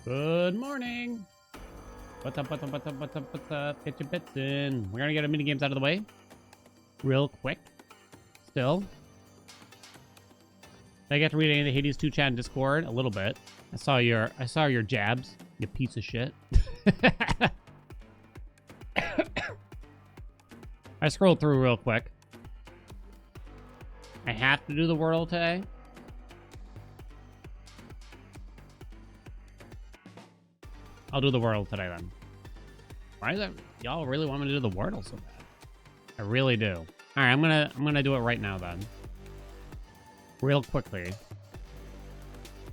Good morning. What's up, what's up, what's up, what's up, what's up? Get your bits in. We're gonna get our mini games out of the way. Real quick. Still. Did I get to read any of the Hades 2 chat and Discord? A little bit. I saw your jabs, you piece of shit. I scrolled through real quick. I have to do the Wordle today. I'll do the Wordle today then. Why is that? Y'all really want me to do the Wordle so bad? I really do. All right, I'm gonna do it right now then. Real quickly.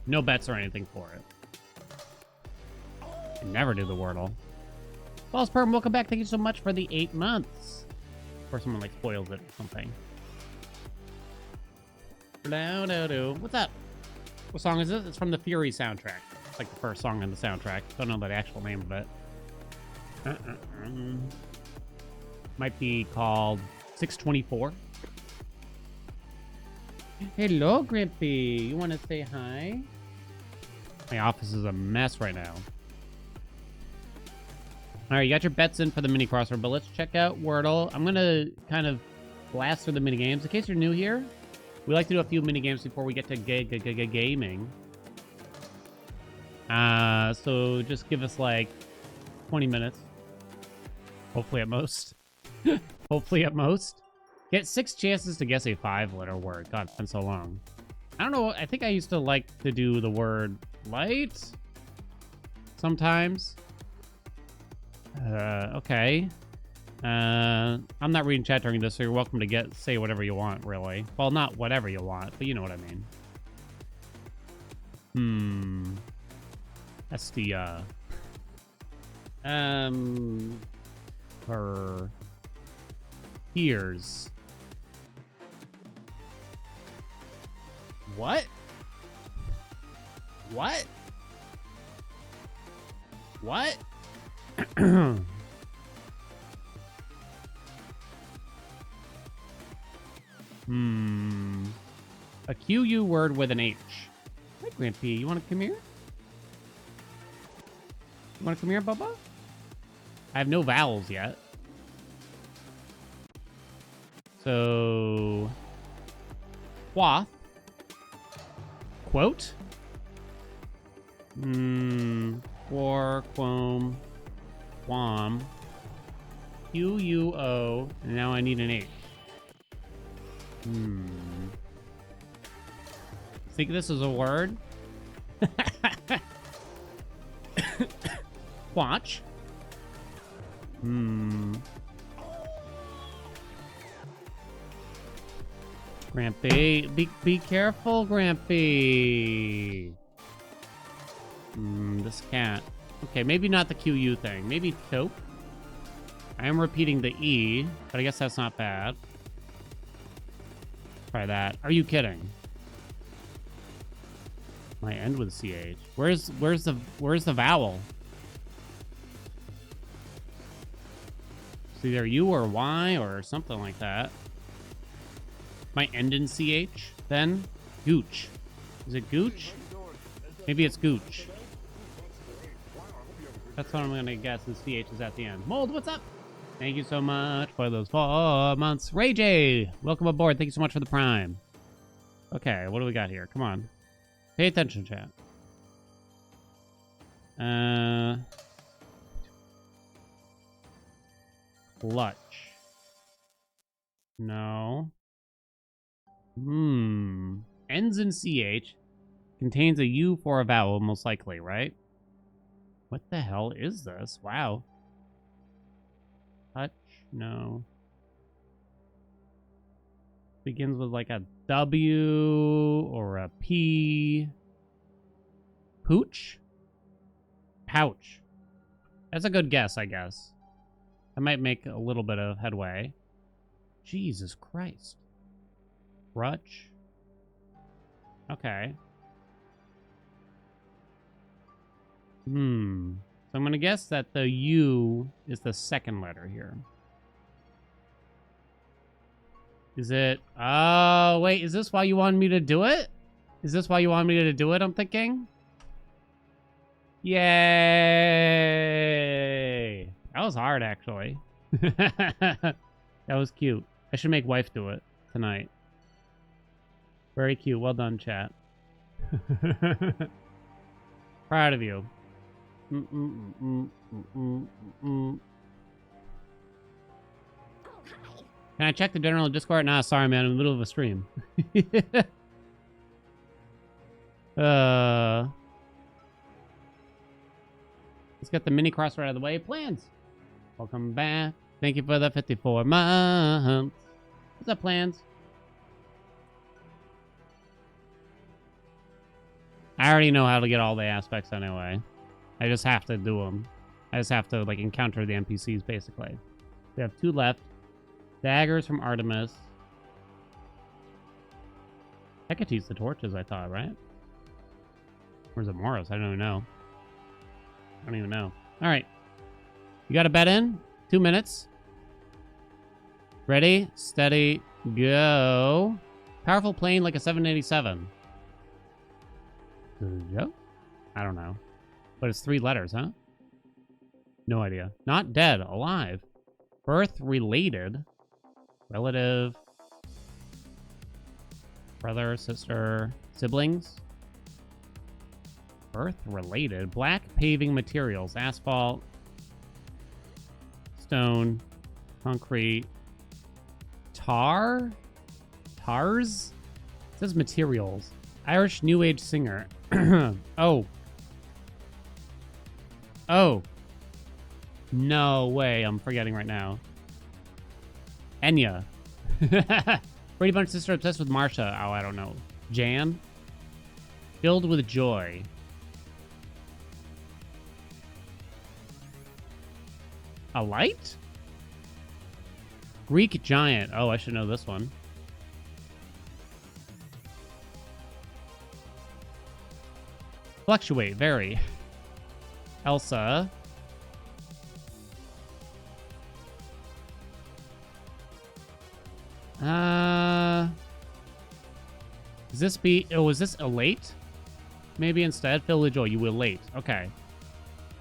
No bets or anything for it. I never do the Wordle. False Perm, welcome back. Thank you so much for the 8 months. Or someone like spoils it or something. What's up? What song is this? It's from the Fury soundtrack. It's like the first song on the soundtrack. Don't know the actual name of it. Might be called 624. Hello, Grimpy. You want to say hi? My office is a mess right now. All right, you got your bets in for the mini crossover, but let's check out Wordle. I'm going to kind of blast through the mini games. In case you're new here, we like to do a few mini games before we get to gaming. So just give us like 20 minutes. Hopefully at most. Hopefully at most. Get 6 chances to guess a 5-letter word. God, it's been so long. I don't know. I think I used to like to do the word light sometimes. Okay. I'm not reading chat during this, so you're welcome to say whatever you want, really. Well, not whatever you want, but you know what I mean. That's the, her ears. What? What? What? A QU word with an H. Hi, Grampy. You want to come here? You want to come here, Bubba? I have no vowels yet. So... Quoth. Quote. Quor, quom, quam. QUO. And now I need an H. Think this is a word? Watch. Grampy. Be careful, Grampy. This cat. Okay, maybe not the QU thing. Maybe choke. I am repeating the E, but I guess that's not bad. Try that. Are you kidding? My end with CH. Where's the vowel? It's either U or Y or something like that. My end in CH then? Gooch. Is it Gooch? Maybe it's Gooch. That's what I'm gonna guess, and CH is at the end. Mold, what's up? Thank you so much for those 4 months. Ray J, welcome aboard. Thank you so much for the prime. Okay, what do we got here? Come on. Pay attention, chat. Clutch. No. Ends in CH. Contains a U for a vowel, most likely, right? What the hell is this? Wow. Touch? No. Begins with like a W or a P. Pooch? Pouch. That's a good guess, I guess. I might make a little bit of headway. Jesus Christ. Crutch? Okay. So I'm going to guess that the U is the second letter here. Is it? Oh, wait. Is this why you wanted me to do it? Is this why you want me to do it, I'm thinking? Yay! That was hard, actually. That was cute. I should make wife do it tonight. Very cute. Well done, chat. Proud of you. Can I check the general Discord? Nah, sorry, man. I'm in the middle of a stream. Let's get the mini crossword out of the way. Plans. Welcome back. Thank you for the 54 months. What's up, Plans? I already know how to get all the aspects anyway. I just have to do them. I just have to, like, encounter the NPCs, basically. We have 2 left. Daggers from Artemis. I could use the torches, I thought, right? Where's it Moros? I don't even know. I don't even know. All right. You got a bet in? 2 minutes. Ready, steady, go. Powerful plane like a 787. Go? I don't know. But it's 3 letters, huh? No idea. Not dead, alive. Birth related. Relative. Brother, sister, siblings. Birth related. Black paving materials. Asphalt. Stone. Concrete. Tar? Tars? It says materials. Irish New Age singer. Oh. Oh. No way. I'm forgetting right now. Enya. Brady Bunch sister obsessed with Marsha. Oh, I don't know. Jan. Filled with joy. A light? Greek giant. Oh, I should know this one. Fluctuate. Vary. Elsa. Does this be... Oh, is this elate? Maybe instead? Fill with joy. You will late. Okay.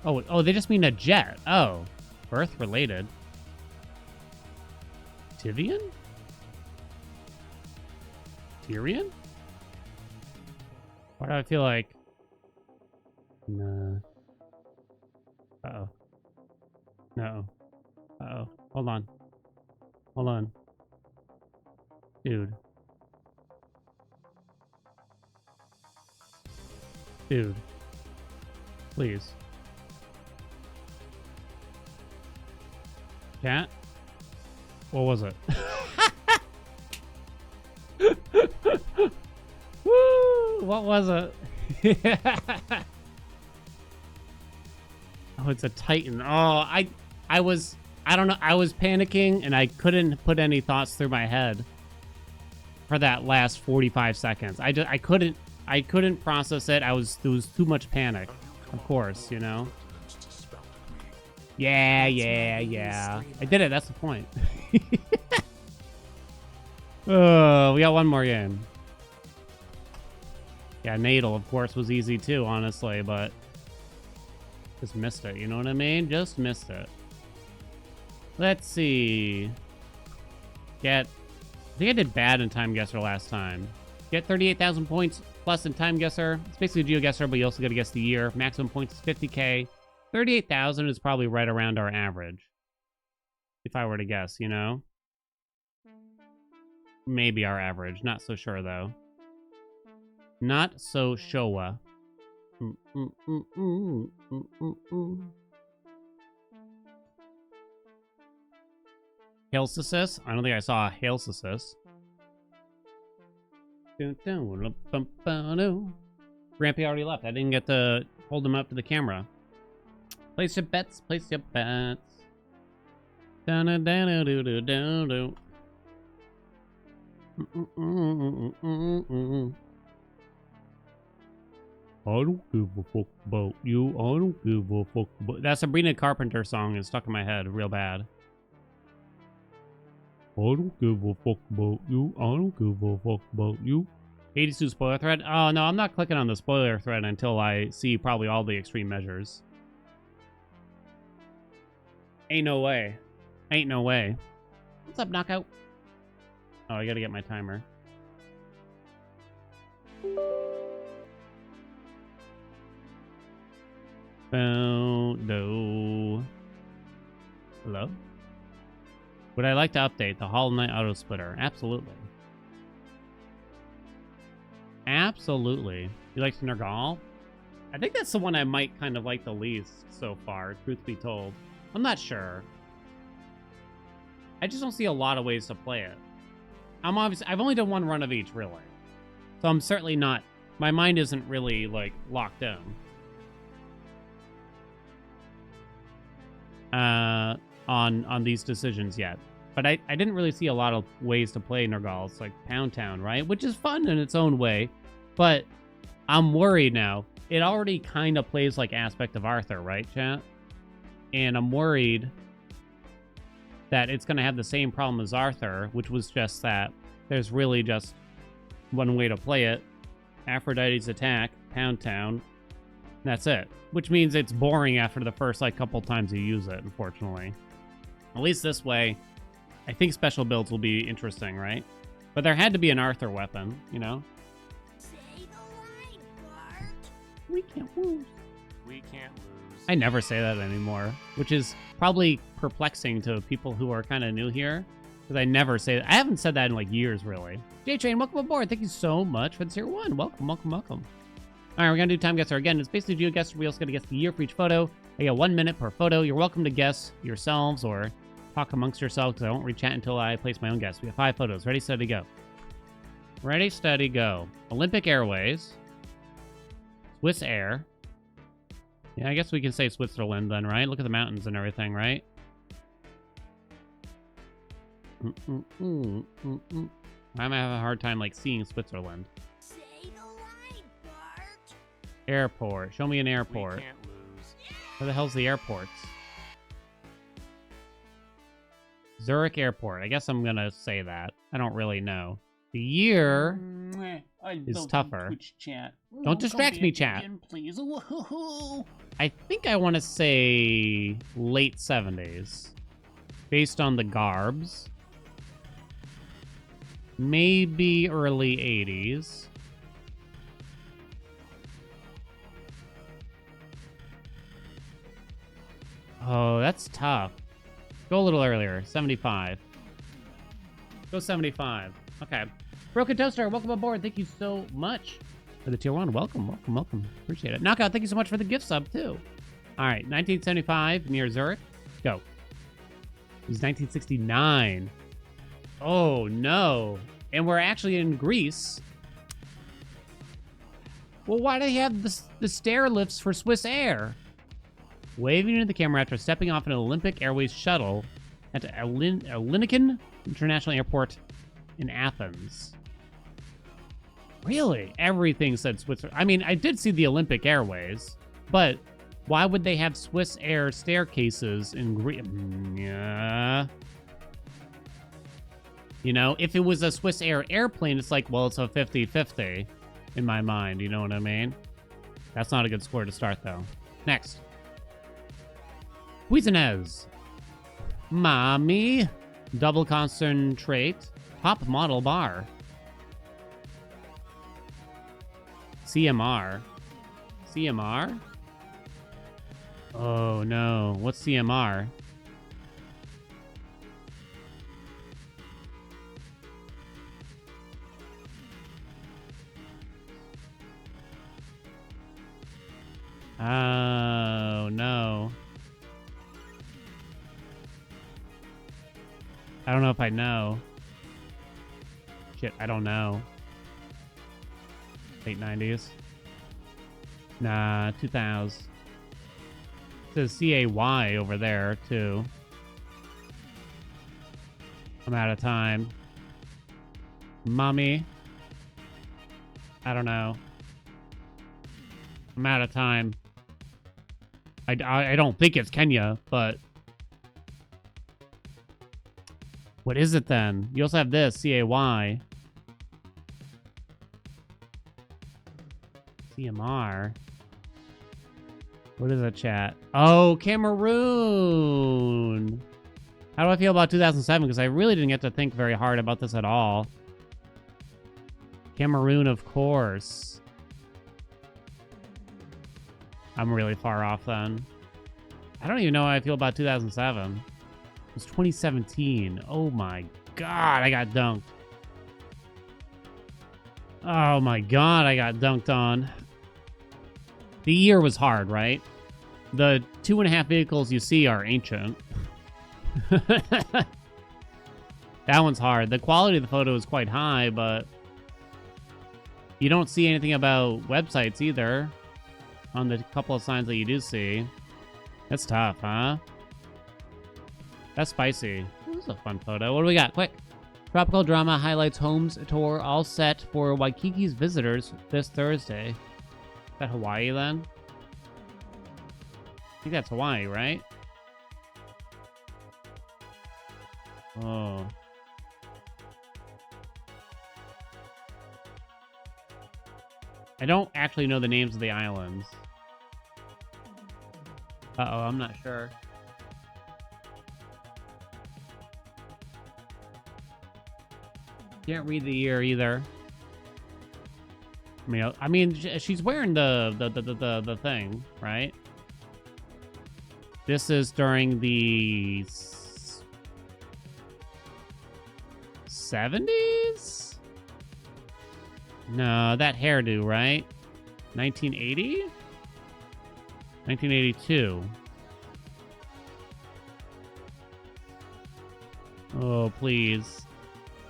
Oh, they just mean a jet. Oh. Birth related. Tivian? Tyrion? Why do I feel like... Nah. Uh-oh. No. Uh-oh. Hold on. Hold on. Dude. Dude. Please. Cat? What was it? Woo! What was it? Oh, it's a Titan. Oh, I don't know. I was panicking and I couldn't put any thoughts through my head for that last 45 seconds. I couldn't process it. There was too much panic. Of course, you know. Yeah. I did it. That's the point. Oh, we got one more game. Yeah, Natal, of course, was easy too, honestly, but just missed it. You know what I mean? Just missed it. Let's see. I think I did bad in Time Guesser last time. Get 38,000 points plus in Time Guesser. It's basically a GeoGuessr, but you also got to guess the year. Maximum points is 50k. 38,000 is probably right around our average. If I were to guess, you know? Maybe our average. Not so sure, though. Not so Showa. Hailsicus? I don't think I saw a Hailsicus. Grampy already left. I didn't get to hold him up to the camera. Place your bets. Place your bets. Da-da-da-da-do-do-do-do. I don't give a fuck about you. I don't give a fuck about... That Sabrina Carpenter song is stuck in my head real bad. I don't give a fuck about you. I don't give a fuck about you. 82 spoiler thread? Oh, no, I'm not clicking on the spoiler thread until I see probably all the extreme measures. Ain't no way. Ain't no way. What's up, Knockout? Oh, I gotta get my timer. Oh, no. Hello? Would I like to update the Hollow Knight Auto Splitter? Absolutely. Absolutely. You like Nergal? I think that's the one I might kind of like the least so far, truth be told. I'm not sure. I just don't see a lot of ways to play it. I've only done one run of each, really. So I'm certainly not, my mind isn't really, like, locked in. On these decisions yet. But I didn't really see a lot of ways to play Nergal. It's like Pound Town, right? Which is fun in its own way. But I'm worried now. It already kind of plays like Aspect of Arthur, right, chat? And I'm worried that it's going to have the same problem as Arthur, which was just that there's really just one way to play it. Aphrodite's Attack, Pound Town. That's it. Which means it's boring after the first, like, couple times you use it, unfortunately. At least this way, I think special builds will be interesting, right? But there had to be an Arthur weapon, you know? Say the line, Bart. We can't lose. We can't lose. I never say that anymore, which is probably perplexing to people who are kind of new here. Because I never say that. I haven't said that in, like, years, really. J-Train, welcome aboard. Thank you so much for the tier 1. Welcome, welcome, welcome. All right, we're going to do time guesser again. It's basically do a guess. We also got to guess the year for each photo. I get 1 minute per photo. You're welcome to guess yourselves or talk amongst yourselves because I won't re-chat until I place my own guess. We have 5 photos. Ready, steady, go. Ready, steady, go. Olympic Airways. Swiss Air. Yeah, I guess we can say Switzerland then, right? Look at the mountains and everything, right? I'm having a hard time, like, seeing Switzerland. Say the line, Bart. Airport. Show me an airport. We can't lose. Where the hell's the airports? Zurich Airport. I guess I'm gonna say that. I don't really know. The year is tougher. Twitch chat. Don't distract me, chat. Again, please. Woohoo. I think I want to say late 70s. Based on the garbs. Maybe early 80s. Oh, that's tough. Go a little earlier. 75. Go 75. Okay. Broken Toaster, welcome aboard. Thank you so much for the tier 1. Welcome, welcome, welcome. Appreciate it. Knockout, thank you so much for the gift sub, too. All right, 1975 near Zurich. Go. It was 1969. Oh, no. And we're actually in Greece. Well, why do they have the stair lifts for Swiss Air? Waving into the camera after stepping off an Olympic Airways shuttle at Elinikin International Airport in Athens. Really? Everything said Switzerland. I mean, I did see the Olympic Airways, but why would they have Swiss Air staircases in Greece? Yeah. You know, if it was a Swiss Air airplane, it's like, well, it's a 50-50 in my mind. You know what I mean? That's not a good score to start, though. Next. Cuisinez. Mommy. Double concentrate. Top model bar. CMR. CMR? Oh, no. What's CMR? Oh, no. I don't know if I know. Shit, I don't know. Late 90s? Nah, 2000s. It says CAY over there, too. I'm out of time. Mommy? I don't know. I'm out of time. I don't think it's Kenya, but... What is it then? You also have this, CAY. CMR. What is a chat? Oh, Cameroon. How do I feel about 2007? Because I really didn't get to think very hard about this at all. Cameroon, of course. I'm really far off then. I don't even know how I feel about 2007. It was 2017. Oh my god, I got dunked. Oh my god, I got dunked on. The year was hard, right? The 2.5 vehicles you see are ancient. That one's hard. The quality of the photo is quite high, but you don't see anything about websites either on the couple of signs that you do see. That's tough, huh? That's spicy. This is a fun photo. What do we got? Quick. Tropical Drama highlights Homes tour all set for Waikiki's visitors this Thursday. Is that Hawaii then? I think that's Hawaii, right? Oh. I don't actually know the names of the islands. Uh-oh, I'm not sure. Can't read the year either. I mean, she's wearing the thing, right? This is during the 70s? No, that hairdo, right? 1980? 1982. Oh, please.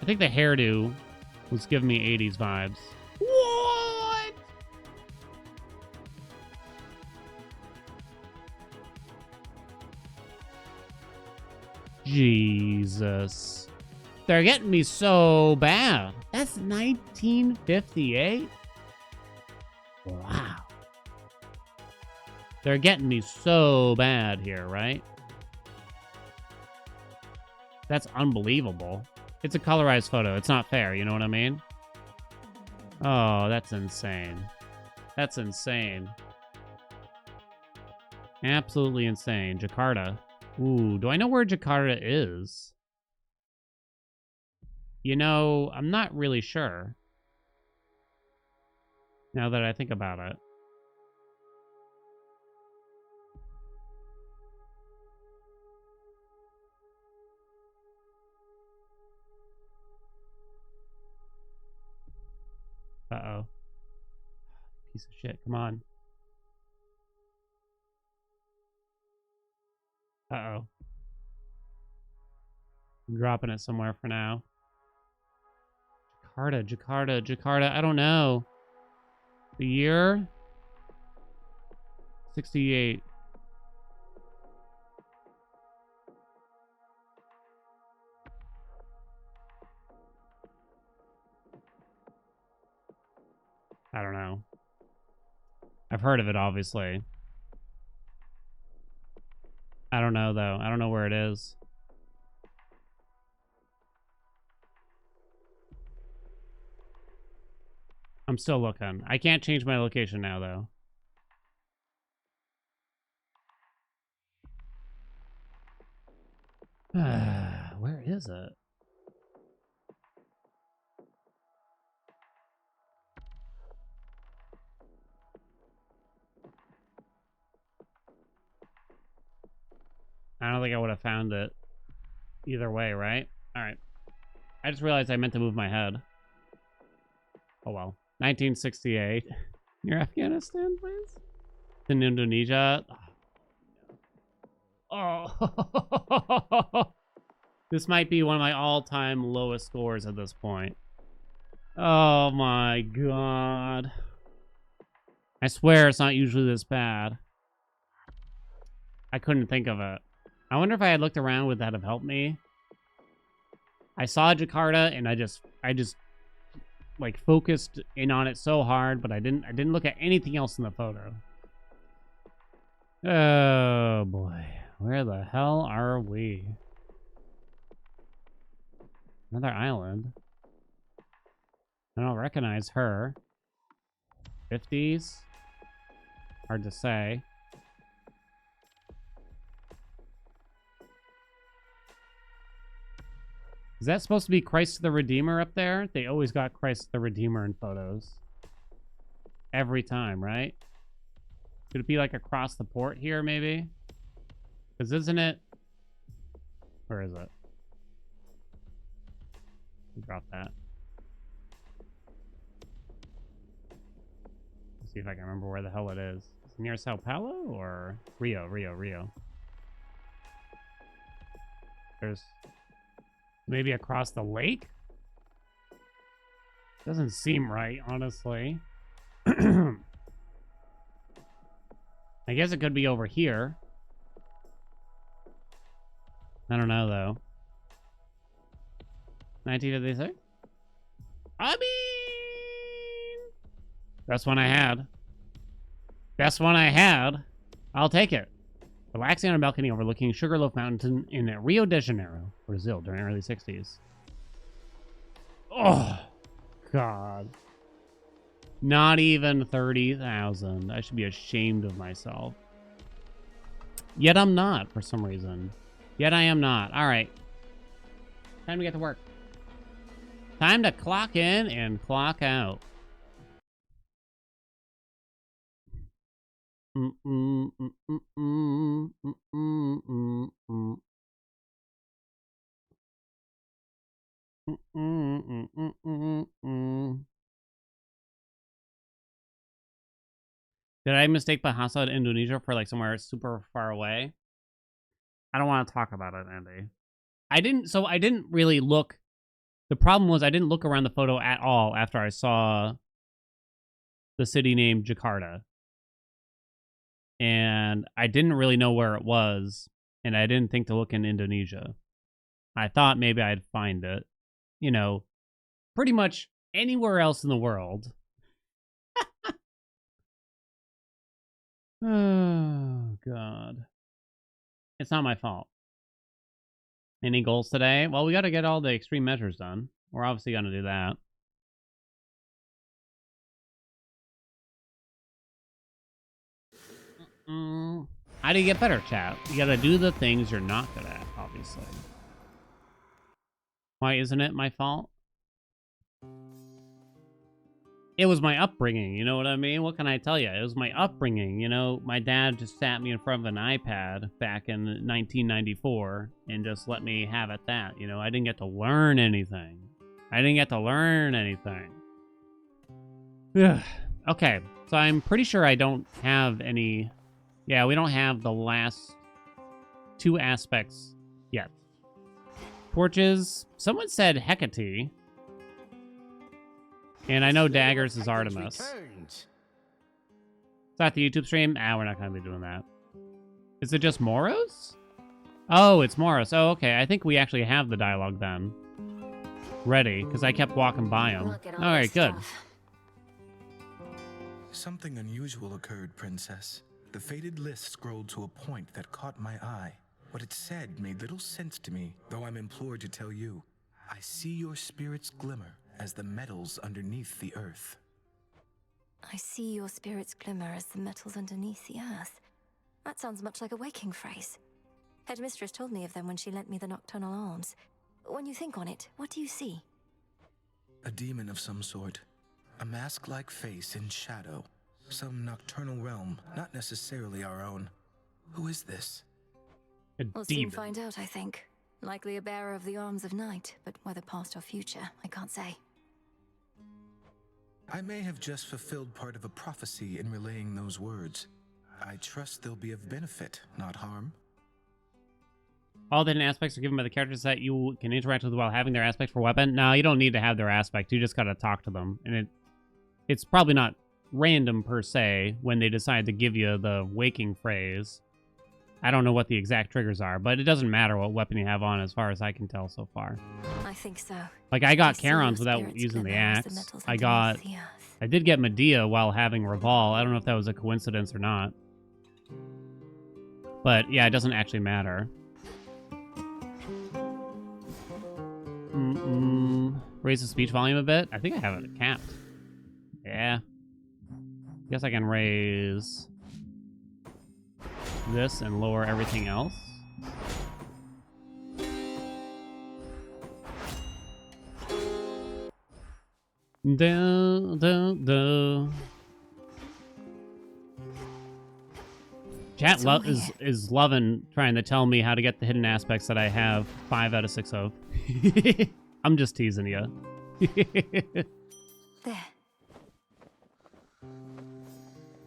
I think the hairdo was giving me 80s vibes. What? Jesus. They're getting me so bad. That's 1958? Wow. They're getting me so bad here, right? That's unbelievable. It's a colorized photo. It's not fair, you know what I mean? Oh, that's insane. That's insane. Absolutely insane. Jakarta. Ooh, do I know where Jakarta is? You know, I'm not really sure. Now that I think about it. Uh-oh. Piece of shit. Come on. Uh-oh. I'm dropping it somewhere for now. Jakarta. I don't know. The year? 68. I don't know. I've heard of it, obviously. I don't know, though. I don't know where it is. I'm still looking. I can't change my location now, though. Where is it? I don't think I would have found it either way, right? All right. I just realized I meant to move my head. Oh, well. 1968. Near Afghanistan, please? In Indonesia. Oh. This might be one of my all-time lowest scores at this point. Oh my god. I swear it's not usually this bad. I couldn't think of it. I wonder if I had looked around, would that have helped me? I saw Jakarta and I just like focused in on it so hard, but I didn't look at anything else in the photo. Oh boy. Where the hell are we? Another island. I don't recognize her. 50s? Hard to say. Is that supposed to be Christ the Redeemer up there? They always got Christ the Redeemer in photos. Every time, right? Could it be like across the port here, maybe? Because isn't it... Where is it? Drop that. Let's see if I can remember where the hell it is. Is it near Sao Paulo or Rio? There's maybe across the lake? Doesn't seem right, honestly. I guess it could be over here. I don't know, though. 1956? I mean... Best one I had. Best one I had. I'll take it. Relaxing on a balcony overlooking Sugarloaf Mountain in Rio de Janeiro, Brazil, during the early 60s. Oh, God. Not even 30,000. I should be ashamed of myself. Yet I'm not, for some reason. Yet I am not. All right. Time to get to work. Time to clock in and clock out. Did I mistake Bahasa in Indonesia for like somewhere super far away? I don't want to talk about it, Andy. I didn't really look. The problem was I didn't look around the photo at all after I saw the city named Jakarta. And I didn't really know where it was, and I didn't think to look in Indonesia. I thought maybe I'd find it, you know, pretty much anywhere else in the world. Oh, God. It's not my fault. Any goals today? Well, we got to get all the extreme measures done. We're obviously going to do that. How do you get better, chat? You gotta do the things you're not good at, obviously. Why isn't it my fault? It was my upbringing, you know what I mean? What can I tell you? It was my upbringing, you know? My dad just sat me in front of an iPad back in 1994 and just let me have at that, you know? I didn't get to learn anything. Okay, so I'm pretty sure I don't have any... Yeah, we don't have the last two aspects yet. Torches. Someone said Hecate. And I know daggers is Artemis. Is that the YouTube stream? We're not going to be doing that. Is it just Moros? Oh, it's Moros. Oh, okay. I think we actually have the dialogue then. Ready, because I kept walking by him. All right, good. Something unusual occurred, Princess. The faded list scrolled to a point that caught my eye. What it said made little sense to me, though I'm implored to tell you. I see your spirits glimmer as the metals underneath the earth. I see your spirits glimmer as the metals underneath the earth. That sounds much like a waking phrase. Headmistress told me of them when she lent me the nocturnal arms. When you think on it, what do you see? A demon of some sort. A mask-like face in shadow. Some nocturnal realm, not necessarily our own. Who is this? We'll soon find out, I think. Likely a bearer of the arms of night, but whether past or future, I can't say. I may have just fulfilled part of a prophecy in relaying those words. I trust they'll be of benefit, not harm. All the hidden aspects are given by the characters that you can interact with while having their aspect for weapon. No, you don't need to have their aspect. You just gotta talk to them. And it's probably not random per se when they decide to give you the waking phrase. I don't know what the exact triggers are, but it doesn't matter what weapon you have on as far as I can tell so far. I think so. Like I got Charon's without using the axe. I did get Medea while having Reval. I don't know if that was a coincidence or not. But yeah, it doesn't actually matter. Raise the speech volume a bit. I think I have it capped. Yeah. guess I can raise this and lower everything else. Chat is loving trying to tell me how to get the hidden aspects that I have 5 out of 6 of. I'm just teasing you. There.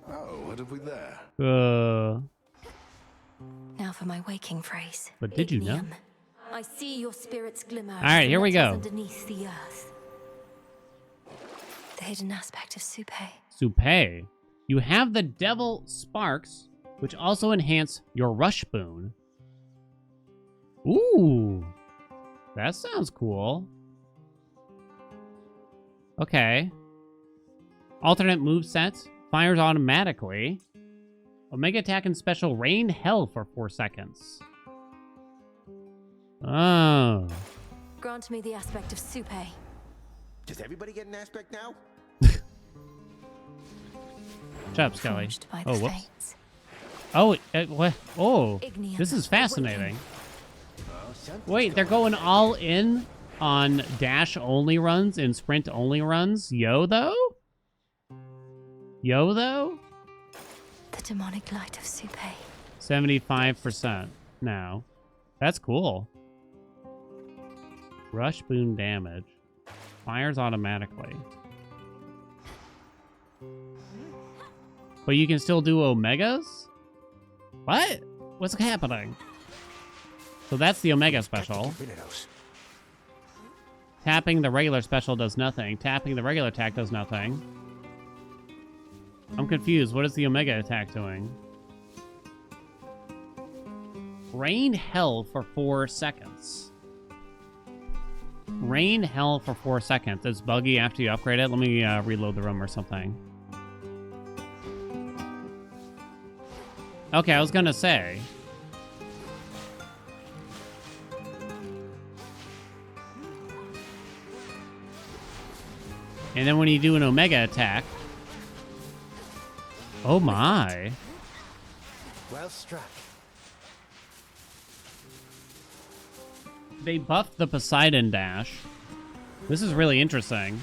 Oh, what have we there? Now for my waking phrase. But did you know? Ignium. I see your spirit's glimmer. All right, here we go. Underneath the earth. The hidden aspect of Soupe. Soupe. You have the Devil Sparks, which also enhance your Rush Boon. Ooh. That sounds cool. Okay. Alternate movesets. Fires automatically. Omega attack and special rain hell for 4 seconds. Oh. Grant me the aspect of Soupe. Does everybody get an aspect now? Shut up, Skelly. Forged by the Oh, whoops. fates. Oh, what? Oh, Ignium. this is fascinating. Oh, something's Wait, they're going all in on dash-only runs and sprint-only runs? Yo, though? Yo, though? The demonic light of Soupe. 75% now. That's cool. Rush boon damage. Fires automatically. But you can still do Omegas? What? What's happening? So that's the Omega special. Get rid of those. Tapping the regular special does nothing. Tapping the regular attack does nothing. I'm confused. What is the Omega attack doing? Rain Hell for 4 seconds. Rain Hell for 4 seconds. It's buggy after you upgrade it. Let me reload the room or something. Okay, I was gonna say. And then when you do an Omega attack. Oh my. Well struck. They buffed the Poseidon dash. This is really interesting.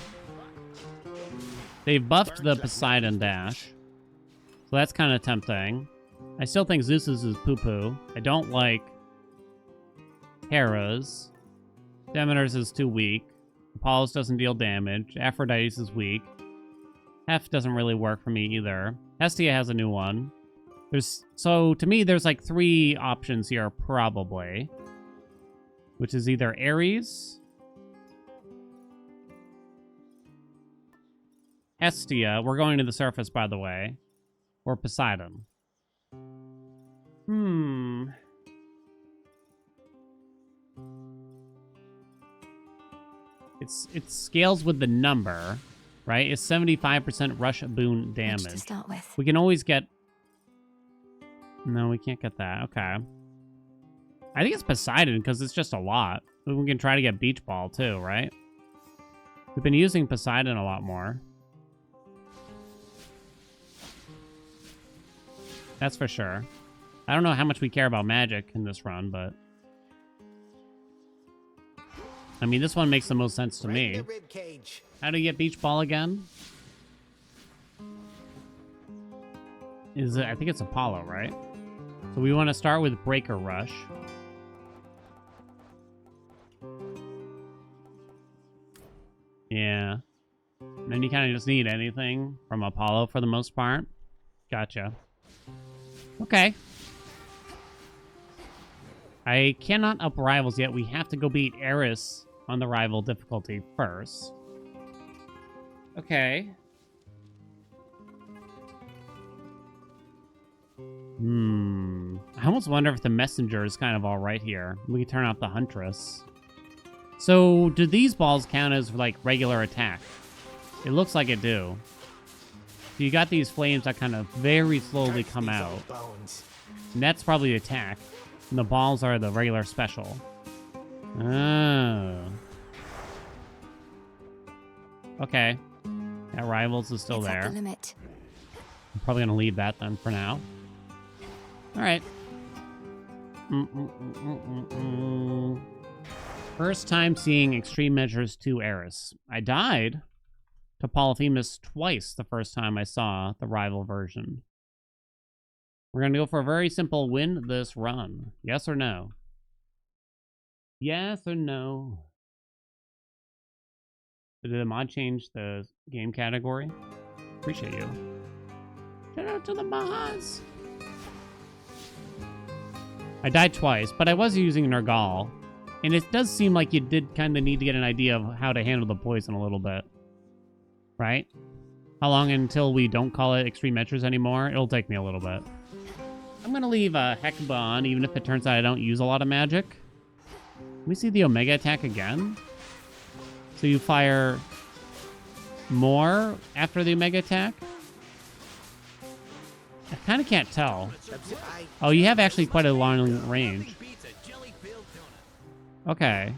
They buffed the Poseidon dash. So that's kind of tempting. I still think Zeus's is poo-poo. I don't like Hera's. Demeter's is too weak. Apollo's doesn't deal damage. Aphrodite's is weak. Hef doesn't really work for me either. Hestia has a new one. So to me, there's like 3 options here, probably. Which is either Ares, Hestia, we're going to the surface, by the way, or Poseidon. It scales with the number, right? It's 75% rush boon Which damage. to start with. We can always get... No, we can't get that. Okay. I think it's Poseidon because it's just a lot. We can try to get Beach Ball too, right? We've been using Poseidon a lot more. That's for sure. I don't know how much we care about magic in this run, but... I mean, this one makes the most sense to Right in me. the rib cage. How do you get Beach Ball again? I think it's Apollo, right? So we want to start with Breaker Rush. Yeah. And then you kind of just need anything from Apollo for the most part. Gotcha. Okay. I cannot up rivals yet. We have to go beat Eris on the rival difficulty first. Okay. I almost wonder if the messenger is kind of all right here. We can turn off the Huntress. So, do these balls count as, like, regular attack? It looks like it do. So you got these flames that kind of very slowly come These out. old bones. And that's probably the attack. And the balls are the regular special. Oh. Okay. That Rivals is still It's at there. the limit. I'm probably gonna leave that then for now. All right. First time seeing Extreme Measures 2 Eris. I died to Polyphemus twice the first time I saw the rival version. We're gonna go for a very simple win this run. Yes or no? Yes or no? Did the mod change the game category? Appreciate you. Shout out to the mods! I died twice, but I was using Nergal. And it does seem like you did kind of need to get an idea of how to handle the poison a little bit. Right? How long until we don't call it Extreme Measures anymore? It'll take me a little bit. I'm going to leave Hecuba on, even if it turns out I don't use a lot of magic. Let me see the Omega attack again. So you fire more after the Omega attack? I kind of can't tell. Oh, you have actually quite a long range. Okay.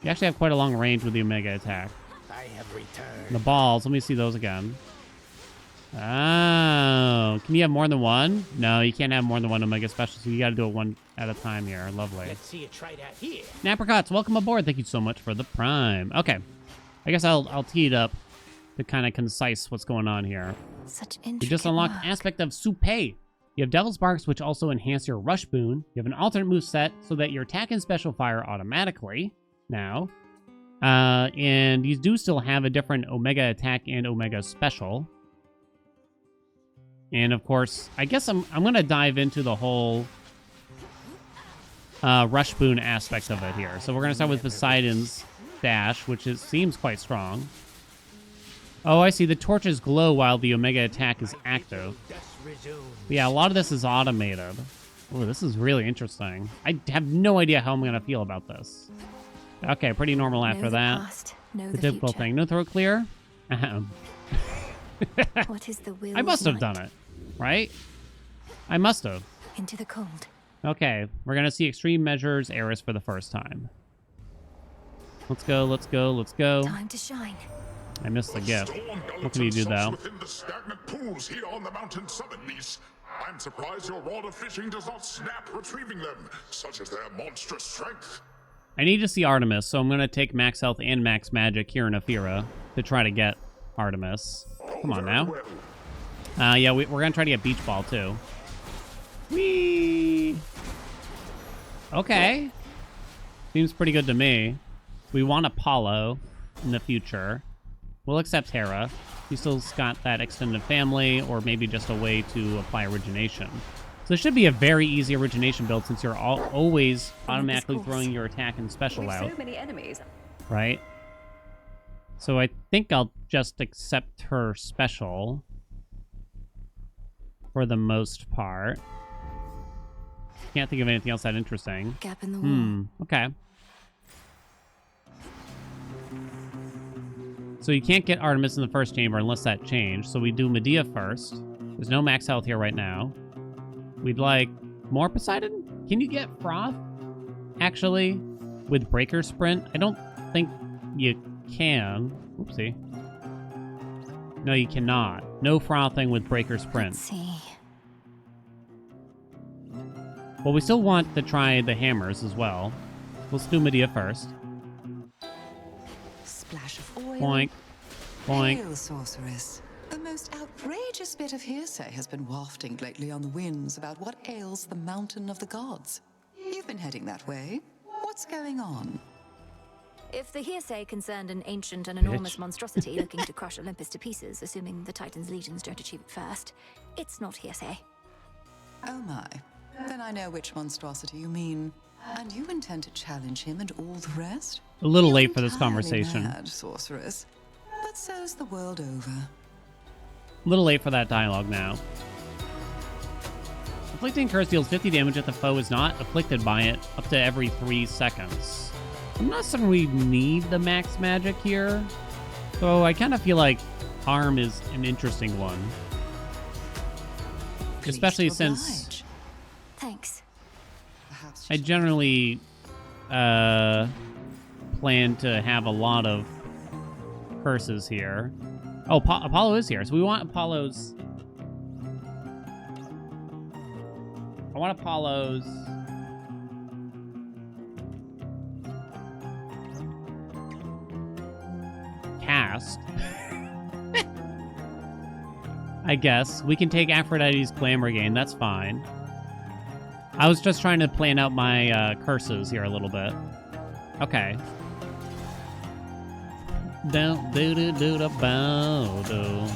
You actually have quite a long range with the Omega attack. I have returned. The balls, let me see those again. Oh, can you have more than one? No, you can't have more than one Omega special, so you got to do it one at a time here. Lovely. Let's see you try that here. Napricots, welcome aboard. Thank you so much for the prime. Okay, I guess I'll tee it up to kind of concise what's going on here. Such You intricate just unlocked work. aspect of Soupe. You have Devil's Barks, which also enhance your Rush Boon. You have an alternate move set so that your attack and special fire automatically now. And you do still have a different Omega attack and Omega special. And of course, I guess I'm gonna dive into the whole Rush Boon aspect of it here. So we're gonna start with Poseidon's dash, which seems quite strong. Oh, I see. The torches glow while the Omega attack is active. Yeah, a lot of this is automated. Oh, this is really interesting. I have no idea how I'm gonna feel about this. Okay, pretty normal Know after the that. past, know The the difficult future. thing. No throat clear? Ahem. What is the will I must have of done might? it, right? I must have. Into the cold. Okay, we're gonna see Extreme Measures Eris for the first time. Let's go, let's go, let's go. Time to shine. I missed the gift. What can you do, though? Within the stagnant pools here on the mountain southerlies. I'm surprised your rod of fishing does not snap retrieving them, such as their monstrous strength. I need to see Artemis, so I'm gonna take max health and max magic here in Aphira to try to get Artemis. Come on now. Yeah, we're gonna try to get Beach Ball, too. Whee! Okay. Seems pretty good to me. We want Apollo in the future. We'll accept Hera. He still's got that extended family, or maybe just a way to apply origination. So this should be a very easy origination build since you're always automatically throwing your attack and special out. So many enemies. Right? So I think I'll just accept her special for the most part. Can't think of anything else that interesting. Gap in the wall. Okay. So you can't get Artemis in the first chamber unless that changed. So we do Medea first. There's no max health here right now. We'd like more Poseidon? Can you get Froth, actually, with Breaker Sprint? I don't think you can. Oopsie. No, you cannot. No frothing with Breaker Sprint. Let's see. Well, we still want to try the hammers as well. Let's do Medea first. Splash of oil. Boink. Boink. Hail, sorceress. The most outrageous bit of hearsay has been wafting lately on the winds about what ails the mountain of the gods. You've been heading that way. What's going on? If the hearsay concerned an ancient and enormous monstrosity looking to crush Olympus to pieces, assuming the Titan's legions don't achieve it first, it's not hearsay. Oh my. Then I know which monstrosity you mean. And you intend to challenge him and all the rest? A little You're late for this entirely conversation. Mad, sorceress. But so's the world over. A little late for that dialogue now. Afflicting Curse deals 50 damage if the foe is not afflicted by it up to every 3 seconds. I'm not certain we need the max magic here, so I kind of feel like Harm is an interesting one. Pleased Especially to since oblige. Thanks. Perhaps I generally plan to have a lot of curses here. Oh, Apollo is here, so we want Apollo's I want Apollo's. Cast. I guess. We can take Aphrodite's Glamour Gain. That's fine. I was just trying to plan out my curses here a little bit. Okay.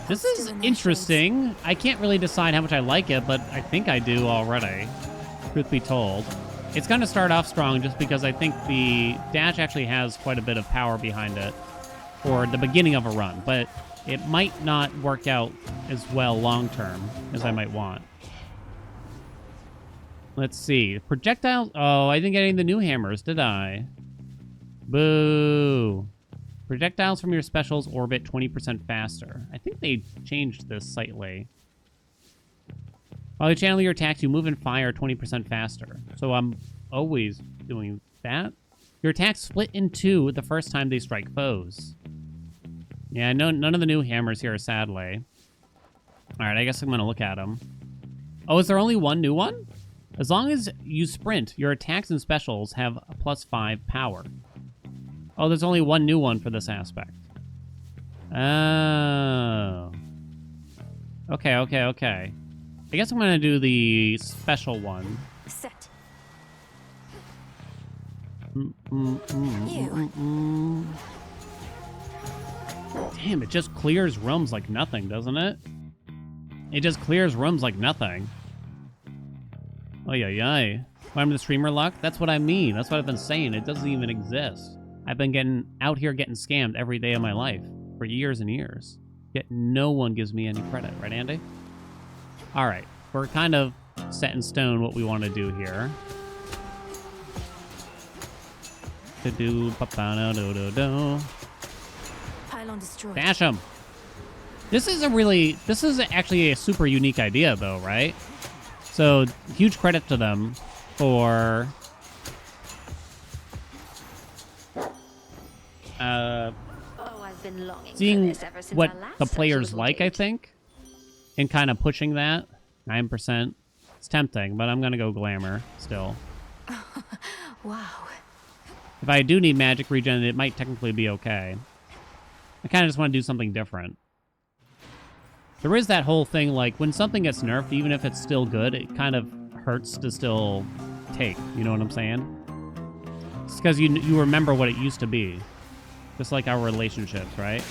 This is interesting. I can't really decide how much I like it, but I think I do already. Truth be told. It's going to start off strong just because I think the dash actually has quite a bit of power behind it for the beginning of a run, but it might not work out as well long-term as I might want. Let's see. Projectile... Oh, I didn't get any of the new hammers, did I? Boo. Projectiles from your specials orbit 20% faster. I think they changed this slightly. While you channel your attacks, you move and fire 20% faster. So I'm always doing that. Your attacks split in two the first time they strike foes. Yeah, no, none of the new hammers here, sadly. All right, I guess I'm going to look at them. Oh, is there only one new one? As long as you sprint, your attacks and specials have a +5 power. Oh, there's only one new one for this aspect. Oh. Okay. I guess I'm going to do the special one. Set. Damn, it just clears rooms like nothing, doesn't it? It just clears rooms like nothing. Oh, yeah. I'm the streamer luck? That's what I mean. That's what I've been saying. It doesn't even exist. I've been getting out here getting scammed every day of my life for years and years. Yet no one gives me any credit. Right, Andy? All right. We're kind of set in stone what we want to do here. Pylon destroyed. Dash him. This is actually a super unique idea, though, right? So, huge credit to them for I've been longing seeing for this ever since what our last the players social like, I date. think, and kind of pushing that. 9%. It's tempting, but I'm going to go glamour still. Wow. If I do need magic regen, it might technically be okay. I kind of just want to do something different. There is that whole thing, like, when something gets nerfed, even if it's still good, it kind of hurts to still take. You know what I'm saying? It's because you remember what it used to be. Just like our relationships, right?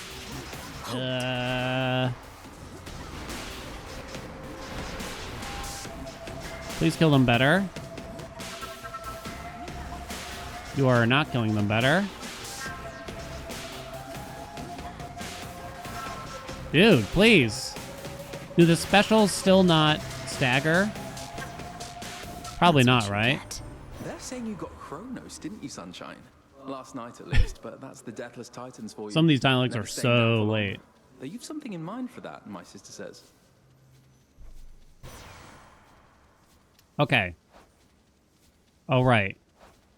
Please kill them better. You are not killing them better. Dude, please. Do the specials still not stagger? Probably not, right? They're saying you got Chronos, didn't you, Sunshine? Last night, at least, but that's the Deathless Titans for you. Some of these dialogues Never are staying down so for long. late. You've something in mind for that, my sister says. Okay. Oh, right.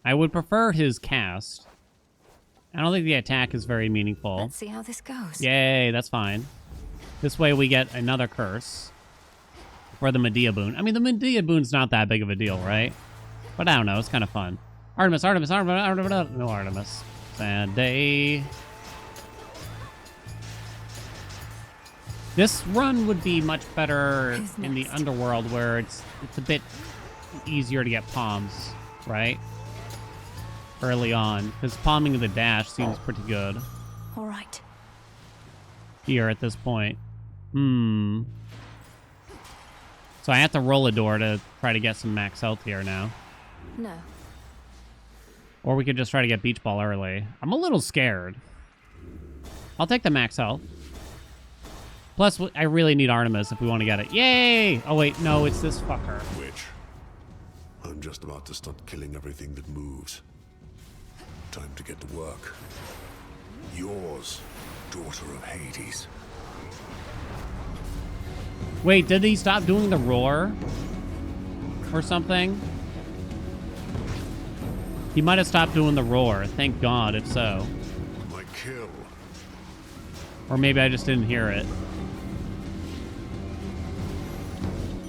I would prefer his cast. I don't think the attack is very meaningful. Let's see how this goes. Yay, that's fine. This way we get another curse for the Medea boon. I mean, the Medea boon's not that big of a deal, right? But I don't know. It's kind of fun. Artemis. No Artemis. Sad day. This run would be much better in the underworld where it's a bit easier to get palms, right? Early on. Because palming the dash seems pretty good. All right. Here at this point. So I have to roll a door to try to get some max health here now. No. Or we could just try to get Beach Ball early. I'm a little scared. I'll take the max health. Plus, I really need Artemis if we want to get it. Yay! Oh, wait. No, it's this fucker. Witch. I'm just about to start killing everything that moves. Time to get to work. Yours, daughter of Hades. Wait, did he stop doing the roar? Or something? He might have stopped doing the roar. Thank God, if so. My kill. Or maybe I just didn't hear it.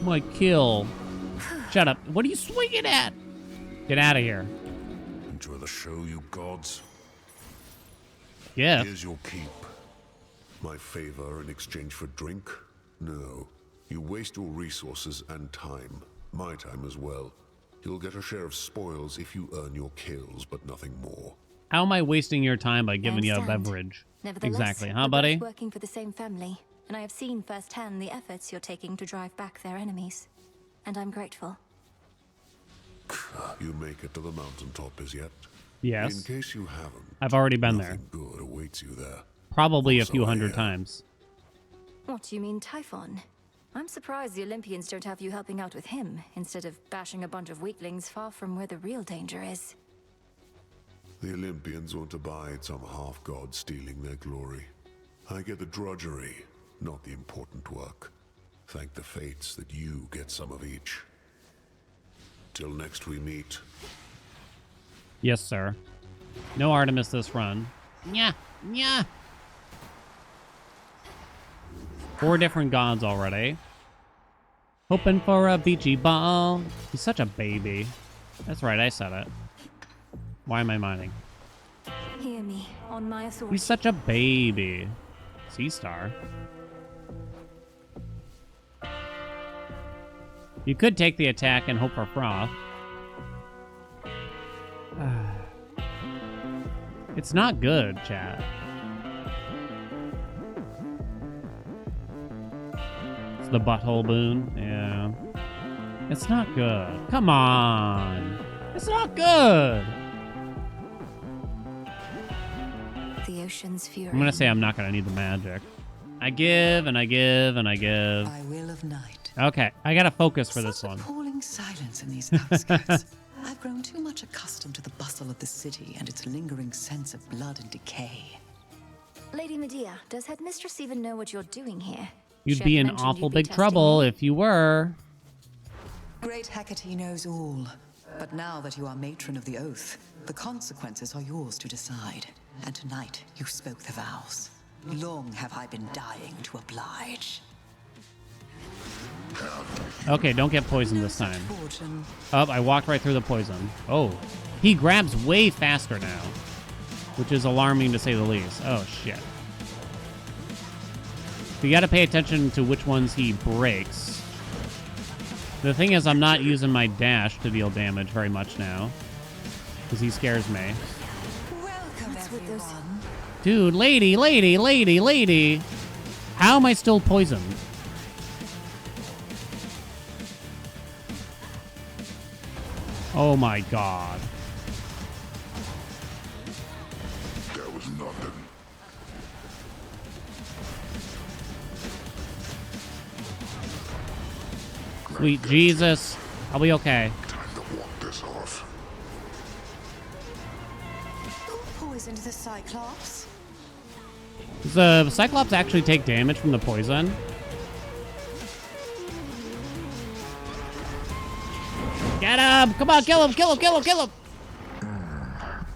My kill. Shut up. What are you swinging at? Get out of here. Enjoy the show, you gods. Yeah. Here's your keep. My favor in exchange for drink? No. You waste your resources and time. My time as well. You'll get a share of spoils if you earn your kills, but nothing more. How am I wasting your time by giving you a understand. beverage? Nevertheless, Exactly, huh, we're buddy? both working for the same family, and I have seen firsthand the efforts you're taking to drive back their enemies. And I'm grateful. You make it to the mountaintop as yet? Yes. In case you haven't, I've already been there. nothing good awaits you there. Probably a So few I hundred am. times. What do you mean, Typhon? I'm surprised the Olympians don't have you helping out with him, instead of bashing a bunch of weaklings far from where the real danger is. The Olympians won't abide some half-god stealing their glory. I get the drudgery, not the important work. Thank the fates that you get some of each. Till next we meet. Yes, sir. No Artemis this run. Yeah, yeah. 4 different gods already. Hoping for a beachy ball. He's such a baby. That's right, I said it. Why am I mining? Hear me, on my authority. He's such a baby. Sea Star. You could take the attack and hope for froth. It's not good, chat. It's the butthole boon. Yeah. It's not good. Come on. It's not good. The ocean's fury. I'm gonna say I'm not gonna need the magic. I give and I give and I give. By will of night. Okay, I gotta focus for this Such one. appalling silence in these outskirts. I've grown too much accustomed to the bustle of the city and its lingering sense of blood and decay. Lady Medea, does Headmistress even know what you're doing here? You'd Shep be in mentioned awful you'd be big testing trouble me. if you were. Great Hecate knows all. But now that you are matron of the oath, the consequences are yours to decide. And tonight, you spoke the vows. Long have I been dying to oblige. Okay, don't get poisoned this time. Fortune. Oh, I walked right through the poison. Oh, he grabs way faster now, which is alarming to say the least. Oh, shit. You gotta pay attention to which ones he breaks. The thing is, I'm not using my dash to deal damage very much now, because he scares me. Welcome, everyone. Dude, lady. How am I still poisoned? Oh my god. There was nothing. Sweet Jesus. I'll be okay. Time to walk this off. Who poisoned the Cyclops? Does the Cyclops actually take damage from the poison? Get him! Come on, kill him!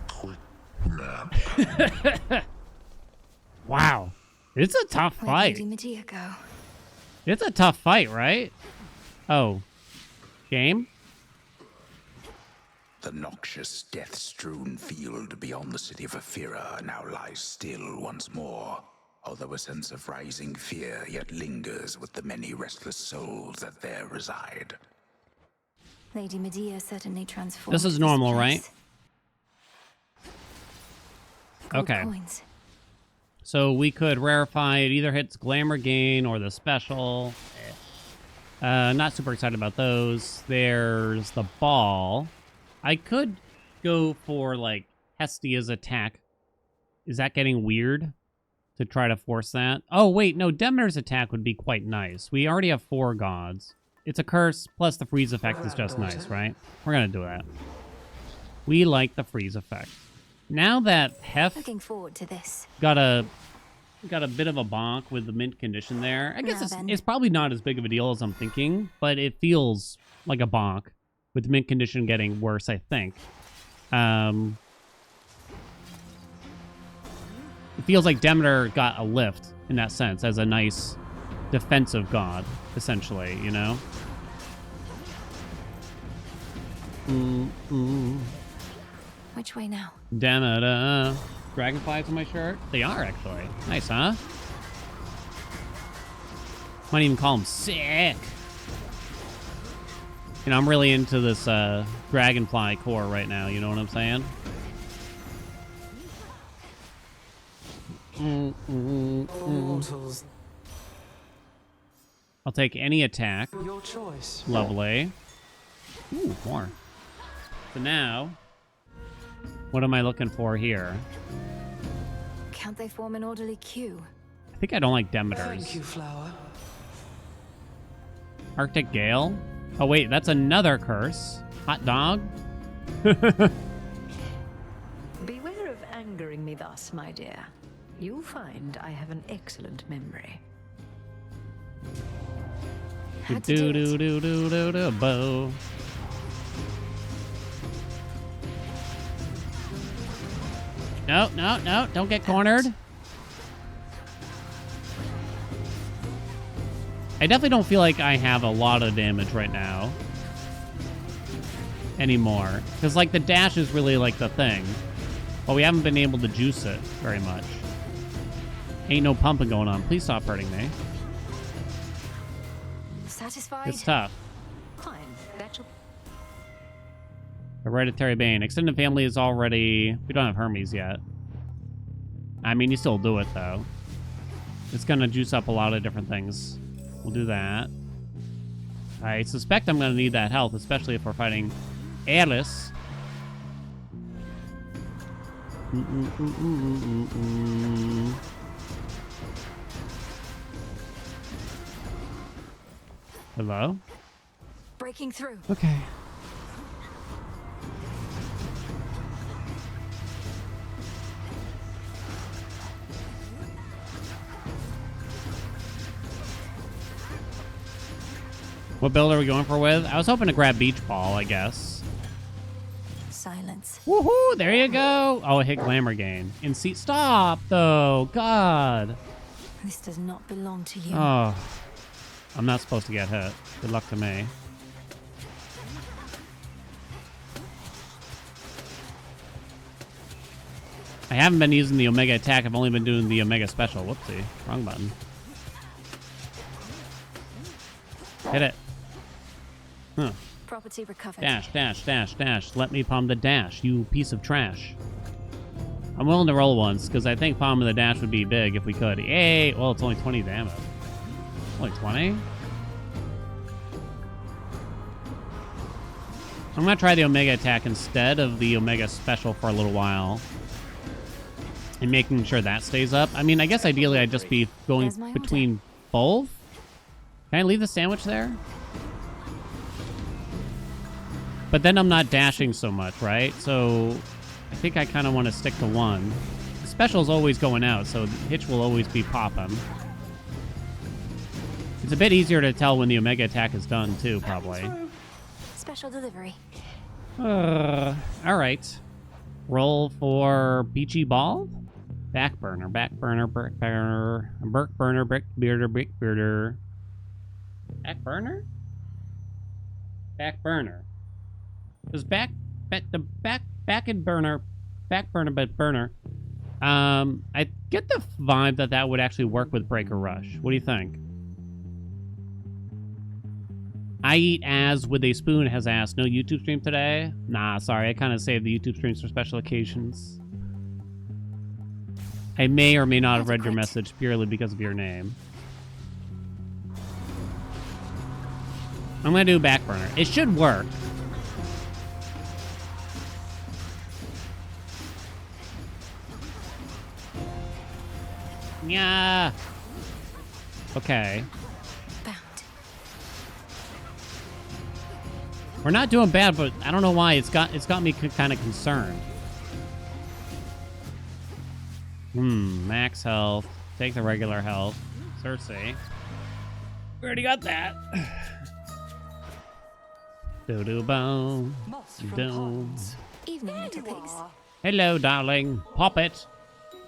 Quick nap. Wow. It's a tough Where'd fight. Lady Medea go? It's a tough fight, right? Oh. Game? The noxious, death-strewn field beyond the city of Ephira now lies still once more, although a sense of rising fear yet lingers with the many restless souls that there reside. Lady Medea certainly transformed. This is normal, place. right? Gold Okay. coins. So we could rarefy. It either hits Glamour Gain or the special. Not super excited about those. There's the ball. I could go for, like, Hestia's attack. Is that getting weird? To try to force that? Oh, wait, no. Demeter's attack would be quite nice. We already have 4 gods. It's a curse, plus the freeze effect is just nice, right? We're gonna do that. We like the freeze effect. Now that Hef Looking forward to this. got a bit of a bonk with the mint condition there. I guess Now then. it's probably not as big of a deal as I'm thinking, but it feels like a bonk with the mint condition getting worse, I think. It feels like Demeter got a lift in that sense as a nice defensive god, essentially, you know? Which way now? Da-da-da. Dragonflies on my shirt? They are, actually. Nice, huh? Might even call them sick. You know, I'm really into this dragonfly core right now, you know what I'm saying? I'll take any attack. Your choice. Lovely. Ooh, more. So now, what am I looking for here? Can't they form an orderly queue? I think I don't like Demeters. Thank you, Flower. Arctic Gale? Oh wait, that's another curse. Hot dog? Beware of angering me thus, my dear. You'll find I have an excellent memory. Do do do do do do bow. No, no, no, don't get cornered. I definitely don't feel like I have a lot of damage right now. Anymore. Because, like, the dash is really, like, the thing. But we haven't been able to juice it very much. Ain't no pumping going on. Please stop hurting me. Satisfied? It's tough. Fine. That'll... Hereditary Bane. Extended family is already... We don't have Hermes yet. I mean, you still do it, though. It's gonna juice up a lot of different things. We'll do that. I suspect I'm gonna need that health, especially if we're fighting Alice. Hello? Breaking through. Okay. What build are we going for with? I was hoping to grab Beach Ball, I guess. Silence. Woohoo! There you go! Oh, I hit Glamour Gain. In seat. Stop, though! God! This does not belong to you. Oh. I'm not supposed to get hit. Good luck to me. I haven't been using the Omega attack. I've only been doing the Omega special. Whoopsie. Wrong button. Hit it. Huh. Property recovered. Dash, dash, dash, dash. Let me palm the dash, you piece of trash. I'm willing to roll once, because I think palm of the dash would be big if we could. Yay! Well, it's only 20 damage. Only 20? I'm going to try the Omega attack instead of the Omega special for a little while. And making sure that stays up. I mean, I guess ideally I'd just be going between both. Can I leave the sandwich there? But then I'm not dashing so much, right? So I think I kind of want to stick to one. The special's always going out, so the hitch will always be popping. It's a bit easier to tell when the Omega attack is done, too, probably. Special delivery. Alright. Roll for Beachy Ball. Back burner, brick burner. Back burner. Back burner. Because back and burner. Back burner, but burner. I get the vibe that that would actually work with Breaker Rush. What do you think? I eat as with a spoon has asked. No YouTube stream today? Nah, sorry. I kind of saved the YouTube streams for special occasions. I may or may not have read your message purely because of your name. I'm going to do back burner. It should work. Yeah. Okay. We're not doing bad, but I don't know why it's got me kind of concerned. Max health. Take the regular health. Cersei. We already got that. Do bone. Evening, little pigs. Hello, darling. Pop it.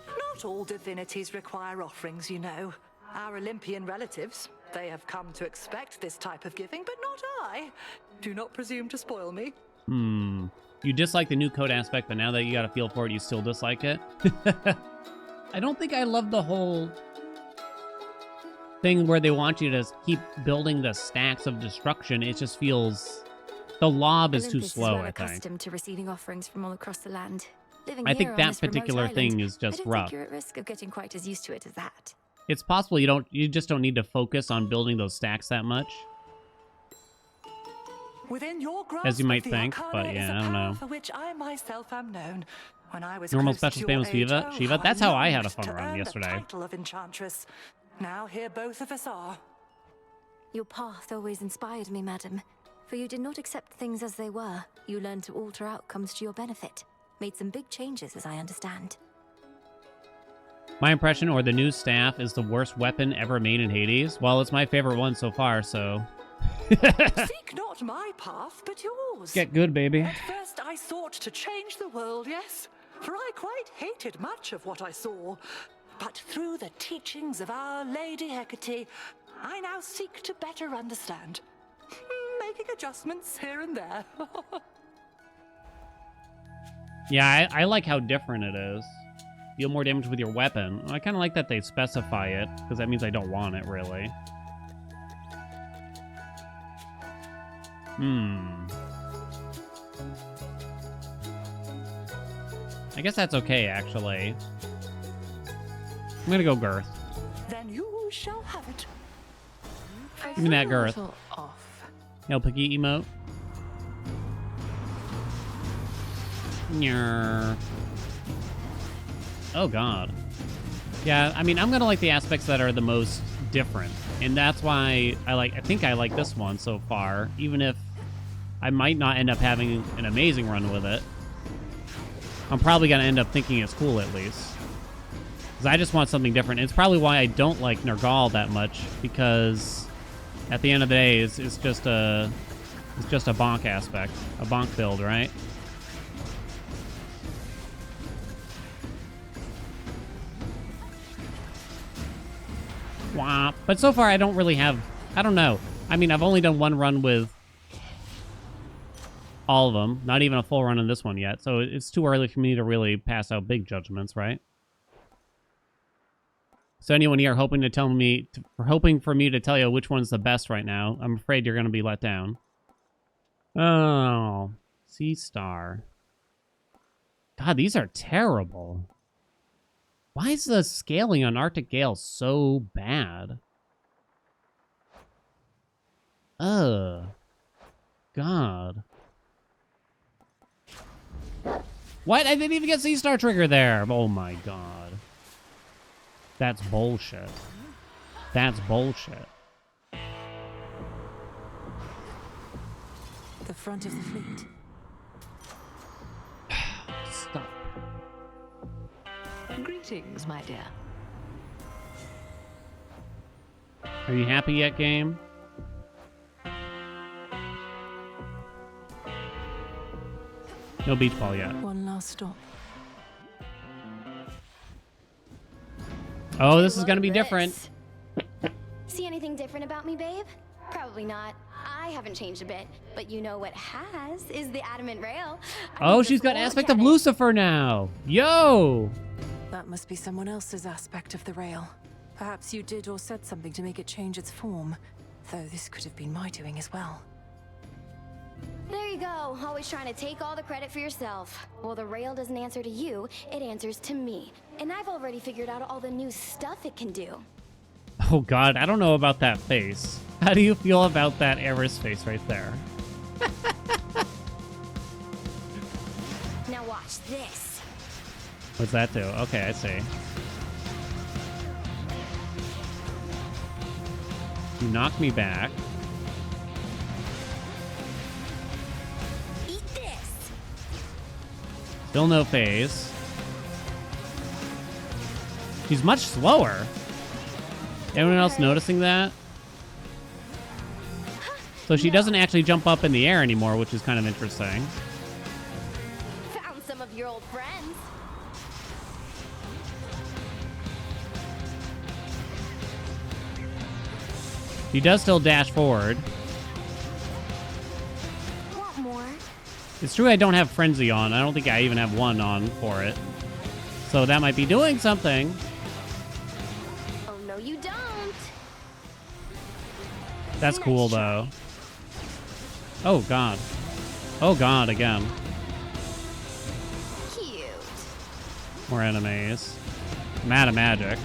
Not all divinities require offerings, you know. Our Olympian relatives, they have come to expect this type of giving, but not I. Do not presume to spoil me. You dislike the new code aspect, but now that you got a feel for it, you still dislike it? I don't think I love the whole thing where they want you to keep building the stacks of destruction. It just feels... The lob is too Olympus slow, well I think. accustomed to receiving offerings from all across the land. Living I here think on that this remote particular thing island, is just I don't rough. think you're at risk of getting quite as used to it as that. It's possible you just don't need to focus on building those stacks that much, Within your grasp as you might of the think, Arcana but is yeah, a I don't power know. for which I myself am known. When I was Normal close special to spam your with age, Shiva? oh, Shiva? That's how I had a longed fun to run earn yesterday. The title of Enchantress. Now here both of us are. Your path always inspired me, madam. For you did not accept things as they were. You learned to alter outcomes to your benefit. Made some big changes, as I understand. My impression, or the new staff, is the worst weapon ever made in Hades. Well, it's my favorite one so far, so... Seek not my path, but yours. Get good, baby. At first I sought to change the world, yes, for I quite hated much of what I saw. But through the teachings of Our Lady Hecate, I now seek to better understand. Making adjustments here and there. Yeah, I like how different it is. Deal more damage with your weapon. I kind of like that they specify it, because that means I don't want it, really. I guess that's okay, actually. I'm gonna go girth. Then you shall have it. Give me that A girth. little off. El Piggy emote. Nyeh. Oh, God. Yeah, I mean, I'm gonna like the aspects that are the most different. And that's why I think I like this one so far, even if I might not end up having an amazing run with it. I'm probably gonna end up thinking it's cool at least. Because I just want something different. It's probably why I don't like Nergal that much, because at the end of the day, it's just a bonk aspect. A bonk build, right? Wah. But so far, I don't really have... I don't know. I mean, I've only done one run with all of them. Not even a full run on this one yet. So it's too early for me to really pass out big judgments, right? So anyone here hoping for me to tell you which one's the best right now, I'm afraid you're going to be let down. Oh, Sea Star. God, these are terrible. Why is the scaling on Arctic Gale so bad? Ugh. God. What? I didn't even get Sea Star trigger there. Oh my God. That's bullshit. That's bullshit. The front of the fleet. Stop. Greetings, my dear. Are you happy yet, game? No beach ball yet. One last stop. Oh, this is gonna be different. See anything different about me, babe? Probably not. I haven't changed a bit, but you know what has is the adamant rail. Oh, she's got aspect of Lucifer now. Yo! That must be someone else's aspect of the rail. Perhaps you did or said something to make it change its form, though this could have been my doing as well. There you go, always trying to take all the credit for yourself. Well, the rail doesn't answer to you, it answers to me. And I've already figured out all the new stuff it can do. Oh God, I don't know about that face. How do you feel about that Eris face right there? Now watch this. What's that do? Okay, I see. You knocked me back. Eat this. Still no phase. She's much slower. Anyone else noticing that? So she doesn't actually jump up in the air anymore, which is kind of interesting. Found some of your old friends. She does still dash forward. Want more? It's true I don't have Frenzy on. I don't think I even have one on for it. So that might be doing something. Oh, no, you don't. That's cool, though. Oh, God. Oh, God, again. Cute. More enemies. I'm out of magic.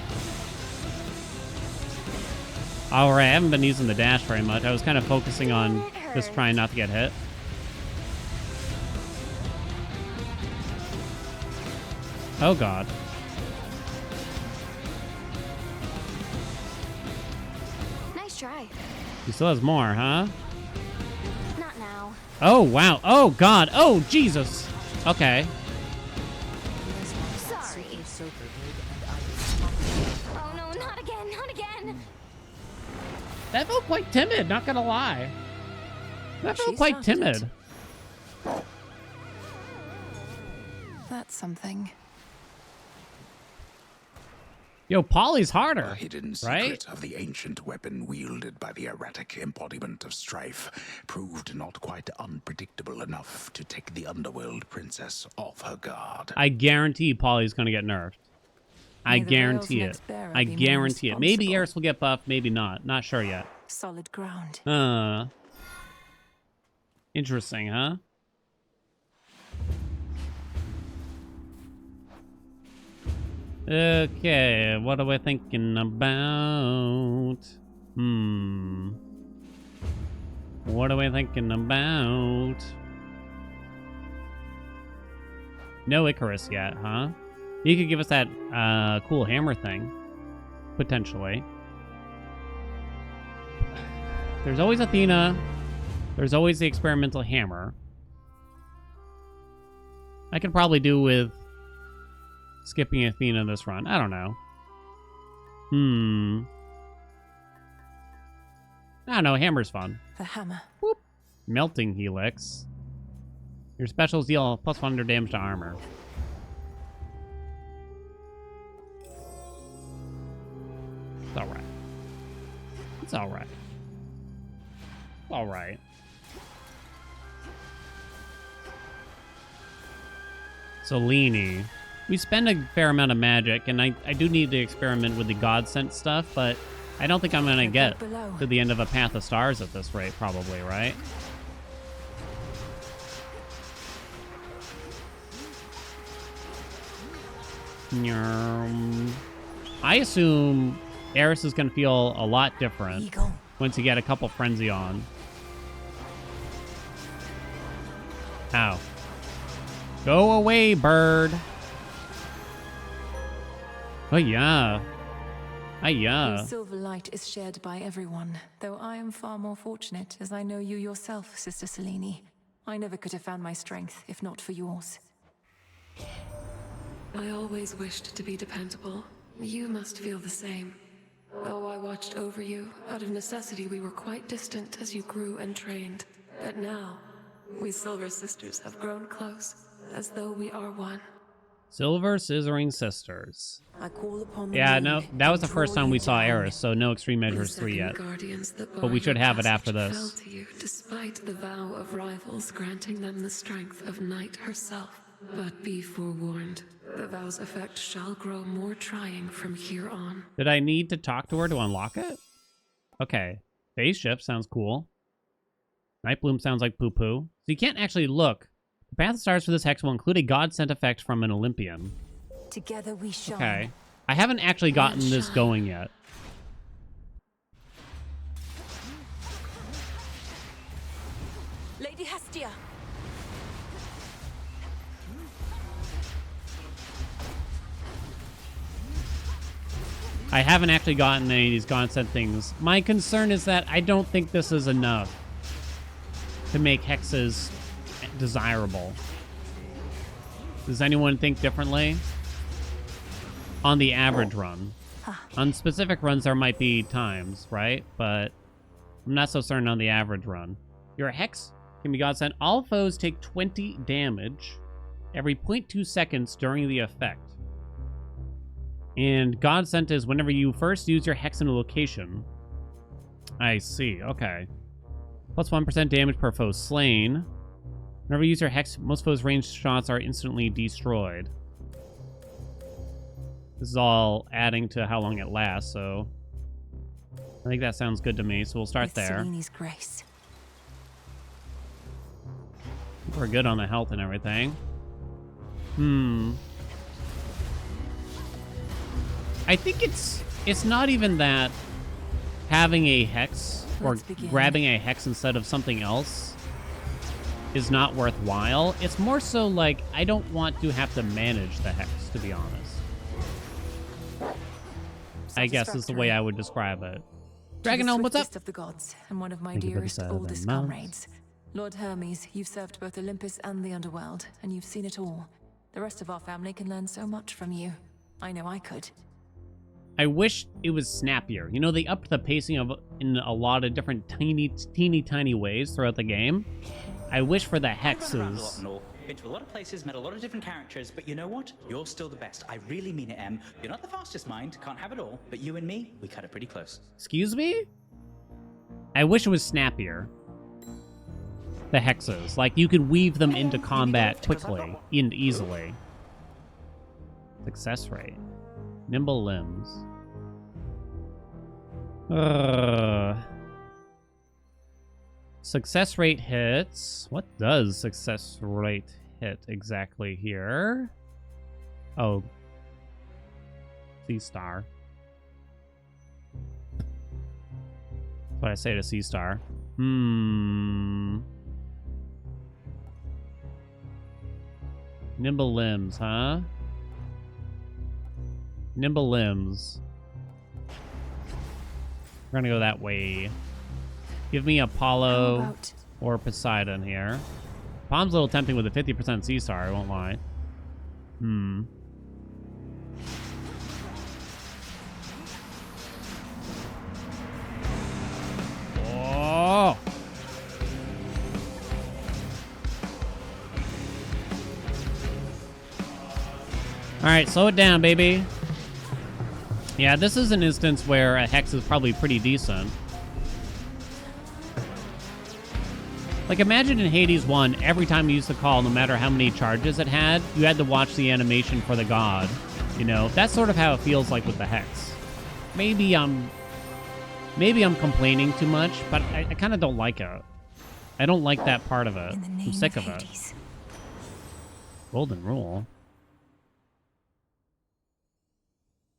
Alright, I haven't been using the dash very much. I was kind of focusing on just trying not to get hit. Oh, God. Nice try. He still has more, huh? Not now. Oh, wow. Oh, God. Oh, Jesus. Okay. Sorry. Oh, no, not again, not again. That felt quite timid, not gonna lie. That felt quite timid. That's something. Yo, Polly's harder, A hidden right? secret of the ancient weapon wielded by the erratic embodiment of strife proved not quite unpredictable enough to take the underworld princess off her guard. I guarantee Polly's gonna get nerfed. I May the guarantee Veil's it. next bearer I be more guarantee it. Maybe responsible. Eris will get buffed, maybe not. Not sure yet. Solid ground. Interesting, huh? Okay, what are we thinking about? What are we thinking about? No Icarus yet, huh? You could give us that cool hammer thing. Potentially. There's always Athena. There's always the experimental hammer. I could probably do with skipping Athena this run. I don't know. I don't know. Hammer's fun. The hammer. Whoop. Melting Helix. Your specials deal plus 100 damage to armor. It's alright. It's alright. Alright. Selene. We spend a fair amount of magic, and I do need to experiment with the God Sent stuff, but I don't think I'm going to get to the end of a Path of Stars at this rate, probably, right? I assume Eris is going to feel a lot different once you get a couple Frenzy on. Ow. Go away, bird. Oh, yeah. The silver light is shared by everyone, though I am far more fortunate, as I know you yourself, Sister Selene. I never could have found my strength if not for yours. I always wished to be dependable. You must feel the same. Though I watched over you, out of necessity we were quite distant as you grew and trained. But now, we Silver Sisters have grown close, as though we are one. Silver Scissoring Sisters. I call upon the Yeah, moon no, that was the and first draw time we you saw down. Eris, so no Extreme The Measures 3 yet. second guardians that But bar we should your have it after passage this. fell to you, despite the vow of rivals granting them the strength of Night herself. But be forewarned, the vow's effect shall grow more trying from here on. Did I need to talk to her to unlock it? Okay. Phase Shift sounds cool. Night Bloom sounds like poo-poo. So you can't actually look. The Path of Stars for this hex will include a God-sent effect from an Olympian. Together we shine. Okay. I haven't actually gotten this going yet. Lady Hestia. I haven't actually gotten any of these God-sent things. My concern is that I don't think this is enough to make hexes desirable. Does anyone think differently? On the average run. On specific runs, there might be times, right? But I'm not so certain on the average run. Your hex can be God sent. All foes take 20 damage every 0.2 seconds during the effect. And God sent is whenever you first use your hex in a location. I see, okay. Plus 1% damage per foe slain. Whenever you use your hex, most foes' ranged shots are instantly destroyed. This is all adding to how long it lasts, so I think that sounds good to me. So we'll start With there. Seleni's grace. We're good on the health and everything. I think it's not even that having a hex or grabbing a hex instead of something else is not worthwhile. It's more so like I don't want to have to manage the hex, to be honest. I guess is the way I would describe it. Dragon Elm, what's up? Of the gods and one of my Thank you for the dearest, 7 oldest months. comrades. Lord Hermes, you've served both Olympus and the underworld, and you've seen it all. The rest of our family can learn so much from you. I know I could. I wish it was snappier. You know, they upped the pacing of in a lot of different teeny tiny ways throughout the game. I wish for the I've run around a lot hexes. and all. Been to a lot of places, met a lot of different characters, but you know what? You're still the best. I really mean it, Em. You're not the fastest mind, can't have it all, but you and me, we cut it pretty close. Excuse me? I wish it was snappier. The hexes. Like, you could weave them into combat quickly and easily. Success rate. Nimble limbs. Success rate hits. What does success rate hit exactly here? Oh. C-star. That's what I say to C-star. Nimble limbs, huh? Nimble limbs. We're gonna go that way. Give me Apollo or Poseidon here. Palm's a little tempting with a 50% C-star, I won't lie. Oh! Alright, slow it down, baby. Yeah, this is an instance where a hex is probably pretty decent. Like, imagine in Hades 1, every time you used the call, no matter how many charges it had, you had to watch the animation for the god. You know, that's sort of how it feels like with the hex. Maybe I'm complaining too much, but I kind of don't like it. I don't like that part of it. I'm sick of it. Golden rule.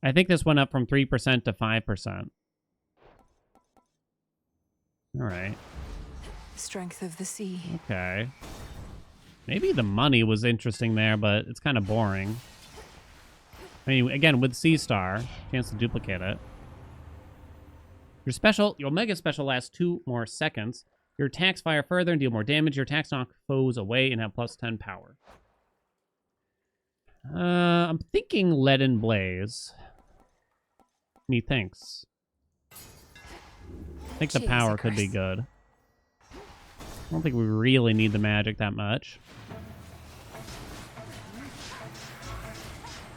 I think this went up from 3% to 5%. All right. Strength of the sea. Okay. Maybe the money was interesting there, but it's kind of boring. I mean, again, with C-star, chance to duplicate it. Your mega special lasts 2 more seconds. Your attacks fire further and deal more damage. Your attacks knock foes away and have plus 10 power. I'm thinking Lead and Blaze. Methinks. I think the power could be good. I don't think we really need the magic that much.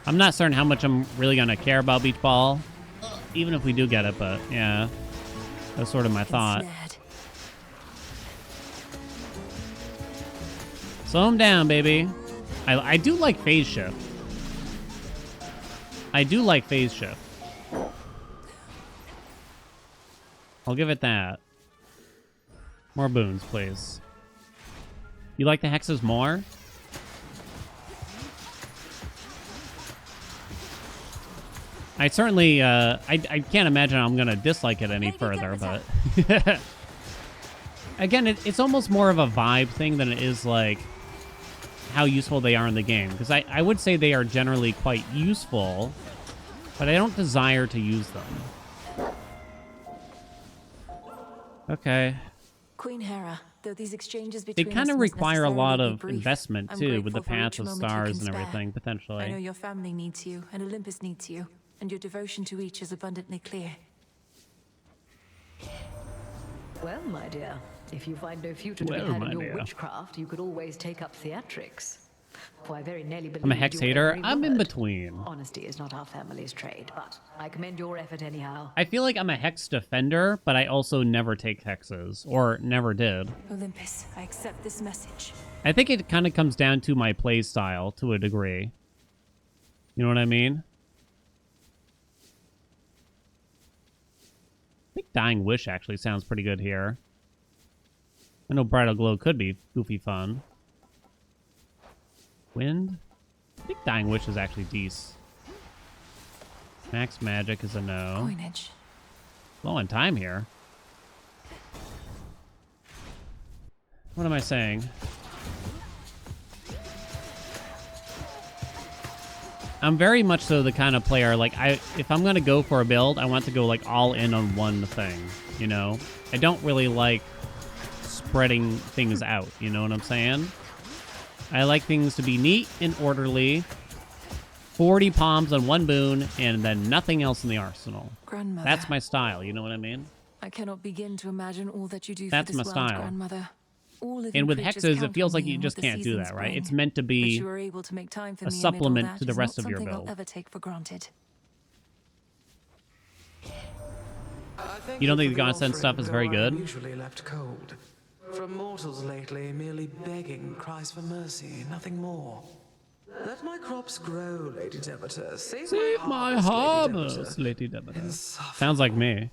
I'm not certain how much I'm really going to care about Beach Ball, even if we do get it, but yeah, that's sort of my thought. Slow him down, baby. I do like phase shift. I do like phase shift. I'll give it that. More boons, please. You like the hexes more? I certainly, I can't imagine I'm going to dislike it any further, but... Again, it's almost more of a vibe thing than it is, like, how useful they are in the game. Because I would say they are generally quite useful, but I don't desire to use them. Okay. Queen Hera, though these exchanges They between kind us of must require a lot necessarily of be brief, investment, I'm too, with the grateful for paths each of moment you stars can and spare. everything, I know potentially. your family needs you, and Olympus needs you, and your devotion to each is abundantly clear. Well, my dear, if you find no future to be had in your witchcraft, you could always take up theatrics. for I very nearly believed I'm a Hex you were hater. every I'm in word. between. Honesty is not our family's trade, but I commend your effort anyhow. I feel like I'm a Hex defender, but I also never take Hexes, or never did. Olympus, I accept this message. I think it kind of comes down to my play style to a degree. You know what I mean? I think Dying Wish actually sounds pretty good here. I know Bridal Glow could be goofy fun. Wind? I think Dying Wish is actually decent. Max Magic is a no. Coinage. Low on time here. What am I saying? I'm very much so the kind of player, like, if I'm gonna go for a build, I want to go, like, all in on one thing, you know? I don't really like spreading things out, you know what I'm saying? I like things to be neat and orderly. 40 palms on one boon, and then nothing else in the arsenal. Grandmother. That's my style, you know what I mean? I cannot begin to imagine all that you do That's for my this world, style. Grandmother. All living And with creatures hexes, it count feels on like you and just what the can't do seasons that, right? bring. It's meant to That be you are able to make time for a me amid all supplement that to the is rest not of your something build. I'll ever take for granted. You don't think the for the Godsend stuff is very offering, though I am good? usually left cold. From mortals lately, merely begging cries for mercy, nothing more. Let my crops grow, Lady Demeter. Save my harvest, Lady Demeter. Sounds like me.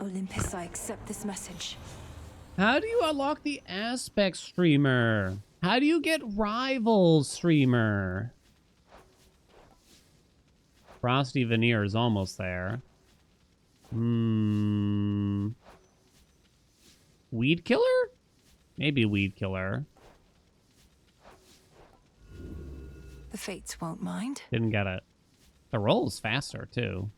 Olympus, I accept this message. How do you unlock the Aspect Streamer? How do you get Rival Streamer? Frosty Veneer is almost there. Weed Killer? Maybe Weed Killer. The Fates won't mind. Didn't get it. The roll is faster, too.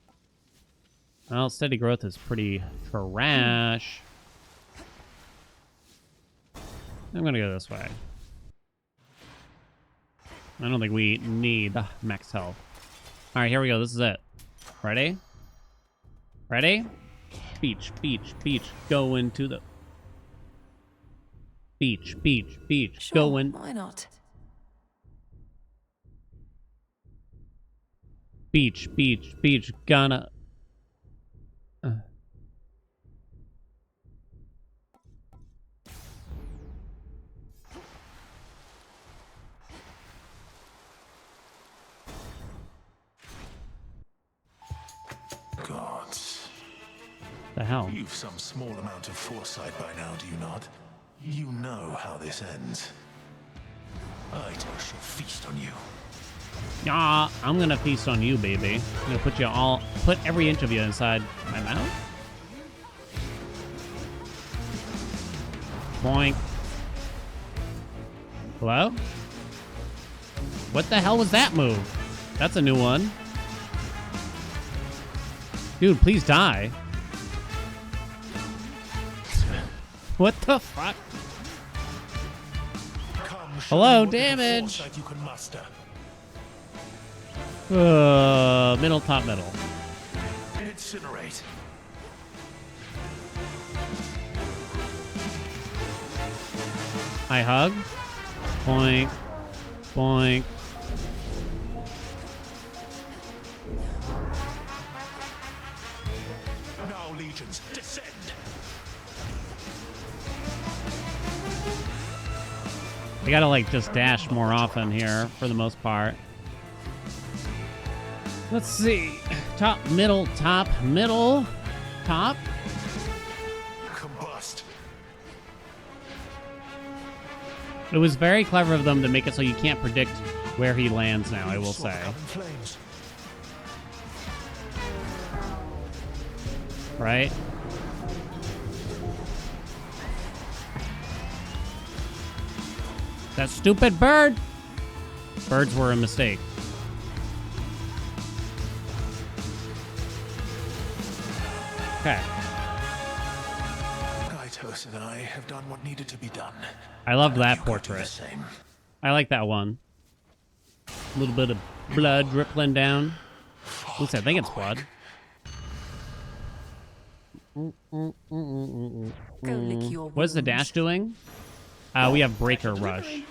Well, Steady Growth is pretty trash. I'm gonna go this way. I don't think we need max health. Alright, here we go. This is it. Ready? Ready? Beach, beach, beach. Go into the... Beach, beach, beach. Sure, Go in... why not? Beach, beach, beach. Gonna... Gods. The hell? You've some small amount of foresight by now, do you not? You know how this ends. I shall feast on you. Yeah, I'm gonna feast on you, baby. I'm gonna put every inch of you inside my mouth. Boink. Hello? What the hell was that move? That's a new one. Dude, please die. What the fuck? Hello, damage. You can muster. Middle, top, middle. Incinerate. I hug. Boink. Boink. Now, legions, descend. I gotta, like, just dash more often here, for the most part. Let's see. Top, middle, top, middle, top. Combust. It was very clever of them to make it so you can't predict where he lands now, I will say. Right? That stupid bird! Birds were a mistake. Okay. Kaitos and I have done what needed to be done. I love that You gotta do the portrait. same. I like that one. A little bit of blood dripping down. Oops, I think it's blood. lick your What is the dash doing? We have Breaker Rush.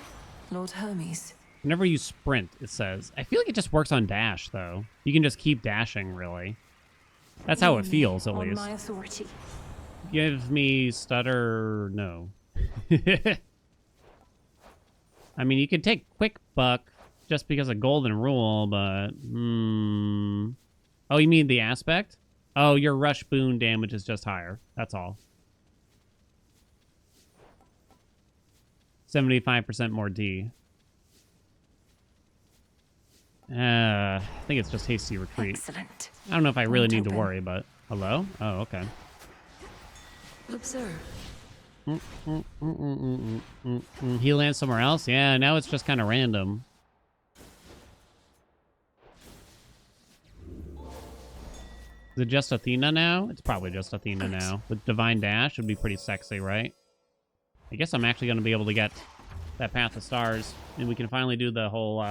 Lord Hermes. Whenever you sprint, it says. I feel like it just works on dash, though. You can just keep dashing, really. That's how it feels, at on least. my authority. Give me stutter... No. I mean, you could take quick buck just because of golden rule, but... Oh, you mean the aspect? Oh, your rush boon damage is just higher. That's all. 75% more D. I think it's just hasty retreat. Excellent. I don't know if I really Point need to open. worry, but... Hello? Oh, okay. Observe. He lands somewhere else? Yeah, now it's just kind of random. Is it just Athena now? It's probably just Athena now. With Divine Dash would be pretty sexy, right? I guess I'm actually going to be able to get that Path of Stars, and we can finally do the whole...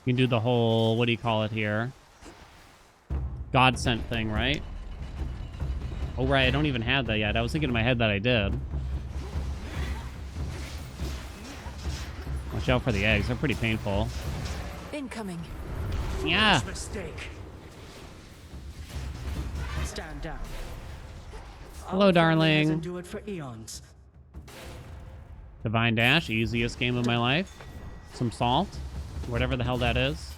You can do the whole, what do you call it here? God sent thing, right? Oh, right, I don't even have that yet. I was thinking in my head that I did. Watch out for the eggs. They're pretty painful. Incoming. Yeah. Mistake. Stand down. Hello, Our family darling. has endured for eons. Divine Dash, easiest game of my life. Some salt. Whatever the hell that is.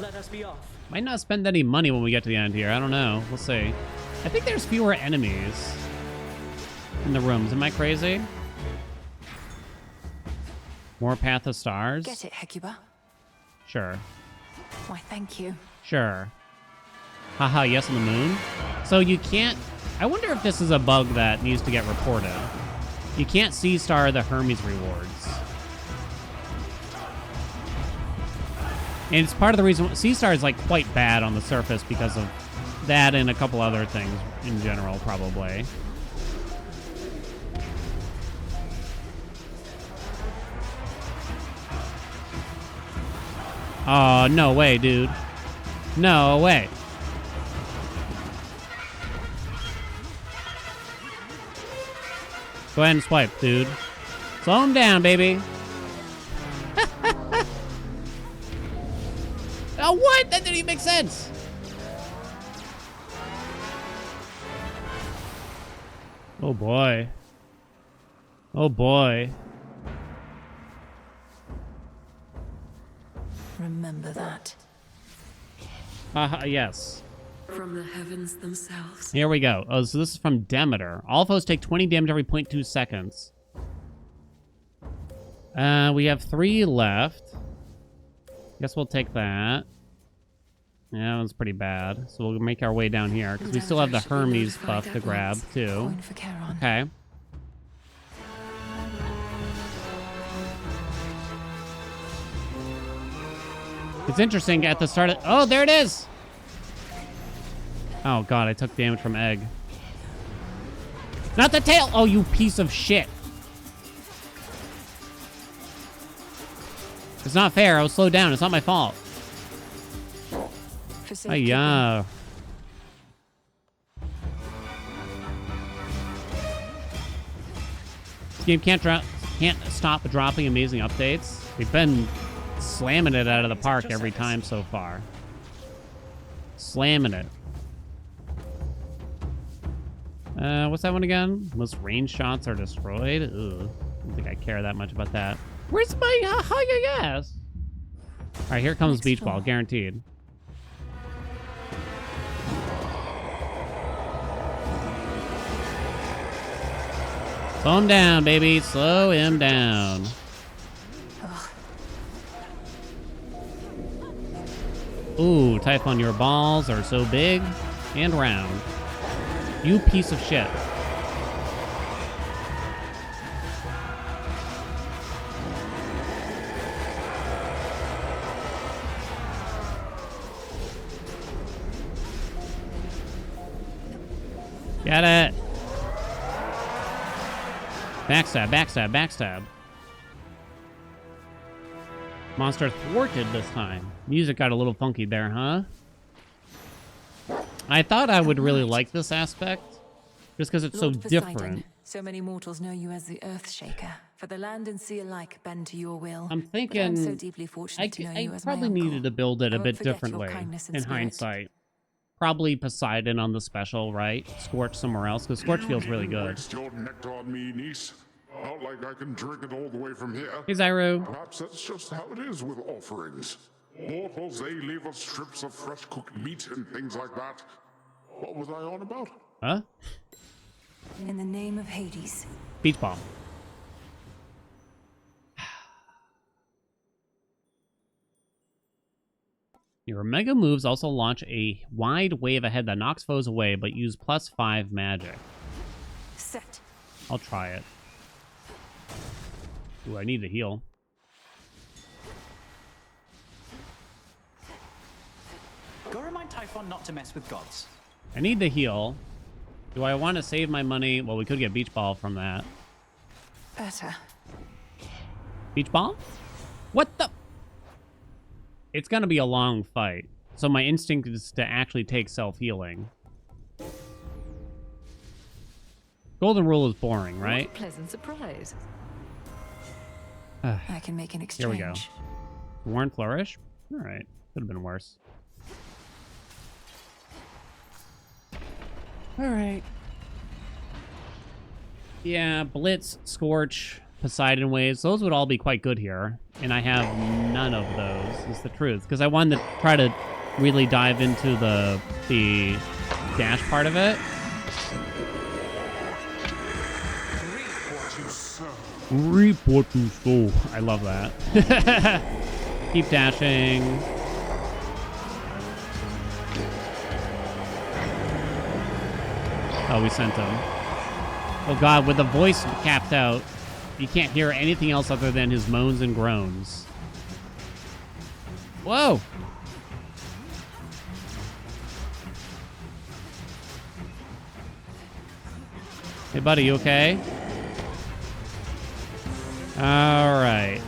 Let us be off. Might not spend any money when we get to the end here. I don't know. We'll see. I think there's fewer enemies in the rooms. Am I crazy? More Path of Stars? Get it, Hecuba? Sure. Why, thank you. Sure. Haha, yes on the moon? So you can't... I wonder if this is a bug that needs to get reported. You can't C-star the Hermes rewards. And it's part of the reason... C-star is, like, quite bad on the surface because of that and a couple other things in general, probably. Oh, no way, dude. No way. Go ahead and swipe, dude. Slow him down, baby. Oh, what? That didn't even make sense. Oh, boy. Oh, boy. Remember that. Yes. From the heavens themselves. Here we go. Oh, so this is from Demeter. All foes take 20 damage every 0.2 seconds. We have 3 left. Guess we'll take that. Yeah, that one's pretty bad. So we'll make our way down here, because we still have the Hermes buff to grab, too. Okay. It's interesting, at the start of... Oh, there it is! Oh, God, I took damage from egg. Not the tail! Oh, you piece of shit. It's not fair. I was slowed down. It's not my fault. Oh, yeah. This game can't stop dropping amazing updates. They've been slamming it out of the park every time so far. Slamming it. What's that one again? Most range shots are destroyed. Ugh. I don't think I care that much about that. Where's my yes? All right, here comes Beach Ball, guaranteed. Slow him down, baby. Slow him down. Ooh, Typhon, your balls are so big and round. You piece of shit. Get it. Backstab, backstab, backstab. Monster thwarted this time. Music got a little funky there, huh? I thought I would really like this aspect, just because it's Lord so Poseidon, different. so many mortals know you as the Earthshaker, for the land and sea alike bend to your will. I'm But thinking I'm so deeply fortunate to know you as my probably uncle. needed to build it I a won't bit forget your differently kindness and in spirit. hindsight. Probably Poseidon on the special, right? Scorch somewhere else, because Scorch feels really good. Waste your nectar on me, niece. Not like I can drink it all the way from here. Hey, Zyro. Perhaps that's just how it is with offerings. Mortals, they leave us strips of fresh cooked meat and things like that. What was I on about? Huh? In the name of Hades. Beach ball. Your mega moves also launch a wide wave ahead that knocks foes away, but use +5 magic. Set. I'll try it. Ooh, I need to heal. Go remind Typhon not to mess with gods. I need to heal. Do I want to save my money? Well, we could get beach ball from that. Better. Beach ball? What the? It's gonna be a long fight, so my instinct is to actually take self-healing. Golden rule is boring, right? What a pleasant surprise. I can make an exchange. Here we go. Warren Flourish? Alright. Could have been worse. Alright. Yeah, Blitz, Scorch, Poseidon Waves, those would all be quite good here. And I have none of those, is the truth. Because I wanted to try to really dive into the dash part of it. Reap what you sow. I love that. Keep dashing. Oh, we sent him. Oh god, with the voice capped out, you can't hear anything else other than his moans and groans. Whoa! Hey buddy, you okay? Alright.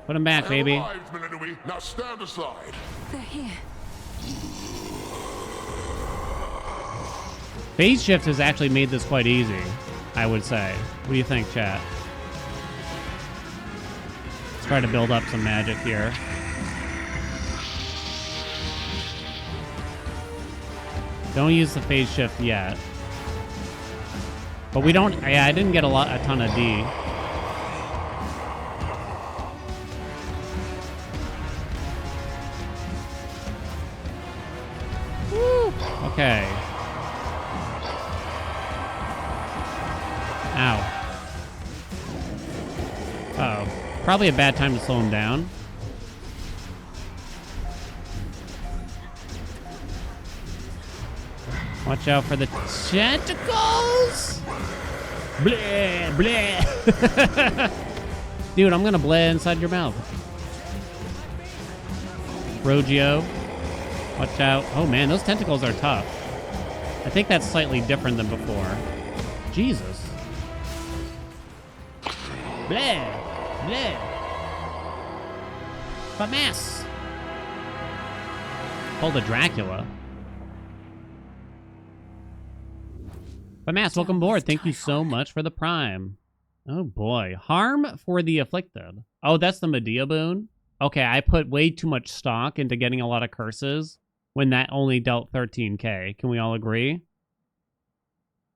Put him back, baby. Arrived, Millennium. Now stand aside. They're here. Phase shift has actually made this quite easy, I would say. What do you think, chat? Let's try to build up some magic here. Don't use the phase shift yet. But we don't... Yeah, I didn't get a ton of D. Woo! Okay. Ow. Uh-oh. Probably a bad time to slow him down. Watch out for the tentacles! Bleh, bleh. Dude, I'm gonna bleh inside your mouth. Rogio. Watch out. Oh man, those tentacles are tough. I think that's slightly different than before. Jesus. Bleh, bleh. Famas. Called a Dracula. But Mass, welcome aboard. Thank you so much for the Prime. Oh boy. Harm for the Afflicted. Oh, that's the Medea boon? Okay, I put way too much stock into getting a lot of curses when that only dealt 13k. Can we all agree?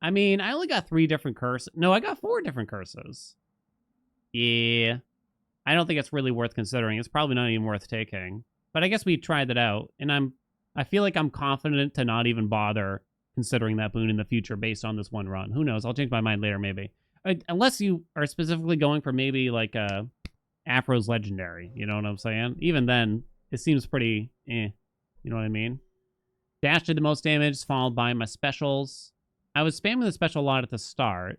I mean, I only got 3 different curses. No, I got 4 different curses. Yeah. I don't think it's really worth considering. It's probably not even worth taking. But I guess we tried that out, and I feel like I'm confident to not even bother considering that boon in the future based on this one run. Who knows? I'll change my mind later, maybe. Unless you are specifically going for maybe like Afro's Legendary. You know what I'm saying? Even then, it seems pretty eh. You know what I mean? Dash did the most damage, followed by my specials. I was spamming the special a lot at the start.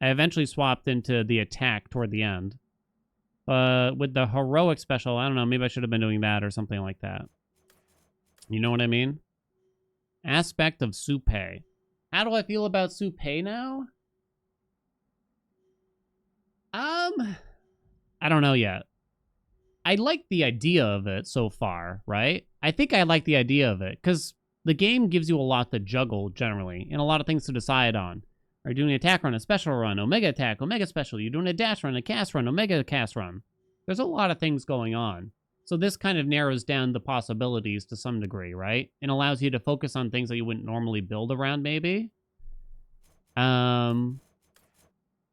I eventually swapped into the attack toward the end. With the heroic special, I don't know, maybe I should have been doing that or something like that. You know what I mean? Aspect of Supe. How do I feel about Supe now? I don't know yet. I like the idea of it so far, right? I think I like the idea of it because the game gives you a lot to juggle generally and a lot of things to decide on. Are you doing an attack run, a special run, omega attack, omega special? You're doing a dash run, a cast run, omega cast run. There's a lot of things going on. So this kind of narrows down the possibilities to some degree, right? And allows you to focus on things that you wouldn't normally build around, maybe.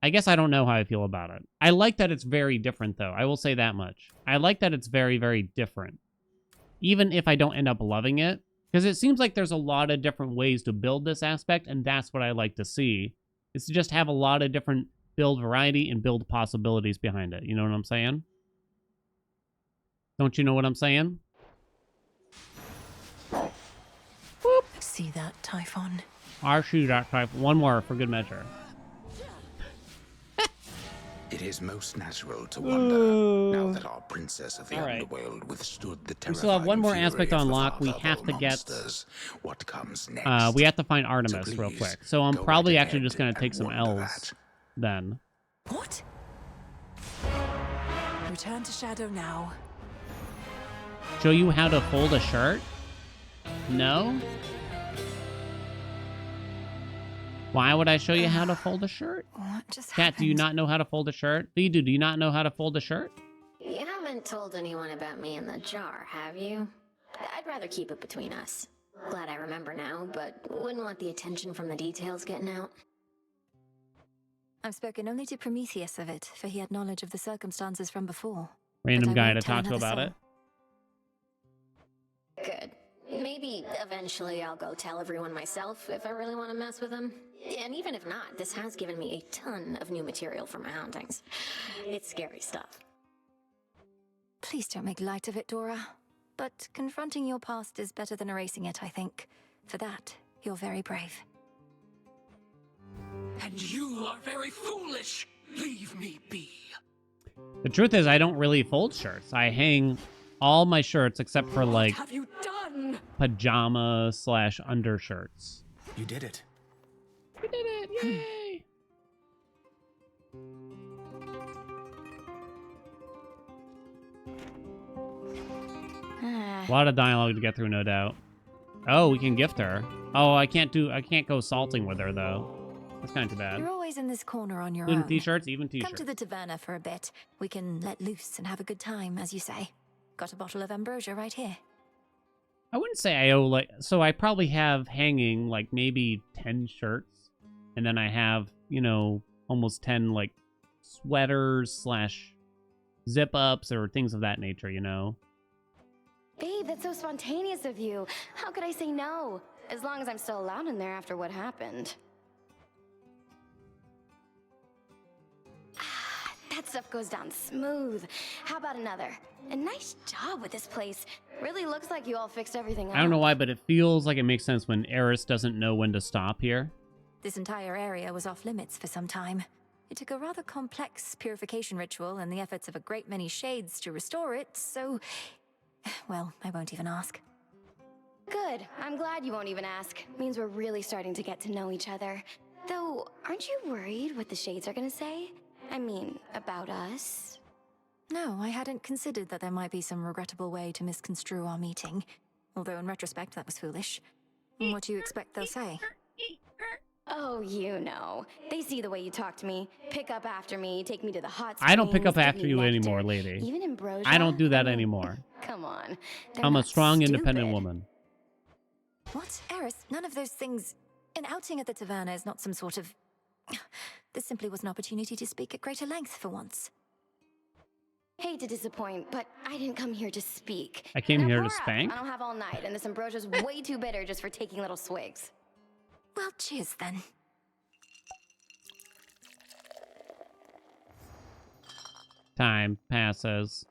I guess I don't know how I feel about it. I like that it's very different, though. I will say that much. I like that it's very, very different. Even if I don't end up loving it. Because it seems like there's a lot of different ways to build this aspect, and that's what I like to see. Is to just have a lot of different build variety and build possibilities behind it. You know what I'm saying? Don't you know what I'm saying? Whoop. See that, Typhon? RC.type. One more for good measure. It is most natural to wonder, now that our princess of the underworld withstood the terrifying we still have one more fury aspect of to the unlock. We father of have all to get... monsters. What comes next? we have to find Artemis So real please, quick. So I'm go probably right actually ahead just going to take some and wonder L's then. What? Return to Shadow now. Show you how to fold a shirt? No? Why would I show you how to fold a shirt? What just Kat, do you not know how to fold a shirt? Do you not know how to fold a shirt? You haven't told anyone about me in the jar, have you? I'd rather keep it between us. Glad I remember now, but wouldn't want the attention from the details getting out. I've spoken only to Prometheus of it, for he had knowledge of the circumstances from before. Random But I guy to won't tell talk to another about soul. it. Good. Maybe eventually I'll go tell everyone myself if I really want to mess with them. And even if not, this has given me a ton of new material for my hauntings. It's scary stuff. Please don't make light of it, Dora. But confronting your past is better than erasing it, I think. For that, you're very brave. And you are very foolish. Leave me be. The truth is, I don't really fold shirts. I hang all my shirts except for, like, What have you done? pajama/undershirts. You did it. We did it! Yay! A lot of dialogue to get through, no doubt. Oh, we can gift her. Oh, I can't go salting with her, though. That's kind of too bad. You're always in this corner on your Even own. t-shirts, even Come t-shirts. to the taverna for a bit. We can let loose and have a good time, as you say. Got a bottle of ambrosia right here. I wouldn't say I owe, like... So I probably have hanging, like, maybe 10 shirts. And then I have, you know, almost 10, like, sweaters/zip-ups or things of that nature, you know? Babe, that's so spontaneous of you. How could I say no? As long as I'm still allowed in there after what happened. That stuff goes down smooth. How about another? And nice job with this place. Really looks like you all fixed everything up. I don't know why, but it feels like it makes sense when Eris doesn't know when to stop here. This entire area was off limits for some time. It took a rather complex purification ritual and the efforts of a great many shades to restore it, so... Well, I won't even ask. Good. I'm glad you won't even ask. Means we're really starting to get to know each other. Though, aren't you worried what the shades are gonna say? I mean, about us? No, I hadn't considered that there might be some regrettable way to misconstrue our meeting. Although in retrospect, that was foolish. What do you expect they'll say? Oh, you know. They see the way you talk to me, pick up after me, take me to the hot springs. I don't pick up give after me you nectar. anymore, lady. Even ambrosia? I don't do that I mean, anymore. Come on. I'm a not strong, independent stupid. woman. What? Eris, none of those things... An outing at the taverna is not some sort of... This simply was an opportunity to speak at greater length for once. Hate to disappoint, but I didn't come here to speak. I came Now here to pour up. spank? I don't have all night, and this ambrosia's way too bitter just for taking little swigs. Well, cheers then. Time passes.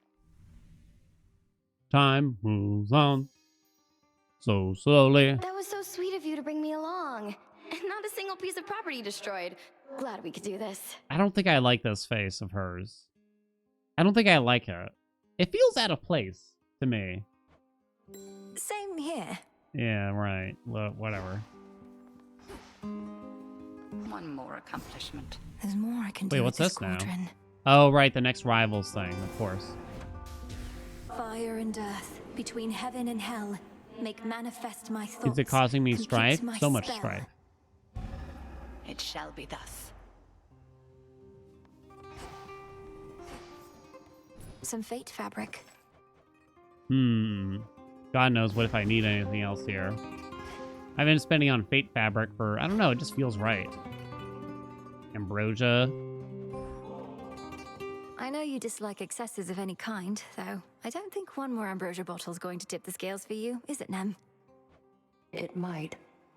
Time moves on. So slowly. That was so sweet of you to bring me along. And not a single piece of property destroyed. Glad we could do this. I don't think I like this face of hers. I don't think I like it. It feels out of place to me. Same here. Yeah, right. Whatever. One more accomplishment. There's more I can do Wait, with what's this this now? cauldron. Oh, right, the next Rivals thing, of course. Fire and earth, between heaven and hell, make manifest my thoughts. Is it causing me complete strife? my So much spell. strife. It shall be thus. Some fate fabric. God knows what if I need anything else here. I've been spending on Fate Fabric for, I don't know, it just feels right. Ambrosia. I know you dislike excesses of any kind, though. I don't think one more ambrosia bottle's going to tip the scales for you, is it, Nem? It might.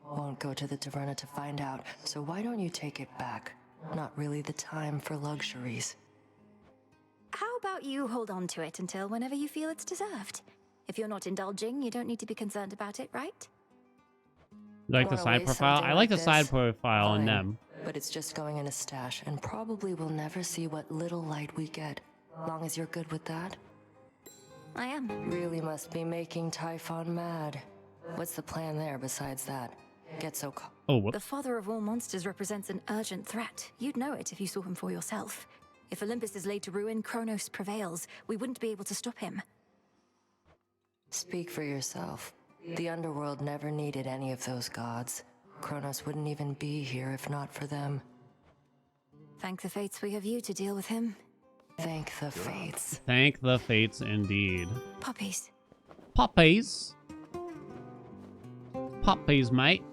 Won't go to the taverna to find out, so why don't you take it back? Not really the time for luxuries. How about you hold on to it until whenever you feel it's deserved? If you're not indulging, you don't need to be concerned about it, right? You like the Wanna side waste profile? something I like the this? side profile in Fine, them. But it's just going in a stash, and probably we'll never see what little light we get. Long as you're good with that? I am. Really must be making Typhon mad. What's the plan there besides that? Get so The father of all monsters represents an urgent threat. You'd know it if you saw him for yourself. If Olympus is laid to ruin, Kronos prevails. We wouldn't be able to stop him. Speak for yourself. The underworld never needed any of those gods. Kronos wouldn't even be here if not for them. Thank the fates we have you to deal with him. Thank the fates. Thank the fates indeed. Puppies. Puppies. Puppies, mate.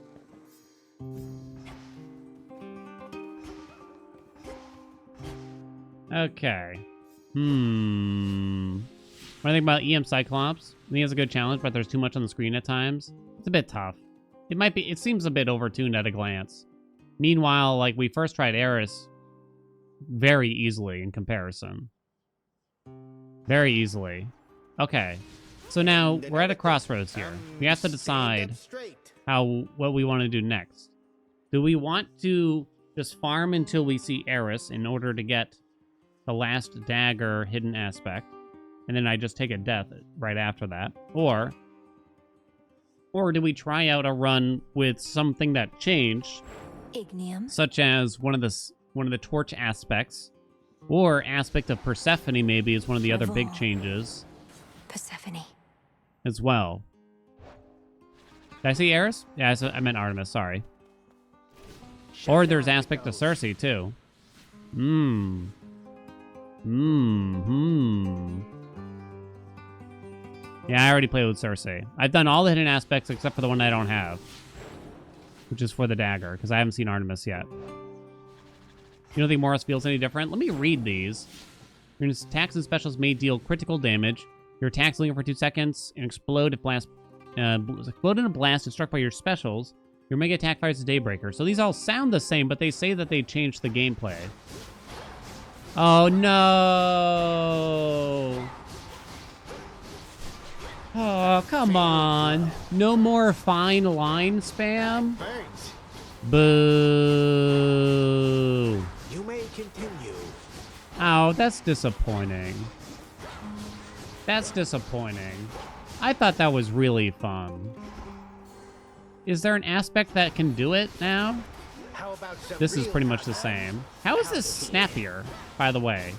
Okay. What do you think about EM Cyclops? I think it's a good challenge, but there's too much on the screen at times. It's a bit tough. It seems a bit overtuned at a glance. Meanwhile, like, we first tried Eris very easily in comparison. Very easily. Okay. So now, we're at a crossroads here. We have to decide what we want to do next. Do we want to just farm until we see Eris in order to get the last dagger hidden aspect, and then I just take a death right after that? Or do we try out a run with something that changed, Ignium. such as one of the torch aspects, or aspect of Persephone maybe is one of the other big changes Persephone. as well. Did I see Eris? Yeah, I meant Artemis, sorry. Or there's aspect of Circe too. Yeah, I already played with Circe. I've done all the hidden aspects except for the one I don't have, which is for the dagger, because I haven't seen Artemis yet. You don't think Morris feels any different? Let me read these. Your attacks and specials may deal critical damage. Your attacks linger for 2 seconds and explode if explode in a blast if struck by your specials. Your mega attack fires a Daybreaker. So these all sound the same, but they say that they changed the gameplay. Oh no! Oh, come on. No more fine line spam? Thanks. Boo. You may continue. Oh, that's disappointing. That's disappointing. I thought that was really fun. Is there an aspect that can do it now? How about some This is real pretty much the hot same. How is this snappier, by the way?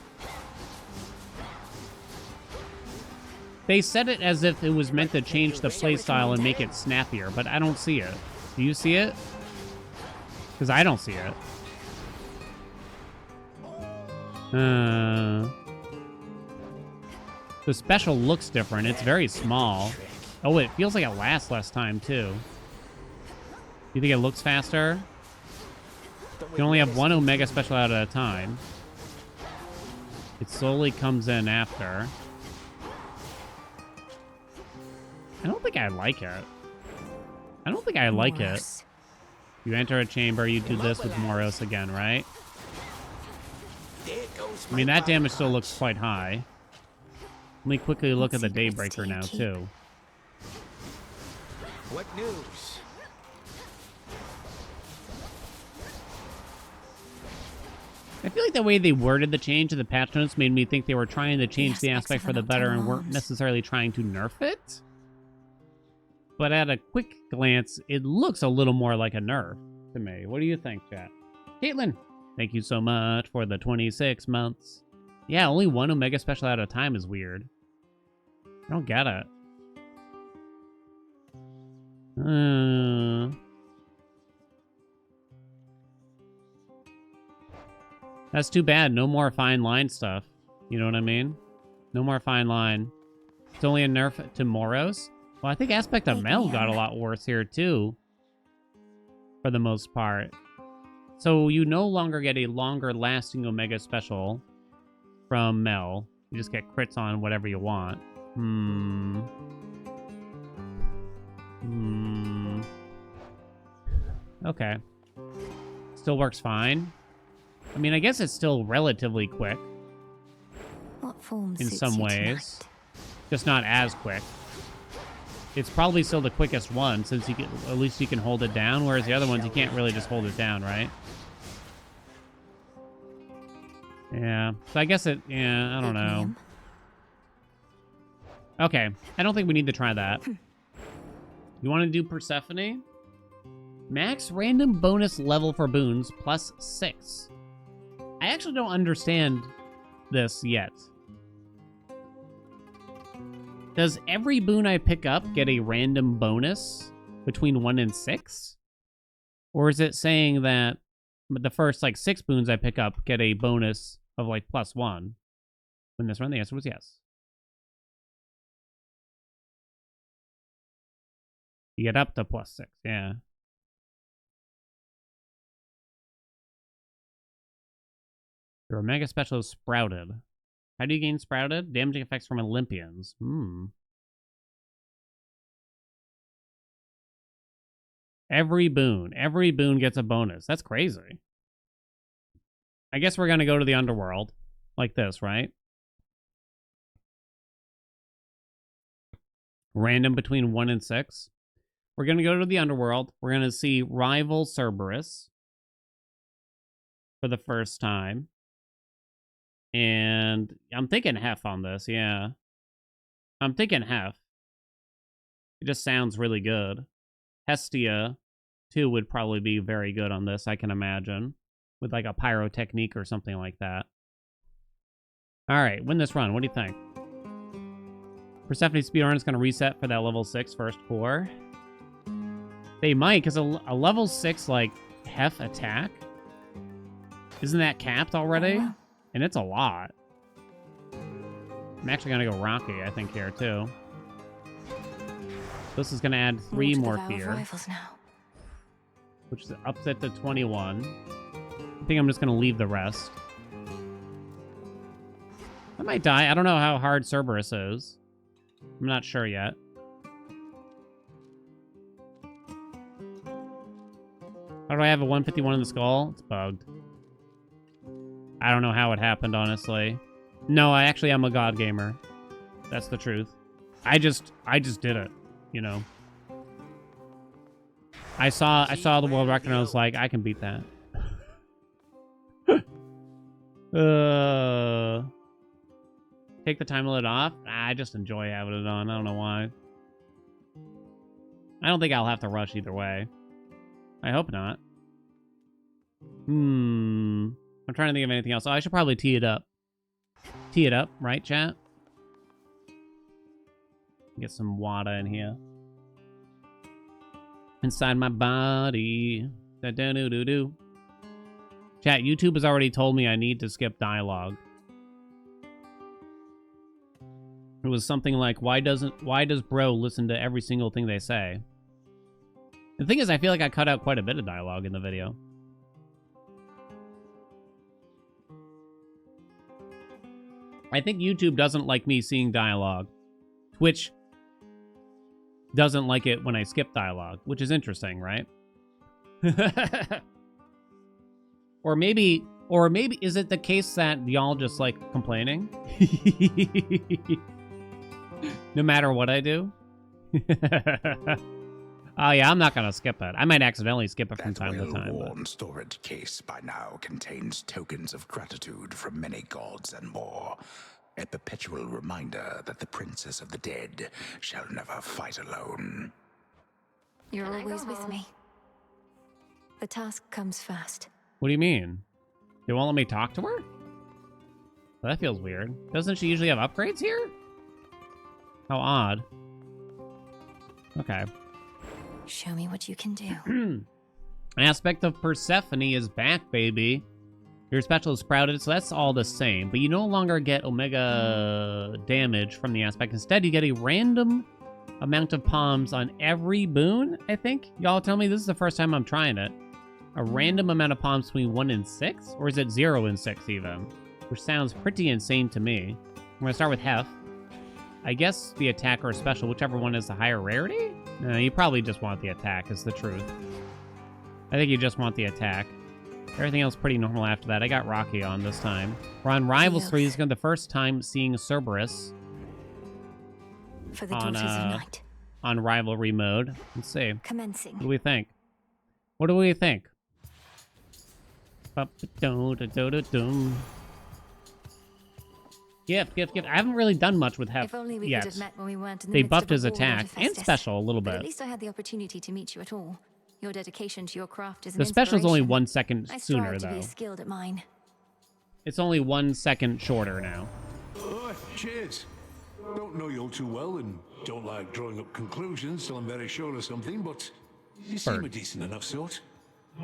They said it as if it was meant to change the playstyle and make it snappier, but I don't see it. Do you see it? Because I don't see it. The special looks different. It's very small. Oh, it feels like it lasts less time, too. You think it looks faster? You can only have one Omega special out at a time. It slowly comes in after. I don't think I like it. I don't think I like it. You enter a chamber, you do this with Moros again, right? I mean, that damage still looks quite high. Let me quickly look at the Daybreaker now, too. What news? I feel like the way they worded the change in the patch notes made me think they were trying to change the aspect for the better and weren't necessarily trying to nerf it. But at a quick glance, it looks a little more like a nerf to me. What do you think, chat? Caitlin, thank you so much for the 26 months. Yeah, only one Omega Special at a time is weird. I don't get it. That's too bad. No more fine line stuff. You know what I mean? No more fine line. It's only a nerf to Moros. Well, I think Aspect of Mel got a lot worse here, too. For the most part. So you no longer get a longer lasting Omega Special from Mel. You just get crits on whatever you want. Okay. Still works fine. I mean, I guess it's still relatively quick. What form In suits some you ways. tonight? Just not as quick. It's probably still the quickest one, since you can, at least you can hold it down, whereas the other ones you can't really just hold it down, right? Yeah. So I guess it, yeah, I don't know. Okay. I don't think we need to try that. You want to do Persephone? Max random bonus level for boons plus 6. I actually don't understand this yet. Does every boon I pick up get a random bonus between 1 and 6? Or is it saying that the first, like, 6 boons I pick up get a bonus of, like, plus 1? When this run, the answer was yes. You get up to plus 6, yeah. Your Omega Special is Sprouted. How do you gain Sprouted? Damaging effects from Olympians. Every boon gets a bonus. That's crazy. I guess we're gonna go to the underworld. Like this, right? Random between 1 and 6. We're gonna go to the underworld. We're gonna see Rival Cerberus for the first time. And I'm thinking Hef on this, yeah. I'm thinking Hef. It just sounds really good. Hestia, too, would probably be very good on this, I can imagine. With like a pyrotechnique or something like that. Alright, win this run. What do you think? Persephone Speedrun is going to reset for that level 6 first core. They might, because a level 6, like, Hef attack? Isn't that capped already? And it's a lot. I'm actually going to go Rocky, I think, here, too. This is going to add 3 more fear. Which ups it to 21. I think I'm just going to leave the rest. I might die. I don't know how hard Cerberus is. I'm not sure yet. How do I have a 151 in the skull? It's bugged. I don't know how it happened, honestly. No, I actually am a god gamer. That's the truth. I just did it, you know. I saw the world record and I was like, I can beat that. Take the time limit off? I just enjoy having it on. I don't know why. I don't think I'll have to rush either way. I hope not. I'm trying to think of anything else. Oh, I should probably tee it up. Tee it up, right, chat? Get some water in here. Inside my body. Da-da-do-do-do. Chat, YouTube has already told me I need to skip dialogue. It was something like, why does bro listen to every single thing they say? The thing is, I feel like I cut out quite a bit of dialogue in the video. I think YouTube doesn't like me seeing dialogue. Twitch doesn't like it when I skip dialogue, which is interesting, right? Or maybe is it the case that y'all just like complaining? No matter what I do? Oh yeah, I'm not gonna skip it. I might accidentally skip it from time to time. Well-worn storage case by now contains tokens of gratitude from many gods and more. A perpetual reminder that the princess of the dead shall never fight alone. You're always with me. The task comes first. What do you mean? They won't let me talk to her? That feels weird. Doesn't she usually have upgrades here? How odd. Okay. Show me what you can do. An aspect of Persephone is back, baby. Your special is sprouted, so that's all the same. But you no longer get Omega damage from the aspect. Instead, you get a random amount of palms on every boon, I think. Y'all tell me this is the first time I'm trying it. A random amount of palms between 1 and 6? Or is it 0 and 6 even? Which sounds pretty insane to me. I'm gonna start with Hef. I guess the attack or special, whichever one is the higher rarity? No, you probably just want the attack, is the truth. I think you just want the attack. Everything else pretty normal after that. I got Rocky on this time. We're on Rivals 3. This is gonna be the first time seeing Cerberus For the daughters of night. on rivalry mode. Let's see. Commencing. What do we think? What do we think? Gift. I haven't really done much with Hef If only we yet. could have met when we weren't in the They midst buffed of a his war attack of and Hephaestus. special a little But bit. at least I had the opportunity to meet you at all. Your dedication to your craft is an The special's only inspiration. 1 second I sooner, strive to though. be skilled at mine. It's only 1 second shorter now. Cheers. Don't know you all too well and don't like drawing up conclusions till I'm very sure of something, but you seem a Bird. decent enough sort.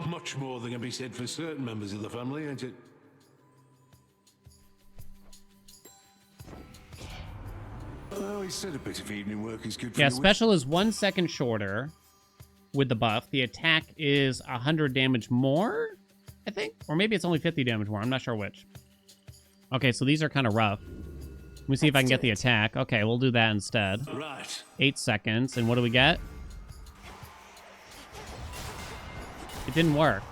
Much more than can be said for certain members of the family, ain't it? Well, he said a bit of evening work is good for Yeah, you. special is 1 second shorter with the buff. The attack is 100 damage more, I think? Or maybe it's only 50 damage more. I'm not sure which. Okay, so these are kind of rough. Let me see if I can get the attack. Okay, we'll do that instead. Right. 8 seconds. And what do we get? It didn't work.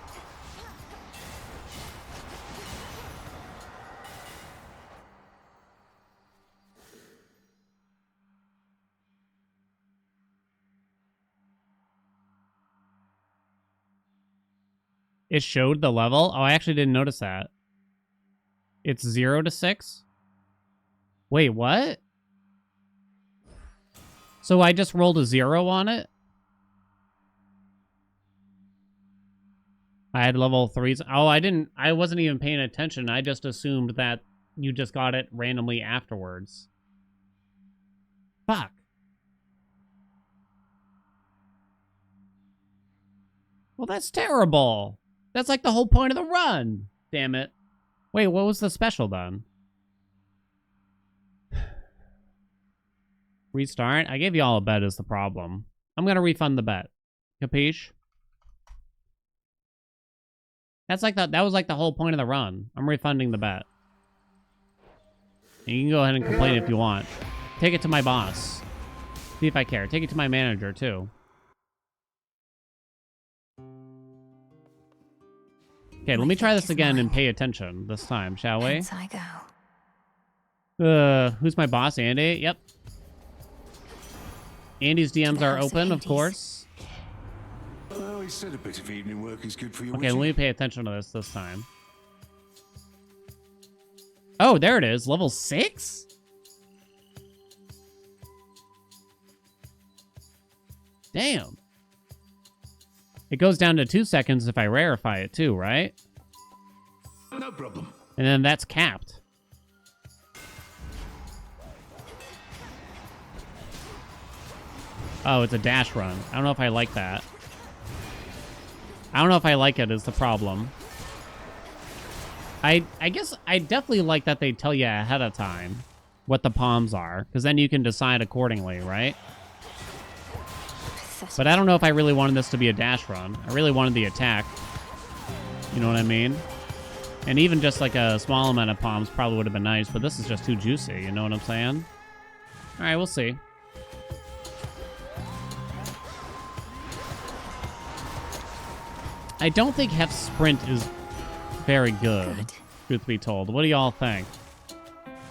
It showed the level? Oh, I actually didn't notice that. It's 0 to 6? Wait, what? So I just rolled a 0 on it? I had level 3s. Oh, I wasn't even paying attention. I just assumed that you just got it randomly afterwards. Fuck. Well, that's terrible. That's like the whole point of the run. Damn it. Wait, what was the special then? Restart? I gave you all a bet is the problem. I'm gonna refund the bet. Capiche? That was like the whole point of the run. I'm refunding the bet. And you can go ahead and complain if you want. Take it to my boss. See if I care. Take it to my manager too. Okay, let me try this again and pay attention this time, shall we? Hence I go. Who's my boss? Andy? Yep. Andy's DMs are open, of course. Well, he said a bit of evening work is good for you. Okay, let me pay attention to this time. Oh, there it is. Level 6? Damn. It goes down to 2 seconds if I rarefy it too, right? No problem. And then that's capped. Oh, it's a dash run. I don't know if I like that. I don't know if I like it is the problem. I guess I definitely like that they tell you ahead of time what the palms are, because then you can decide accordingly, right? But I don't know if I really wanted this to be a dash run. I really wanted the attack. You know what I mean? And even just like a small amount of palms probably would have been nice, but this is just too juicy, you know what I'm saying? Alright, we'll see. I don't think Hef's sprint is very good, truth be told. What do y'all think?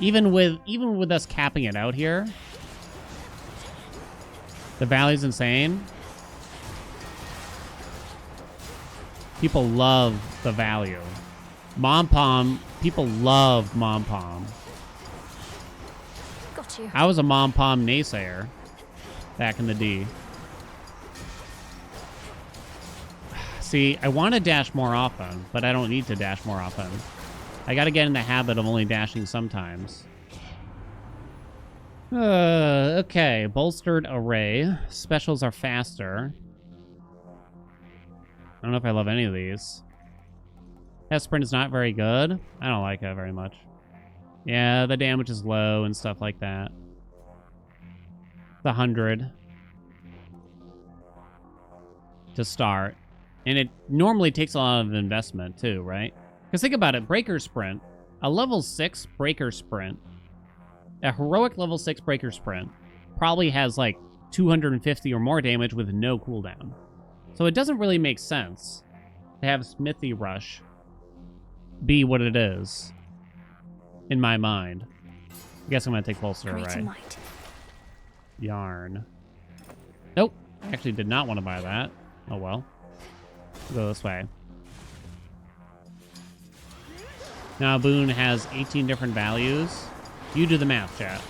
Even with us capping it out here, the valley's insane. People love the value. Mom Pom, people love Mom Pom. Got you. I was a Mom Pom naysayer back in the D. See, I want to dash more often, but I don't need to dash more often. I gotta get in the habit of only dashing sometimes. Okay, bolstered array. Specials are faster. I don't know if I love any of these. Test sprint is not very good. I don't like it very much. Yeah, the damage is low and stuff like that. The 100 to start. And it normally takes a lot of investment too, right? Because think about it, Breaker Sprint. A level 6 Breaker Sprint. A heroic level 6 Breaker Sprint probably has like 250 or more damage with no cooldown. So it doesn't really make sense to have Smithy Rush be what it is, in my mind. I guess I'm going to take Bolster Array. Yarn. Nope. Actually did not want to buy that. Oh well. Go this way. Now Boone has 18 different values. You do the math, chat.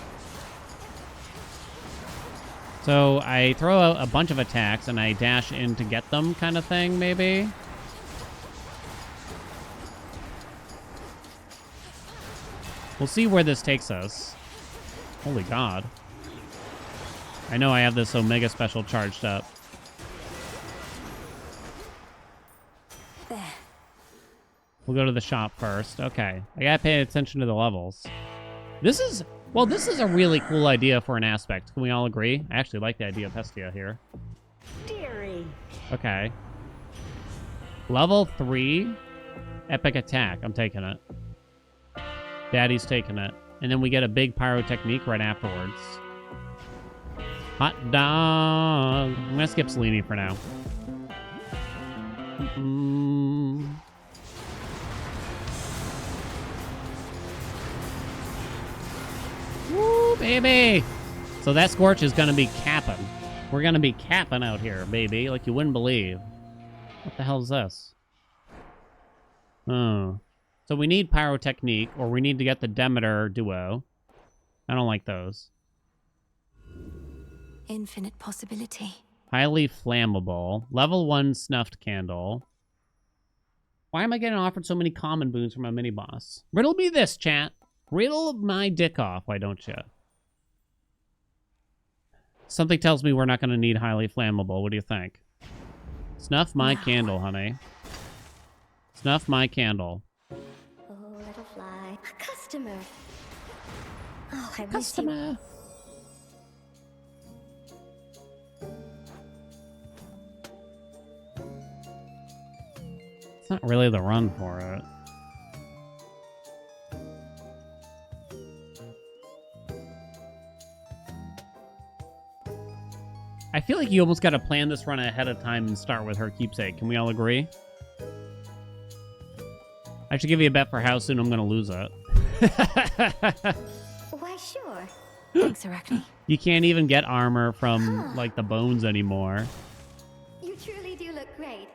So I throw out a bunch of attacks and I dash in to get them kind of thing, maybe? We'll see where this takes us. Holy God. I know I have this Omega special charged up. There. We'll go to the shop first. Okay. I gotta pay attention to the levels. This is... Well, this is a really cool idea for an aspect. Can we all agree? I actually like the idea of Hestia here. Dearie. Okay. Level 3. Epic attack. I'm taking it. Daddy's taking it. And then we get a big pyrotechnique right afterwards. Hot dog. I'm gonna skip Selene for now. Woo, baby! So that Scorch is gonna be capping. We're gonna be capping out here, baby, like you wouldn't believe. What the hell is this? Oh. So we need Pyrotechnique, or we need to get the Demeter duo. I don't like those. Infinite possibility. Highly flammable. Level 1 snuffed candle. Why am I getting offered so many common boons from a mini-boss? Riddle me this, chat. Riddle my dick off, why don't you? Something tells me we're not going to need highly flammable. What do you think? Snuff my candle, honey. Snuff my candle. Oh, little fly. A customer. Oh, I Customer. It's not really the run for it. I feel like you almost got to plan this run ahead of time and start with her keepsake. Can we all agree? I should give you a bet for how soon I'm going to lose it. Why, sure. Thanks, Arachne. You can't even get armor from, like, the bones anymore. You truly do look great.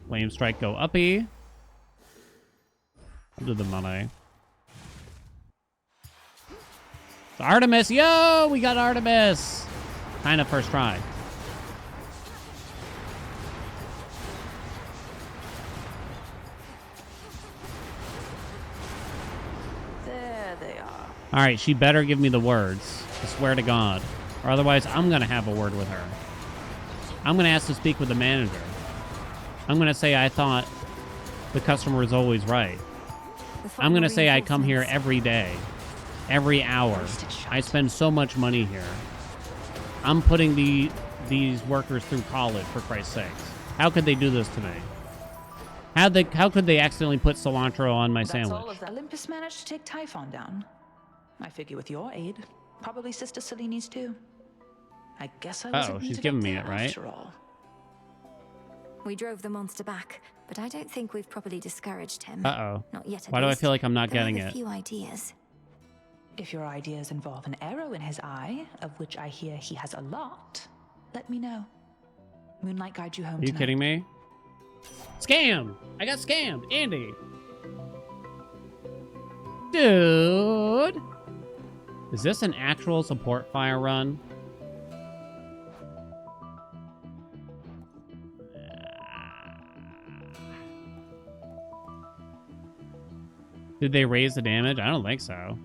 Flame Strike go uppy. I'll do the money. It's Artemis! Yo! We got Artemis! Kind of first try. There they are. Alright, she better give me the words. I swear to God. Or otherwise, I'm going to have a word with her. I'm going to ask to speak with the manager. I'm going to say I thought the customer was always right. I'm going to say I come here every day. Every hour. I spend so much money here. I'm putting these workers through college, for Christ's sakes. How could they do this to me? How could they accidentally put cilantro on my sandwich? All of the Olympus managed to take Typhon down. I figure with your aid, probably Sister Selene's too. I guess I wasn't Uh-oh, she's needed giving up me there it, right? after all. We drove the monster back, but I don't think we've properly discouraged him. Uh-oh. Not yet, at Why do I least. feel like I'm not But I getting have a it? few ideas. If your ideas involve an arrow in his eye, of which I hear he has a lot, let me know. Moonlight guide you home Are you tonight. kidding me? Scam! I got scammed! Andy! Dude! Is this an actual support fire run? Did they raise the damage? I don't think so.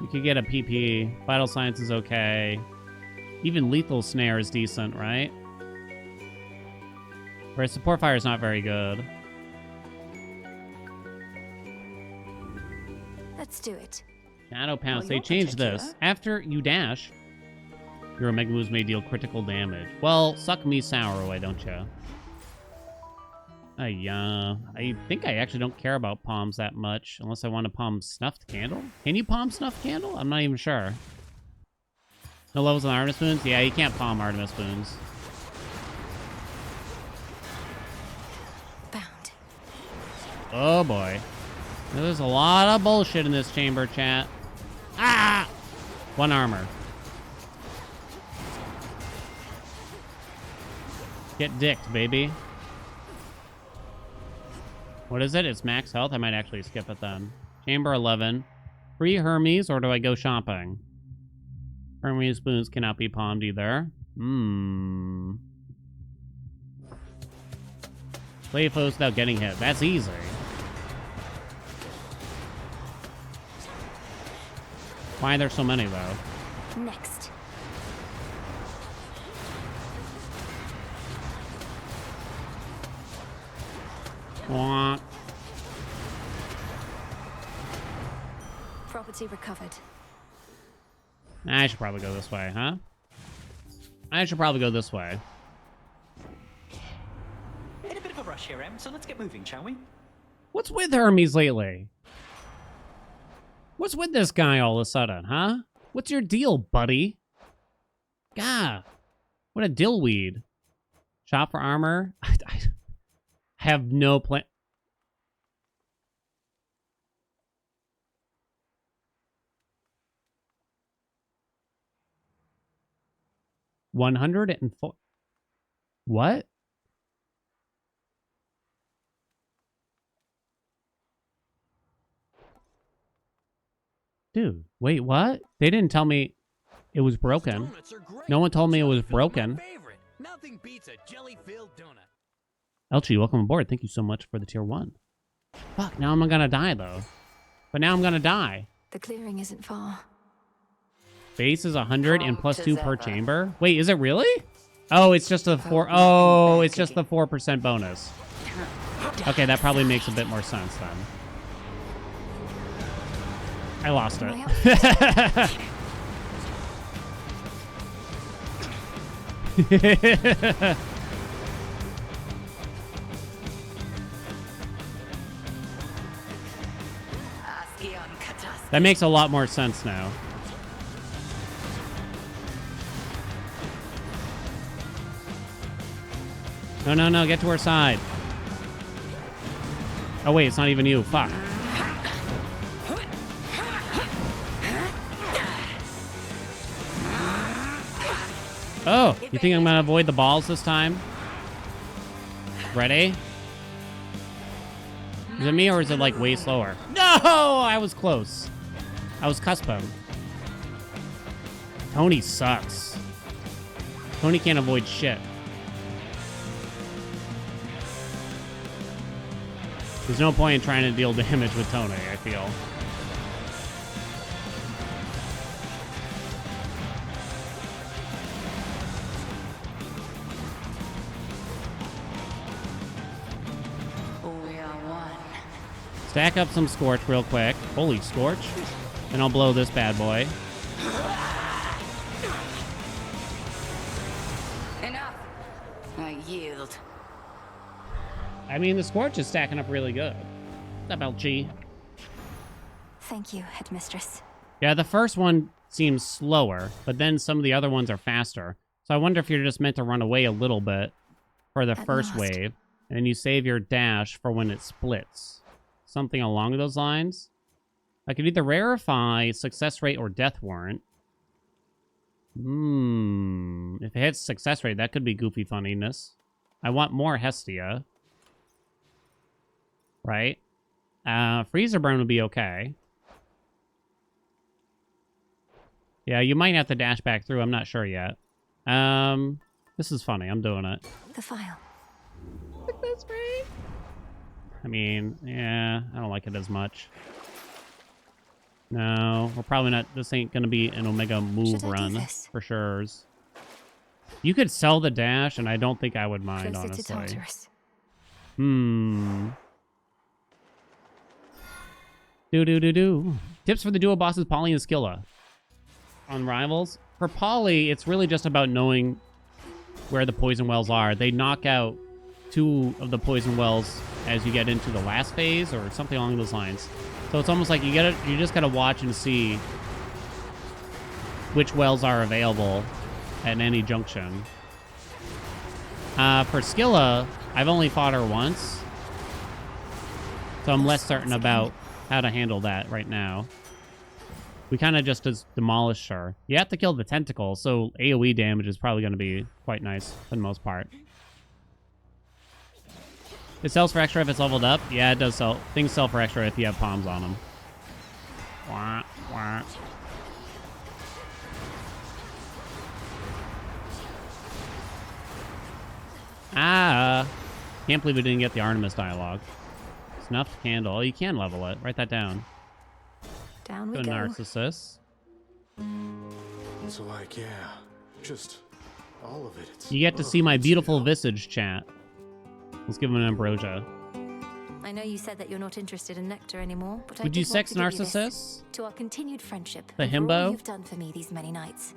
You could get a PP. Vital Science is okay. Even Lethal Snare is decent, right? Whereas Support Fire is not very good. Let's do it. Shadow Pounce. Well, They you're changed particular. this. After you dash, your Omega moves may deal critical damage. Well, suck me sour, why don't you? I think I actually don't care about palms that much, unless I want to palm Snuffed Candle. Can you palm Snuffed Candle? I'm not even sure. No levels on Artemis Spoons? Yeah, you can't palm Artemis Spoons. Bound. Oh boy. There's a lot of bullshit in this chamber, chat. Ah! 1 armor. Get dicked, baby. What is it? It's max health? I might actually skip it then. Chamber 11. Free Hermes, or do I go shopping? Hermes spoons cannot be palmed either. Play foes without getting hit. That's easy. Why are there so many, though? Next. Wah. Property recovered. I should probably go this way, huh? I should probably go this way. In a bit of a rush here, Em, so let's get moving, shall we? What's with Hermes lately? What's with this guy all of a sudden, huh? What's your deal, buddy? God, what a dillweed. Shop for armor? I have no plan. $104. What? Dude, wait, what? They didn't tell me it was broken. No one told me it was broken. Nothing beats a jelly-filled donut. Elchi, welcome aboard. Thank you so much for the tier 1. Fuck, now I'm gonna die, though. But now I'm gonna die. The clearing isn't far. Base is 100 and plus 2 per chamber? Wait, is it really? Oh, it's just a 4... Oh, it's just the 4% bonus. Okay, that probably makes a bit more sense, then. I lost it. That makes a lot more sense now. No, no, no, get to her side. Oh wait, it's not even you. Fuck. Oh, you think I'm gonna avoid the balls this time? Ready? Is it me or is it like way slower? No, I was close. I was cusping. Tony sucks. Tony can't avoid shit. There's no point in trying to deal damage with Tony, I feel. We are one. Stack up some Scorch real quick. Holy Scorch. And I'll blow this bad boy. Enough. I yield. I mean, the Scorch is stacking up really good. What's up, LG? Thank you, Headmistress. Yeah, the first one seems slower, but then some of the other ones are faster. So I wonder if you're just meant to run away a little bit for the first wave, and then you save your dash for when it splits. Something along those lines. I could either rarefy success rate or death warrant. If it hits success rate, that could be goofy funniness. I want more Hestia. Right? Freezer burn would be okay. Yeah, you might have to dash back through. I'm not sure yet. This is funny. I'm doing it. The file. success rate. I mean, yeah, I don't like it as much. No, we're probably not. This ain't gonna be an Omega move run for sure. You could sell the dash, and I don't think I would mind, honestly. Do. Tips for the duo bosses, Polly and Skilla. On Rivals. For Polly, it's really just about knowing where the poison wells are. They knock out 2 of the poison wells as you get into the last phase or something along those lines. So it's almost like you just gotta watch and see which wells are available at any junction. For Skilla, I've only fought her once, so I'm less certain about how to handle that right now. We kind of just demolished her. You have to kill the tentacle, so AoE damage is probably going to be quite nice for the most part. It sells for extra if it's leveled up. Yeah, it does sell. Things sell for extra if you have palms on them. Wah, wah. Can't believe we didn't get the Artemis dialogue. Snuffed candle. Oh, you can level it. Write that down. Down we go. go. Narcissus. So like, yeah, just all of it. You get to see my beautiful visage, chat. Let's give him an ambrosia. I know you said that you're not interested in nectar anymore, but Would I you did want sex to give you this, Narcissus? to our continued friendship. The and for himbo? all you've done for me these many nights.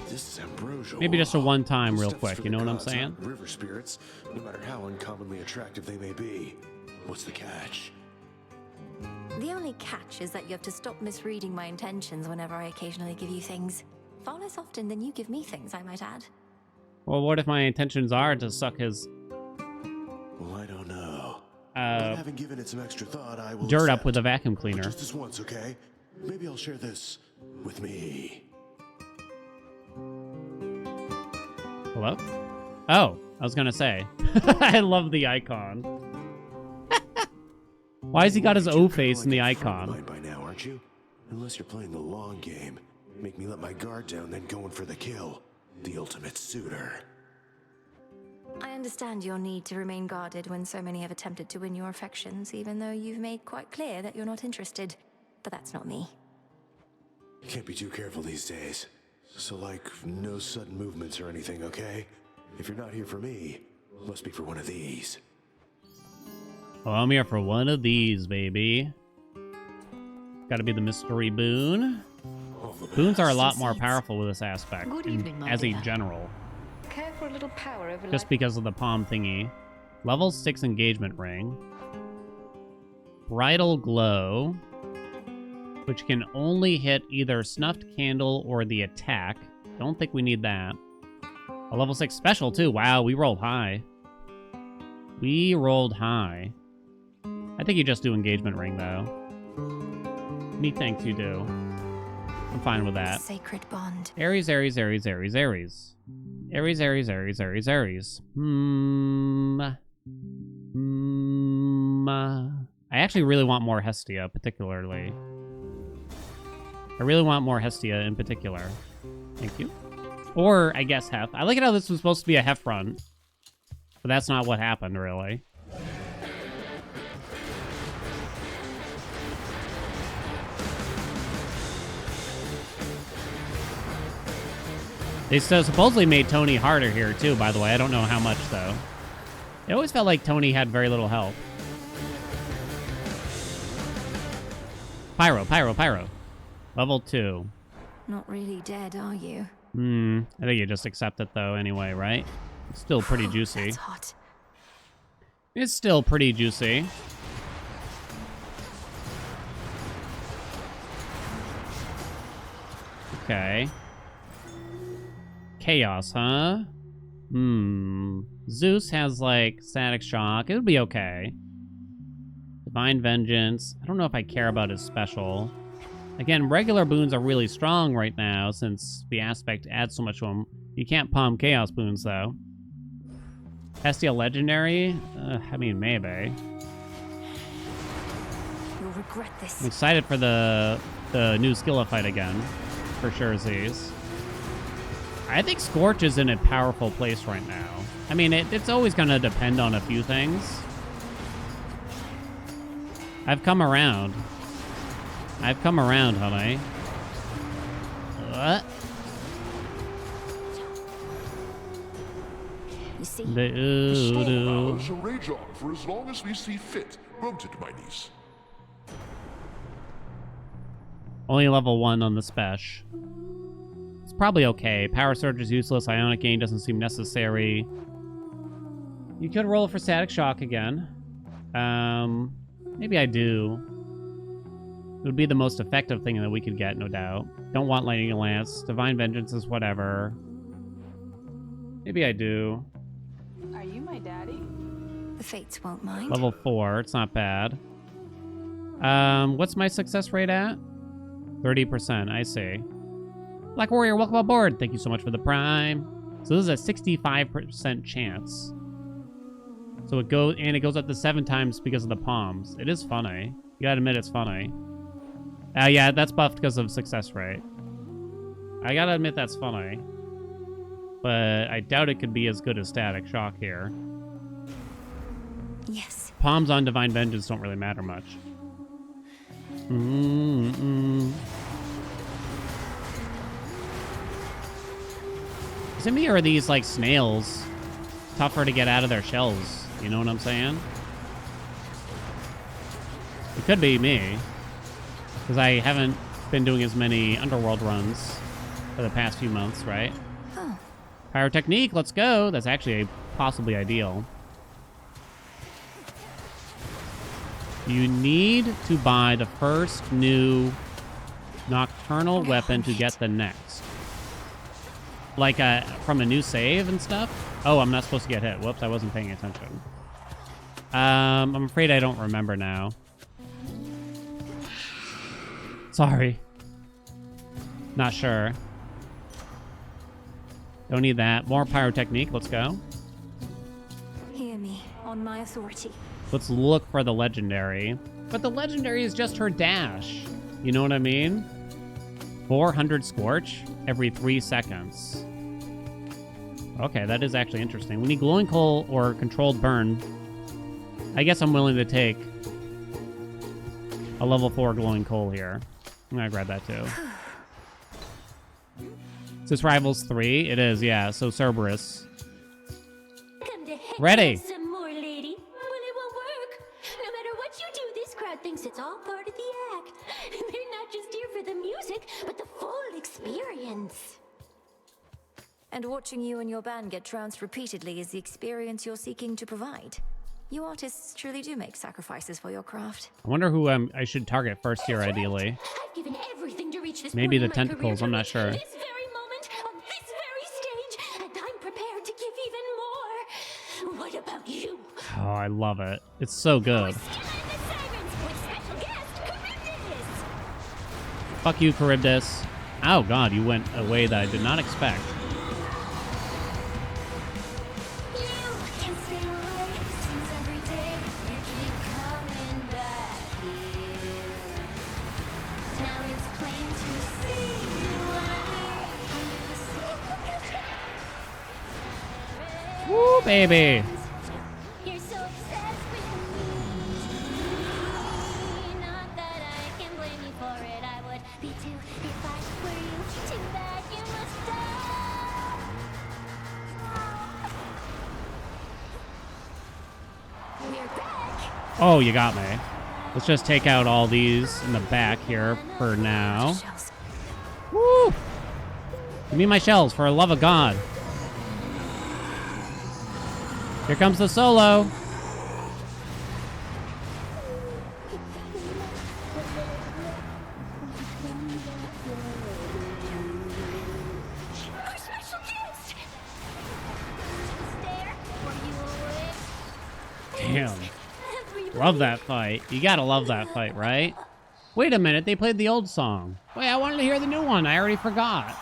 This is ambrosia. Maybe just a one-time real Stuff's quick, for you the know what I'm gods, saying? not river spirits, no matter how uncommonly attractive they may be. What's the catch? The only catch is that you have to stop misreading my intentions whenever I occasionally give you things. Far less often than you give me things, I might add. Well, what if my intentions are to suck his Well, I don't know. But having given it some extra thought, I will dirt accept. up with a vacuum But cleaner? just this once, okay? Maybe I'll share this with me. Hello? Oh, I was gonna say. I love the icon. Why has he got his O face in the icon? By now, aren't you? Unless you're playing the long game. Make me let my guard down, then going for the kill. The ultimate suitor. I understand your need to remain guarded when so many have attempted to win your affections, even though you've made quite clear that you're not interested. But that's not me. Can't be too careful these days. So, like, no sudden movements or anything, okay? If you're not here for me, must be for one of these. Oh, I'm here for one of these, baby. Gotta be the mystery boon. Boons are a lot more powerful with this aspect, Good evening, my as a dear. general. Care for a little power over Just because of the palm thingy. Level 6 engagement ring. Bridal glow, which can only hit either snuffed candle or the attack. Don't think we need that. A level 6 special too. Wow, we rolled high. We rolled high. I think you just do engagement ring though. Methinks you do. I'm fine with that. Sacred bond. Aries, Aries, Aries, Aries, Aries. Aries, Aries, Aries, Aries, Aries. I actually really want more Hestia, particularly. I really want more Hestia in particular. Thank you. Or, I guess, Hef. I like it how this was supposed to be a Hef run. But that's not what happened, really. They supposedly made Tony harder here, too, by the way. I don't know how much, though. It always felt like Tony had very little health. Pyro, Pyro, Pyro. Level 2. Not really dead, are you? I think you just accept it, though, anyway, right? It's still pretty juicy. That's hot. It's still pretty juicy. Okay. Chaos, huh? Zeus has, like, Static Shock. It would be okay. Divine Vengeance. I don't know if I care about his special. Again, regular boons are really strong right now since the aspect adds so much to them. You can't palm Chaos boons, though. Hestia Legendary? I mean, maybe. You'll regret this. I'm excited for the new Skilla fight again. For sure, Z's. I think Scorch is in a powerful place right now. I mean, it's always going to depend on a few things. I've come around. I've come around, honey. What? You see, The storm shall rage on for as long as we see fit, won't it, my niece? Only level 1 on the Spesh. It's probably okay. Power Surge is useless. Ionic Gain doesn't seem necessary. You could roll for Static Shock again. Maybe I do. It would be the most effective thing that we could get, no doubt. Don't want Lightning Lance. Divine Vengeance is whatever. Maybe I do. Are you my daddy? the Fates won't mind. Level 4. It's not bad. What's my success rate at? 30%. I see. Black Warrior, welcome aboard. Thank you so much for the Prime. So this is a 65% chance. So it goes up to 7 times because of the palms. It is funny. You gotta admit it's funny. Yeah, that's buffed because of success rate. I gotta admit that's funny. But I doubt it could be as good as Static Shock here. Yes. Palms on Divine Vengeance don't really matter much. To me, are these like snails tougher to get out of their shells? You know what I'm saying? It could be me, because I haven't been doing as many Underworld runs for the past few months, right? Oh. Pyrotechnique, let's go. That's actually possibly ideal. You need to buy the first new nocturnal weapon to get the next. Like from a new save and stuff? Oh, I'm not supposed to get hit. Whoops, I wasn't paying attention. I'm afraid I don't remember now. Sorry. Not sure. Don't need that. More pyrotechnique. Let's go. Hear me on my authority. Let's look for the legendary. But the legendary is just her dash. You know what I mean? 400 Scorch every 3 seconds. Okay, that is actually interesting. We need Glowing Coal or Controlled Burn. I guess I'm willing to take a level 4 Glowing Coal here. I'm gonna grab that too. Is this Rivals 3? It is, yeah. So Cerberus. Ready. Some more, lady. Well, it won't work. No matter what you do, this crowd thinks it's all part of the act. They're not just here for the music, but the full experience. And watching you and your band get trounced repeatedly is the experience you're seeking to provide. You artists truly do make sacrifices for your craft. I wonder who I should target first here, ideally. I've given everything to reach this Maybe the point in my tentacles, career, I'm to not reach sure. This very moment, on this very stage, and I'm prepared to give even more. What about you? Oh, I love it. It's so good. With special guest, Charybdis! Fuck you, Charybdis. Oh, God, you went a way that I did not expect. Woo, baby. You're so obsessed with me. Not that I can blame you for it. I would be too if I were you. Too bad you must die. We're back. Oh, you got me. Let's just take out all these in the back here for now. Woo! Give me my shells, for the love of God. Here comes the solo. Our special guest. There, were you awake? Damn. Love that fight. You gotta love that fight, right? Wait a minute, they played the old song. Wait, I wanted to hear the new one. I already forgot.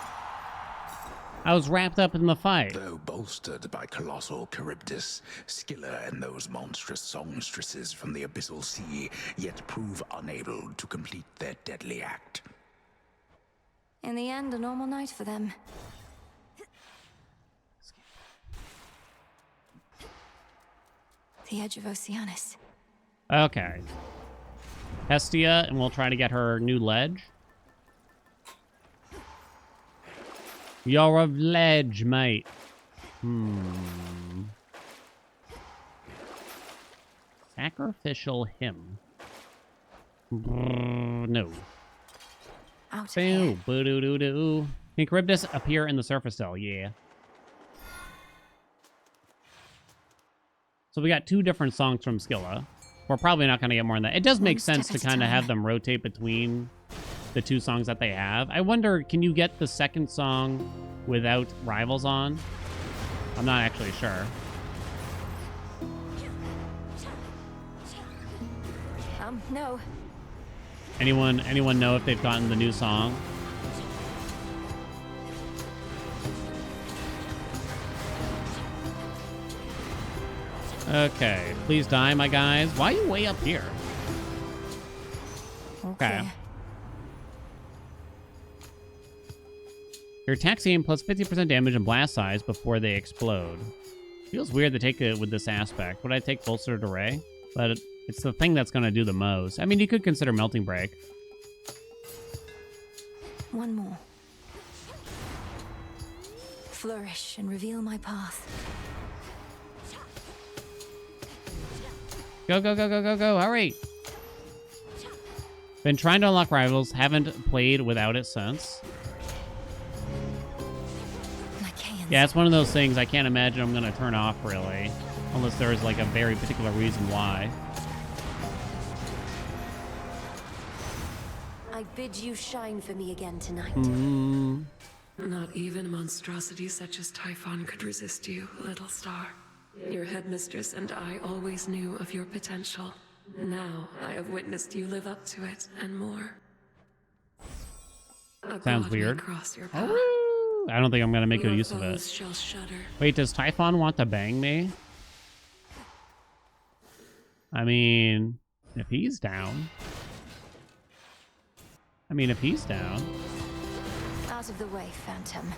I was wrapped up in the fight. Though bolstered by colossal Charybdis, skiller in those monstrous songstresses from the abyssal sea, yet prove unable to complete their deadly act. In the end, a normal night for them. the edge of Oceanus. Okay. Hestia, and we'll try to get her new ledge. You're a ledge, mate. Sacrificial hymn. No. Out of Boo, here. boo-doo-doo-doo. Can Charybdis appear in the surface cell? Yeah. So we got 2 different songs from Scylla. We're probably not going to get more than that. It does make sense to kind of have them rotate between the 2 songs that they have. I wonder, can you get the second song without Rivals on? I'm not actually sure. No. Anyone know if they've gotten the new song? Okay, please die, my guys. Why are you way up here? Okay. Your attacks aim plus 50% damage and blast size before they explode. Feels weird to take it with this aspect. Would I take Bolstered Array? But it's the thing that's going to do the most. I mean, you could consider Melting Break. One more. Flourish and reveal my path. Go, go, go, go, go, go. Hurry. Been trying to unlock Rivals. Haven't played without it since. Yeah, it's one of those things I can't imagine I'm going to turn off, really. Unless there's, like, a very particular reason why. I bid you shine for me again tonight. Not even a monstrosity such as Typhon could resist you, little star. Your headmistress and I always knew of your potential. Now I have witnessed you live up to it and more. Sounds weird. Cross your path. I don't think I'm going to make good Your use of it. foes shall shudder. Wait, does Typhon want to bang me? I mean, if he's down. If he's down. Out of the way, Phantom.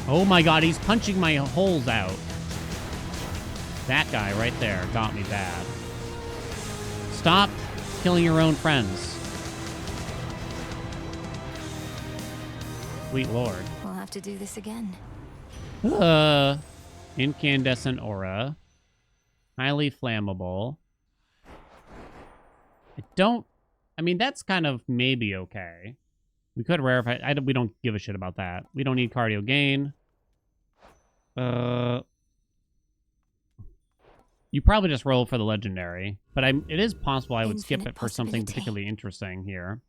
Oh my god, he's punching my holes out. That guy right there got me bad. Stop killing your own friends. Sweet lord. We'll have to do this again. Incandescent aura. Highly flammable. That's kind of maybe okay. We could rarefy. We don't give a shit about that. We don't need cardio gain. You probably just roll for the legendary, but it is possible I would skip it for something particularly interesting here.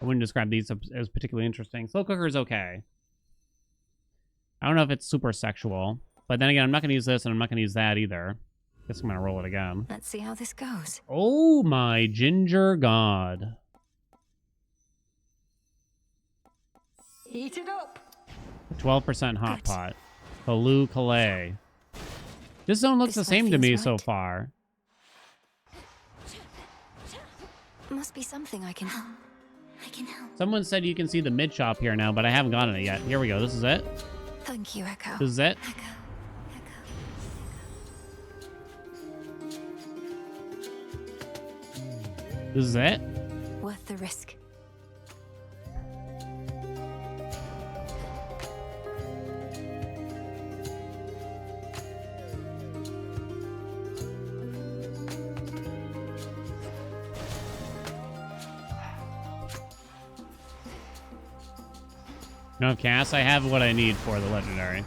I wouldn't describe these as particularly interesting. Slow cooker is okay. I don't know if it's super sexual, but then again, I'm not going to use this and I'm not going to use that either. Guess I'm going to roll it again. Let's see how this goes. Oh my ginger god. Heat it up. 12% hot pot. Kalu Calais. This zone looks the same to me so far. Must be something I can help. Someone said you can see the mid shop here now, but I haven't gotten it yet. Here we go. This is it. Thank you, Echo. This is it. This is it. Worth the risk. No cast. I have what I need for the legendary.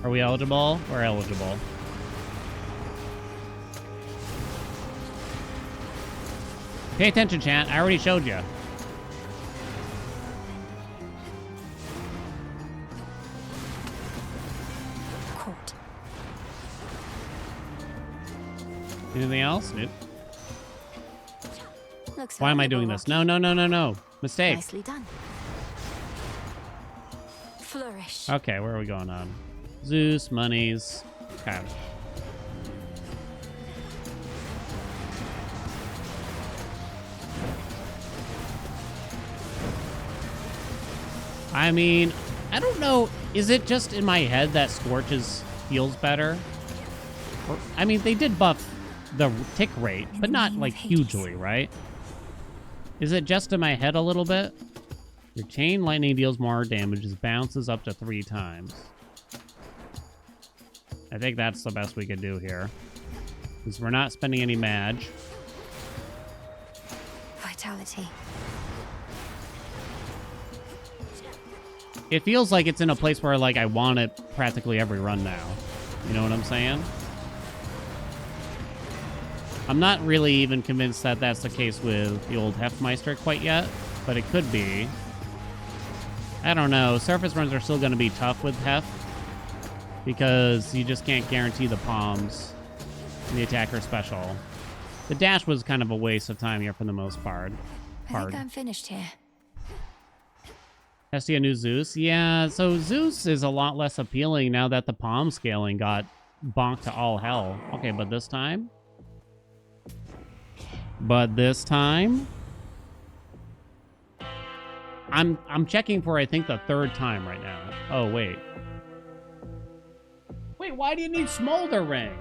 Are we eligible? We're eligible. Pay attention, chat. I already showed you. Court. Anything else? Nope. Looks Why am I valuable, doing this? Rocky. No, no, no, no, no. Mistake. Nicely done. Flourish. Okay, where are we going on? Zeus, monies. Okay. I mean, I don't know. Is it just in my head that Scorches feels better? Or, I mean, they did buff the tick rate, but not like hugely, right? Is it just in my head a little bit? Your chain lightning deals more damage, it bounces up to 3 times. I think that's the best we could do here. Because we're not spending any mage. Vitality. It feels like it's in a place where, like, I want it practically every run now. You know what I'm saying? I'm not really even convinced that that's the case with the old Heftmeister quite yet, but it could be. I don't know. Surface runs are still going to be tough with Heft because you just can't guarantee the palms and the attacker special. The dash was kind of a waste of time here for the most part. I think I'm finished here. Hestia new Zeus? Yeah, so Zeus is a lot less appealing now that the palm scaling got bonked to all hell. Okay, but this time? I'm checking for, I think, the 3rd time right now. Oh, wait. Wait, why do you need Smolder Ring?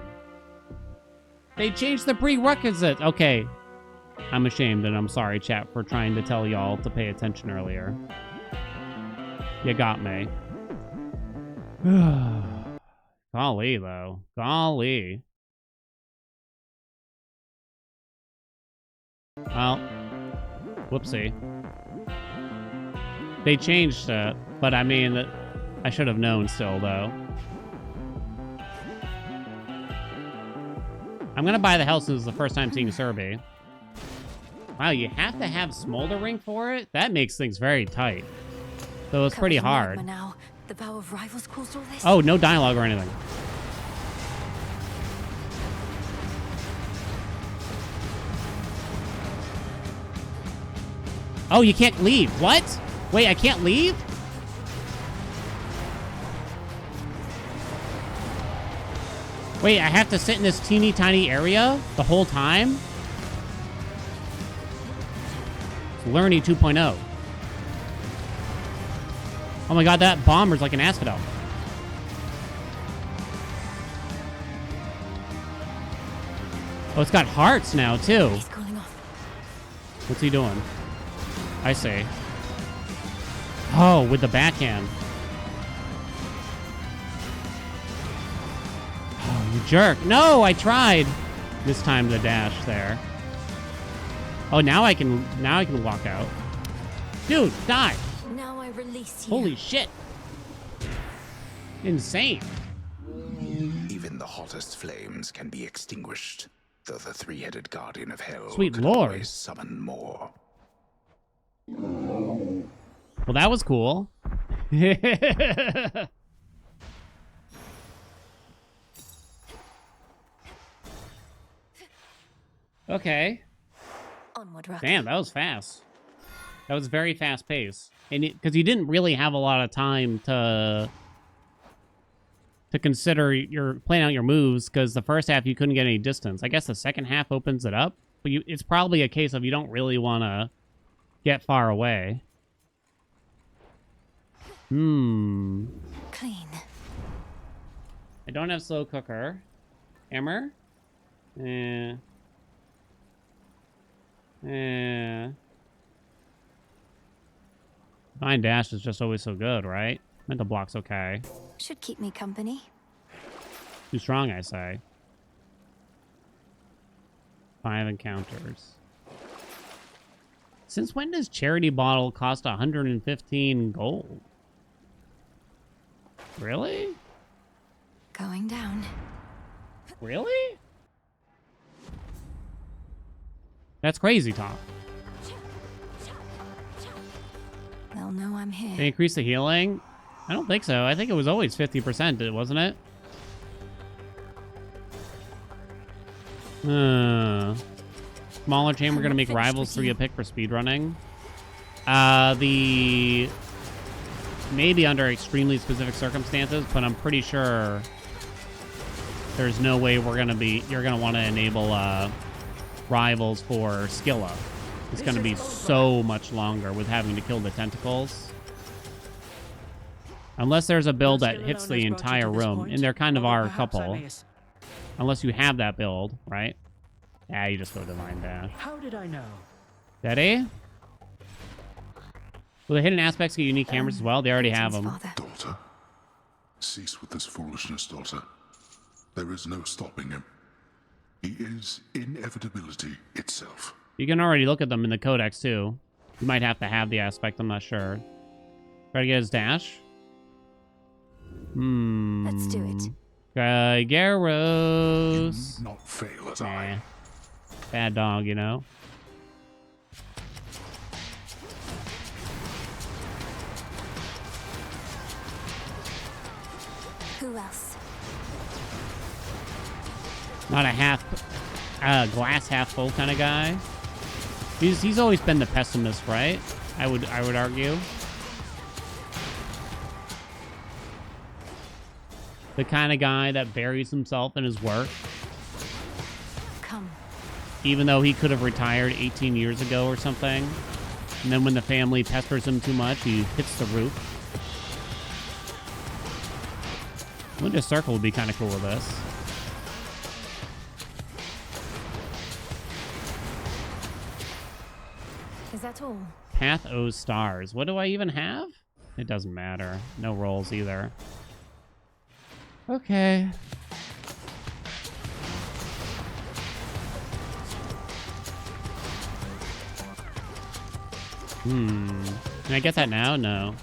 They changed the prerequisite. Okay. I'm ashamed, and I'm sorry, chat, for trying to tell y'all to pay attention earlier. You got me. Golly, though. Golly. Well, whoopsie. They changed it, but I mean, I should have known still, though. I'm gonna buy the house. This is the first time seeing Serby. Wow, you have to have Smolder Ring for it? That makes things very tight. So it's pretty hard. Now. The vow of rivals caused all this? Oh, no dialogue or anything. Oh, you can't leave. What? Wait, I can't leave? Wait, I have to sit in this teeny tiny area the whole time? It's Learning 2.0. Oh my god, that bomber's like an asphodel. Oh, it's got hearts now, too. He's calling off. What's he doing? I see. Oh, with the backhand. Oh, you jerk. No, I tried. This time the dash there. Oh, now I can walk out. Dude, die. Now I release you. Holy shit. Insane. Even the hottest flames can be extinguished, though the three-headed guardian of hell Sweet can Lord. always summon more. Well, that was cool. Okay. Onward, Rocky. Damn, that was fast. That was very fast paced. And because you didn't really have a lot of time to consider playing out your moves, because the first half you couldn't get any distance. I guess the second half opens it up, but it's probably a case of you don't really want to get far away. Clean. I don't have slow cooker. Hammer? Divine dash is just always so good, right? Mental block's okay. Should keep me company. Too strong, I say. 5 encounters. Since when does Charity Bottle cost 115 gold? Really? Going down. Really? That's crazy talk. They'll know I'm here. They increase the healing? I don't think so. I think it was always 50%, wasn't it? Smaller chamber gonna make rivals 3 a pick for speedrunning. Maybe under extremely specific circumstances, but I'm pretty sure there's no way you're gonna want to enable rivals for Skilla. It's gonna be so much longer with having to kill the tentacles. Unless there's a build that Still hits alone the has brought you entire to this room, point, and there kind of although are a perhaps I couple. may Unless you have that build, right? Yeah, you just go Divine Dash. How did I know? Steady. Will the hidden aspects get unique cameras as well? They already have them. Daughter, cease with this foolishness, daughter. There is no stopping him. He is inevitability itself. You can already look at them in the codex, too. You might have to have the aspect, I'm not sure. Try to get his dash. Let's do it. Gyros. Not fail as nah. Bad dog, you know. Who else? Not a glass half full kind of guy. He's always been the pessimist, right? I would argue. The kind of guy that buries himself in his work. Come. Even though he could have retired 18 years ago or something. And then when the family pesters him too much, he hits the roof. Winter Circle would be kind of cool with this. Is that all? Path O stars. What do I even have? It doesn't matter. No rolls either. Okay. Can I get that now? No.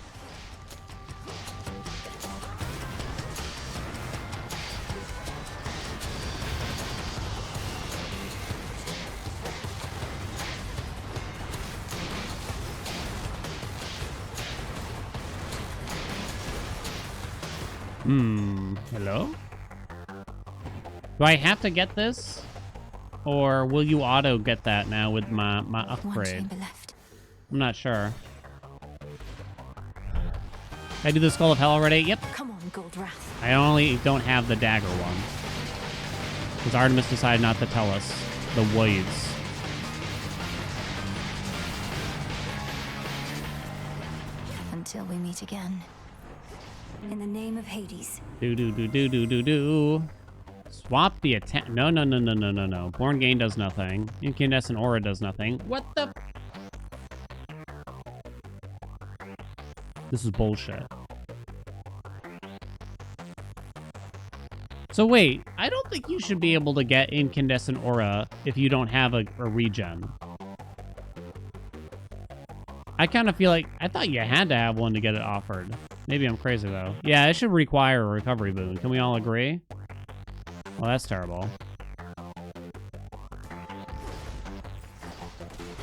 Hello? Do I have to get this? Or will you auto get that now with my upgrade? I'm not sure. I do the Skull of Hell already? Yep. Come on, Gold Wrath. I only don't have the dagger one. Because Artemis decided not to tell us the words. Until we meet again. In the name of Hades. Do. Swap the attack. No. Born Gain does nothing. Incandescent Aura does nothing. What the? This is bullshit. So wait, I don't think you should be able to get Incandescent Aura if you don't have a regen. I kind of feel like, I thought you had to have one to get it offered. Maybe I'm crazy though. Yeah, it should require a recovery boon. Can we all agree? Well, that's terrible.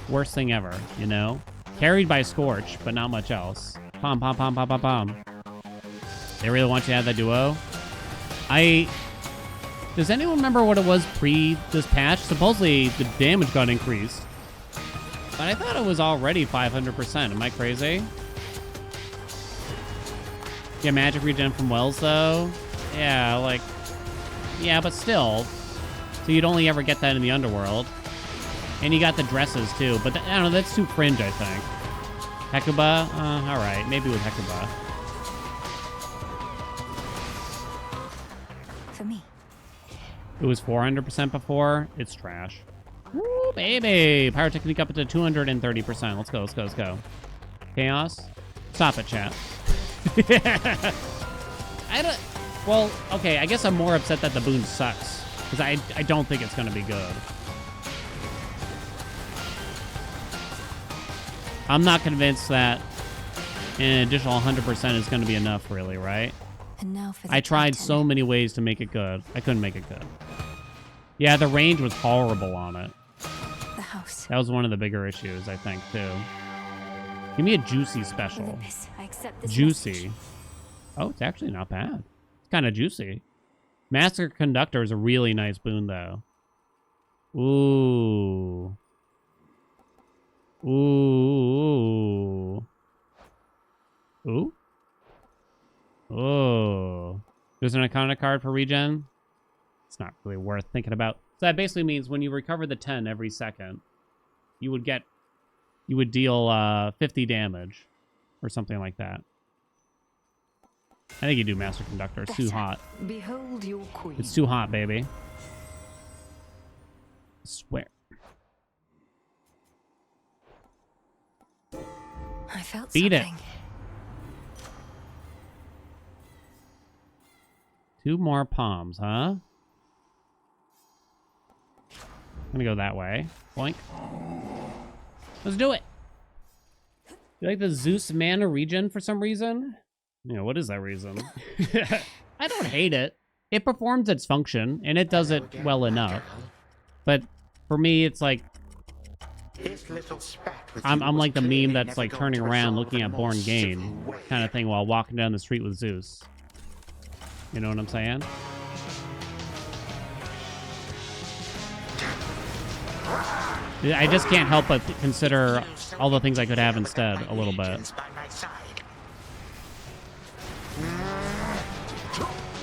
Worst thing ever, you know? Carried by Scorch, but not much else. Pom. They really want you to have that duo? Does anyone remember what it was pre this patch? Supposedly the damage got increased. But I thought it was already 500%. Am I crazy? Yeah, magic regen from Wells though? Yeah, like... Yeah, but still. So you'd only ever get that in the underworld. And you got the dresses too, but I don't know, that's too cringe, I think. Hecuba? Alright, maybe with Hecuba. For me. It was 400% before. It's trash. Woo, baby! Pyrotechnic up to 230%. Let's go. Chaos? Stop it, chat. Well, okay, I guess I'm more upset that the boon sucks. Because I don't think it's going to be good. I'm not convinced that an additional 100% is going to be enough, really, right? And now for the I tried Titan. so many ways to make it good. I couldn't make it good. Yeah, the range was horrible on it. The house. That was one of the bigger issues, I think, too. Give me a juicy special. Olympus, I accept this Juicy. message. Oh, it's actually not bad. It's kind of juicy. Master Conductor is a really nice boon, though. Ooh. Oh. There's an Icona card for regen. It's not really worth thinking about. So that basically means when you recover the 10 every second, you would deal 50 damage or something like that. I think you do Master Conductor. It's too hot. Behold your queen. It's too hot, baby. I swear. I felt Beat something. it. 2 more palms, huh? I'm gonna go that way. Boink. Let's do it. You like the Zeus mana regen for some reason? You know, what is that reason? I don't hate it. It performs its function, and it does it well enough. But for me, it's like... I'm like the meme that's like turning around looking at Born Gain kind of thing while walking down the street with Zeus. You know what I'm saying? I just can't help but consider all the things I could have instead a little bit.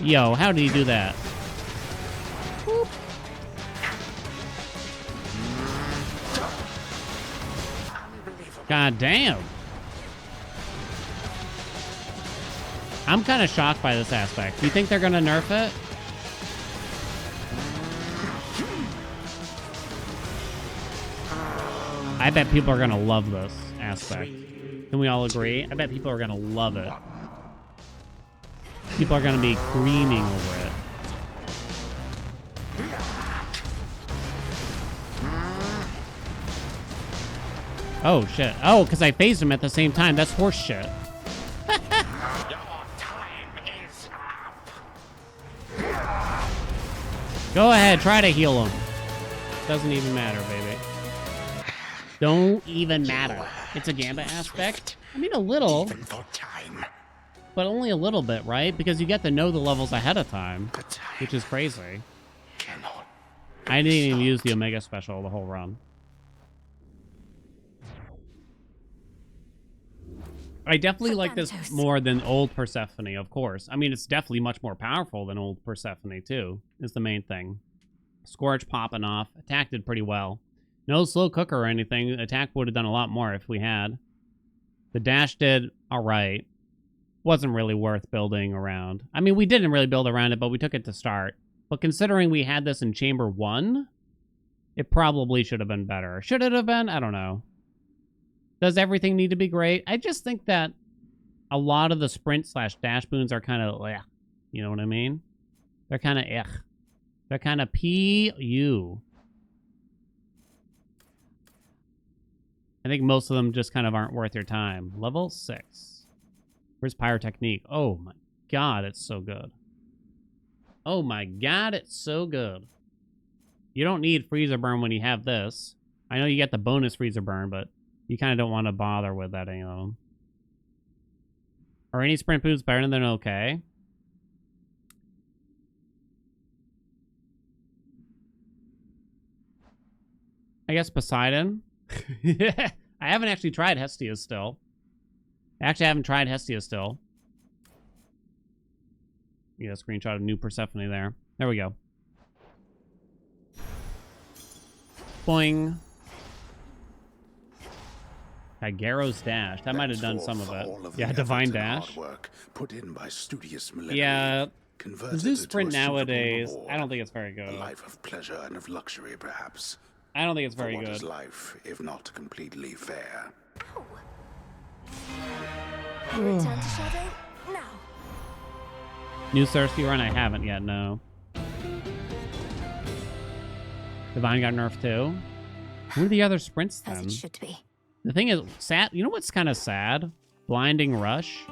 Yo, how did he do that? Whoop. God damn. I'm kind of shocked by this aspect. Do you think they're going to nerf it? I bet people are going to love this aspect. Can we all agree? I bet people are going to love it. People are going to be screaming over it. Oh, shit. Oh, because I phased him at the same time. That's horse shit. Go ahead, try to heal him. Doesn't even matter, baby. Don't even matter. It's a Gambit aspect. I mean, a little. But only a little bit, right? Because you get to know the levels ahead of time, which is crazy. I didn't even use the Omega Special the whole run. I definitely like this more than old Persephone, of course. I mean, it's definitely much more powerful than old Persephone, too, is the main thing. Scorch popping off. Attack did pretty well. No slow cooker or anything. Attack would have done a lot more if we had. The dash did all right. Wasn't really worth building around. I mean, we didn't really build around it, but we took it to start. But considering we had this in Chamber 1, it probably should have been better. Should it have been? I don't know. Does everything need to be great? I just think that a lot of the sprint/dash boons are kind of, you know what I mean? They're kind of, they're kind of PU. I think most of them just kind of aren't worth your time. Level 6. Where's Pyrotechnique? Oh my god, it's so good. Oh my god, it's so good. You don't need Freezer Burn when you have this. I know you get the bonus Freezer Burn, but you kind of don't want to bother with that, any of them. Are any sprint boons better than okay? I guess Poseidon. I haven't actually tried Hestia still. Actually, I haven't tried Hestia still. You got a screenshot of new Persephone there. There we go. Boing. Gyro's Dash. That might have done some of it. Yeah, Divine Dash. Put in by studious Yeah. The Zeus Sprint nowadays, I don't think it's very good. A life of pleasure and of luxury, perhaps. I don't think it's very For what good. is life, if not completely fair? Return to Shadow now. New Thirsty Run, I haven't yet, no. Divine got nerfed too. Who are the other sprints then? As it should be. The thing is, sad. You know what's kind of sad? Blinding Rush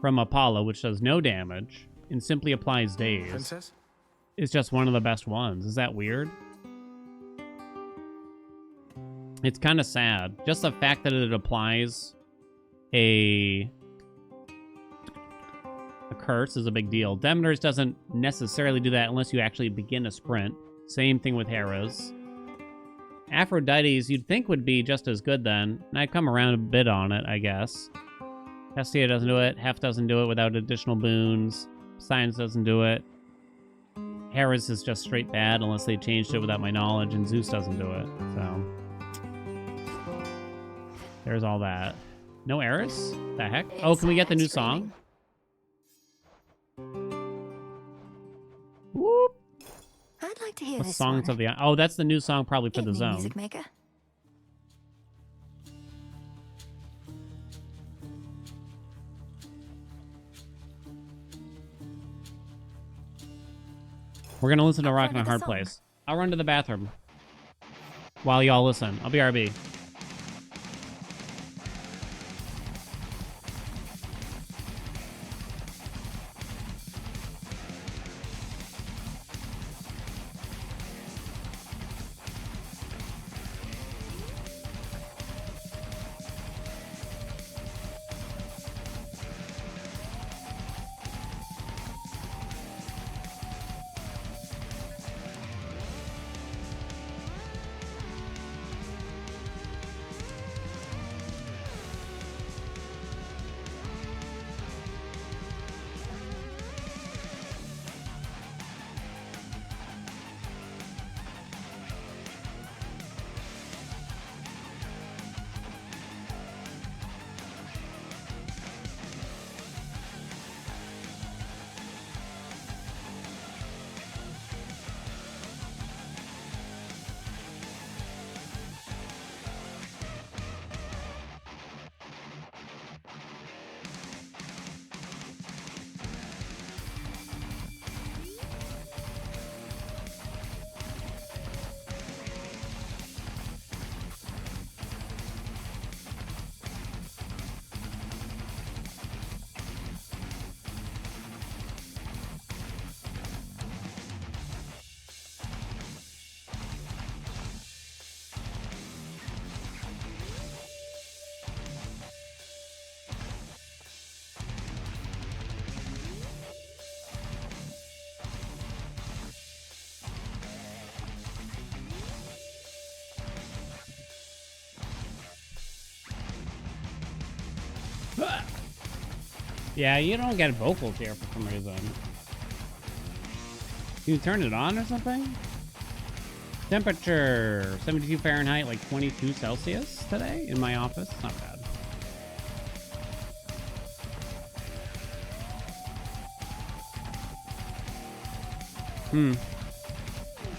from Apollo, which does no damage and simply applies daze. Princess? Is just one of the best ones. Is that weird? It's kind of sad. Just the fact that it applies a curse is a big deal. Demeter's doesn't necessarily do that unless you actually begin a sprint. Same thing with Hera's. Aphrodite's you'd think would be just as good then. And I'd come around a bit on it, I guess. Hestia doesn't do it. Hef doesn't do it without additional boons. Science doesn't do it. Hera's is just straight bad unless they changed it without my knowledge, and Zeus doesn't do it. So there's all that. No Eris? The heck? Oh, can we get the new song? hear What this songs one. of the... Oh, that's the new song probably for Hit the me, zone. music maker. We're gonna listen to Rock in a another Hard song. Place. I'll run to the bathroom while y'all listen. I'll be RB. Yeah, you don't get vocals here for some reason. You turn it on or something? Temperature 72 Fahrenheit, like 22 Celsius today in my office. Not bad.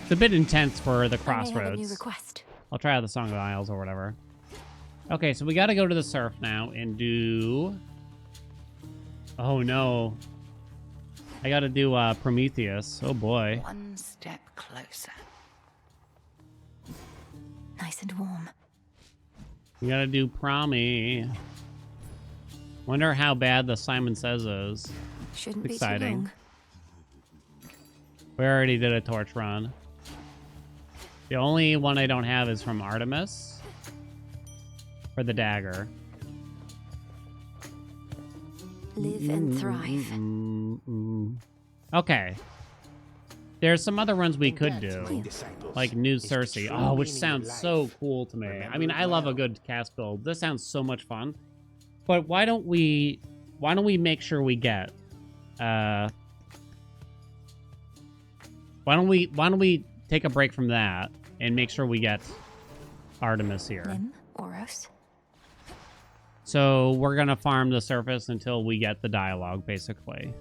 It's a bit intense for the crossroads. I'll try out the Song of the Isles or whatever. Okay, so we got to go to the surf now and do... Oh no. I got to do Prometheus. Oh boy. One step closer. Nice and warm. We got to do Promi. Wonder how bad the Simon Says is. Shouldn't It's be exciting. too long. We already did a torch run. The only one I don't have is from Artemis. For the dagger. Live and thrive. Okay. There's some other runs we could do. Like New Cersei. Oh, which sounds so cool to me. I mean, I love a good cast build. This sounds so much fun. But why don't we make sure we get why don't we take a break from that and make sure we get Artemis here. Lim, Oros. So we're gonna farm the surface until we get the dialogue, basically.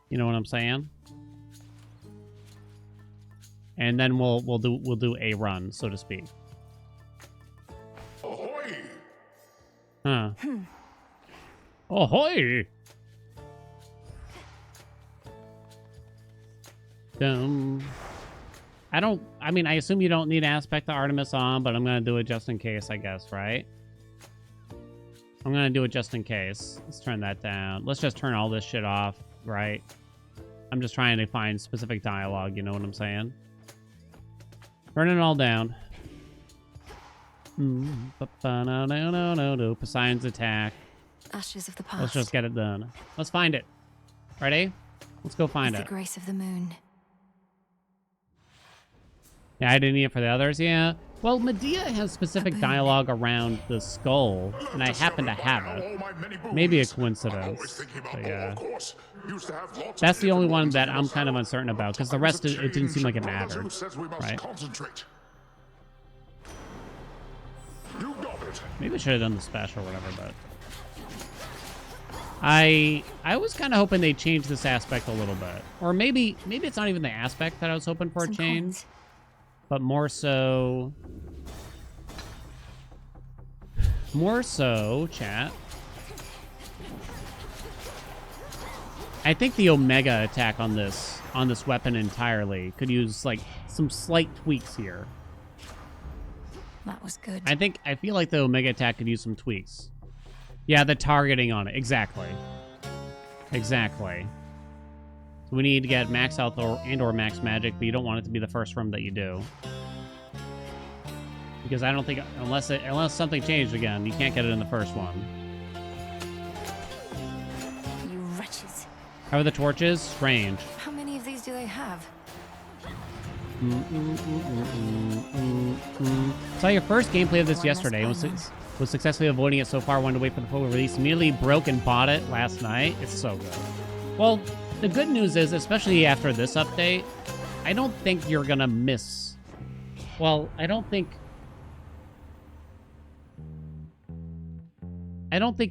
You know what I'm saying? And then we'll do a run, so to speak. Ahoy! Huh. Ahoy! I mean, I assume you don't need Aspect to Artemis on, but I'm gonna do it just in case, I guess, right? I'm gonna do it just in case. Let's turn that down. Let's just turn all this shit off, right? I'm just trying to find specific dialogue, you know what I'm saying? Turn it all down. Poseidon's attack. Ashes of the past. Let's just get it done. Let's find it. Ready? Let's go find With it. the grace of the moon. Yeah, I didn't need it for the others, yeah. Well, Medea has specific dialogue around the skull, and I happen to have it. Maybe a coincidence. But yeah. That's the only one that I'm kind of uncertain about, because the rest, it didn't seem like it mattered. Right? Maybe I should have done the special or whatever, but... I was kind of hoping they'd change this aspect a little bit. Or maybe it's not even the aspect that I was hoping for a change. But more so, chat. I think the Omega attack on this weapon entirely could use like some slight tweaks here. That was good. I feel like the Omega attack could use some tweaks. Yeah, the targeting on it. Exactly. Exactly. So we need to get max health or max magic, but you don't want it to be the first room that you do. Because I don't think, unless something changed again, you can't get it in the first one. You wretches. How are the torches? Strange. How many of these do they have? Saw your first gameplay of this yesterday and was successfully avoiding it so far. Wanted to wait for the full release. Immediately broke and bought it last night. It's so good. Well, the good news is, especially after this update, I don't think you're gonna miss. Well, I don't think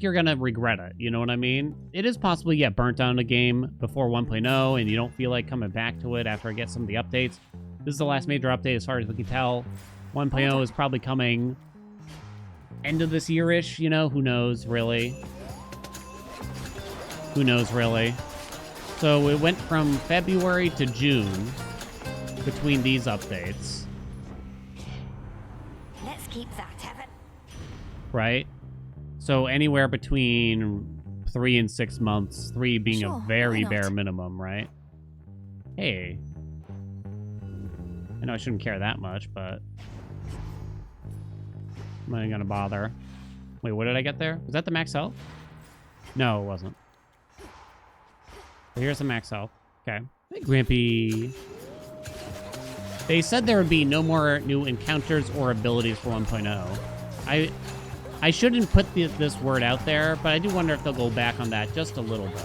you're gonna regret it. You know what I mean? It is possible you get burnt out on a game before 1.0 and you don't feel like coming back to it after I get some of the updates. This is the last major update as far as we can tell. 1.0 is probably coming end of this year-ish, you know? Who knows, really? Who knows, really? So it went from February to June between these updates. Let's keep that, Heaven. Right? So anywhere between 3 and 6 months, 3 being a very bare minimum, right? Hey. I know I shouldn't care that much, but I'm not gonna bother. Wait, what did I get there? Was that the max health? No, it wasn't. So here's the max health. Okay. Hey, Grampy. They said there would be no more new encounters or abilities for 1.0. I shouldn't put this word out there, but I do wonder if they'll go back on that just a little bit.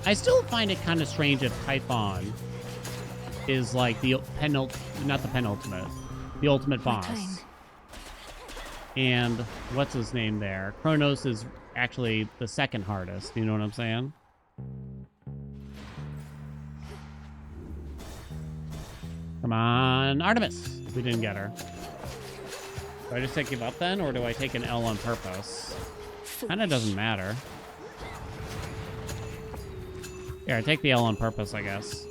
I still find it kind of strange if Typhon is like the the ultimate boss. And what's his name there? Kronos is actually the second hardest. You know what I'm saying? Come on, Artemis. We didn't get her. Do I just say give up then, or do I take an L on purpose? Kinda doesn't matter. Here, I take the L on purpose, I guess.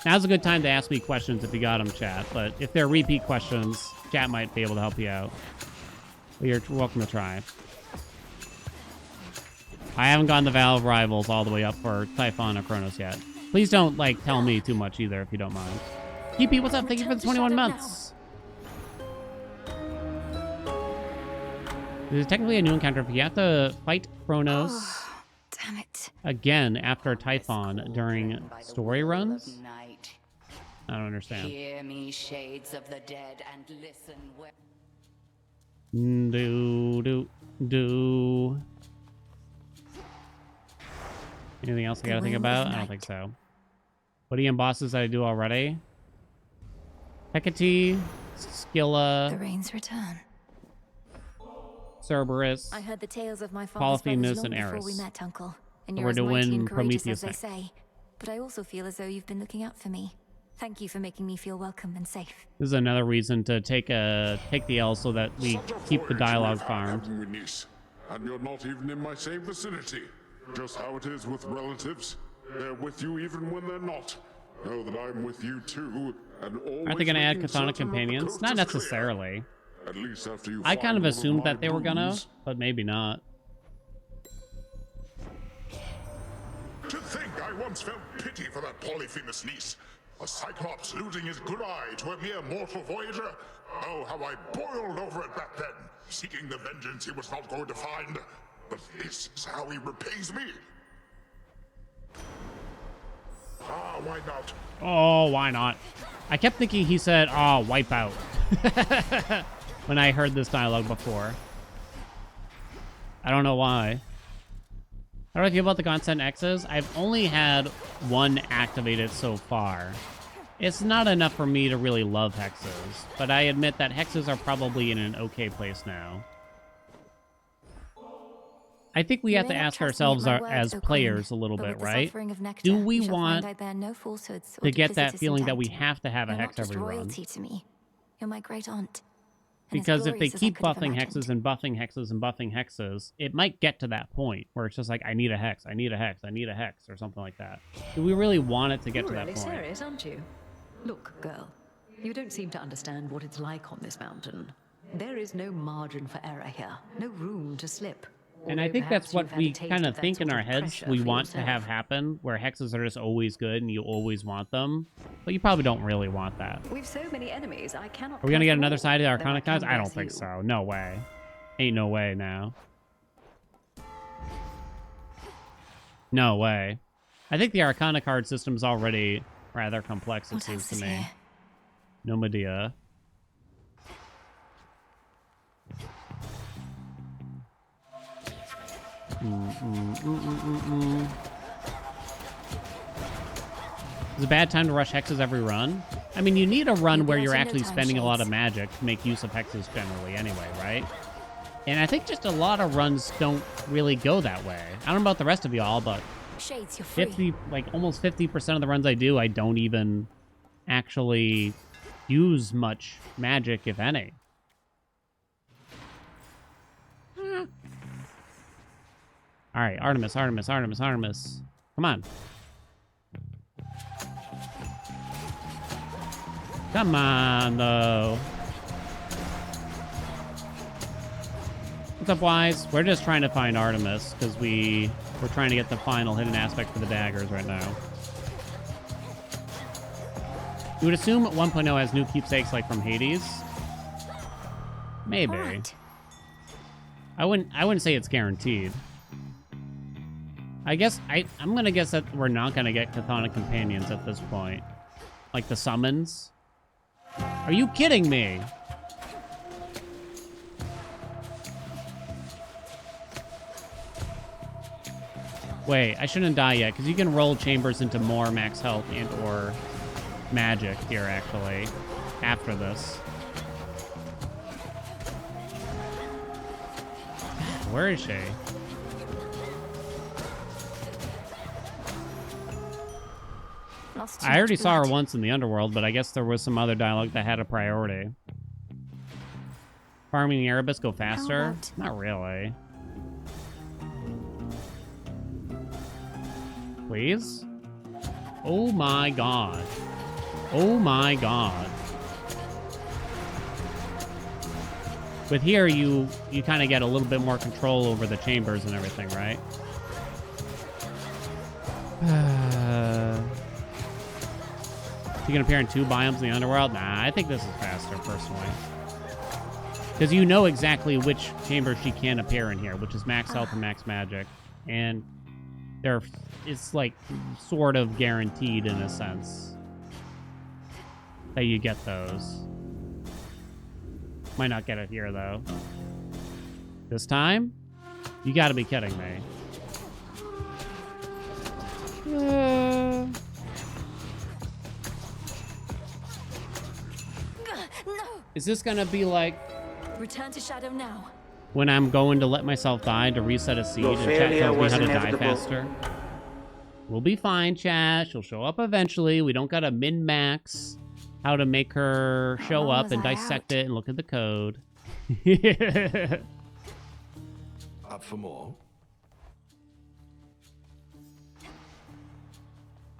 Now's a good time to ask me questions if you got them, chat. But if they're repeat questions, chat might be able to help you out. But you're welcome to try. I haven't gotten the Valve Rivals all the way up for Typhon or Kronos yet. Please don't, like, tell me too much either, if you don't mind. EP, what's up? Thank you for the 21 months. This is technically a new encounter. If you have to fight Kronos damn it. again after Typhon during story runs. I don't understand. Hear me, shades of the dead, and listen where... Do. Anything else I gotta think about? I don't think so. What EM bosses did I do already? Hecate, Scylla, The rains return. Cerberus, I heard the tales of my father's Polyphemus, brothers and long before we Eris. met, Uncle. And We're you're as mighty doing and courageous as Prometheus they next. say. But I also feel as though you've been looking out for me. Thank you for making me feel welcome and safe. This is another reason to take the L so that we keep the dialogue farmed. Haven't we, niece? And you're not even in my same vicinity. Just how it is with relatives. They're with you even when they're not. Know that I'm with you too, and always. Aren't they gonna add making chthonic certain that the companions? coast Not is clear. necessarily. At least after you I find kind of one assumed my that they were gonna, brooms. but maybe not. To think I once felt pity for that Polyphemus niece. A Cyclops losing his good eye to a mere mortal voyager. Oh, how I boiled over it back then, seeking the vengeance he was not going to find. But this is how he repays me. Ah, why not? Oh, why not? I kept thinking he said, "Oh, wipe out," when I heard this dialogue before. I don't know why. How do I feel about the Consent X's? I've only had one activated so far. It's not enough for me to really love hexes, but I admit that hexes are probably in an okay place now. I think we You have may to not ask trust me at ourselves my word, as O players Queen, a little but bit, with this right? offering of nectar, Do we you shall want find I bear no falsehoods or to get that duplicitous feeling that intent. we have to have a You're hex not just every run? royalty to me. You're my great aunt. And as Because if they glorious as I keep could have buffing imagined. hexes and buffing hexes and buffing hexes, it might get to that point where it's just like, I need a hex, I need a hex, I need a hex, or something like that. Do we really want it to get You're to that really point? serious, aren't you? Look, girl, you don't seem to understand what it's like on this mountain. There is no margin for error here, no room to slip. And I Although think that's perhaps what you've had we a taste kind of of that think in sort our of heads pressure we for want to yourself. have happen, where hexes are just always good and you always want them. But you probably don't really want that. We've so many enemies, I cannot. Are we gonna count get them another all. side of the Though Arcana cards? can I don't guess think you. so. No way. Ain't no way now. No way. I think the Arcana card system is already rather complex, it What seems else to is me. here? No Medea. It's a bad time to rush hexes every run. I mean, you need a run where you're actually spending a lot of magic to make use of hexes generally anyway, right? And I think just a lot of runs don't really go that way. I don't know about the rest of y'all, but Shades, you're free. 50, like almost 50% of the runs I do, I don't even actually use much magic, if any. All right, Artemis, Artemis, Artemis, Artemis. Come on. Come on, though. What's up, Wise? We're just trying to find Artemis because we're trying to get the final hidden aspect for the daggers right now. You would assume 1.0 has new keepsakes like from Hades. Maybe. Right. I wouldn't say it's guaranteed. I guess I'm gonna guess that we're not gonna get Chthonic companions at this point. Like the summons. Are you kidding me? Wait, I shouldn't die yet, because you can roll chambers into more max health and or magic here, actually, after this. Where is she? Lost too I already much saw her blood. once in the underworld, but I guess there was some other dialogue that had a priority. Farming the Erebus go faster? about- Not really. Please? Oh my god. Oh my god. With here, you kind of get a little bit more control over the chambers and everything, right? You can appear in 2 biomes in the underworld? Nah, I think this is faster, personally. Because you know exactly which chamber she can appear in here, which is max health and max magic. And it's like sort of guaranteed in a sense that you get those. Might not get it here, though. This time? You gotta be kidding me. No. Is this gonna be like Return to Shadow now. when I'm going to let myself die to reset a seed and chat failure tells me was how to die inevitable. faster? We'll be fine, chat. She'll show up eventually. We don't gotta min-max how to make her show long up was and I dissect it and look at the code. Up for more?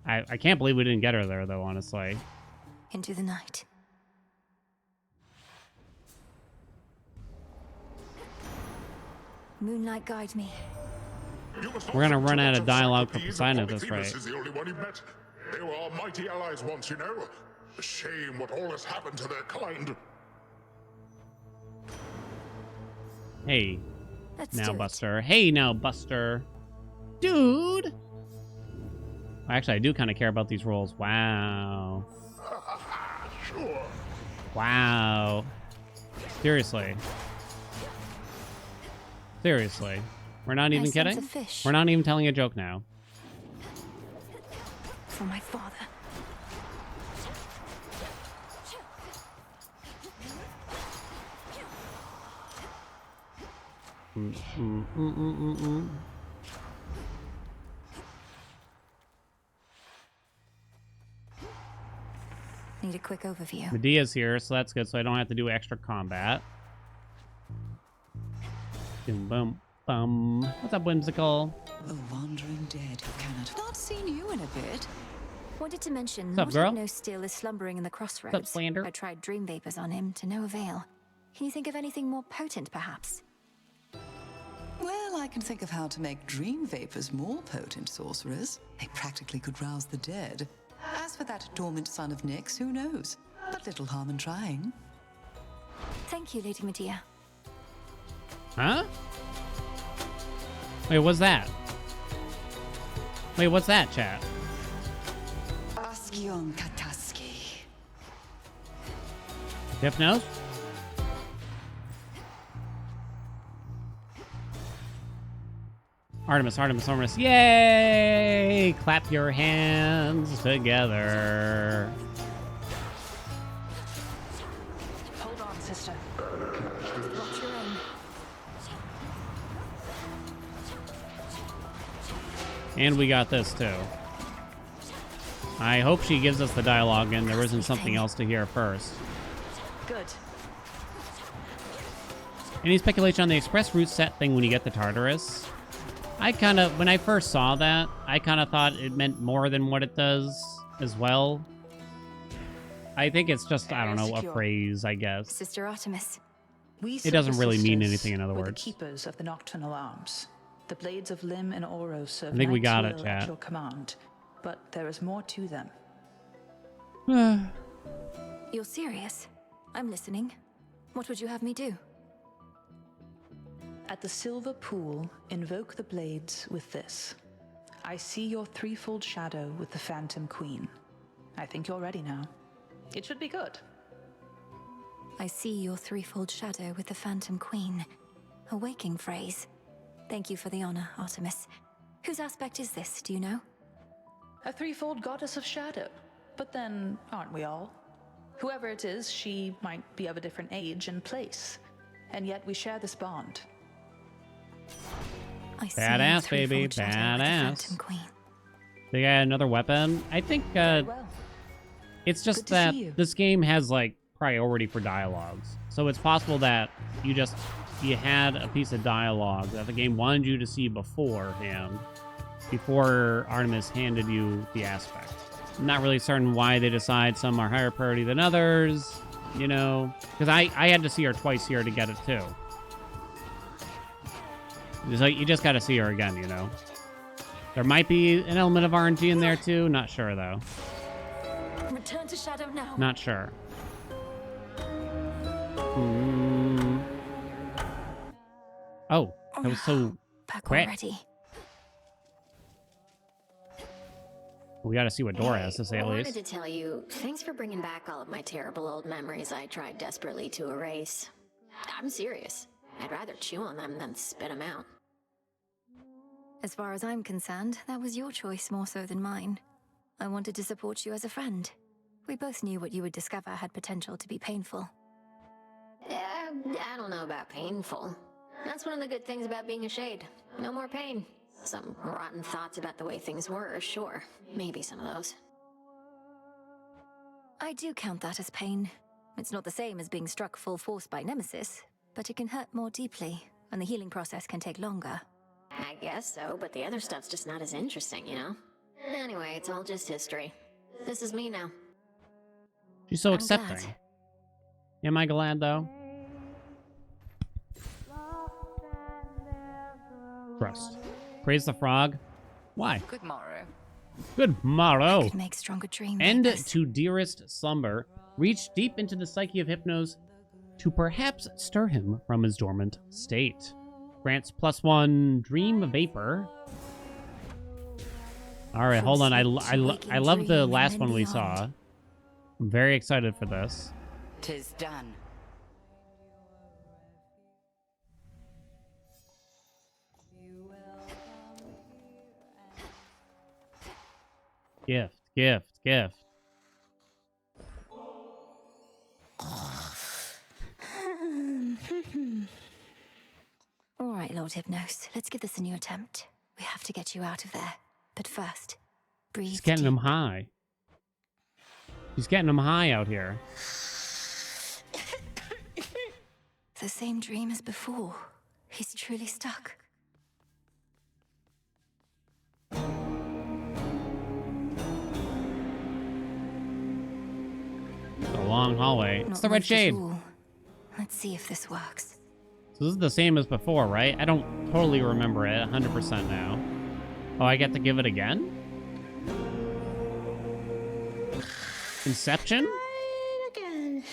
I can't believe we didn't get her there, though, honestly. Into the night. Moonlight guide me. We're gonna run out of dialogue for These Poseidon at Polyphemus this rate. is the only one he met. They were our mighty allies once, you know. A shame what all has happened to their kind. Hey, Let's now do it. Buster. Hey, now Buster. Dude! Actually, I do kind of care about these rolls. Wow. Sure. Wow. Seriously. Seriously. We're not even Nice sense kidding? of fish. We're not even telling a joke now. For my father. Need a quick overview. Medea's here, so that's good, so I don't have to do extra combat. Boom, boom, bum. What's up, Whimsical? A wandering dead who cannot. Not seen you in a bit. Wanted to mention, What's up, girl? Lord Hypno still is slumbering in the crossroads. What's up, Slander? I tried dream vapors on him to no avail. Can you think of anything more potent, perhaps? Well, I can think of how to make dream vapors more potent, sorcerers. They practically could rouse the dead. As for that dormant son of Nyx, who knows? But little harm in trying. Thank you, Lady Medea. Huh? Wait, what's that? Wait, what's that, chat? Askion Kataski. Hypnos? Artemis, Artemis, Artemis. Yay! Clap your hands together. Hold on, sister. Watch your aim. And we got this, too. I hope she gives us the dialogue and there isn't something else to hear first. Good. Any speculation on the express route set thing when you get the Tartarus? I kind of, when I first saw that, I kind of thought it meant more than what it does as well. I think it's just, I don't know, a phrase, I guess. Sister Artemis. It doesn't really mean anything, in other We're words. the keepers of the nocturnal arms. The blades of Lim and Oro serve I think we got knight's it, will at chat. your command, but there is more to them. You're serious? I'm listening. What would you have me do? At the silver pool, invoke the blades with this. I see your threefold shadow with the Phantom Queen. I think you're ready now. It should be good. I see your threefold shadow with the Phantom Queen. A waking phrase. Thank you for the honor, Artemis. Whose aspect is this, do you know? A threefold goddess of shadow. But then, aren't we all? Whoever it is, she might be of a different age and place. And yet we share this bond. I see Badass, your baby. threefold shadow with the Badass. Phantom Queen. They got another weapon. I think it's just Good to that see you. this game has like priority for dialogues. So it's possible that you had a piece of dialogue that the game wanted you to see beforehand, before Artemis handed you the aspect. I'm not really certain why they decide some are higher priority than others, you know, because I had to see her twice here to get it too. It's like, you just got to see her again, you know. There might be an element of RNG in there too. Not sure though. Return to shadow now. Not sure. Oh, that was so Back quick. already. We got to see what Dora has to say I at wanted least. to tell you, thanks for bringing back all of my terrible old memories I tried desperately to erase. I'm serious. I'd rather chew on them than spit them out. As far as I'm concerned, that was your choice more so than mine. I wanted to support you as a friend. We both knew what you would discover had potential to be painful. I don't know about painful. That's one of the good things about being a shade. No more pain. Some rotten thoughts about the way things were, sure. Maybe some of those. I do count that as pain. It's not the same as being struck full force by Nemesis, but it can hurt more deeply, and the healing process can take longer. I guess so, but the other stuff's just not as interesting, you know? Anyway, it's all just history. This is me now. She's so I'm accepting. glad. Am I glad though? Trust. Praise the frog. Why? Good morrow. Good morrow. Could make stronger dreams. End to dearest slumber. Reach deep into the psyche of Hypnos to perhaps stir him from his dormant state. Grants +1 dream vapor. All right, hold on. I love the last one we saw. I'm very excited for this. 'Tis done. Gift, gift, gift. All right, Lord Hypnos. Let's give this a new attempt. We have to get you out of there. But first, breathe. She's getting him high. She's getting him high out here. The same dream as before. He's truly stuck. It's a long hallway. It's the red shade. Let's see if this works. So this is the same as before, right? I don't totally remember it 100% now. Oh, I get to give it again? Inception? Again.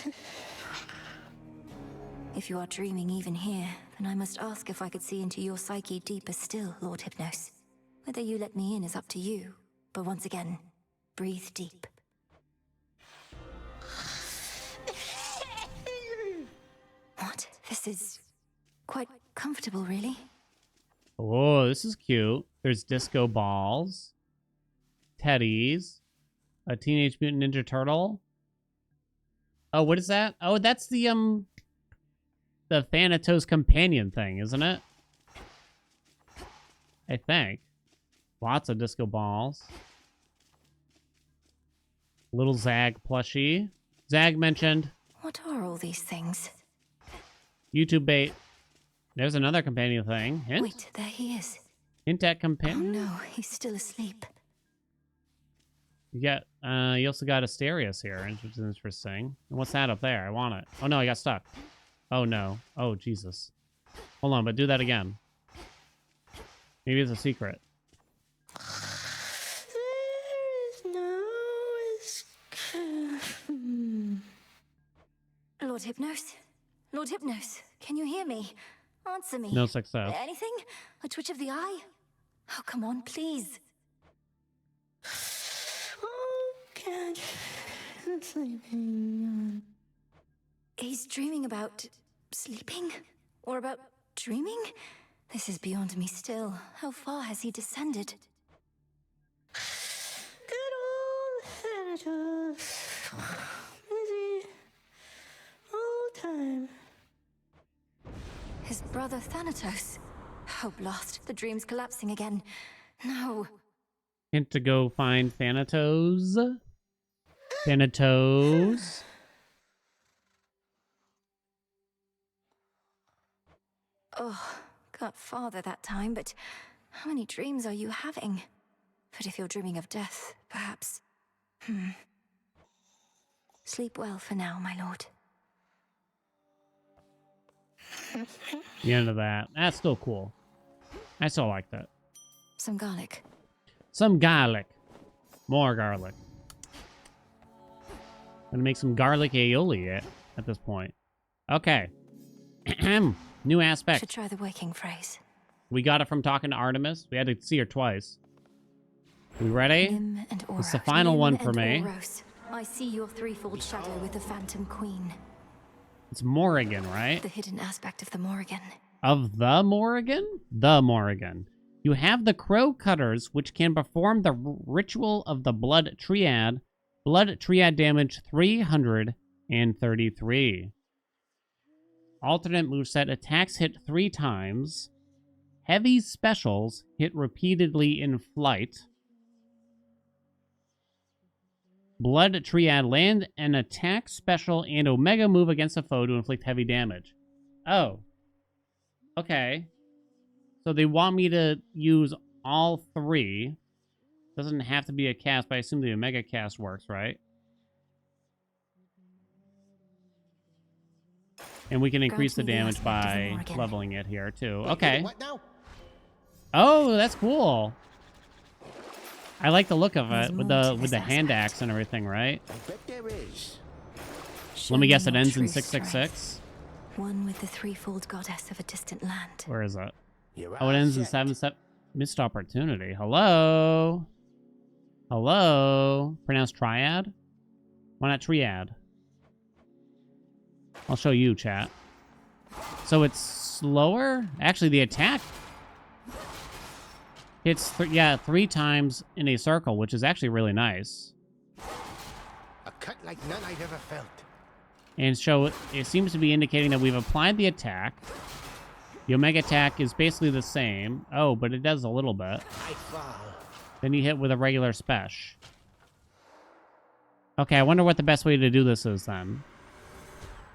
If you are dreaming even here, then I must ask if I could see into your psyche deeper still, Lord Hypnos. Whether you let me in is up to you. But once again, breathe deep. What? This is quite comfortable, really. Oh, this is cute. There's disco balls, teddies, a Teenage Mutant Ninja Turtle. Oh, what is that? Oh, that's the Thanatos companion thing, isn't it? I think. Lots of disco balls. Little Zag plushie. Zag mentioned. What are all these things? YouTube bait. There's another companion thing. Hint? Wait, there he is. Hint at Oh companion? no, he's still asleep. You also got Asterius here, which is interesting. And what's that up there? I want it. Oh no, I got stuck. Oh no. Oh, Jesus. Hold on, but do that again. Maybe it's a secret. Lord Hypnos? Lord Hypnos, can you hear me? Answer me. No success. Anything? A twitch of the eye? Oh, come on, please. Can't. I'm sleeping. He's dreaming about sleeping? Or about dreaming? This is beyond me still. How far has he descended? Good old Thanatos. Busy all time. His brother Thanatos. Oh, blast. The dream's collapsing again. No. Hint to go find Thanatos. Thanatos. Oh, got farther that time, but how many dreams are you having? But if you're dreaming of death, perhaps... Sleep well for now, my lord. The end of that. That's still cool. I still like that. Some garlic. Some garlic. More garlic. Gonna make some garlic aioli at this point. Okay. New aspect. Should try the waking phrase. We got it from talking to Artemis. We had to see her twice. We ready? Nim and It's the Aura. final Nim one for and me. Oros. I see your threefold shadow with the Phantom Queen. It's Morrigan, right? The hidden aspect of the Morrigan. Of the Morrigan? The Morrigan. You have the Crow Cutters, which can perform the ritual of the Blood Triad. Blood Triad damage 333. Alternate moveset, attacks hit 3 times. Heavy specials hit repeatedly in flight. Blood Triad, land an attack special and Omega move against a foe to inflict heavy damage. Oh. Okay. So they want me to use all 3. Doesn't have to be a cast, but I assume the Omega cast works, right? And we can increase the damage by leveling it here, too. Okay. What now? Oh, that's cool. I like the look of it with the hand axe and everything, right? I bet there is. Let me guess, it ends in 666. One with the threefold goddess of a distant land. Where is it? You're Oh, it ends in 77. Missed opportunity. Hello? Hello? Pronounced triad? Why not triad? I'll show you, chat. So it's slower? Actually, the attack hits 3 times in a circle, which is actually really nice. A cut like none I've ever felt. And so it seems to be indicating that we've applied the attack. The Omega attack is basically the same. Oh, but it does a little bit. I fall. Then you hit with a regular special. Okay, I wonder what the best way to do this is then.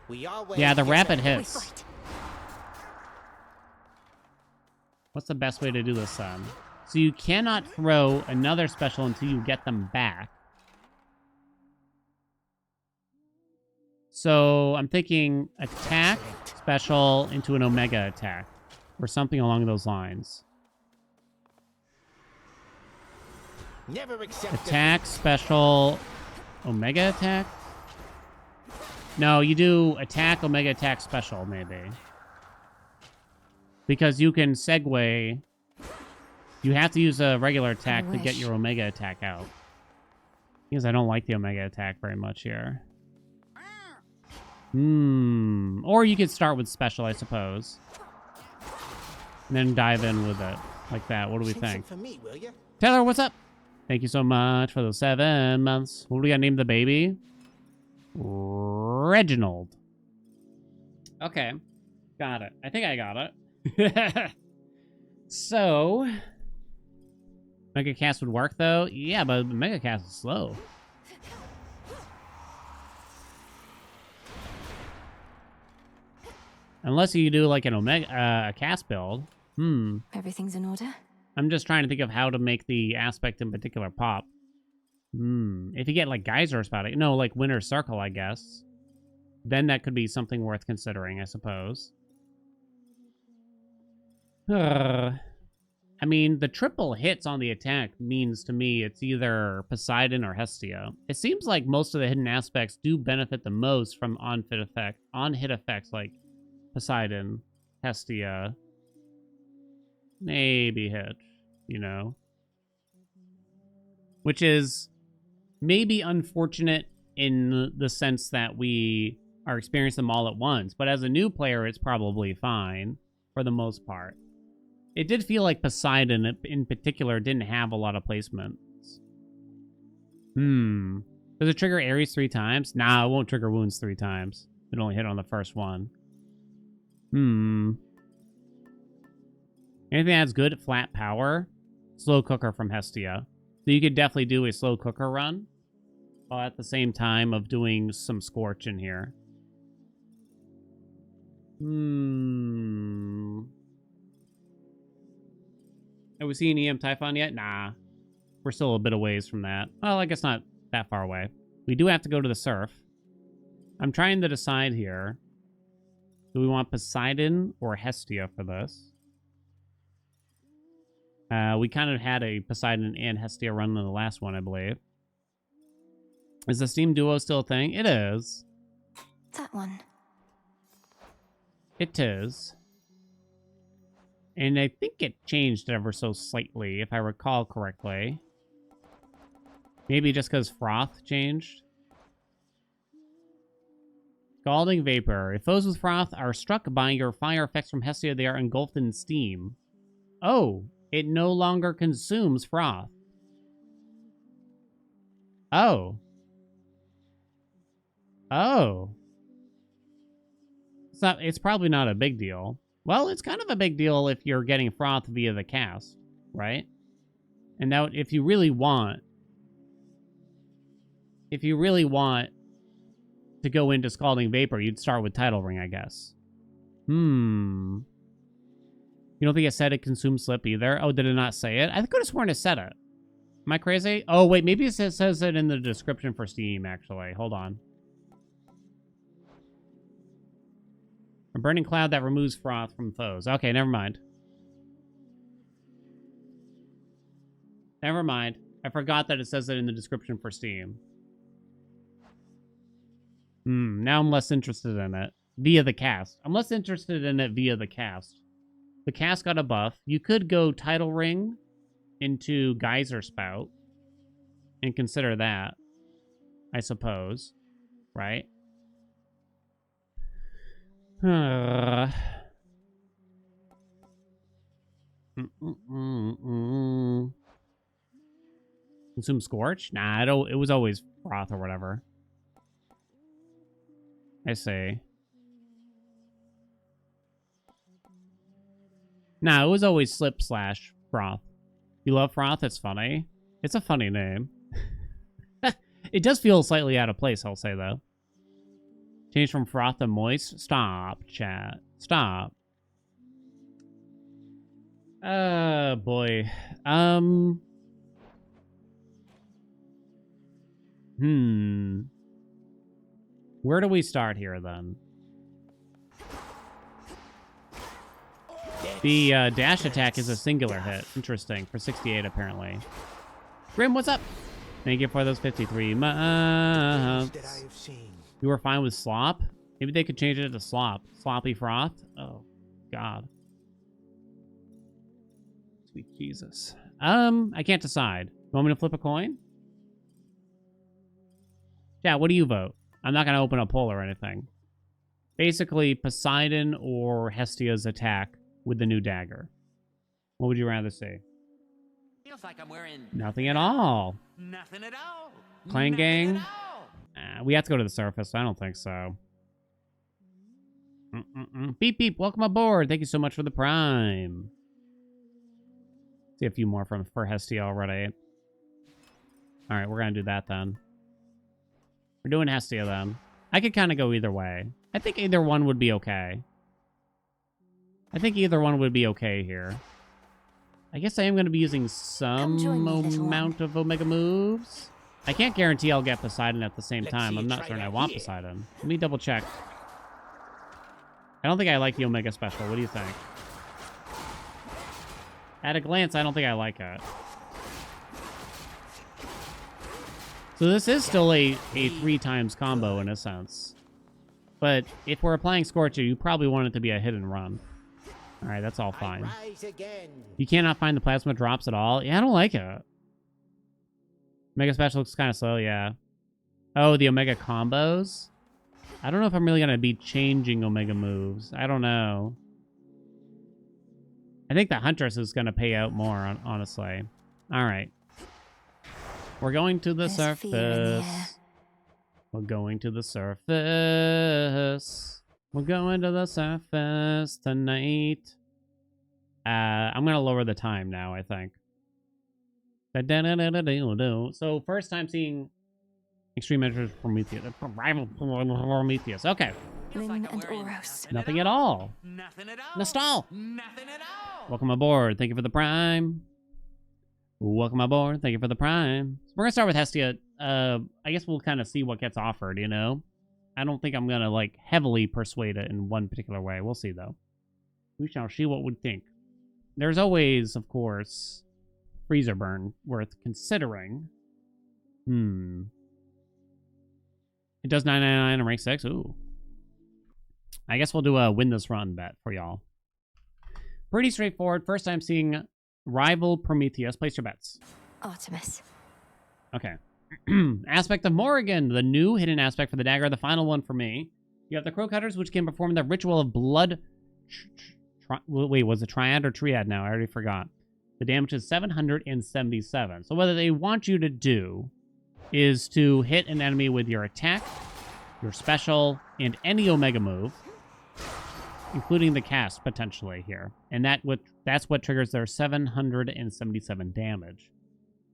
We always Yeah, the get rapid them. hits. What's the best way to do this then? So you cannot throw another special until you get them back. So I'm thinking attack, special into an Omega attack. Or something along those lines. Never accept Attack, special, Omega attack? No, you do attack, Omega attack, special, maybe. Because you can segue. You have to use a regular attack to get your Omega attack out. Because I don't like the Omega attack very much here. Or you could start with special, I suppose. And then dive in with it. Like that. What do we Sing some think? for me, will ya? Taylor, what's up? Thank you so much for those 7 months. What do we got named the baby? Reginald. Okay. Got it. I think I got it. So... Mega Cast would work, though? Yeah, but Mega Cast is slow. Unless you do, like, an Omega... cast build. Everything's in order? I'm just trying to think of how to make the aspect in particular pop. If you get, like, Geyser Spouting... No, like, Winter Circle, I guess. Then that could be something worth considering, I suppose. I mean, the triple hits on the attack means to me it's either Poseidon or Hestia. It seems like most of the hidden aspects do benefit the most from on-hit effects like Poseidon, Hestia, maybe Hitch, you know? Which is maybe unfortunate in the sense that we are experiencing them all at once, but as a new player, it's probably fine for the most part. It did feel like Poseidon, in particular, didn't have a lot of placements. Does it trigger Ares 3 times? Nah, it won't trigger wounds 3 times. It only hit on the first one. Anything that's good at flat power? Slow cooker from Hestia. So you could definitely do a slow cooker run, while at the same time of doing some Scorch in here. Have we seen EM Typhon yet? Nah. We're still a bit of ways from that. Well, I guess not that far away. We do have to go to the surf. I'm trying to decide here. Do we want Poseidon or Hestia for this? We kind of had a Poseidon and Hestia run in the last one, I believe. Is the Steam Duo still a thing? It is. That one. It is. And I think it changed ever so slightly, if I recall correctly. Maybe just because Froth changed. Scalding Vapor. If foes with Froth are struck by your fire effects from Hestia, they are engulfed in steam. Oh, it no longer consumes Froth. Oh. Oh. It's probably not a big deal. Well, it's kind of a big deal if you're getting Froth via the cast, right? And now, if you really want to go into Scalding Vapor, you'd start with Tidal Ring, I guess. You don't think it said it consumes Slip either? Oh, did it not say it? I could have sworn it said it. Am I crazy? Oh, wait, maybe it says it in the description for Steam, actually. Hold on. A burning cloud that removes Froth from foes. Okay, never mind. Never mind. I forgot that it says it in the description for Steam. Now I'm less interested in it. Via the cast. I'm less interested in it via the cast. The cast got a buff. You could go Tidal Ring into Geyser Spout and consider that, I suppose. Right? Consume Scorch? Nah, it was always Froth or whatever. I see. Nah, it was always Slip slash Froth. You love Froth? It's funny. It's a funny name. It does feel slightly out of place, I'll say, though. Change from Froth to Moist? Stop, chat. Stop. Boy. Where do we start here, then? The dash attack is a singular hit. Interesting. For 68, apparently. Grim, what's up? Thank you for those 53 months. You were fine with Slop? Maybe they could change it to Slop. Sloppy Froth? Oh, God. Sweet Jesus. I can't decide. You want me to flip a coin? Yeah, what do you vote? I'm not going to open a poll or anything. Basically, Poseidon or Hestia's attack with the new dagger. What would you rather see? Feels like I'm wearing Nothing at all. nothing at all. Clan Nothing Gang? at all. We have to go to the surface. I don't think so. Beep, beep. Welcome aboard. Thank you so much for the prime. See a few more for Hestia already. All right, we're going to do that then. We're doing Hestia then. I could kind of go either way. I think either one would be okay. I think either one would be okay here. I guess I am going to be using some amount of Omega moves. I can't guarantee I'll get Poseidon at the same time. I'm not certain I want Poseidon. Let me double check. I don't think I like the Omega Special. What do you think? At a glance, I don't think I like it. So this is still a 3 times combo in a sense. But if we're applying Scorcher, you probably want it to be a hit and run. Alright, that's all fine. You cannot find the plasma drops at all? Yeah, I don't like it. Omega Special looks kind of slow, yeah. Oh, the Omega combos? I don't know if I'm really going to be changing Omega moves. I don't know. I think the Huntress is going to pay out more, honestly. Alright. We're going to the surface. We're going to the surface. We're going to the surface tonight. I'm going to lower the time now, I think. So, first time seeing Extreme Measures Prometheus. Rival Prometheus. Okay. Lynn and Oros. Nothing at all. Nothing at all. Nostal. Nothing at all. Welcome aboard. Thank you for the prime. Welcome aboard. Thank you for the prime. So we're going to start with Hestia. I guess we'll kind of see what gets offered, you know? I don't think I'm going to, like, heavily persuade it in one particular way. We'll see, though. We shall see what we think. There's always, of course, Freezer Burn worth considering. It does 999 in rank 6. Ooh. I guess we'll do a win this run bet for y'all. Pretty straightforward. First time seeing Rival Prometheus. Place your bets. Artemis. Okay. Aspect of Morrigan, the new hidden aspect for the dagger, the final one for me. You have the Crow Cutters, which can perform the ritual of blood. Wait, was it Triad or Triad now? I already forgot. The damage is 777. So what they want you to do is to hit an enemy with your attack, your special, and any Omega move, including the cast potentially here. And that's what triggers their 777 damage.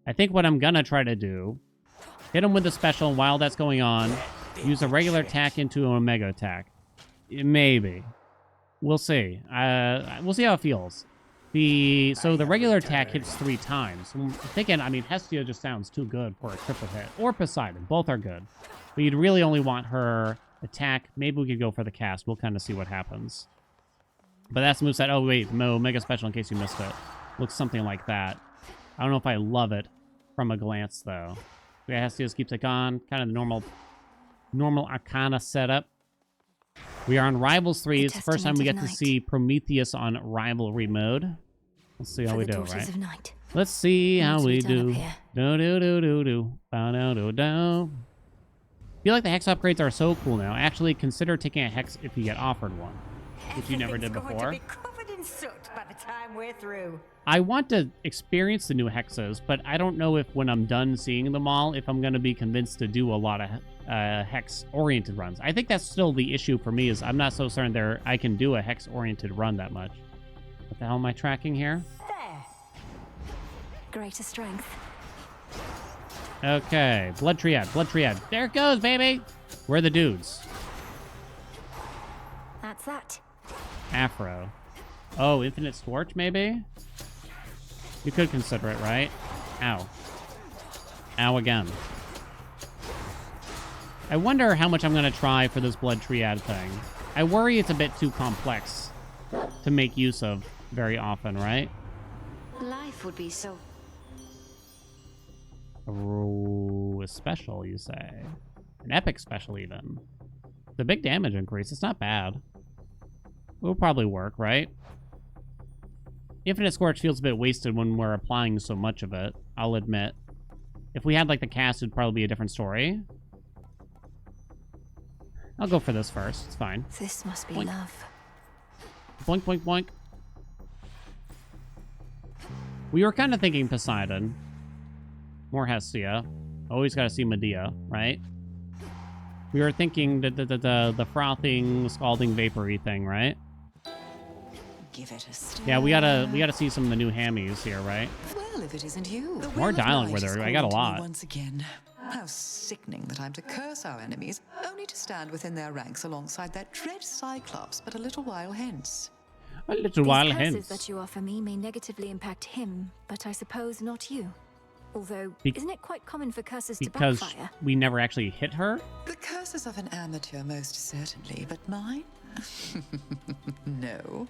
I think what I'm gonna try to do, hit them with the special while that's going on, use a regular attack into an Omega attack. Maybe. We'll see. We'll see how it feels. So the regular attack hits 3 times. I'm thinking, I mean, Hestia just sounds too good for a triple hit. Or Poseidon. Both are good. But you'd really only want her attack. Maybe we could go for the cast. We'll kind of see what happens. But that's the moveset. Oh, wait. Omega Special, in case you missed it. Looks something like that. I don't know if I love it from a glance, though. Yeah, Hestia just keeps it on. Kind of the normal Arcana setup. We are on Rivals 3. It's the first time we get to see Prometheus on Rivalry mode. Let's see how we do, right? Let's see how we do. Do-do-do-do-do. Bow-do-do-do. I feel like the Hex upgrades are so cool now. Actually, consider taking a Hex if you get offered one, which you never did before. Going to be covered in soot by the time we're through. I want to experience the new Hexes, but I don't know if when I'm done seeing them all, if I'm going to be convinced to do a lot of Hex-oriented runs. I think that's still the issue for me, is I'm not so certain I can do a Hex-oriented run that much. What the hell am I tracking here? There. Greater strength. Okay, blood triad, blood triad. There it goes, baby. Where are the dudes? That's that. Afro. Oh, infinite torch, maybe? You could consider it, right? Ow. Ow again. I wonder how much I'm going to try for this blood triad thing. I worry it's a bit too complex to make use of very often, right? Life would be so... Oh, a special, you say? An epic special, even. The big damage increase, it's not bad. Will probably work, right? Infinite Scorch feels a bit wasted when we're applying so much of it, I'll admit. If we had, like, the cast, it'd probably be a different story. I'll go for this first. It's fine. This must be Boink. love. Boink, boink, boink. We were kind of thinking Poseidon. More Hestia. Always got to see Medea, right? We were thinking the frothing, scalding, vapory thing, right? Give it a stir. Yeah, we gotta see some of the new hammies here, right? Well, if it isn't you. The More will of dialogue light with is her. I got a calling to me lot. Once again. How sickening that I'm to curse our enemies, only to stand within their ranks alongside that dread Cyclops but a little while hence. A little while These curses hence. that you offer me may negatively impact him, but I suppose not you. Although, isn't it quite common for curses to Because backfire? we never actually hit her? The curses of an amateur, most certainly, but mine? No.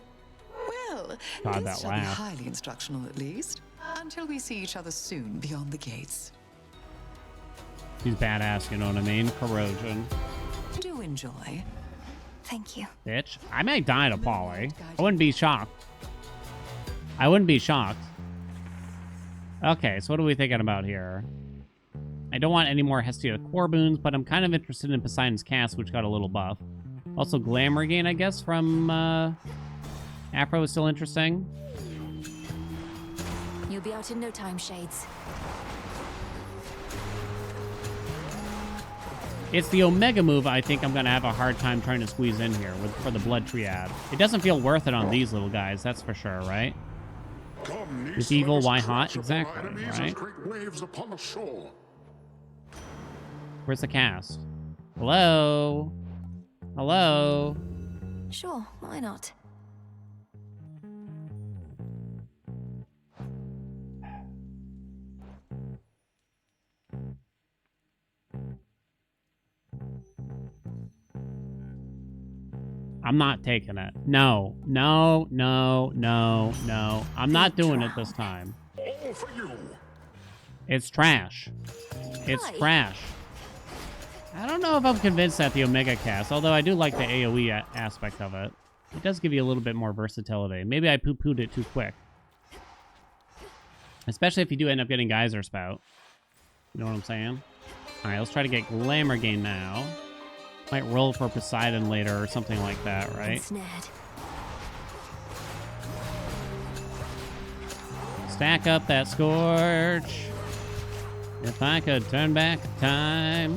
Well, God, this that shall be laugh. highly instructional at least, until we see each other soon beyond the gates. She's badass, you know what I mean? Corrosion. Do enjoy. Thank you. Bitch. I may die to Polly. I wouldn't be shocked. I wouldn't be shocked. Okay, so what are we thinking about here? I don't want any more Hestia core boons, but I'm kind of interested in Poseidon's cast, which got a little buff. Also, Glamour Gain, I guess, from Afro is still interesting. You'll be out in no time, Shades. It's the Omega move I think I'm going to have a hard time trying to squeeze in here for the Blood Triad. It doesn't feel worth it on these little guys, that's for sure, right? It's evil, why hot? Exactly, right? Great waves upon the shore. Where's the cast? Hello? Hello? Sure, why not? I'm not taking it. No, no, no, no, no. I'm not doing it this time. All for you. It's trash. It's Hi. trash. I don't know if I'm convinced that the Omega cast, although I do like the AoE aspect of it. It does give you a little bit more versatility. Maybe I poo-pooed it too quick. Especially if you do end up getting Geyser Spout. You know what I'm saying? Alright, let's try to get Glamour Gain now. Might roll for Poseidon later or something like that, right? Ensnared. Stack up that Scorch. If I could turn back time.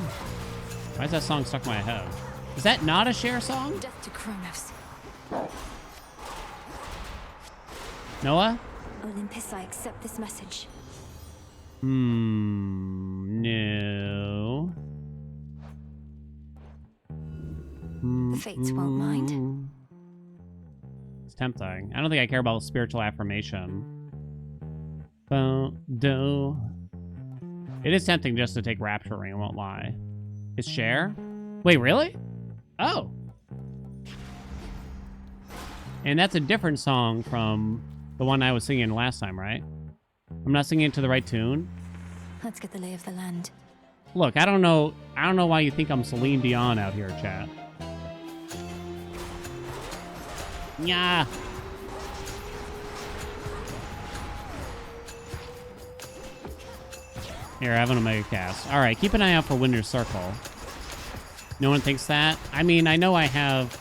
Why is that song stuck in my head? Is that not a Cher song? Death to Kronos. Noah? Olympus, I accept this message. No. The fates won't mind. It's tempting. I don't think I care about spiritual affirmation. Do. It is tempting just to take Rapture Ring, I won't lie. Is Cher? Wait, really? Oh. And that's a different song from the one I was singing last time, right? I'm not singing it to the right tune. Let's get the lay of the land. Look, I don't know why you think I'm Celine Dion out here, chat. Yeah. Here, I have an Omega cast. All right, keep an eye out for Winter's Circle. No one thinks that? I mean, I know I have,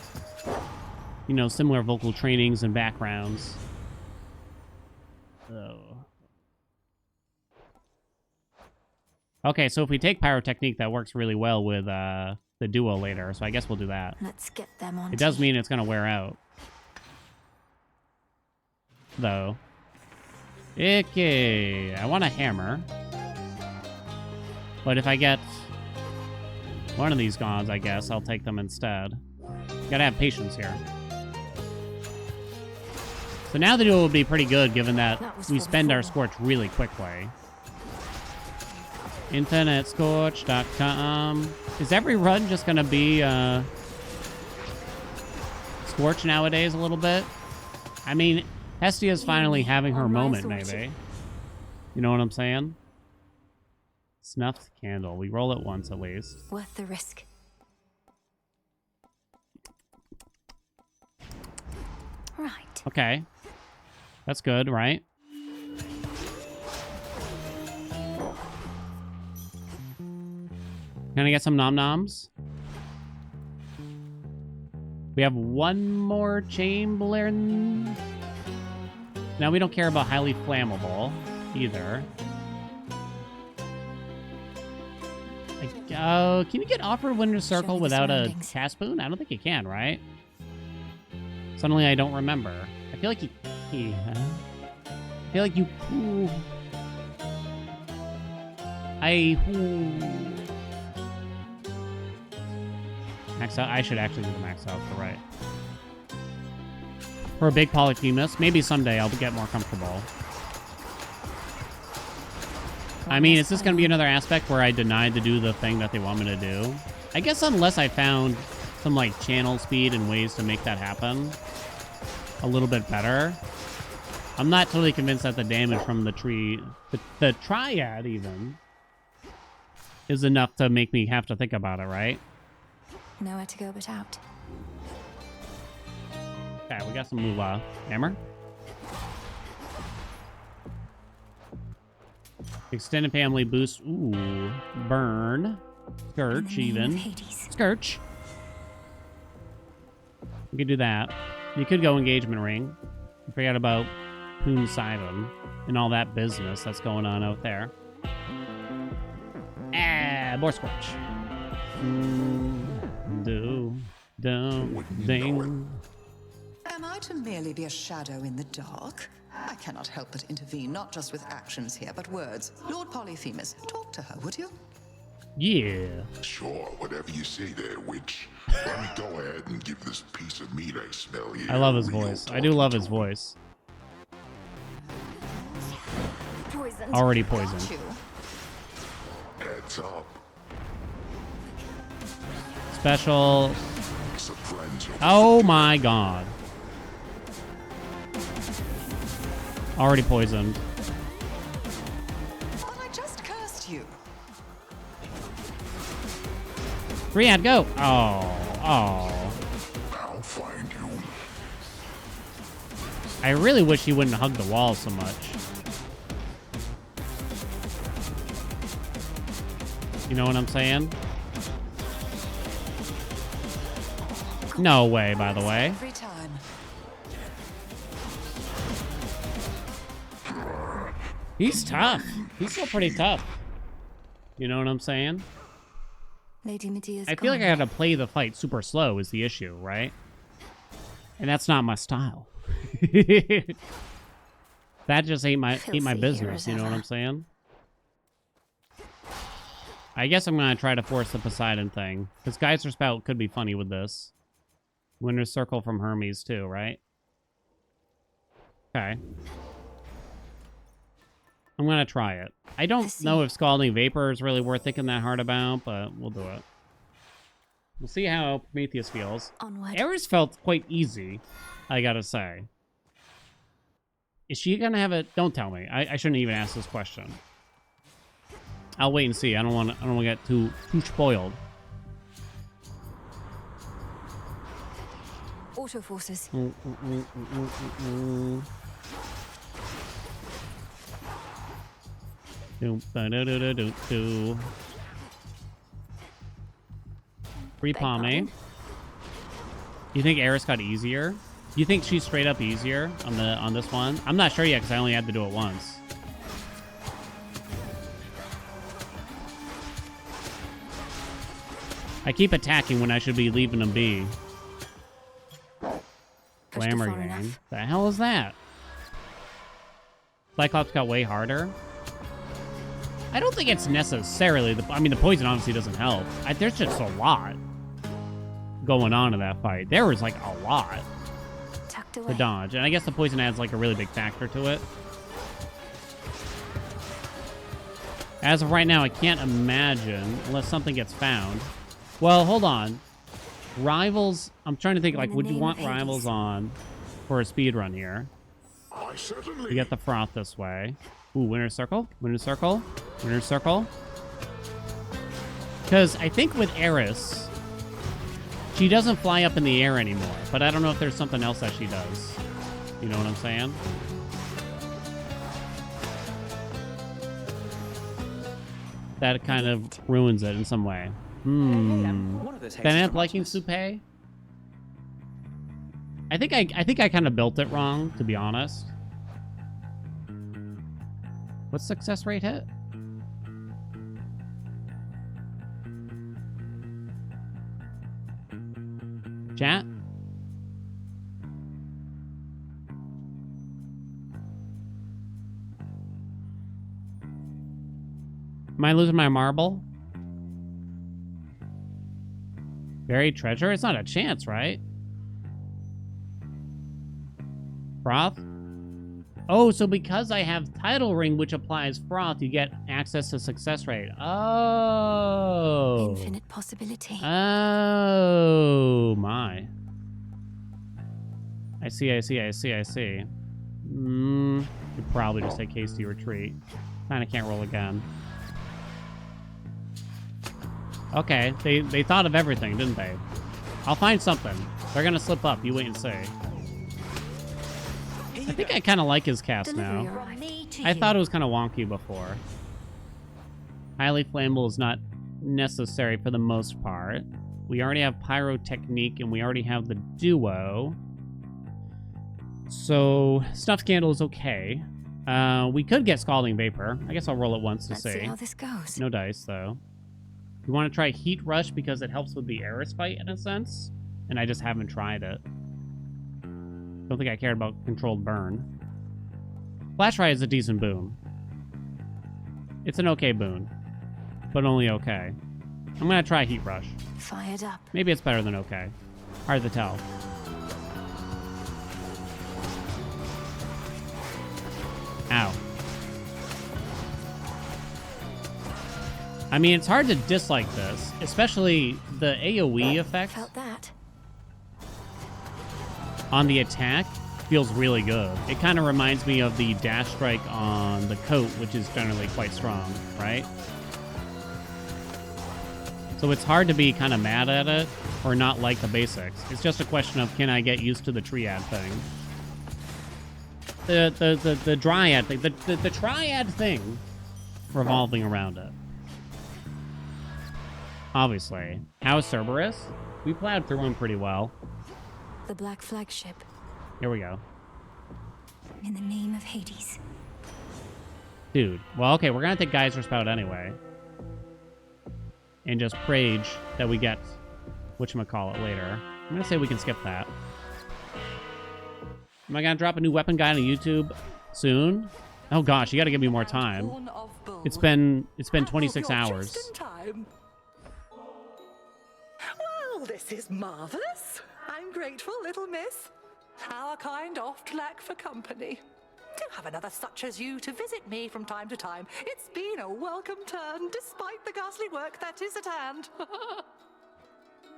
you know, similar vocal trainings and backgrounds. Oh. Okay, so if we take Pyrotechnique, that works really well with the duo later, so I guess we'll do that. Let's get them on. It does mean it's going to wear out. though. Okay, I want a hammer. But if I get one of these gods, I guess I'll take them instead. Gotta have patience here. So now the duel would be pretty good, given that we spend our Scorch really quickly. InternetScorch.com. Is every run just gonna be Scorch nowadays a little bit? I mean, Hestia's finally having her moment, maybe. You know what I'm saying? Snuffed candle. We roll it once at least. Worth the risk. Right. Okay. That's good, right? Can I get some nom-noms? We have one more Chamberlain. Now we don't care about highly flammable either. Can you get offered Winter Circle without a cast boon? I don't think you can, right? Suddenly I don't remember. I feel like you... I feel like you... Ooh. Max out. I should actually do the max out, but right. For a big Polyphemus, maybe someday I'll get more comfortable. I mean, is this going to be another aspect where I denied to do the thing that they want me to do? I guess unless I found some, like, channel speed and ways to make that happen a little bit better. I'm not totally convinced that the damage from the tree, the triad even, is enough to make me have to think about it, right? Nowhere to go but out. Okay, we got some moolah. Hammer? Extended family boost. Ooh. Burn. Scourge, even. Scourge. We could do that. You could go engagement ring. Forget about Poon Sidon and all that business that's going on out there. Ah, more Scorch. Ding. Am I to merely be a shadow in the dark? I cannot help but intervene, not just with actions here, but words. Lord Polyphemus, talk to her, would you? Yeah. Sure, whatever you say there, witch. Let me go ahead and give this piece of meat I smell here. I love his voice. I do love his voice. Poisoned. Already poisoned. Heads up. Special. Oh my god. Already poisoned. But I just cursed you. 3-ad, go. Oh. I'll find you. I really wish he wouldn't hug the wall so much. You know what I'm saying? No way, by the way. Every time. He's tough. He's still pretty tough. You know what I'm saying? Lady Medea's I feel like I gone. gotta play the fight super slow is the issue, right? And that's not my style. That just ain't my business, you know what I'm saying? I guess I'm gonna try to force the Poseidon thing. Because Geyser Spout could be funny with this. Winter Circle from Hermes too, right? Okay. I'm gonna try it. I don't know if Scalding Vapor is really worth thinking that hard about, but we'll do it. We'll see how Prometheus feels. Onward. Ares felt quite easy, I gotta say. Is she gonna have it? Don't tell me. I shouldn't even ask this question. I'll wait and see. I don't want to get too spoiled. Auto forces. Free palming. You think Eris got easier? You think she's straight up easier on this one? I'm not sure yet because I only had to do it once. I keep attacking when I should be leaving them be. Glamour game. The hell is that? Cyclops got way harder. I don't think it's necessarily the... I mean, the poison obviously doesn't help. There's just a lot going on in that fight. There was, like, a lot to dodge. And I guess the poison adds, like, a really big factor to it. As of right now, I can't imagine, unless something gets found. Well, hold on. Rivals... I'm trying to think, like, would you want Rivals on for a speed run here? We get the Froth this way. Ooh, Winner's Circle? Winner's Circle? Winner's Circle? Because I think with Eris, she doesn't fly up in the air anymore. But I don't know if there's something else that she does. You know what I'm saying? That kind of ruins it in some way. Dynamic liking Soupe? I think I kind of built it wrong, to be honest. What's success rate hit? Chat? Am I losing my marble? Buried treasure? It's not a chance, right? Froth? Oh, so because I have Title Ring, which applies Froth, you get access to success rate. Oh. Infinite possibility. Oh, my. I see. Should probably just take hasty retreat. Kinda can't roll again. Okay, they thought of everything, didn't they? I'll find something. They're gonna slip up. You wait and see. I think I kind of like his cast now. I thought it was kind of wonky before. Highly flammable is not necessary for the most part. We already have Pyrotechnique, and we already have the Duo. So, Snuff Scandal is okay. We could get Scalding Vapor. I guess I'll roll it once to Let's see how this goes. No dice, though. We want to try Heat Rush because it helps with the Eris fight, in a sense. And I just haven't tried it. Don't think I cared about Controlled Burn. Flash Ride is a decent boon. It's an okay boon. But only okay. I'm going to try Heat Rush. Fired up. Maybe it's better than okay. Hard to tell. Ow. I mean, it's hard to dislike this, especially the AoE effect Felt that. on the attack feels really good. It kind of reminds me of the dash strike on the coat, which is generally quite strong, right? So it's hard to be kind of mad at it or not like the basics. It's just a question of, can I get used to the triad thing? The dryad thing, the triad thing revolving around it. Obviously. How's Cerberus? We plowed through him pretty well. The Black Flagship. Here we go. In the name of Hades. Dude. Well, okay, we're gonna take Geyser Spout anyway. And just rage that we get whatchamacallit later. I'm gonna say we can skip that. Am I gonna drop a new weapon guide on YouTube soon? Oh gosh, you gotta give me more time. It's been 26 hours. Well, this is marvelous. I'm grateful, little miss. Our kind oft lack for company. To have another such as you to visit me from time to time, it's been a welcome turn, despite the ghastly work that is at hand.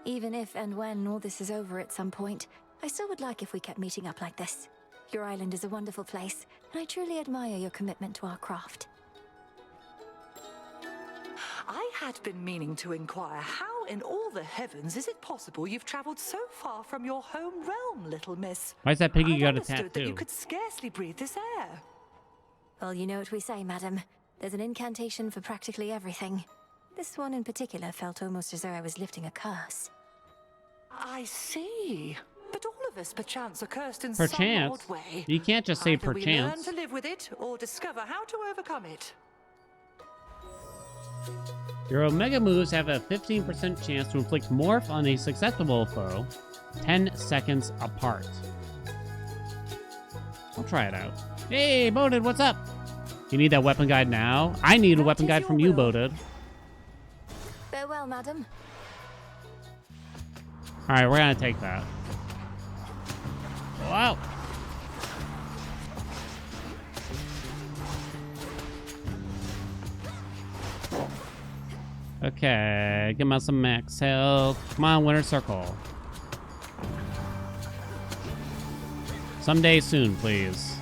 Even if and when all this is over at some point, I still would like if we kept meeting up like this. Your island is a wonderful place, and I truly admire your commitment to our craft. I had been meaning to inquire how in all the heavens is it possible you've traveled so far from your home realm, little miss? Why's that piggy got a Understood that you tattoo? could scarcely breathe this air. Well, you know what we say, madam. There's an incantation for practically everything. This one in particular felt almost as though I was lifting a curse. I see. But all of us, perchance, are cursed in Perchance? some odd way. You can't just say Either we learn perchance. to live with it, or discover how to overcome it. Your Omega moves have a 15% chance to inflict morph on a susceptible foe 10 seconds apart. I'll try it out. Hey, Boded, what's up? You need that weapon guide now? I need a weapon guide from you, Boded. Farewell, madam. All right, we're gonna take that. Wow. Okay, give me some max health. Come on, Winter Circle. Someday soon, please.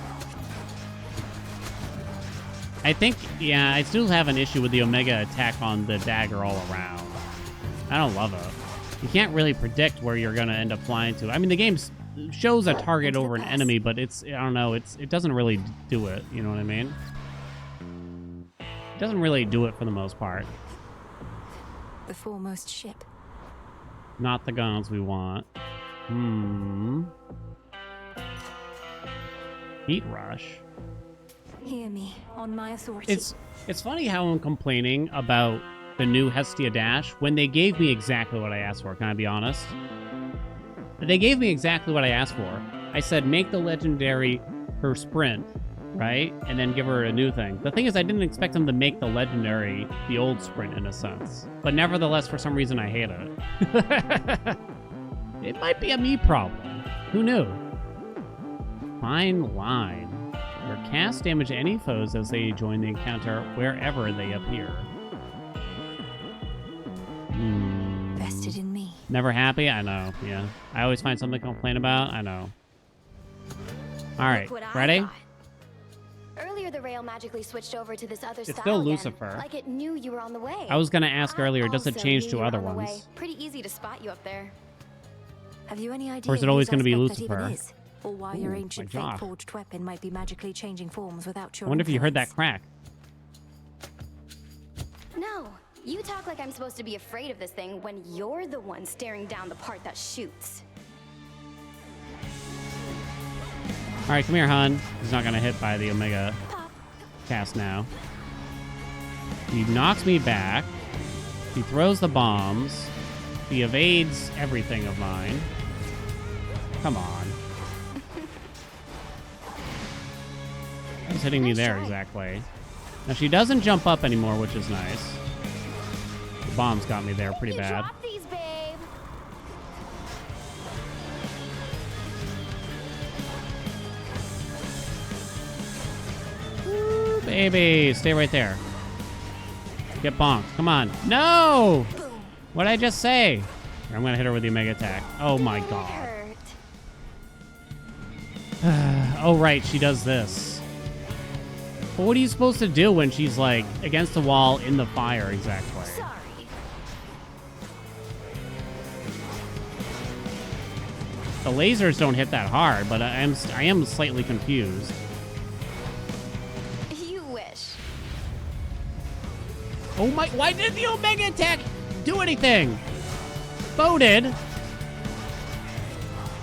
I think, yeah, I still have an issue with the Omega attack on the dagger all around. I don't love it. You can't really predict where you're gonna end up flying to. I mean, the game shows a target over an enemy, but it's, I don't know, it doesn't really do it. You know what I mean? It doesn't really do it for the most part. The foremost ship. Not the guns we want. Heat rush. Hear me on my authority. It's funny how I'm complaining about the new Hestia Dash when they gave me exactly what I asked for. Can I be honest? They gave me exactly what I asked for. I said make the legendary her sprint, right? And then give her a new thing. The thing is, I didn't expect them to make the legendary the old sprint in a sense. But nevertheless, for some reason, I hate it. It might be a me problem. Who knew? Fine line. Your cast damage any foes as they join the encounter wherever they appear. Vested in me. Never happy? I know, yeah. I always find something to complain about. I know. All right, ready? Earlier, the rail magically switched over to this other style. It's still again, Lucifer. like it knew you were on the way. I was gonna ask earlier, does it Also change knew to you were other on the way. ones? Pretty easy to spot you up there. Have you any idea? Or is it always whose going to be aspect that even Lucifer? is? Or why your Ooh, ancient my God. fate-forged weapon might be magically changing forms without your I wonder if you heard that influence. crack. No, you talk like I'm supposed to be afraid of this thing when you're the one staring down the part that shoots. All right, come here, hon. He's not going to hit by the Omega cast now. He knocks me back. He throws the bombs. He evades everything of mine. Come on. He's hitting me there exactly. Now she doesn't jump up anymore, which is nice. The bombs got me there pretty bad. Drop these, babe. Ooh, baby, stay right there. Get bonked. Come on. No! What'd I just say? I'm gonna hit her with the Omega attack. Oh my god. Oh right, she does this. But what are you supposed to do when she's like against the wall in the fire exactly? Sorry. The lasers don't hit that hard, but I am slightly confused. You wish. Oh my, why did the Omega attack do anything? Voted.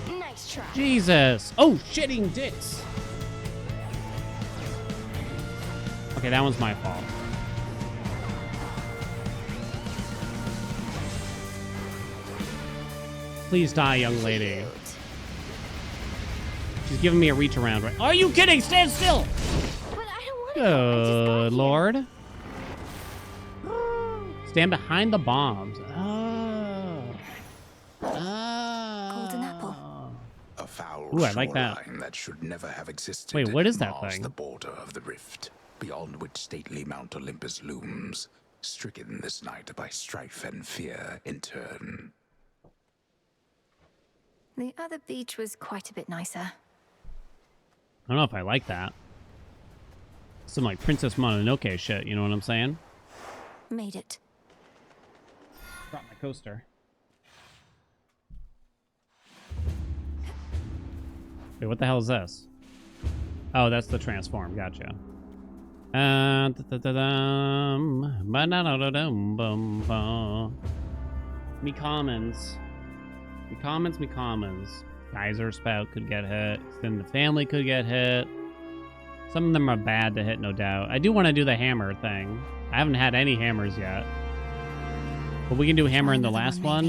Nice try. Jesus. Oh, shitting dicks. Okay, that one's my fault. Please die, young lady. She's giving me a reach around, right? Are you kidding? Stand still! But I don't want Good Lord. Stand behind the bombs. Oh. Golden apple. A foul Ooh, I like that. shoreline that should never have existed. Wait, what is that mars thing? the border of the rift, beyond which stately Mount Olympus looms, stricken this night by strife and fear in turn. The other beach was quite a bit nicer. I don't know if I like that. Some like Princess Mononoke shit, you know what I'm saying? Made it. Drop my coaster. Wait, what the hell is this? Oh, that's the transform. Gotcha. Me commons. Me commons. Geyser spout could get hit. Then the family could get hit. Some of them are bad to hit, no doubt. I do want to do the hammer thing. I haven't had any hammers yet. But we can do hammer in the last one.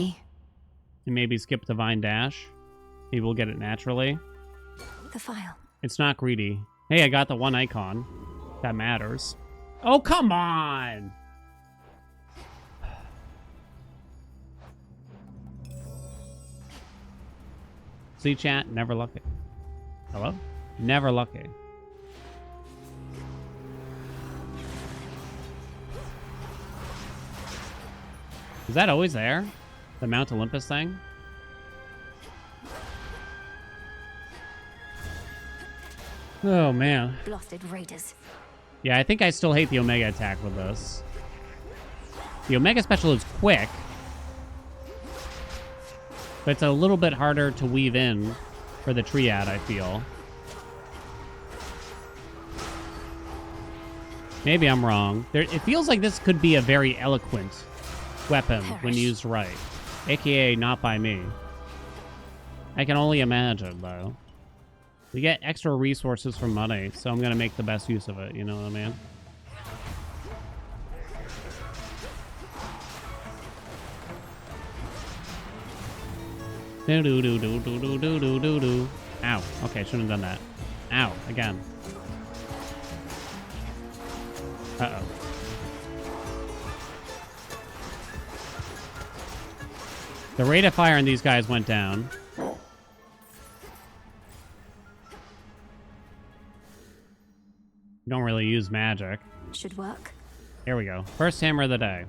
And maybe skip Divine Dash. Maybe we'll get it naturally. The file. It's not greedy. Hey, I got the one icon. That matters. Oh, come on! See, chat? Never lucky. Hello? Never lucky. Is that always there? The Mount Olympus thing? Oh, man. Blasted raiders. Yeah, I think I still hate the Omega attack with this. The Omega special is quick, but it's a little bit harder to weave in for the Triad, I feel. Maybe I'm wrong. It feels like this could be a very eloquent weapon when used right. AKA not by me. I can only imagine, though. We get extra resources from money, so I'm going to make the best use of it, you know what I mean? Do-do-do-do-do-do-do-do-do. Ow. Okay, shouldn't have done that. Ow. Again. Uh-oh. The rate of fire on these guys went down. Don't really use magic. Should work. Here we go. First hammer of the day.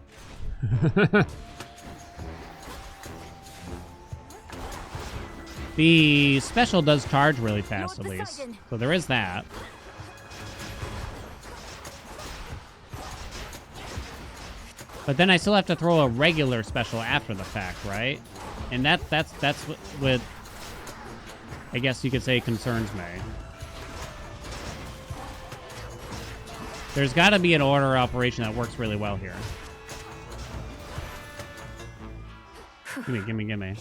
The special does charge really fast, at least. So there is that. But then I still have to throw a regular special after the fact, right? And that's what I guess you could say concerns me. There's got to be an order operation that works really well here. Gimme, gimme, gimme.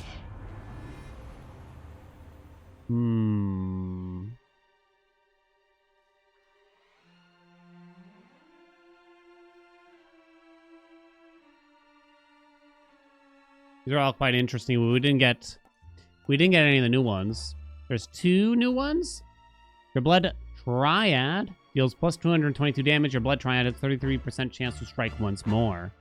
These are all quite interesting. We didn't get any of the new ones. There's 2 new ones. Your Blood Triad deals plus 222 damage. Your Blood Triad has 33% chance to strike once more.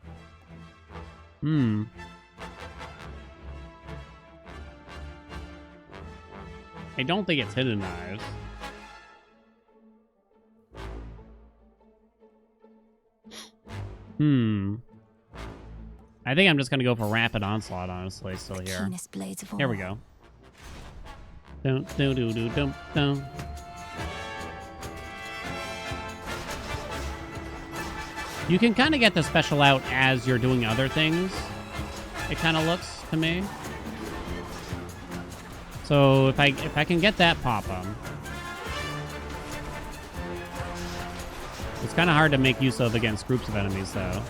I don't think it's Hidden Knives. I think I'm just gonna go for Rapid Onslaught, honestly, still here. Keenest blades of all. Here we go. Dun, dun, dun, dun, dun, dun. You can kind of get the special out as you're doing other things. It kind of looks to me. So if I can get that pop-up, it's kind of hard to make use of against groups of enemies, though.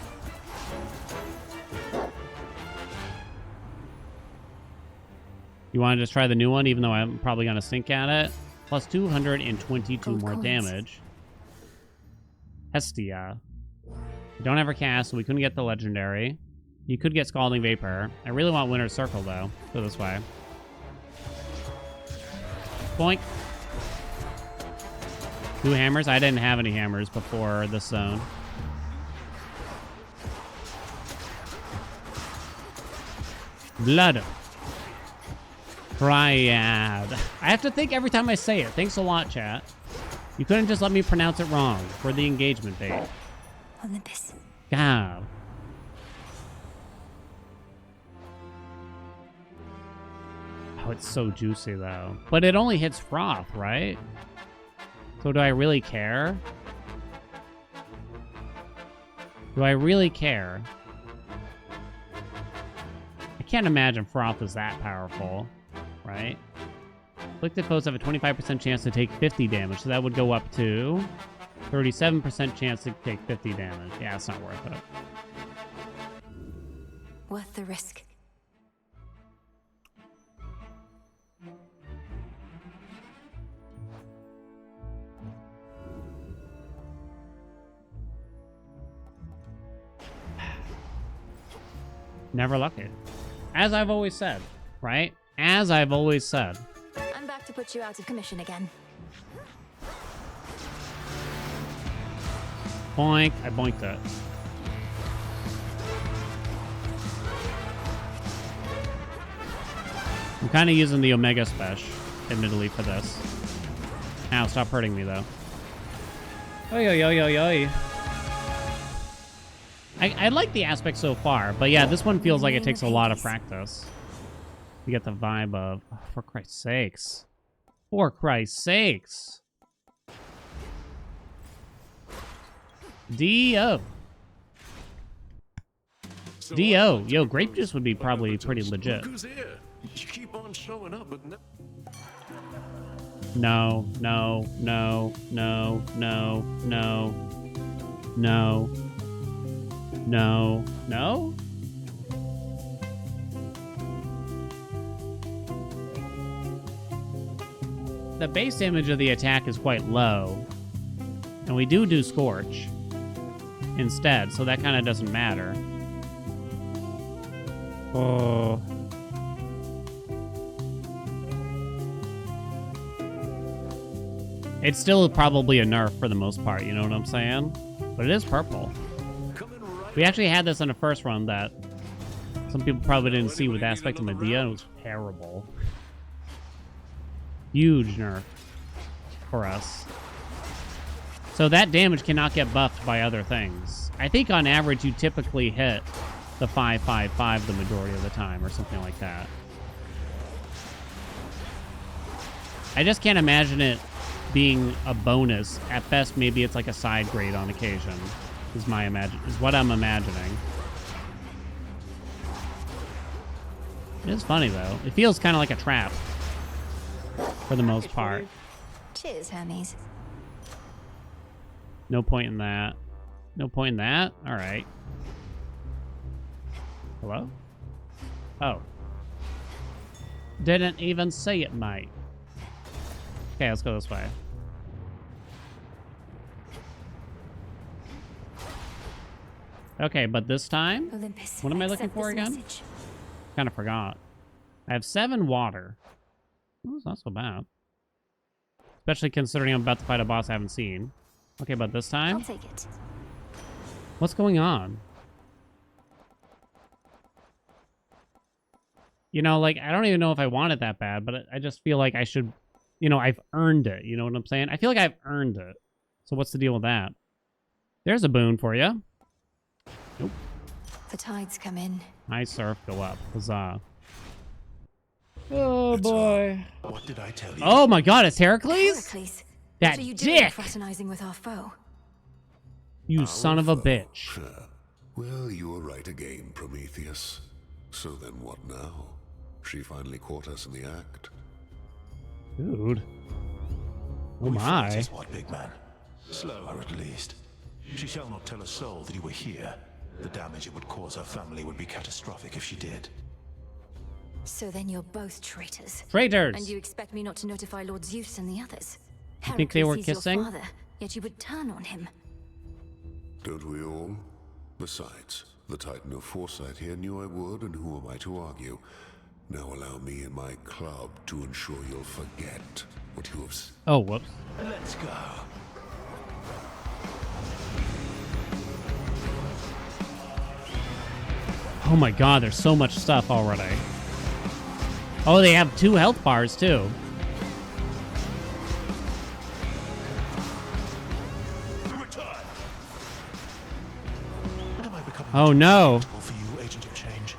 You want to just try the new one, even though I'm probably going to stink at it? Plus 222 more damage. Hestia. We don't have her cast, so we couldn't get the legendary. You could get Scalding Vapor. I really want Winter's Circle, though. Go this way. Boink. 2 hammers? I didn't have any hammers before this zone. Blood Triad. I have to think every time I say it. Thanks a lot, chat. You couldn't just let me pronounce it wrong for the engagement bait. Olympus. God. Oh, it's so juicy, though. But it only hits Froth, right? So do I really care? Do I really care? I can't imagine Froth is that powerful, right? Afflicted foes have a 25% chance to take 50 damage, so that would go up to 37% chance to take 50 damage. Yeah, it's not worth it. Worth the risk. Never lucky. As I've always said, right? As I've always said. I'm back to put you out of commission again. Boink. I boinked it. I'm kind of using the Omega Special, admittedly, for this. Ow, stop hurting me, though. Oi, oi, oi, oi, oi. I like the aspect so far, but yeah, this one feels like it takes a lot of practice. You get the vibe of, oh, for Christ's sakes. For Christ's sakes. D.O. D.O. Yo, grape juice would be probably pretty legit. Look who's here. You keep on showing up, but No, no, no, no, no, no, no, no, no? The base damage of the attack is quite low, and we do Scorch instead, so that kind of doesn't matter. Oh. It's still probably a nerf for the most part, you know what I'm saying? But it is purple. We actually had this in the first run that some people probably didn't see with Aspect of Medea, and it was terrible. Huge nerf for us. So that damage cannot get buffed by other things. I think on average you typically hit the 5-5-5 the majority of the time or something like that. I just can't imagine it being a bonus. At best, maybe it's like a side grade on occasion. Is what I'm imagining. It is funny though. It feels kind of like a trap for the most part. Cheers, Hermes. No point in that. No point in that? All right. Hello? Oh. Didn't even see it, mate. Okay, let's go this way. Okay, but this time, Olympus, what am I looking for again? Kind of forgot. I have 7 water. Oh, it's not so bad. Especially considering I'm about to fight a boss I haven't seen. Okay, but this time? I'll take it. What's going on? You know, like, I don't even know if I want it that bad, but I just feel like I should, you know, I've earned it. You know what I'm saying? I feel like I've earned it. So what's the deal with that? There's a boon for you. Nope. The tides come in. Nice surf, go up. Huzzah. Oh, boy. What did I tell you? Oh, my God, it's Heracles? Heracles, That what are you doing dick! fraternizing with our foe? You son of a bitch. Well, you were right again, Prometheus. So then what now? She finally caught us in the act. Dude. Oh, We my. fight as what, big man? Slow her at least. She shall not tell a soul that you were here. The damage it would cause her family would be catastrophic if she did. So then you're both traitors. Traitors! And you expect me not to notify Lord Zeus and the others? You think they were Heracles is kissing? your father, yet you would turn on him. Don't we all? Besides, the Titan of Foresight here knew I would, and who am I to argue? Now allow me and my club to ensure you'll forget what you have. Oh, whoops. Let's go. Oh my God, there's so much stuff already. Oh, they have 2 health bars too. Oh no. For you, agent of change.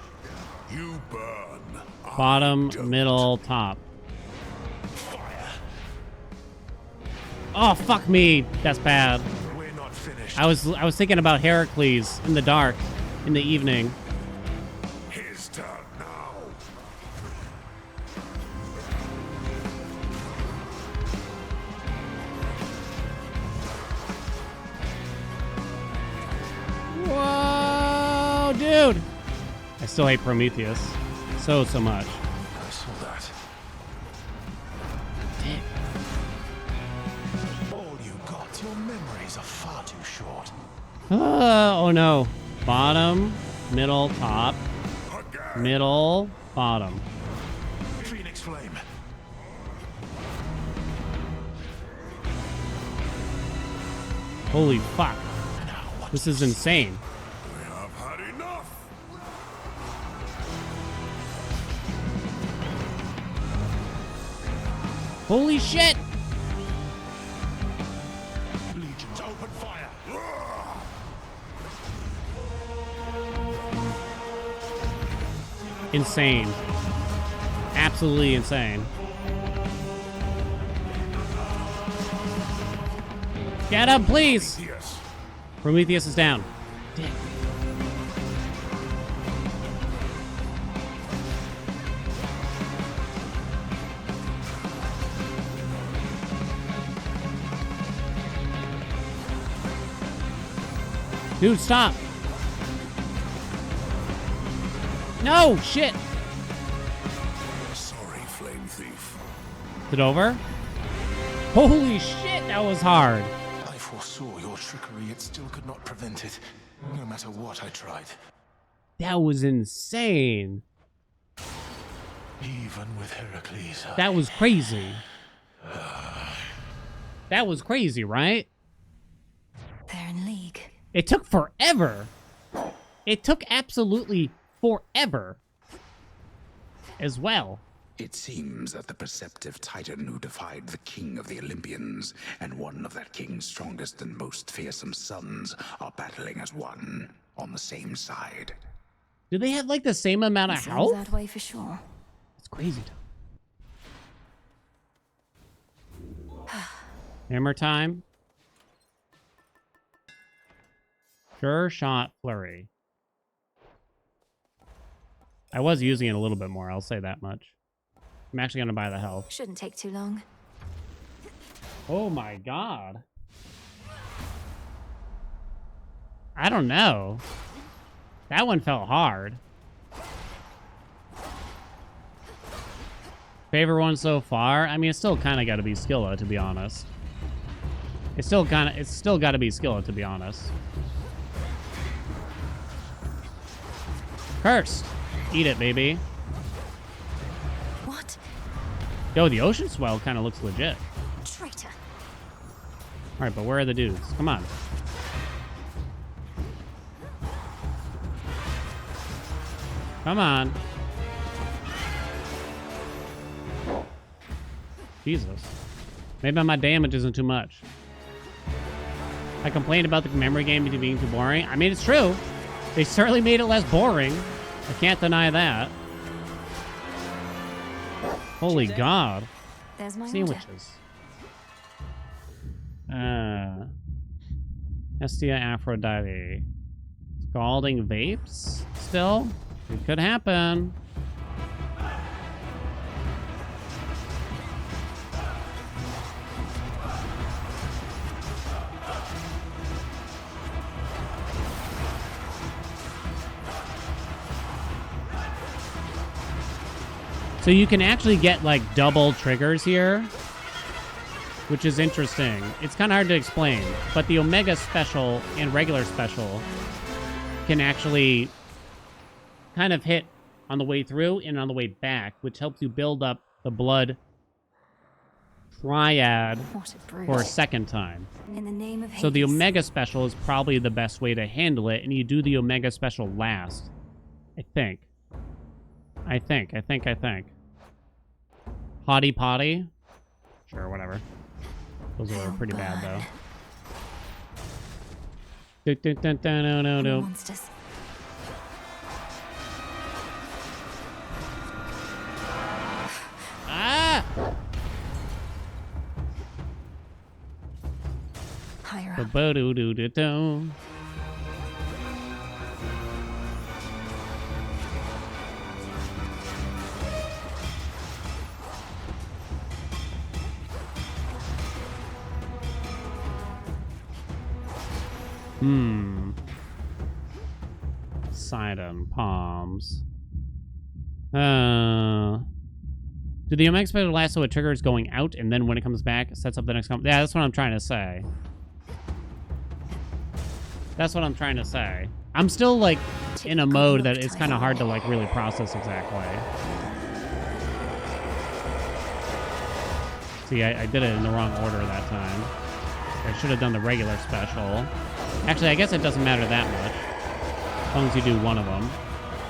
You burn. Bottom, middle, top. Fire. Oh, fuck me. That's bad. We're not finished. I was thinking about Heracles in the dark, in the evening. His turn now. Whoa, dude. I still hate Prometheus. So much. I saw that. All you got, your memories are far too short. Oh no. Bottom, middle, top. Middle, bottom. Phoenix Flame. Holy fuck. And This is insane. We have had enough. Holy shit! Legions, open fire! Insane. Absolutely insane. Get up, please! Prometheus is down. Damn. Dude, stop! No! Shit! Sorry, Flame Thief. Is it over? Holy shit, that was hard. I foresaw your trickery, yet still could not prevent it, no matter what I tried. That was insane. Even with Heracles. That was crazy. That was crazy, right? They're in league. It took forever. It took absolutely forever as well. It seems that the perceptive Titan who defied the king of the Olympians and one of that king's strongest and most fearsome sons are battling as one on the same side. Do they have like the same amount of Seems health? that way for sure. It's crazy. Hammer time. Sure shot flurry. I was using it a little bit more, I'll say that much. I'm actually gonna buy the health. Shouldn't take too long. Oh my god. I don't know. That one felt hard. Favorite one so far? I mean, it's still kind of got to be Skilla, to be honest. It's still got to be Skilla, to be honest. Cursed. Eat it, baby. What? Yo, the ocean swell kind of looks legit. Traitor. All right, but where are the dudes? Come on. Come on. Jesus. Maybe my damage isn't too much. I complained about the memory game being too boring. I mean, it's true. They certainly made it less boring. I can't deny that. Holy God. There's my Sandwiches. Estia Aphrodite. Scalding vapes? Still? It could happen. So you can actually get like double triggers here, which is interesting. It's kind of hard to explain, but the Omega Special and regular Special can actually kind of hit on the way through and on the way back, which helps you build up the blood triad for a second time. In the name of So the Hades. Omega Special is probably the best way to handle it, and you do the Omega Special last. I think. Hottie potty? Sure, whatever. Those were pretty bad, though. No. Monsters. Ah! Higher up. Ba-do-do-do-do. Sidon palms. Do the Omega Special last so it triggers going out and then when it comes back, it sets up the next combo? Yeah, that's what I'm trying to say. That's what I'm trying to say. I'm still like in a mode that it's kind of hard to like really process exactly. See, I did it in the wrong order that time. I should have done the regular special. Actually, I guess it doesn't matter that much. As long as you do one of them.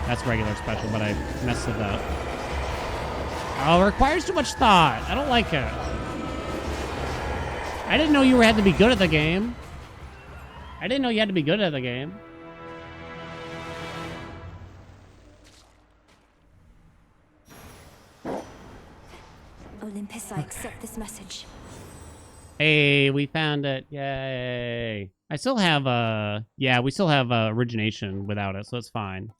That's regular special, but I messed it up. Oh, it requires too much thought. I don't like it. I didn't know you had to be good at the game. I didn't know you had to be good at the game. Olympus, I accept this message. Hey, we found it. Yay. I still have, yeah, we still have origination without it, so it's fine.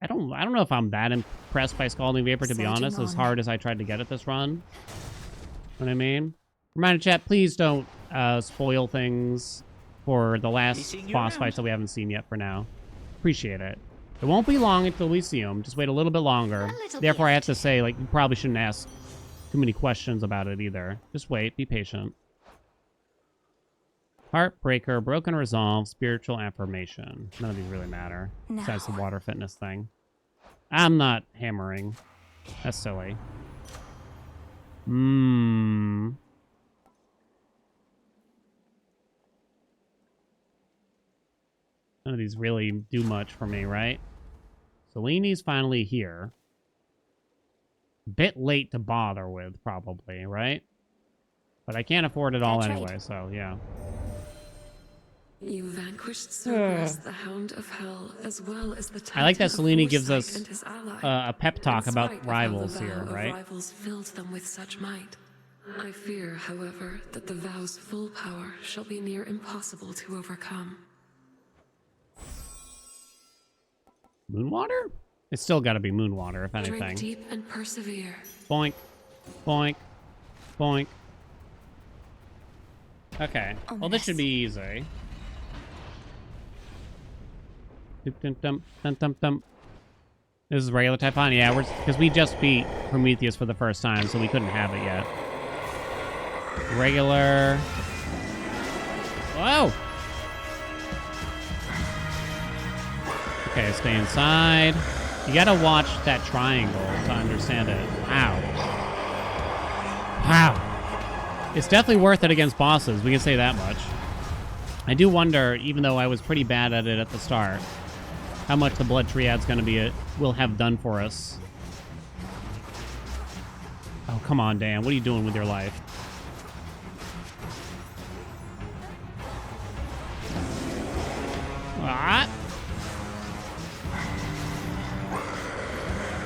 I don't know if I'm that impressed by Scalding Vapor, to be honest, as hard as I tried to get it this run. Know what I mean? Reminder chat, please don't spoil things for the last boss fights that we haven't seen yet for now. Appreciate it. It won't be long until we see them. Just wait a little bit longer. Therefore, I have to say, like, you probably shouldn't ask too many questions about it either. Just wait. Be patient. Heartbreaker, Broken Resolve, Spiritual Affirmation. None of these really matter. No. Besides the water fitness thing. I'm not hammering. That's silly. None of these really do much for me, right? Seleni's finally here. Bit late to bother with, probably, right? But I can't afford it all anyway, so yeah. You vanquished Cerberus, the Hound of Hell, as well as the I like that Titan of Selene gives Foresight us and his ally, a pep talk in about spite of how rivals the vow here, of right? Rivals filled them with such might. I fear, however, that the vow's full power shall be near impossible to overcome. Moonwater? It's still got to be Moonwater, if anything. Drink deep and persevere. Boink, boink, boink. Okay. Well, this should be easy. This is regular Typhon? Yeah, because we just beat Prometheus for the first time, so we couldn't have it yet. Regular. Whoa! Okay, stay inside. You gotta watch that triangle to understand it. Wow. Wow. It's definitely worth it against bosses, we can say that much. I do wonder, even though I was pretty bad at it at the start, how much the Blood Triad's gonna will have done for us. Oh, come on, Dan. What are you doing with your life? What?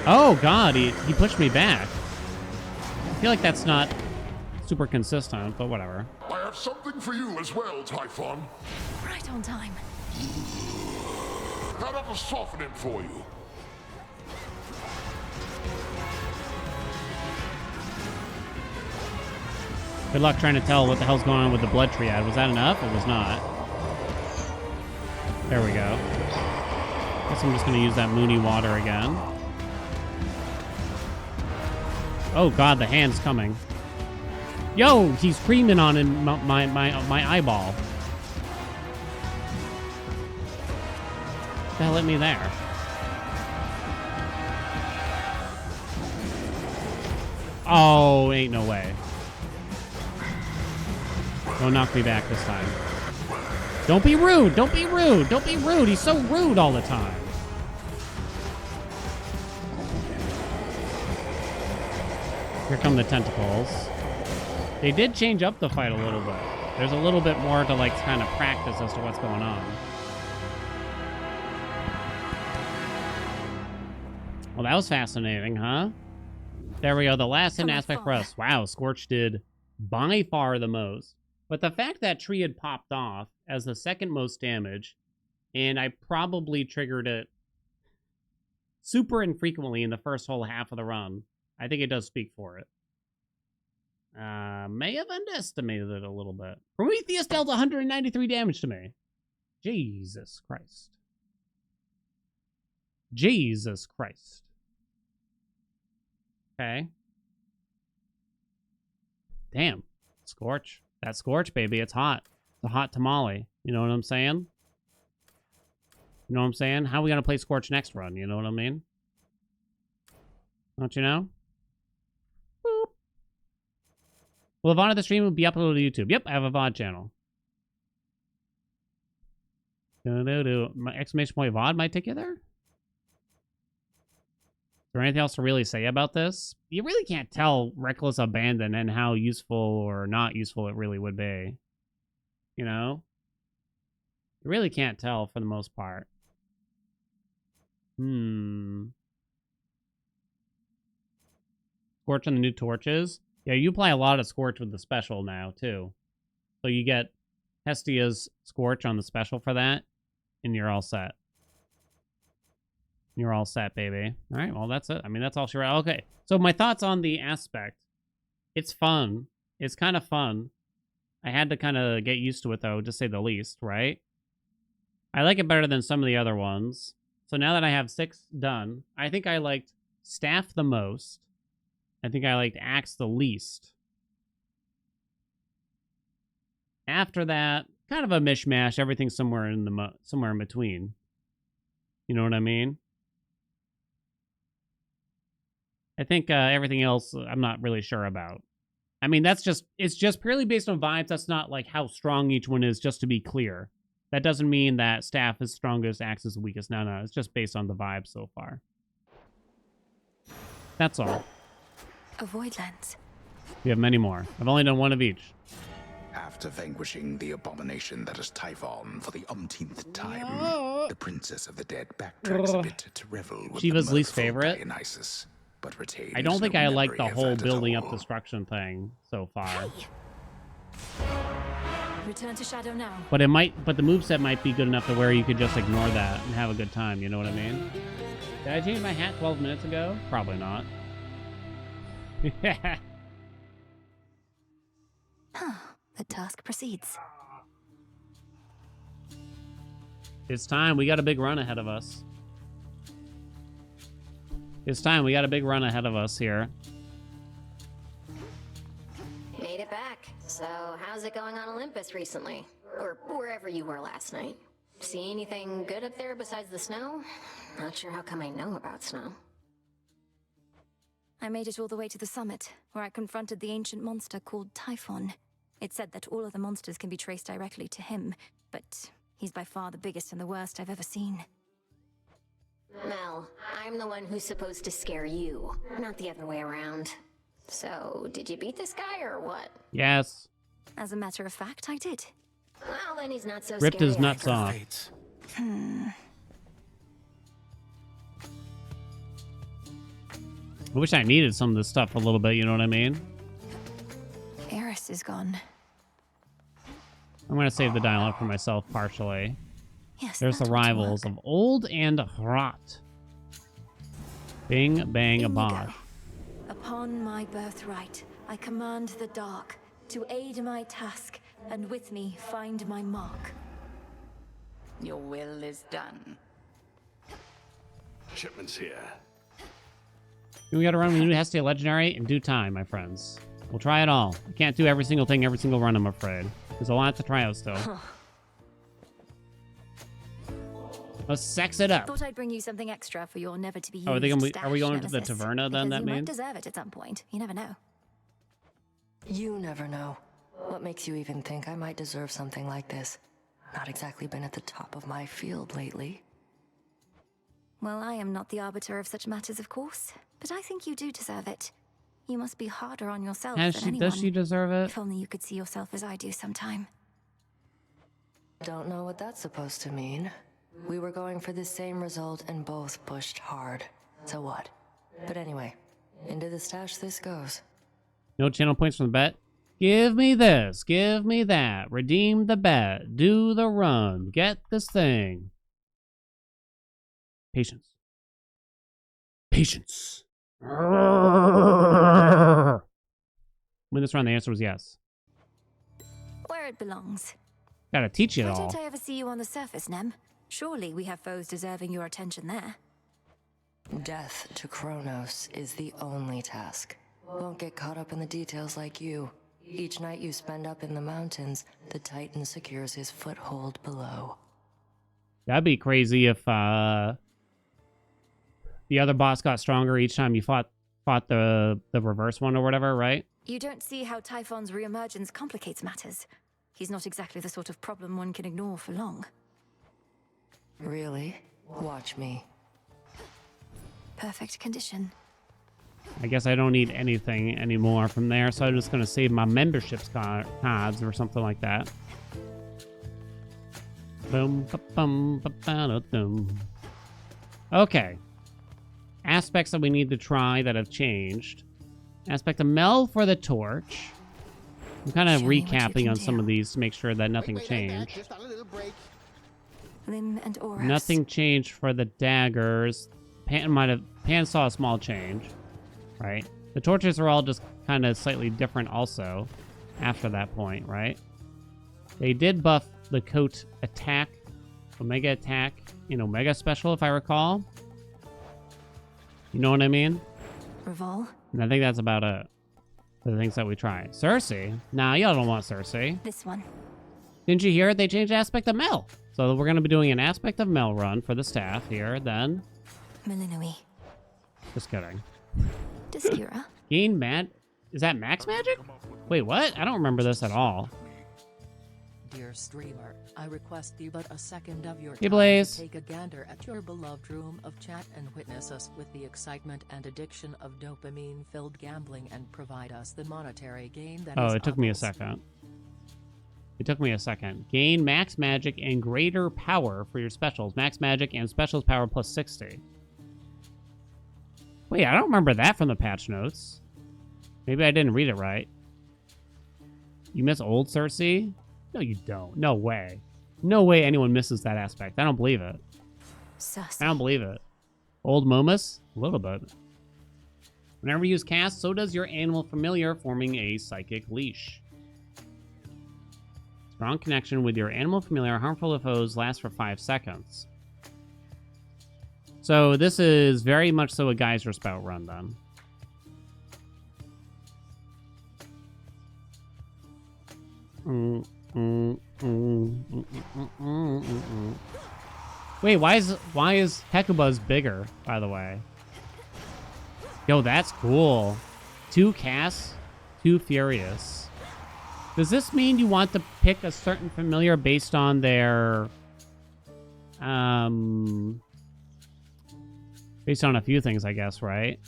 Oh, God, he pushed me back. I feel like that's not super consistent, but whatever. I have something for you as well, Typhon. Right on time. That ought to soften him for you. Good luck trying to tell what the hell's going on with the Blood Triad. Was that enough? It was not. There we go. Guess I'm just going to use that Moony water again. Oh, God, the hand's coming. Yo, he's creaming on in my eyeball. What the hell hit me there? Oh, ain't no way. Don't knock me back this time. Don't be rude. Don't be rude. Don't be rude. He's so rude all the time. Here come the tentacles. They did change up the fight a little bit. There's a little bit more to, like, kind of practice as to what's going on. Well, that was fascinating, huh? There we go. The last hidden aspect for us. Wow, Scorch did by far the most. But the fact that tree had popped off as the second most damage, and I probably triggered it super infrequently in the first whole half of the run, I think it does speak for it. May have underestimated it a little bit. Prometheus dealt 193 damage to me. Jesus Christ. Jesus Christ. Okay. Damn. Scorch. That Scorch, baby. It's hot. It's a hot tamale. You know what I'm saying? You know what I'm saying? How are we going to play Scorch next run? You know what I mean? Don't you know? Boop. Will a VOD of the stream will be uploaded to YouTube? Yep, I have a VOD channel. My exclamation point VOD might take you there? Is there anything else to really say about this? You really can't tell reckless abandon and how useful or not useful it really would be. You know? You really can't tell for the most part. Scorch on the new torches. Yeah, you apply a lot of Scorch with the special now, too. So you get Hestia's Scorch on the special for that, and you're all set. You're all set, baby. All right, well, that's it. I mean, that's all she wrote. Okay, so my thoughts on the aspect. It's fun. It's kind of fun. I had to kind of get used to it, though, to say the least, right? I like it better than some of the other ones. So now that I have 6 done, I think I liked Staff the most. I think I liked Axe the least. After that, kind of a mishmash. Everything somewhere in somewhere in between. You know what I mean? I think everything else I'm not really sure about. I mean, it's just purely based on vibes. That's not like how strong each one is, just to be clear. That doesn't mean that Staff is strongest, Axe is weakest. No, it's just based on the vibe so far. That's all. A void lens. We have many more. I've only done one of each. After vanquishing the abomination that is Typhon for the umpteenth time, the Princess of the Dead backtracks a bit to revel with Shiva's the least mirthful favorite. Dionysus, but retains I don't think no I like memory the of whole that at building all. up destruction thing so far. Return to Shadow now. But the moveset might be good enough to where you could just ignore that and have a good time, you know what I mean? Did I change my hat 12 minutes ago? Probably not. Yeah. The task proceeds. It's time. We got a big run ahead of us. It's time. We got a big run ahead of us here. Made it back. So, how's it going on Olympus recently? Or wherever you were last night? See anything good up there besides the snow? Not sure how come I know about snow. I made it all the way to the summit, where I confronted the ancient monster called Typhon. It said that all of the monsters can be traced directly to him, but he's by far the biggest and the worst I've ever seen. Mel, I'm the one who's supposed to scare you, not the other way around. So, did you beat this guy or what? Yes. As a matter of fact, I did. Well, then he's not so Ripped scary his nuts off. I wish I needed some of this stuff a little bit, you know what I mean? Eris is gone. I'm going to save the dialogue for myself partially. Yes, there's the rivals of Old and Rot. Bing, bang, a bosh. Upon my birthright, I command the dark to aid my task, and with me find my mark. Your will is done. Shipment's here. We got to run with the new Hestia Legendary in due time, my friends. We'll try it all. I can't do every single thing, every single run, I'm afraid. There's a lot to try out still. Let's sex it up. Thought I'd bring you something extra for your never-to-be-used Oh, are we going to the nemesis, taverna then, because that you might means? deserve it at some point. You never know. You never know. What makes you even think I might deserve something like this? Not exactly been at the top of my field lately. Well, I am not the arbiter of such matters, of course, but I think you do deserve it. You must be harder on yourself than anyone. Does she deserve it? If only you could see yourself as I do sometime. Don't know what that's supposed to mean. We were going for the same result and both pushed hard. So what? But anyway, into the stash this goes. No channel points from the bet. Give me this. Give me that. Redeem the bet. Do the run. Get this thing. Patience. Patience. When this round, the answer was yes. Where it belongs. Gotta teach it Why all. don't I ever see you on the surface, Nem? Surely we have foes deserving your attention there. Death to Kronos is the only task. Won't get caught up in the details like you. Each night you spend up in the mountains, the Titan secures his foothold below. That'd be crazy if the other boss got stronger each time you fought the reverse one or whatever, right? You don't see how Typhon's reemergence complicates matters. He's not exactly the sort of problem one can ignore for long. Really? Watch me. Perfect condition. I guess I don't need anything anymore from there, so I'm just gonna save my memberships cards or something like that. Boom, ba-bum, ba-ba-da-dum. Okay. Aspects that we need to try that have changed. Aspect of Mel for the torch. I'm kind of recapping on some of these to make sure that nothing changed. Limb and aura. Nothing changed for the daggers. Pan saw a small change, right? The torches are all just kind of slightly different also after that point, right? They did buff the coat attack, Omega attack, in Omega special, if I recall. You know what I mean? Revol. And I think that's about it. The things that we tried. Cersei? Nah, y'all don't want Cersei. This one. Didn't you hear it? They changed Aspect of Mel. So we're going to be doing an Aspect of Mel run for the staff here, then. Melinoi. Just kidding. Discura. Gain mad... Is that max magic? Wait, what? I don't remember this at all. Dear streamer, I request you but a second of your Hey, time Blaze. to take a gander at your beloved room of chat and witness us with the excitement and addiction of dopamine-filled gambling and provide us the monetary gain that is Oh, it took me a ours. second. It took me a second. Gain max magic and greater power for your specials. Max magic and specials power plus 60. Wait, I don't remember that from the patch notes. Maybe I didn't read it right. You miss old Cersei? No, you don't. No way. No way anyone misses that aspect. I don't believe it. Sus. I don't believe it. Old Momus? A little bit. Whenever you use cast, so does your animal familiar, forming a psychic leash. Strong connection with your animal familiar, harmful to foes, lasts for 5 seconds. So this is very much so a geyser spout run then. Wait, why is Hecubuzz bigger, by the way? Yo, that's cool. 2 casts, 2 furious. Does this mean you want to pick a certain familiar based on their based on a few things, I guess, right?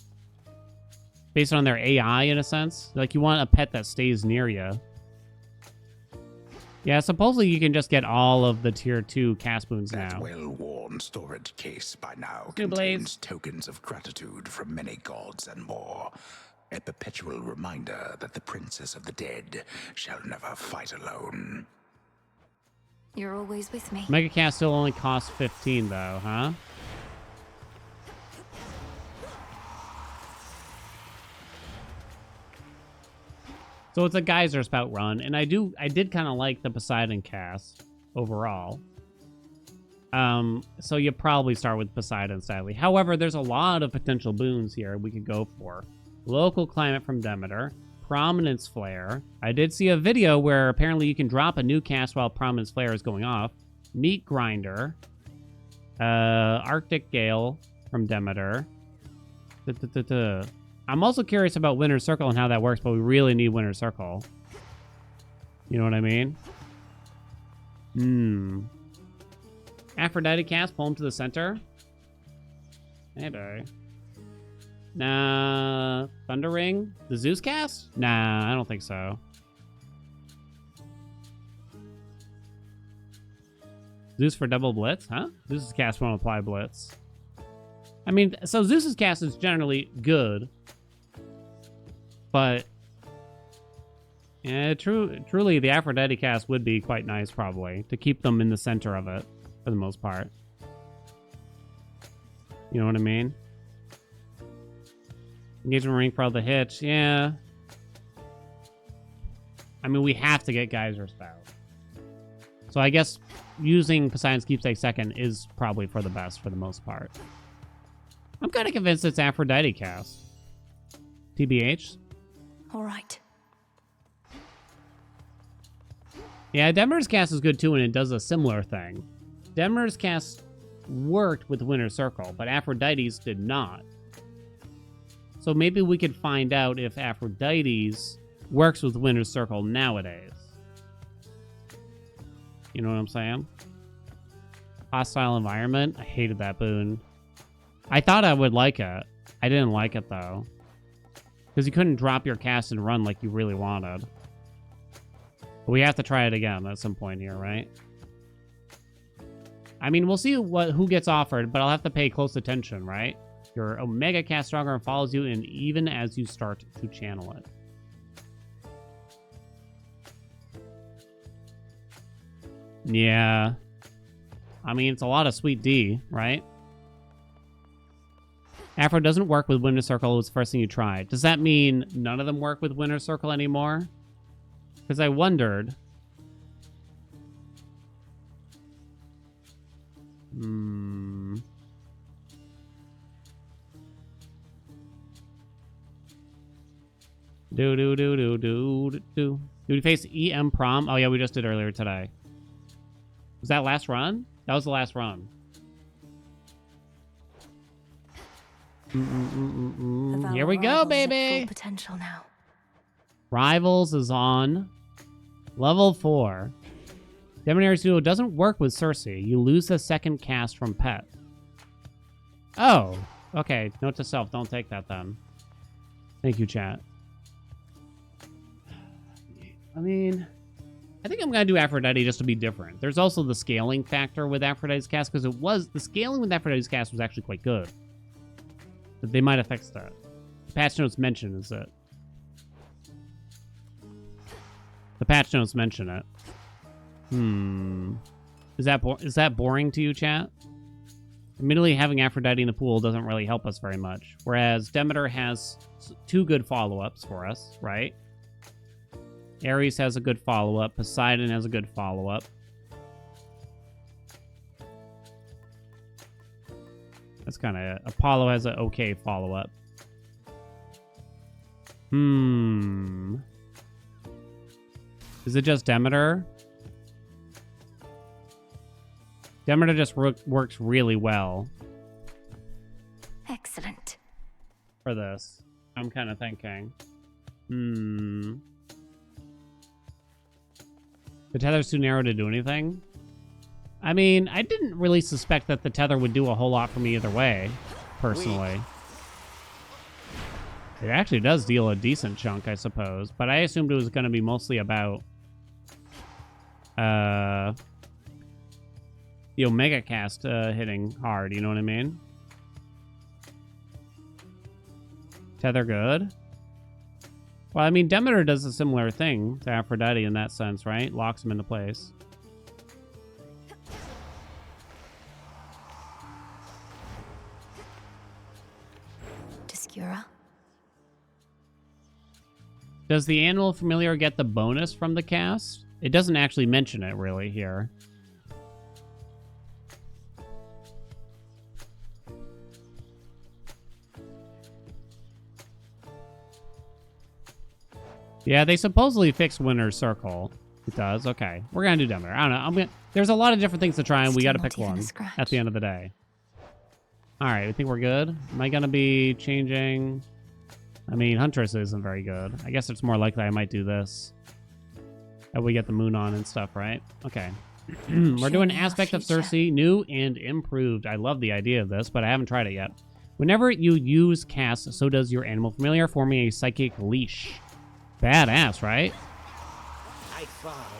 Based on their AI in a sense? Like you want a pet that stays near you. Yeah, supposedly you can just get all of the tier 2 cast boons now. That well-worn storage case by now New contains tokens of gratitude from many gods and more. A perpetual reminder that the princess of the dead shall never fight alone. You're always with me. Mega cast still only costs 15 though, huh? So it's a geyser spout run, and I did kind of like the Poseidon cast overall. So you probably start with Poseidon, sadly. However, there's a lot of potential boons here we could go for. Local climate from Demeter, Prominence Flare. I did see a video where apparently you can drop a new cast while Prominence Flare is going off. Meat Grinder, Arctic Gale from Demeter. I'm also curious about Winter Circle and how that works, but we really need Winter Circle. You know what I mean? Aphrodite cast, pull him to the center. Maybe. Nah. Thunder Ring? The Zeus cast? Nah, I don't think so. Zeus for double blitz, huh? Zeus's cast won't apply blitz. I mean, so Zeus's cast is generally good. But yeah, truly the Aphrodite cast would be quite nice probably to keep them in the center of it for the most part. You know what I mean? Engagement ring for all the hits, yeah. I mean, we have to get Geyser Spout. So I guess using Poseidon's Keepsake second is probably for the best for the most part. I'm kind of convinced it's Aphrodite cast. TBH. All right. Yeah, Demer's cast is good too, and it does a similar thing. Demer's cast worked with Winter Circle, but Aphrodite's did not. So maybe we could find out if Aphrodite's works with Winter Circle nowadays. You know what I'm saying? Hostile environment. I hated that boon. I thought I would like it. I didn't like it though. Because you couldn't drop your cast and run like you really wanted. But we have to try it again at some point here, right? I mean, we'll see who gets offered, but I'll have to pay close attention, right? Your Omega cast stronger and follows you in even as you start to channel it. Yeah. I mean, it's a lot of sweet D, right? Afro doesn't work with Winter Circle. It was the first thing you tried. Does that mean none of them work with Winter Circle anymore? Because I wondered. Do we face EM Prom? Oh yeah, we just did earlier today. Was that last run? That was the last run. Here we go, baby. Full potential now. Rivals is on level 4. Demonary Duo doesn't work with Cersei. You lose the second cast from Pet. Oh, okay. Note to self, don't take that then. Thank you, chat. I mean, I think I'm going to do Aphrodite just to be different. There's also the scaling factor with Aphrodite's cast, because the scaling with Aphrodite's cast was actually quite good. But they might have fixed that. The patch notes mentions it. The patch notes mention it. Is that boring to you, chat? Admittedly, having Aphrodite in the pool doesn't really help us very much. Whereas Demeter has 2 good follow-ups for us, right? Ares has a good follow-up. Poseidon has a good follow-up. That's kind of... Apollo has an okay follow-up. Is it just Demeter? Demeter just works really well. Excellent. For this. I'm kind of thinking. The tether's too narrow to do anything? I mean, I didn't really suspect that the tether would do a whole lot for me either way, personally. It actually does deal a decent chunk, I suppose. But I assumed it was going to be mostly about... the Omega cast hitting hard, you know what I mean? Tether good? Well, I mean, Demeter does a similar thing to Aphrodite in that sense, right? Locks him into place. Discura. Does the Animal Familiar get the bonus from the cast? It doesn't actually mention it, really, here. Yeah, they supposedly fixed Winter Circle. It does? Okay. We're gonna do Demeter. I don't know. There's a lot of different things to try, and we gotta pick one at the end of the day. Alright, I think we're good. Am I gonna be changing... I mean, Huntress isn't very good. I guess it's more likely I might do this. And we get the moon on and stuff, right? Okay. We're doing Aspect of Cersei, new and improved. I love the idea of this, but I haven't tried it yet. Whenever you use cast, so does your Animal Familiar, forming a psychic leash. Badass, right?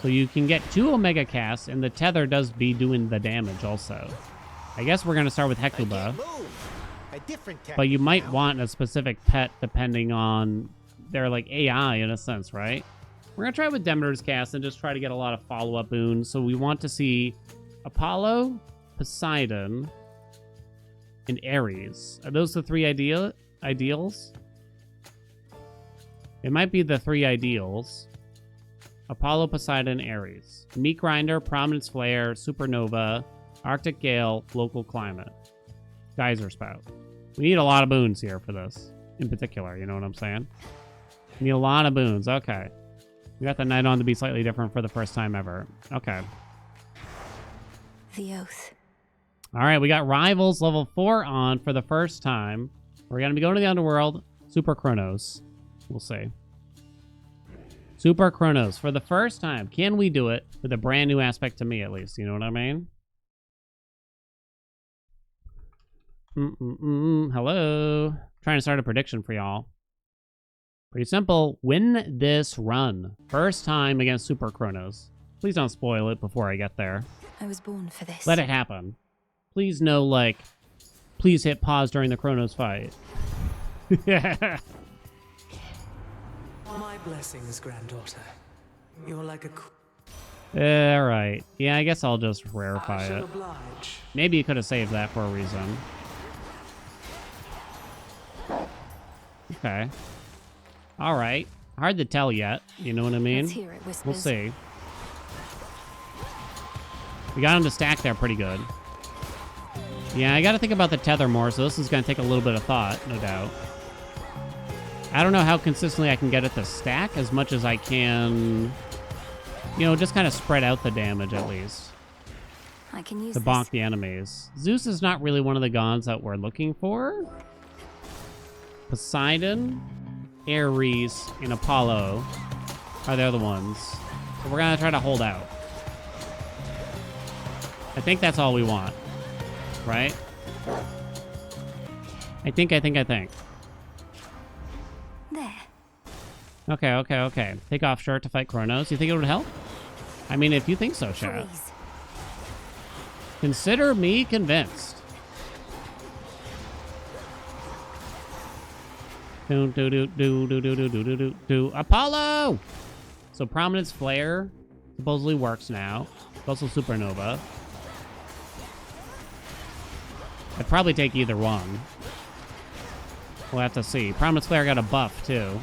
So you can get 2 Omega casts, and the tether does be doing the damage also. I guess we're going to start with Hecuba. But you might want a specific pet depending on their, like, AI in a sense, right? We're going to try with Demeter's cast and just try to get a lot of follow-up boons. So we want to see Apollo, Poseidon, and Ares. Are those the 3 ideals? It might be the 3 ideals. Apollo, Poseidon, Ares. Meat Grinder, Prominence Flare, Supernova, Arctic Gale, Local Climate. Geyser Spout. We need a lot of boons here for this. In particular, you know what I'm saying? We need a lot of boons. Okay. We got the night on to be slightly different for the first time ever. Okay. The Oath. Alright, we got Rivals level 4 on for the first time. We're going to be going to the Underworld. Super Chronos. We'll see. Super Chronos. For the first time, can we do it with a brand new aspect to me, at least? You know what I mean? Hello. Trying to start a prediction for y'all. Pretty simple. Win this run. First time against Super Chronos. Please don't spoil it before I get there. I was born for this. Let it happen. Please no, like, please hit pause during the Chronos fight. Yeah. My blessings, granddaughter. You're like a... Alright. Yeah, I guess I'll just I rarefy shall it. oblige. Maybe you could have saved that for a reason. Okay. Alright. Hard to tell yet. You know what I mean? Let's hear it, Whispers. We'll see. We got him to stack there pretty good. Yeah, I gotta think about the tether more, so this is gonna take a little bit of thought, no doubt. I don't know how consistently I can get it to stack as much as I can, you know, just kind of spread out the damage at least. I can use To bonk the enemies. Zeus is not really one of the gods that we're looking for. Poseidon, Ares, and Apollo are the other ones. So we're gonna try to hold out. I think that's all we want. Right? I think. There. Okay. Take off shirt to fight Chronos. You think it would help? I mean, if you think so, chat. Freeze. Consider me convinced. Do. Apollo! So Prominence Flare supposedly works now. It's also Supernova. I'd probably take either one. We'll have to see. Prominence Flare got a buff, too.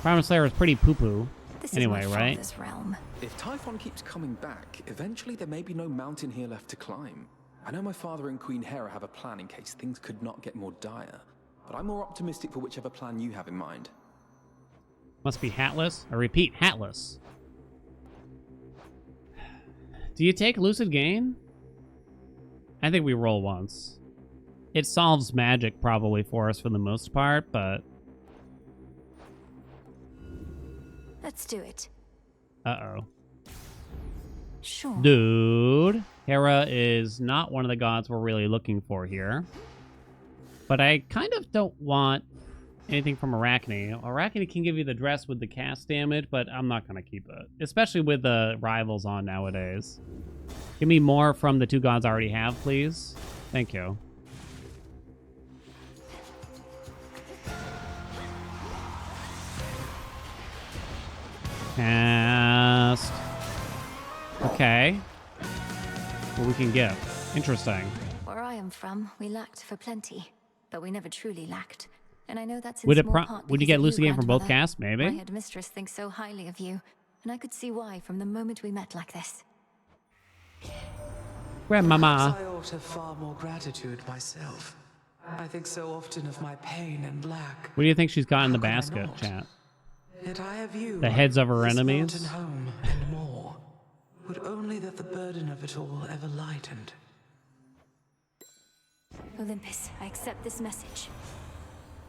Prominence Flare is pretty poo-poo. Anyway, right? Realm. If Typhon keeps coming back, eventually there may be no mountain here left to climb. I know my father and Queen Hera have a plan in case things could not get more dire, but I'm more optimistic for whichever plan you have in mind. Must be Hatless. I repeat, Hatless. Do you take Lucid Gain? I think we roll once. It solves magic probably for us for the most part, but... Let's do it. Uh-oh. Sure. Dude. Hera is not one of the gods we're really looking for here. But I kind of don't want anything from Arachne. Arachne can give you the dress with the cast damage, but I'm not going to keep it. Especially with the rivals on nowadays. Give me more from the two gods I already have, please. Thank you. Cast. Okay. What we can get. Interesting. Where I am from, we lacked for plenty, but we never truly lacked. And I know that's in Would it small part would you because get of Lucid Gain from both grandmother. casts? Maybe. My headmistress thinks so highly of you, and I could see why from the moment we met like this. Grandmama. Perhaps I ought to have far more gratitude myself. I think so often of my pain and lack. What do you think she's got in the How could I basket, not? chat? Yet I have you. The heads of her this enemies? mountain home and more. Would only that the burden of it all ever lightened. Olympus, I accept this message.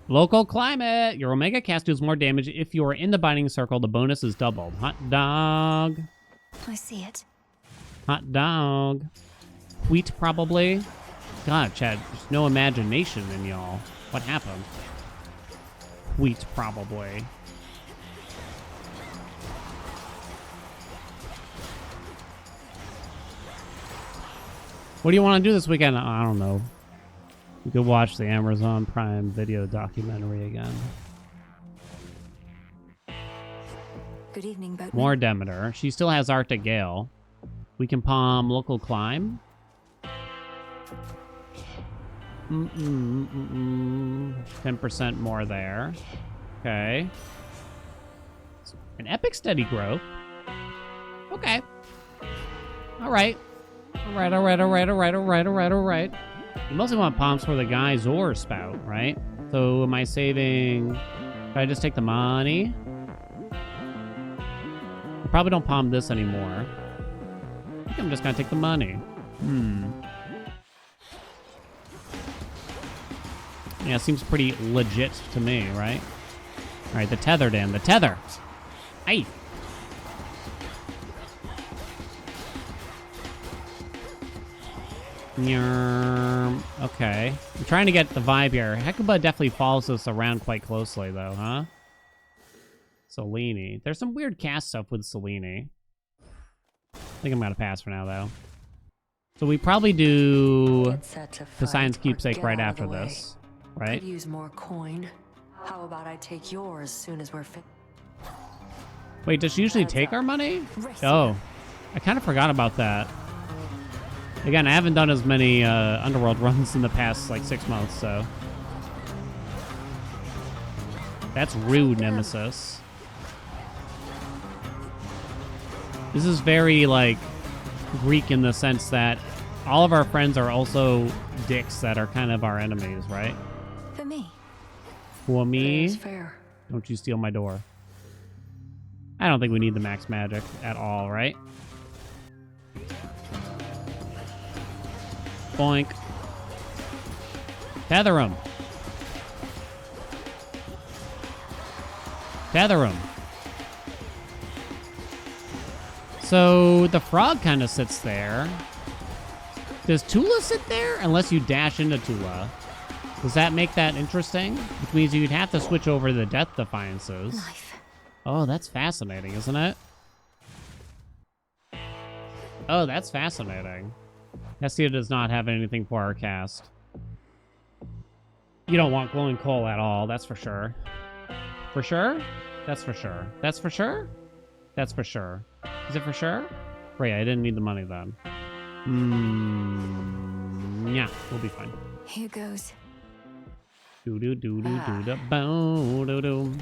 Local climate. Your Omega cast deals more damage if you are in the binding circle. The bonus is doubled. Hot dog. I see it. Hot dog. Wheat, probably. God, Chad, there's no imagination in y'all. What happened? Wheat, probably. What do you want to do this weekend? I don't know. You could watch the Amazon Prime Video documentary again. Good evening, boatman. More Demeter. She still has Arctic Gale. We can palm local climb. 10% more there. Okay. An epic steady growth. Okay. All right. All right. You mostly want palms for the guys or spout, right? So am I saving... Should I just take the money? I probably don't palm this anymore. I think I'm just gonna take the money. Yeah, seems pretty legit to me, right? All right, the tether, Dan. The tether! Aye! Okay. I'm trying to get the vibe here. Hecuba definitely follows us around quite closely, though, huh? Selene. There's some weird cast stuff with Selene. I think I'm gonna pass for now, though. So we probably do Poseidon's Keepsake right after this, right? Could use more coin. How about I take yours as soon as we're fit? Wait, does she usually take our money? Oh, I kind of forgot about that. Again, I haven't done as many Underworld runs in the past, like, 6 months, so. That's rude, Nemesis. This is very, like, Greek in the sense that all of our friends are also dicks that are kind of our enemies, right? For me. For me? Fair's fair. Don't you steal my door. I don't think we need the max magic at all, right? Boink. Tether him. Tether him. So the frog kind of sits there. Does Tula sit there? Unless you dash into Tula. Does that make that interesting? Which means you'd have to switch over the Death Defiances. Oh, that's fascinating, isn't it? Oh, that's fascinating. Hestia does not have anything for our cast. You don't want glowing coal at all, that's for sure. For sure? That's for sure. That's for sure? That's for sure. Is it for sure? Right, I didn't need the money then. Yeah, we'll be fine. Here goes. Do do do do do do bo do do.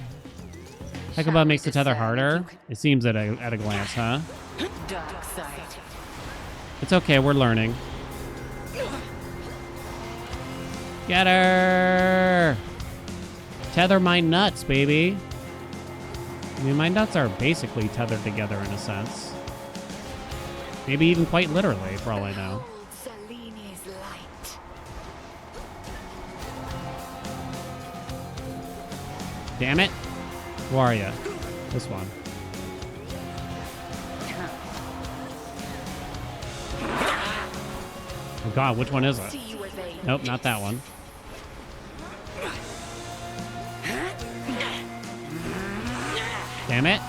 Hecuba makes the tether harder. It seems at a glance, huh? Dark side. It's okay, we're learning. Get her! Tether my nuts, baby. I mean, my nuts are basically tethered together in a sense. Maybe even quite literally, for all I know. Selene's light. Damn it. Who are you? This one. Oh god, which one is it? Nope, not that one. Damn it.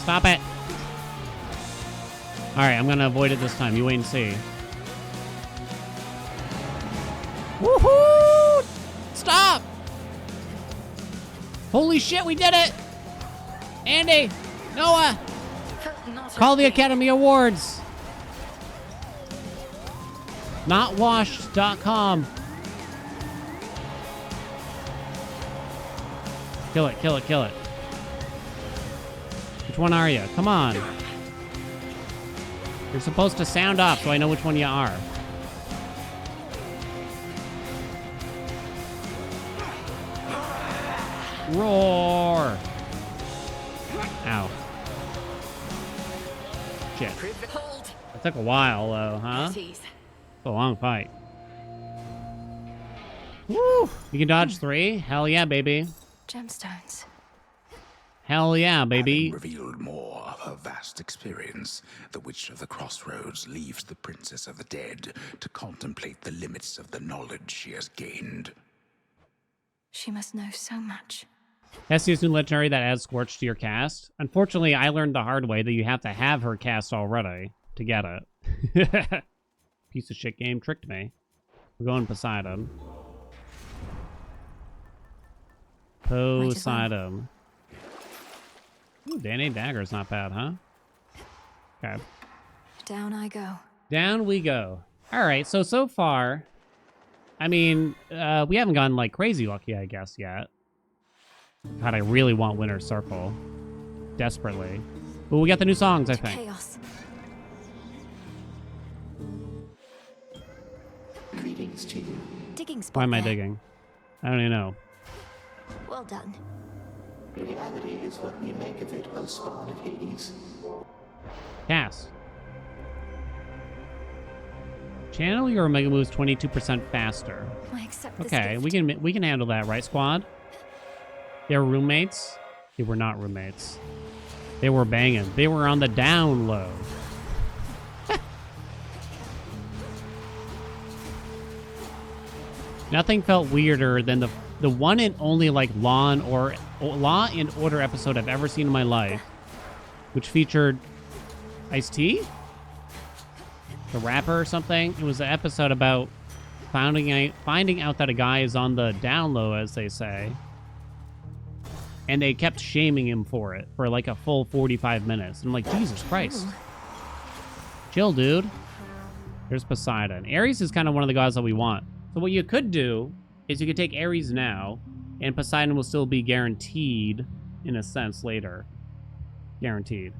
Stop it. Alright, I'm gonna avoid it this time. You wait and see. Woohoo! Stop! Holy shit, we did it! Andy! Noah! Call the Academy Awards! Notwashed.com. Kill it, kill it, kill it. Which one are you? Come on. You're supposed to sound off so I know which one you are. Roar! Ow. Shit. That took a while, though, huh? It's a long fight. Woo! You can dodge 3? Hell yeah, baby. Gemstones. Hell yeah, baby. Having revealed more of her vast experience, the Witch of the Crossroads leaves the Princess of the Dead to contemplate the limits of the knowledge she has gained. She must know so much. Hestia's new legendary that adds Scorch to your cast. Unfortunately, I learned the hard way that you have to have her cast already to get it. Piece of shit game tricked me. We're going Poseidon. Poseidon. Ooh, Danny Dagger's not bad, huh? Okay. Down I go. Down we go. Alright, so far, I mean, we haven't gotten, like, crazy lucky, I guess, yet. God, I really want Winter Circle. Desperately. But we got the new songs, I think. Chaos. Greetings to you. Digging spot. Why am I there. digging? I don't even know. Well done. Reality is what we make of it, O spawn of Hades. Cast. Channel your Omega moves 22% faster. I accept this Okay, gift. we can handle that, right, squad? They were roommates? They were not roommates. They were banging. They were on the down low. Nothing felt weirder than the one and only like Law and Order episode I've ever seen in my life, which featured Ice-T, the rapper or something. It was an episode about finding out that a guy is on the down low, as they say, and they kept shaming him for it for like a full 45 minutes. And I'm like, Jesus Christ. Chill, dude. There's Poseidon. Ares is kind of one of the gods that we want. So what you could do is you could take Ares now, and Poseidon will still be guaranteed, in a sense, later. Guaranteed.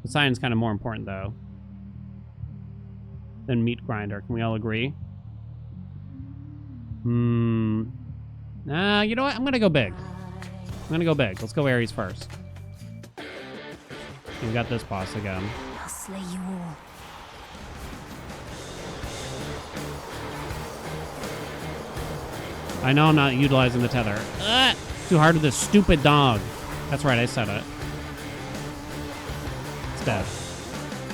Poseidon's kind of more important, though, than Meat Grinder. Can we all agree? You know what? I'm going to go big. Let's go Ares first. We got this boss again. I'll slay you all. I know I'm not utilizing the tether. Too hard with this stupid dog. That's right, I said it. It's dead.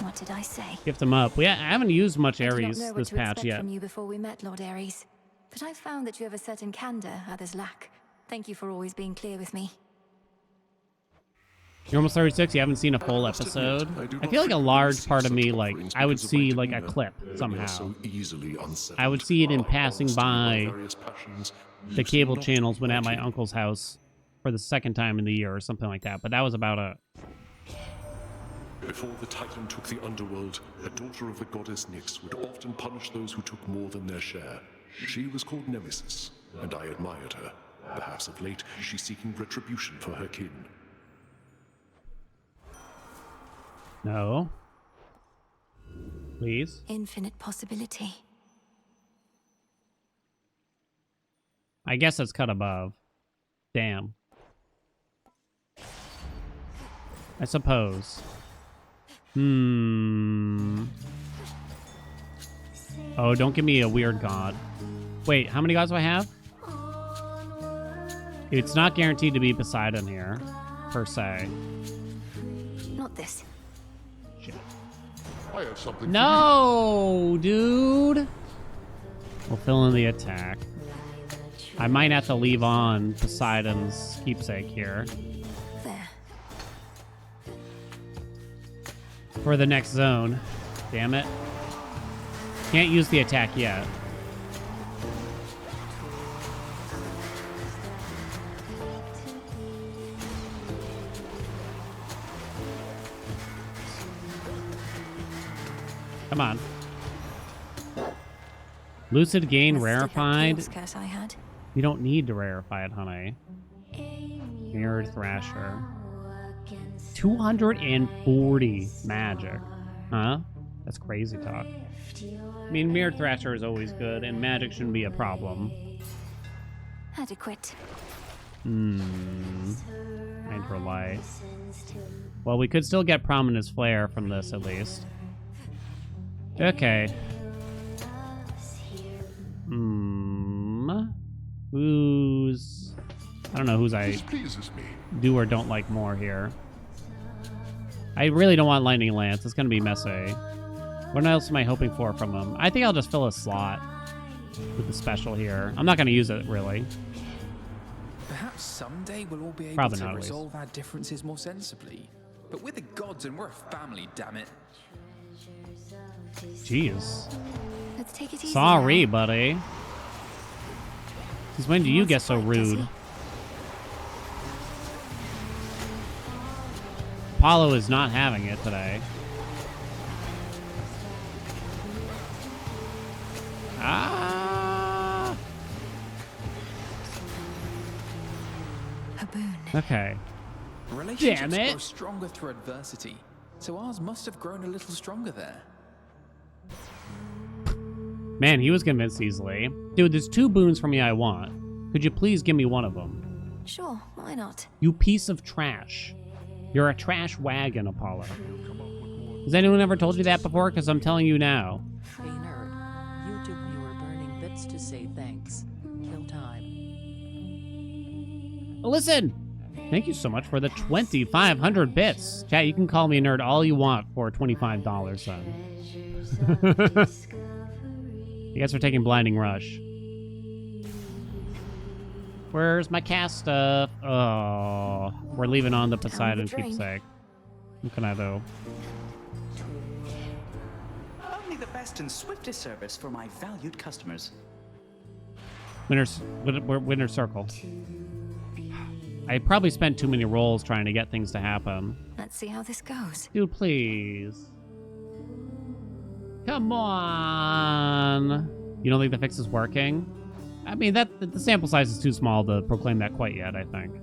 What did I say? Gift him up. I haven't used much I did not Ares know what this to patch expect yet. from you before we met, Lord Ares. But I've found that you have a certain candor others lack. Thank you for always being clear with me. You're almost 36, you haven't seen a full episode. I feel like a large part of me, like, I would see, like, a clip somehow. I would see it in passing by the cable channels when at my uncle's house for the second time in the year or something like that. But that was about it. Before the Titan took the underworld, a daughter of the goddess Nyx would often punish those who took more than their share. She was called Nemesis, and I admired her. Perhaps of late, she's seeking retribution for her kin. No. Please. Infinite possibility. I guess it's cut above. Damn. I suppose. Oh, don't give me a weird god. Wait, how many gods do I have? It's not guaranteed to be Poseidon here, per se. Not this. Shit. I have something. No, dude. We'll fill in the attack. I might have to leave on Poseidon's keepsake here. There. For the next zone. Damn it. Can't use the attack yet. Come on. Lucid Gain rarefied. Curse I had. You don't need to rarefy it, honey. Mirrored Thrasher. 240 magic. Huh? That's crazy talk. I mean, Mirrored Thrasher is always good, and magic shouldn't be a problem. Adequate. Hydro Light. Well, we could still get Prominence Flare from this, at least. Okay. Who's... I don't know who's I do or don't like more here. I really don't want Lightning Lance. It's going to be messy. What else am I hoping for from him? I think I'll just fill a slot with the special here. I'm not going to use it, really. Perhaps someday we'll all be able Probably to not, at least. resolve our differences more sensibly. But we're the gods and we're a family, damn it. Jeez. Let's take it easy. Sorry, now. buddy. Since when do you get so rude? Apollo is not having it today. Ah! A boon. Okay. Relationships Damn it. grow stronger through adversity, so ours must have grown a little stronger there. Man, he was convinced easily. Dude, there's 2 boons for me I want. Could you please give me one of them? Sure, why not? You piece of trash. You're a trash wagon, Apollo. Has anyone ever told you that before? Because I'm telling you now. Hey nerd, YouTube viewer burning bits to say thanks. Kill time. Listen! Thank you so much for the 2,500 bits. Chat, you can call me a nerd all you want for $25 then. You guys are taking Blinding Rush. Where's my cast stuff? Oh, we're leaving on the Poseidon keepsake. What can I do? Only the best and swiftest service for my valued customers. Winner's Circle. I probably spent too many rolls trying to get things to happen. Let's see how this goes. Dude, please. Come on. You don't think the fix is working? I mean, the sample size is too small to proclaim that quite yet, I think.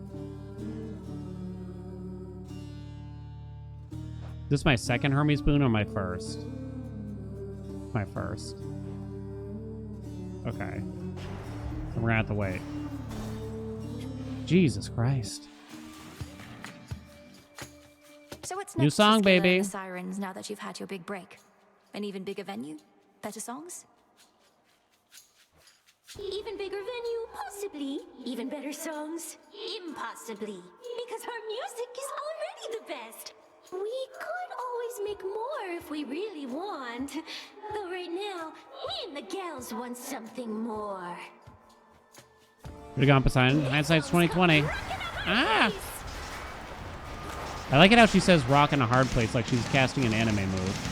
Is this my second Hermes boon or my first? My first. Okay. We're gonna have to wait. Jesus Christ. So what's New next song, for Skilla and baby. the Sirens now that you've had your big break? An even bigger venue? Better songs? Even bigger venue, possibly. Even better songs, impossibly. Because our music is already the best. We could always make more if we really want. Though right now, me and the gals want something more. Could've gone Poseidon. Hindsight's 2020. Ah! I like it how she says rock in a hard place like she's casting an anime move.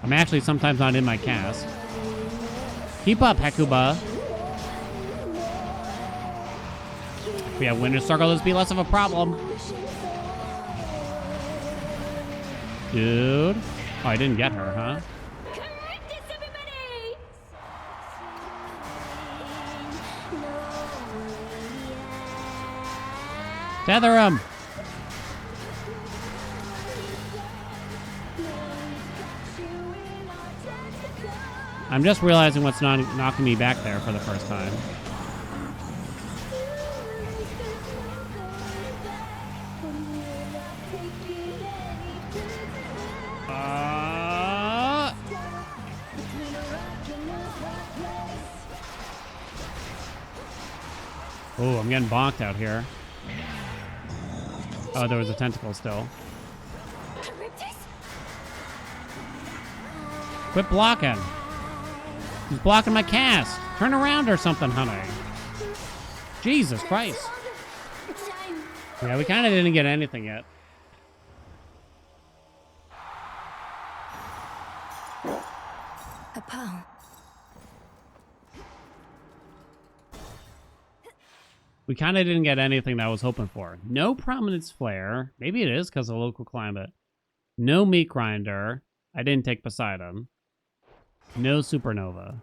I'm actually sometimes not in my cast. Keep up, Hekuba. If we have Winner's Circle, this would be less of a problem. Dude. Oh, I didn't get her, huh? Tether him! I'm just realizing what's knocking me back there for the first time. Oh, I'm getting bonked out here. Oh, there was a tentacle still. Quit blocking. He's blocking my cast. Turn around or something, honey. Jesus Christ. Yeah, we kind of didn't get anything yet. A pearl. We kind of didn't get anything that I was hoping for. No prominence flare. Maybe it is because of local climate. No meat grinder. I didn't take Poseidon. No supernova.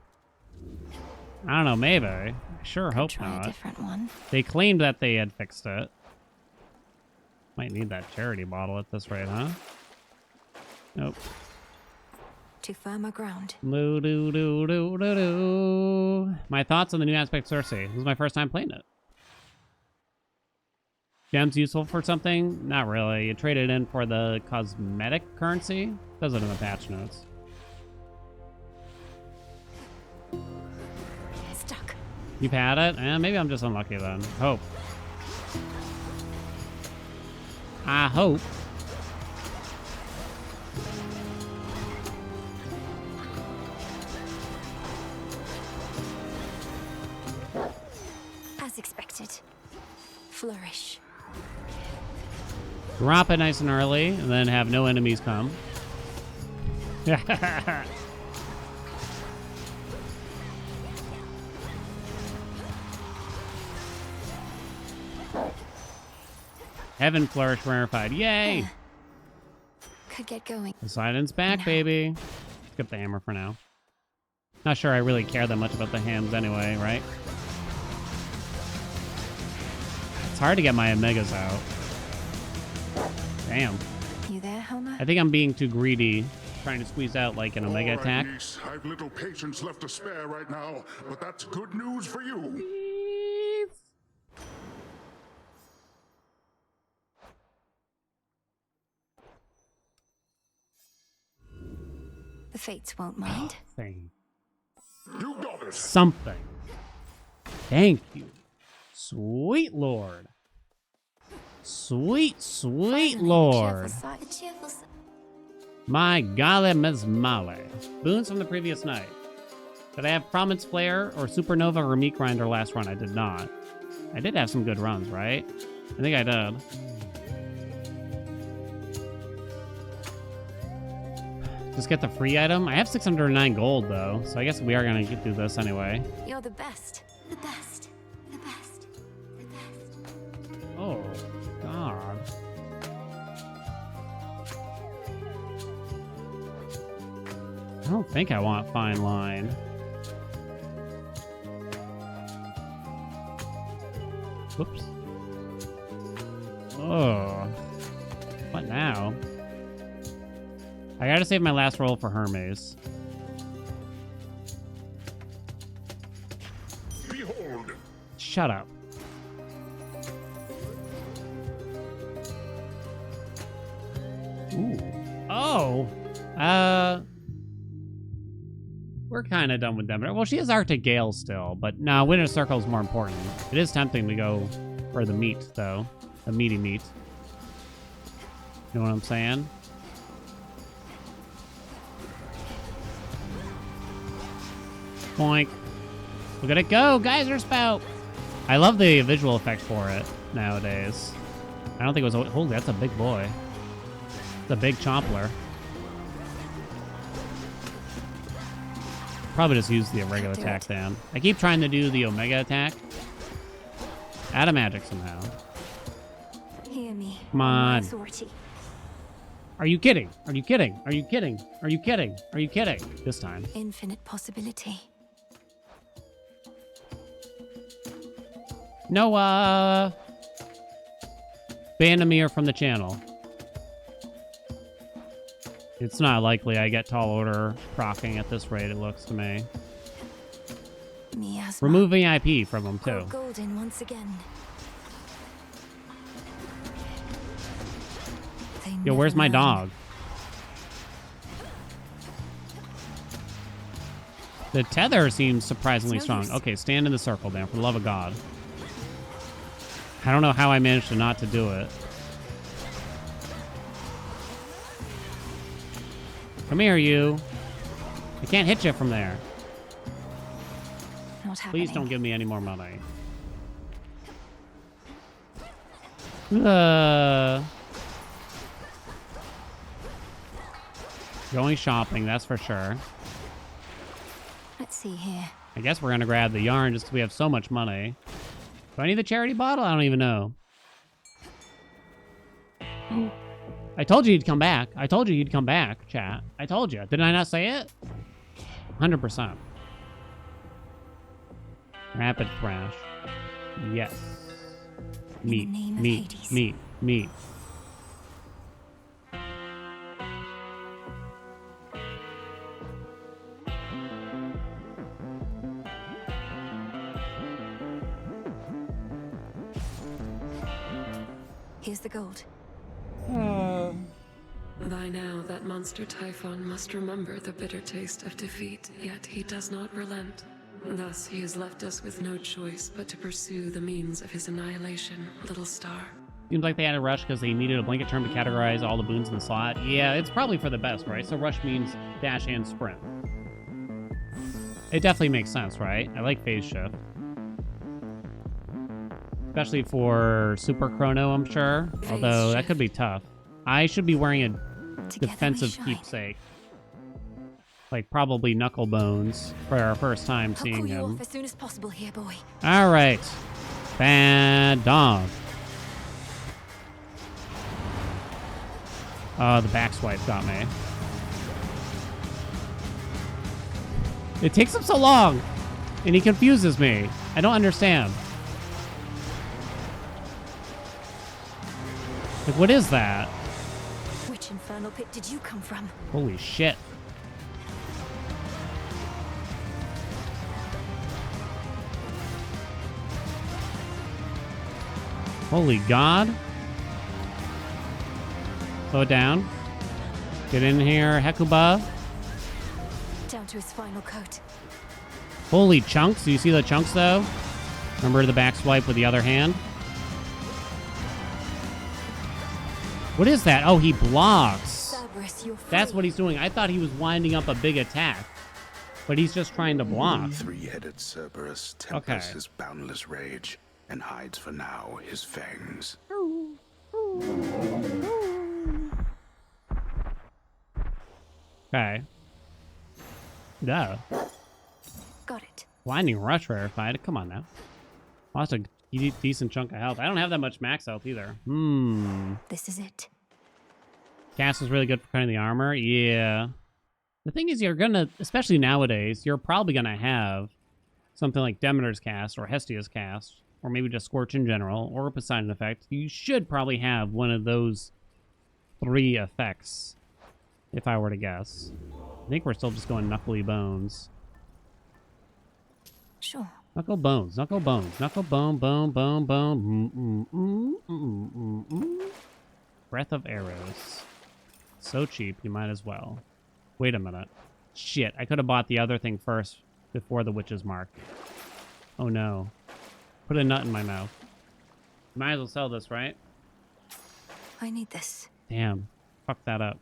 I don't know, maybe. I sure hope not. A different one. They claimed that they had fixed it. Might need that charity bottle at this rate, huh? Nope. To firmer ground. Do, do, do, do, do, do. My thoughts on the new aspect Cersei. This is my first time playing it. Gems useful for something? Not really. You trade it in for the cosmetic currency. Does it in the patch notes. Stuck. You've had it? Maybe I'm just unlucky then. Hope. I hope. As expected. Flourish. Drop it nice and early, and then have no enemies come. Heaven Flourish rarefied. Yay! Could get going. Poseidon's back, baby. Skip the hammer for now. Not sure I really care that much about the hams anyway, right? It's hard to get my Omegas out. Damn. You there, Homer? I think I'm being too greedy, trying to squeeze out like an Omega attack. Niece, I've little patience left to spare right now, but that's good news for you. The fates won't mind. Thing. You got it. Something. Thank you Sweet Lord. Sweet, sweet Lord. My golly, Miss Molly. Boons from the previous night. Did I have Prominence Flare or Supernova or Meat Grinder last run? I did not. I did have some good runs, right? I think I did. Just get the free item. I have 609 gold, though, so I guess we are going to get through this anyway. You're the best. The best. The best. The best. Oh, God. I don't think I want Fine Line. Whoops. Oh. What now? I gotta save my last roll for Hermes. Behold. Shut up. Ooh. Oh. We're kind of done with Demeter. Well, she has Arctic Gale still, but no, Winter Circle is more important. It is tempting to go for the meat, though. The meaty meat. You know what I'm saying? Boink. Look at it go! Geyser Spout! I love the visual effect for it nowadays. I don't think it was... Holy, that's a big boy. It's a big chompler. Probably just use the regular attack then. I keep trying to do the Omega attack. Add a magic somehow. Hear me. Come on. Are you kidding? Are you kidding? Are you kidding? Are you kidding? Are you kidding? This time. Infinite possibility. Noah! Ban Amir from the channel. It's not likely I get Tall Order proccing at this rate, it looks to me. Miasma. Removing IP from him, too. Golden once again. Yo, where's my dog? The tether seems surprisingly strong. Okay, stand in the circle, Dan, for the love of God. I don't know how I managed to not to do it. Come here, you. I can't hit you from there. Not happening. Please don't give me any more money. Going shopping, that's for sure. Let's see here. I guess we're gonna grab the yarn just because we have so much money. Do I need the charity bottle? I don't even know. I told you you'd come back. I told you you'd come back, chat. I told you. Did I not say it? 100%. Rapid Thrash. Yes. Meat, meat, meat, meat. Here's the gold. By now, that monster Typhon must remember the bitter taste of defeat, yet he does not relent. Thus, he has left us with no choice but to pursue the means of his annihilation, Little Star. Seems like they had a rush because they needed a blanket term to categorize all the boons in the slot. Yeah, it's probably for the best, right? So rush means dash and sprint. It definitely makes sense, right? I like phase shift. Especially for Super Chrono, I'm sure. Although that could be tough. I should be wearing a defensive keepsake. Like probably Knuckle Bones for our first time seeing him. As soon as possible here, boy. All right. Bad dog. Oh, the back swipe got me. It takes him so long, and he confuses me. I don't understand. Like, what is that? Which infernal pit did you come from? Holy shit. Holy God. Slow it down. Get in here, Hekuba. Down to his final coat. Holy chunks. Do you see the chunks, though? Remember the back swipe with the other hand? What is that? Oh, he blocks. Cerberus, you're free. That's what he's doing. I thought he was winding up a big attack. But he's just trying to block. Three-headed Cerberus tempers his boundless rage and hides for now his fangs. Okay. Duh. Got it. Blinding Rush rarefied. Come on now. Lost a decent chunk of health. I don't have that much max health either. This is it. Cast is really good for cutting the armor. Yeah. The thing is, you're gonna, especially nowadays, you're probably gonna have something like Demeter's cast or Hestia's cast, or maybe just Scorch in general, or a Poseidon effect. You should probably have one of those 3 effects, if I were to guess. I think we're still just going Knuckly Bones. Sure. Knuckle Bones, Knuckle Bones, Knuckle Bone, Bone, Bone, Bone. Breath of Arrows. So cheap, you might as well. Wait a minute. Shit, I could have bought the other thing first before the Witch's Mark. Oh no. Put a nut in my mouth. Might as well sell this, right? I need this. Damn. Fuck that up.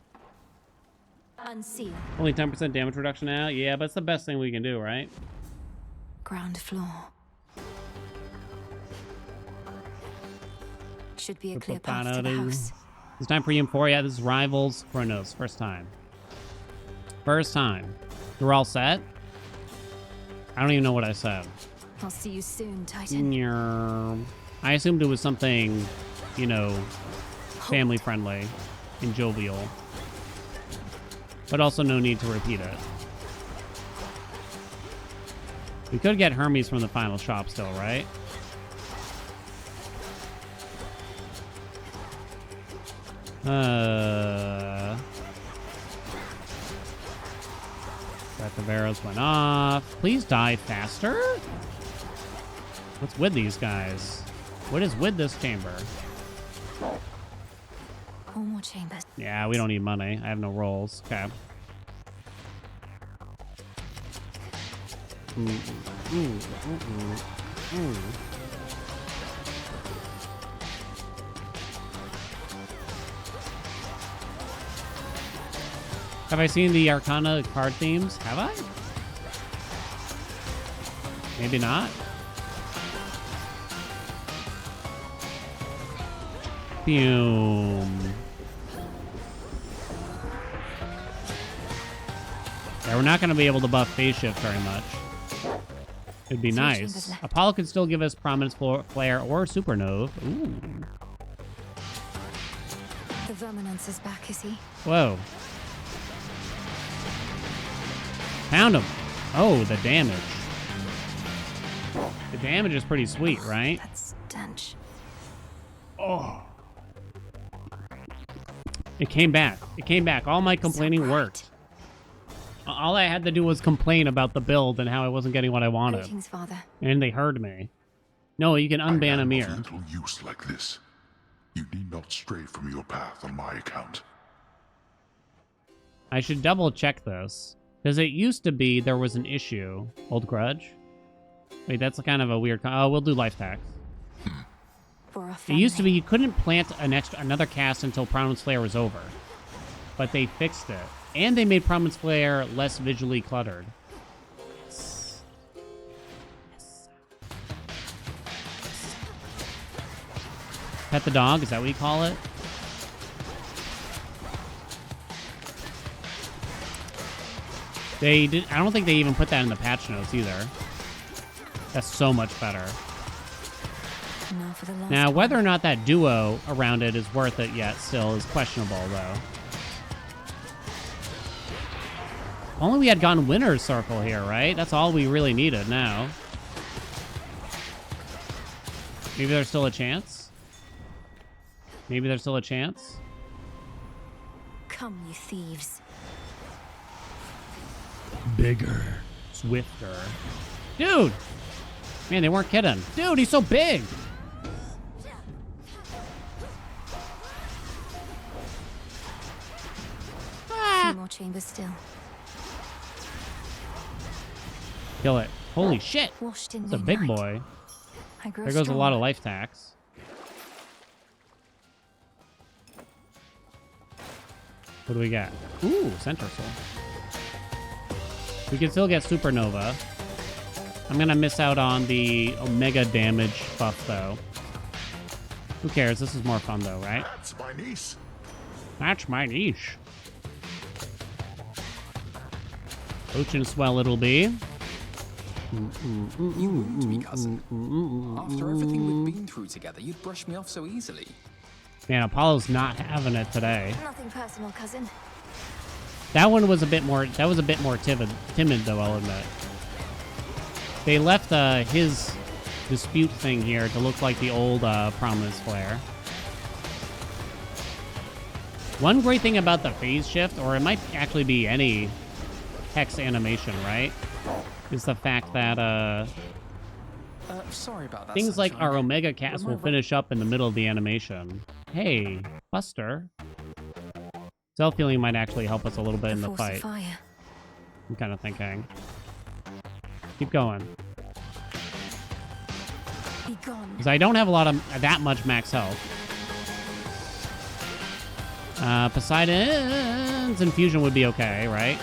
Unseal. Only 10% damage reduction now? Yeah, but it's the best thing we can do, right? Ground floor. Should be a clear path to the house. It's time for EM4. Yeah, this is Rivals Chronos. First time. First time. You're all set? I don't even know what I said. I'll see you soon, Titan. I assumed it was something, you know, family friendly and jovial. But also no need to repeat it. We could get Hermes from the final shop still, right? Breath of Arrows went off. Please die faster? What's with these guys? What is with this chamber? 4 more chambers. Yeah, we don't need money. I have no rolls. Okay. Have I seen the Arcana card themes? Have I? Maybe not. Boom. Yeah, we're not going to be able to buff phase shift very much. It'd be nice. Apollo could still give us Prominence Flare or Supernova. Ooh. The Verminance is back, is he? Whoa. Found him. Oh, the damage. The damage is pretty sweet, right? That's stench. Oh. It came back. It came back. All my complaining worked. All I had to do was complain about the build and how I wasn't getting what I wanted. Greetings, Father. And they heard me. No, you can unban Amir. I am of little use like this. You need not stray from your path on my account. I should double check this. Because it used to be there was an issue. Old Grudge? Wait, that's kind of a weird... Oh, we'll do life tax. It used to be you couldn't plant another cast until Prominence Flare was over. But they fixed it. And they made Prominence Flare less visually cluttered. Yes. Pet the dog, is that what you call it? They did. I don't think they even put that in the patch notes either. That's so much better. Now, whether or not that duo around it is worth it yet still is questionable, though. Only we had gone Winner's Circle here, right? That's all we really needed now. Maybe there's still a chance? Maybe there's still a chance? Come, you thieves. Bigger. Swifter. Dude! Man, they weren't kidding. Dude, he's so big! Ah. 2 more chambers still. Kill it. Holy shit! Washed in That's a big moonlight. boy. I grow There goes a lot of strong. life tax. What do we got? Ooh, Centaur Soul. We can still get Supernova. I'm gonna miss out on the Omega damage buff, though. Who cares? This is more fun, though, right? That's my niece. That's my niche. Ocean Swell it'll be. You wound me, cousin. After everything we've been through together, you'd brush me off so easily. Man, Apollo's not having it today. Nothing personal, cousin. That one was a bit more. That was a bit more timid though. I'll admit. They left his dispute thing here to look like the old Promise Flare. One great thing about the phase shift, or it might actually be any Hex animation, right, is the fact that Sorry about that. things like Sunshine. our Omega cast will finish up in the middle of the animation. Hey, Buster. Self-healing might actually help us a little bit in the Force of fight. fire. I'm kind of thinking. Keep going. Be gone. Because I don't have a lot of that much max health. Poseidon's infusion would be okay, right?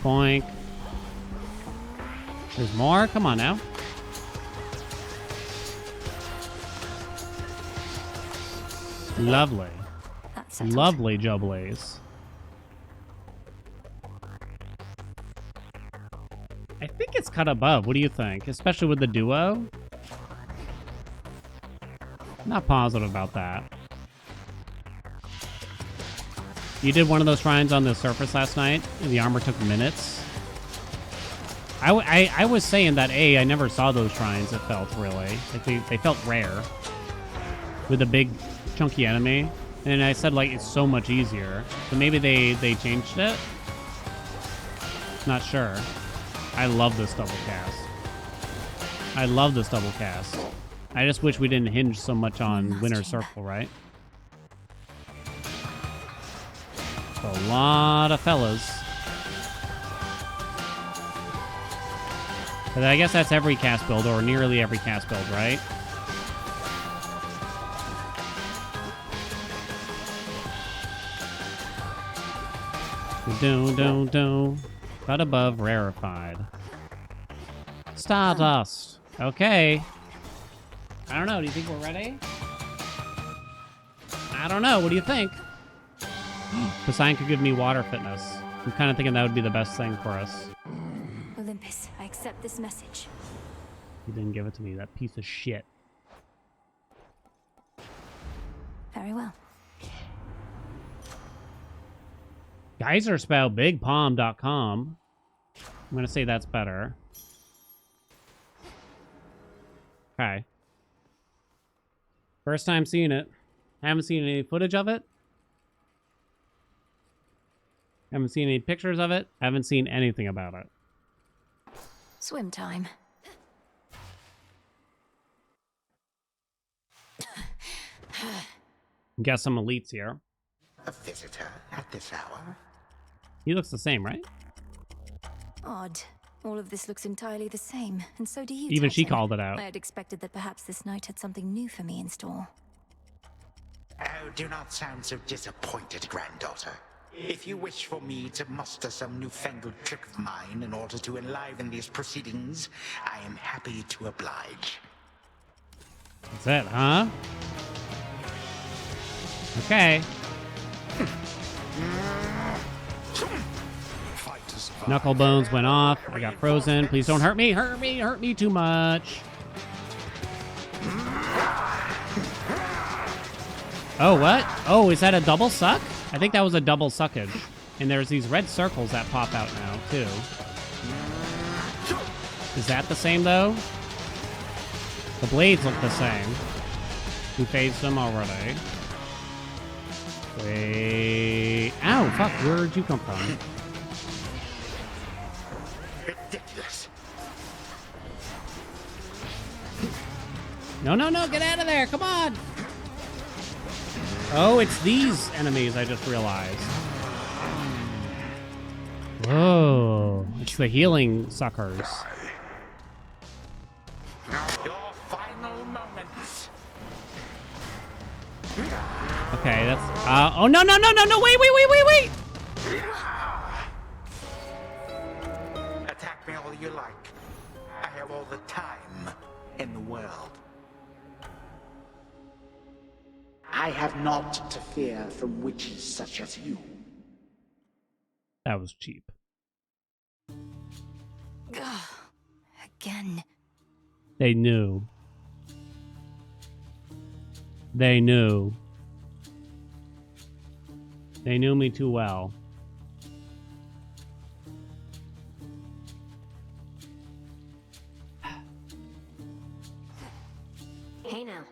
Boink. There's more? Come on now. Lovely. Lovely Joblaze. I think it's cut above. What do you think? Especially with the duo? Not positive about that. You did one of those shrines on the surface last night, and the armor took minutes. I was saying that, I never saw those shrines, it felt, really. Like they felt rare. With a big, chunky enemy. And I said, like, it's so much easier. So maybe they changed it? Not sure. I love this double cast. I love this double cast. I just wish we didn't hinge so much on Winner's Circle, right? A lot of fellas. But I guess that's every cast build, or nearly every cast build, right? Don't. Cut above rarefied. Stardust. Okay. I don't know. Do you think we're ready? I don't know. What do you think? Poseidon could give me water fitness. I'm kind of thinking that would be the best thing for us. Olympus, I accept this message. He didn't give it to me, that piece of shit. Very well. Geyser spell bigpalm.com. I'm going to say that's better. Okay. First time seeing it. Haven't seen any footage of it. Haven't seen any pictures of it. Haven't seen anything about it. Swim time. Guess some elites here. A visitor at this hour? He looks the same, right? Odd. All of this looks entirely the same, and so do you. Even she Titan. called it out. I had expected that perhaps this night had something new for me in store. Oh, do not sound so disappointed, granddaughter. If you wish for me to muster some newfangled trick of mine in order to enliven these proceedings, I am happy to oblige. That's it, huh? Okay. Knuckle bones went off. I got frozen. Please don't hurt me. Hurt me. Hurt me too much. Oh, what? Oh, is that a double suck? I think that was a double suckage. And there's these red circles that pop out now, too. Is that the same, though? The blades look the same. We phased them already. Wait. Ow, fuck. Where'd you come from? Ridiculous. No, no, no. Get out of there. Come on. Oh, it's these enemies I just realized. Whoa. It's the healing suckers. Your final moments. Okay, that's... oh, no, no, no, no, no, wait, wait, wait, wait, wait! Attack me all you like. I have all the time in the world. I have naught to fear from witches such as you. That was cheap. Ugh. Again. They knew. They knew. They knew me too well. Hey now.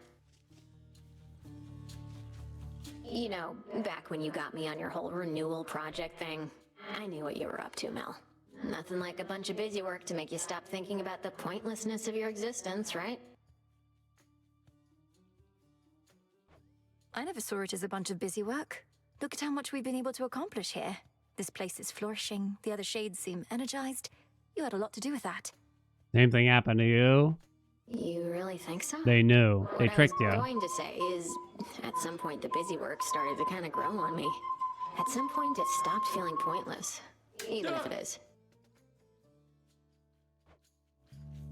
You know, back when you got me on your whole renewal project thing, I knew what you were up to, Mel. Nothing like a bunch of busy work to make you stop thinking about the pointlessness of your existence, right? I never saw it as a bunch of busy work. Look at how much we've been able to accomplish here. This place is flourishing, the other shades seem energized. You had a lot to do with that. Same thing happened to you. You really think so? They knew. They tricked you. What I was going to say is, at some point the busy work started to kind of grow on me. At some point it stopped feeling pointless, even if it is.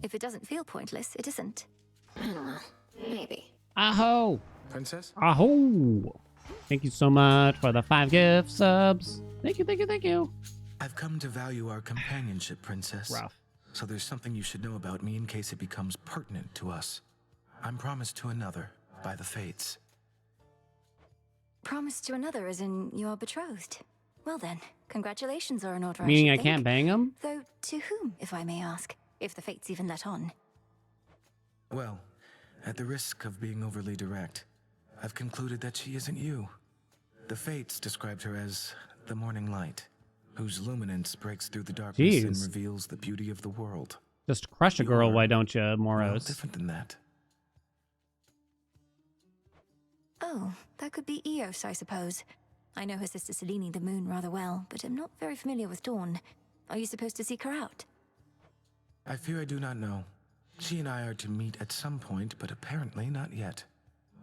If it doesn't feel pointless, it isn't. I don't know. Maybe. Aho! Princess? Aho! Thank you so much for the 5 gift subs. Thank you, thank you, thank you. I've come to value our companionship, Princess. Rough. So there's something you should know about me in case it becomes pertinent to us. I'm promised to another by the fates. Promised to another as in you are betrothed. Well then, congratulations are in order. Meaning I should can't think. bang him? Though to whom, if I may ask? If the fates even let on. Well, at the risk of being overly direct, I've concluded that she isn't you. The fates described her as the morning light, whose luminance breaks through the darkness and reveals the beauty of the world. Just crush a girl, why don't you, Moros? Different than that. Oh, that could be Eos, I suppose. I know her sister Selene the Moon rather well, but am not very familiar with Dawn. Are you supposed to seek her out? I fear I do not know. She and I are to meet at some point, but apparently not yet.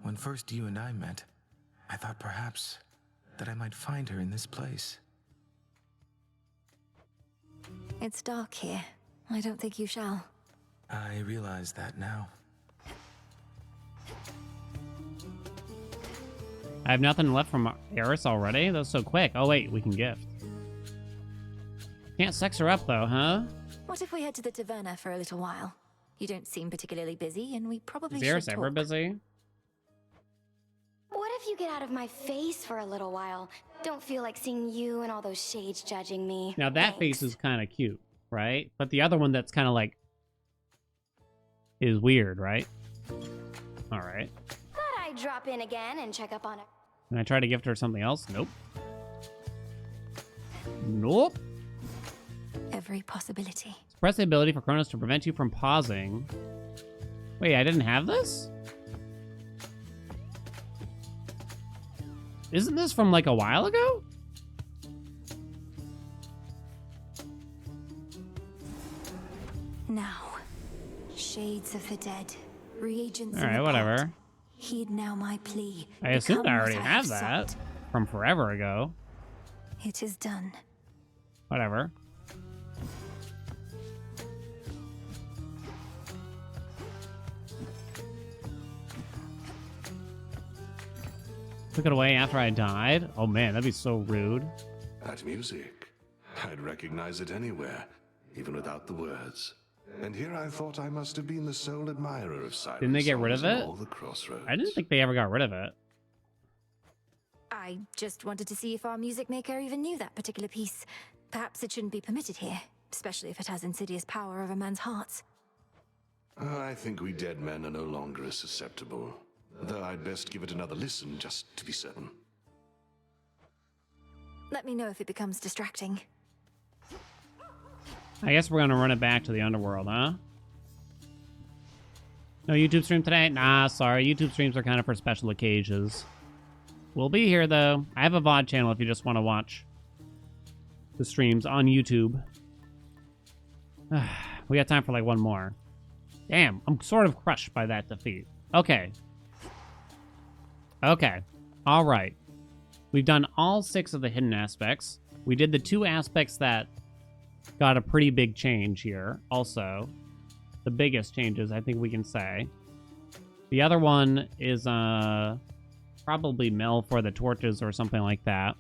When first you and I met, I thought perhaps that I might find her in this place. It's dark here. I don't think you shall. I realize that now. I have nothing left from Eris already? That's so quick. Oh wait, we can gift. Can't sex her up though, huh? What if we head to the taverna for a little while? You don't seem particularly busy, and we probably Is should Eris talk. ever busy? What if you get out of my face for a little while? Don't feel like seeing you and all those shades judging me. Now that face is kind of cute, right? But the other one that's kind of like is weird, right? All right. Thought I'd drop in again and check up on her. Can I try to gift her something else? Nope. Nope. Every possibility. Press the ability for Kronos to prevent you from pausing. Wait, I didn't have this? Isn't this from like a while ago? Now, shades of the dead, reagents. All right, whatever. Heed now my plea. I assumed I Become already what have have that sought. from forever ago. It is done. Whatever. Took it away after I died? Oh man, that'd be so rude. That music. I'd recognize it anywhere, even without the words. And here I thought I must have been the sole admirer of silent Didn't they get rid songs of in it? all the crossroads. I didn't think they ever got rid of it. I just wanted to see if our music maker even knew that particular piece. Perhaps it shouldn't be permitted here, especially if it has insidious power over men's hearts. I think we dead men are no longer as susceptible. Though I'd best give it another listen, just to be certain. Let me know if it becomes distracting. I guess we're gonna run it back to the underworld, huh? No YouTube stream today? Nah, sorry. YouTube streams are kind of for special occasions. We'll be here, though. I have a VOD channel if you just want to watch. the streams on YouTube. We got time for like one more. Damn, I'm sort of crushed by that defeat. Okay. Okay. All right. We've done all 6 of the hidden aspects. We did the 2 aspects that got a pretty big change here. Also, the biggest changes, I think we can say. The other one is probably Mel for the torches or something like that.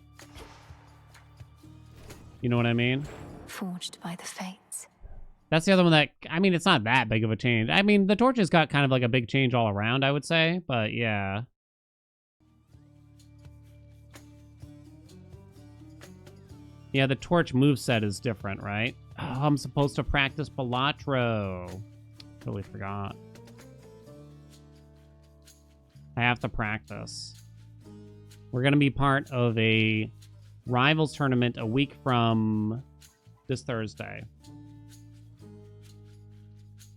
You know what I mean? Forged by the fates. That's the other one that, I mean, it's not that big of a change. I mean, the torches got kind of like a big change all around, I would say. But yeah. Yeah, the torch moveset is different, right? Oh, I'm supposed to practice Balatro. Totally forgot. I have to practice. We're going to be part of a Rivals tournament a week from this Thursday.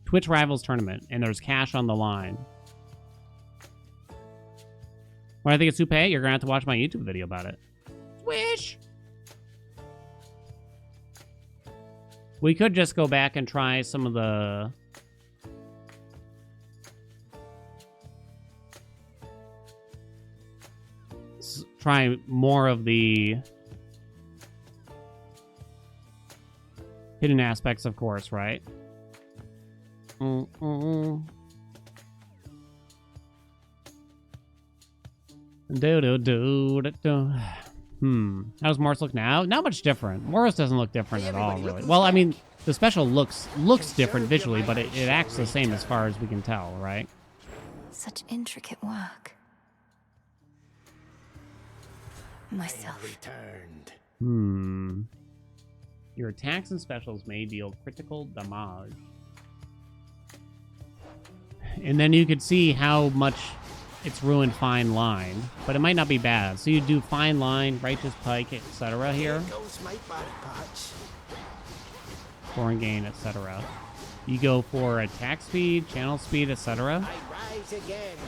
Twitch Rivals tournament, and there's cash on the line. When I think it's Soupe, you're going to have to watch my YouTube video about it. Swish! We could just go back and try some of the... Try more of the hidden aspects, of course, right? Do. How does Morris look now? Not much different. Morris doesn't look different at all, really. Well, I mean, the special looks different visually, but it acts the same as far as we can tell, right? Such intricate work. Myself. Returned. Your attacks and specials may deal critical damage. And then you could see how much it's ruined Fine Line, but it might not be bad. So you do Fine Line, Righteous Pike, etc. here. Goes my body parts. Foreign Gain, etc. You go for attack speed, channel speed, etc. I rise again.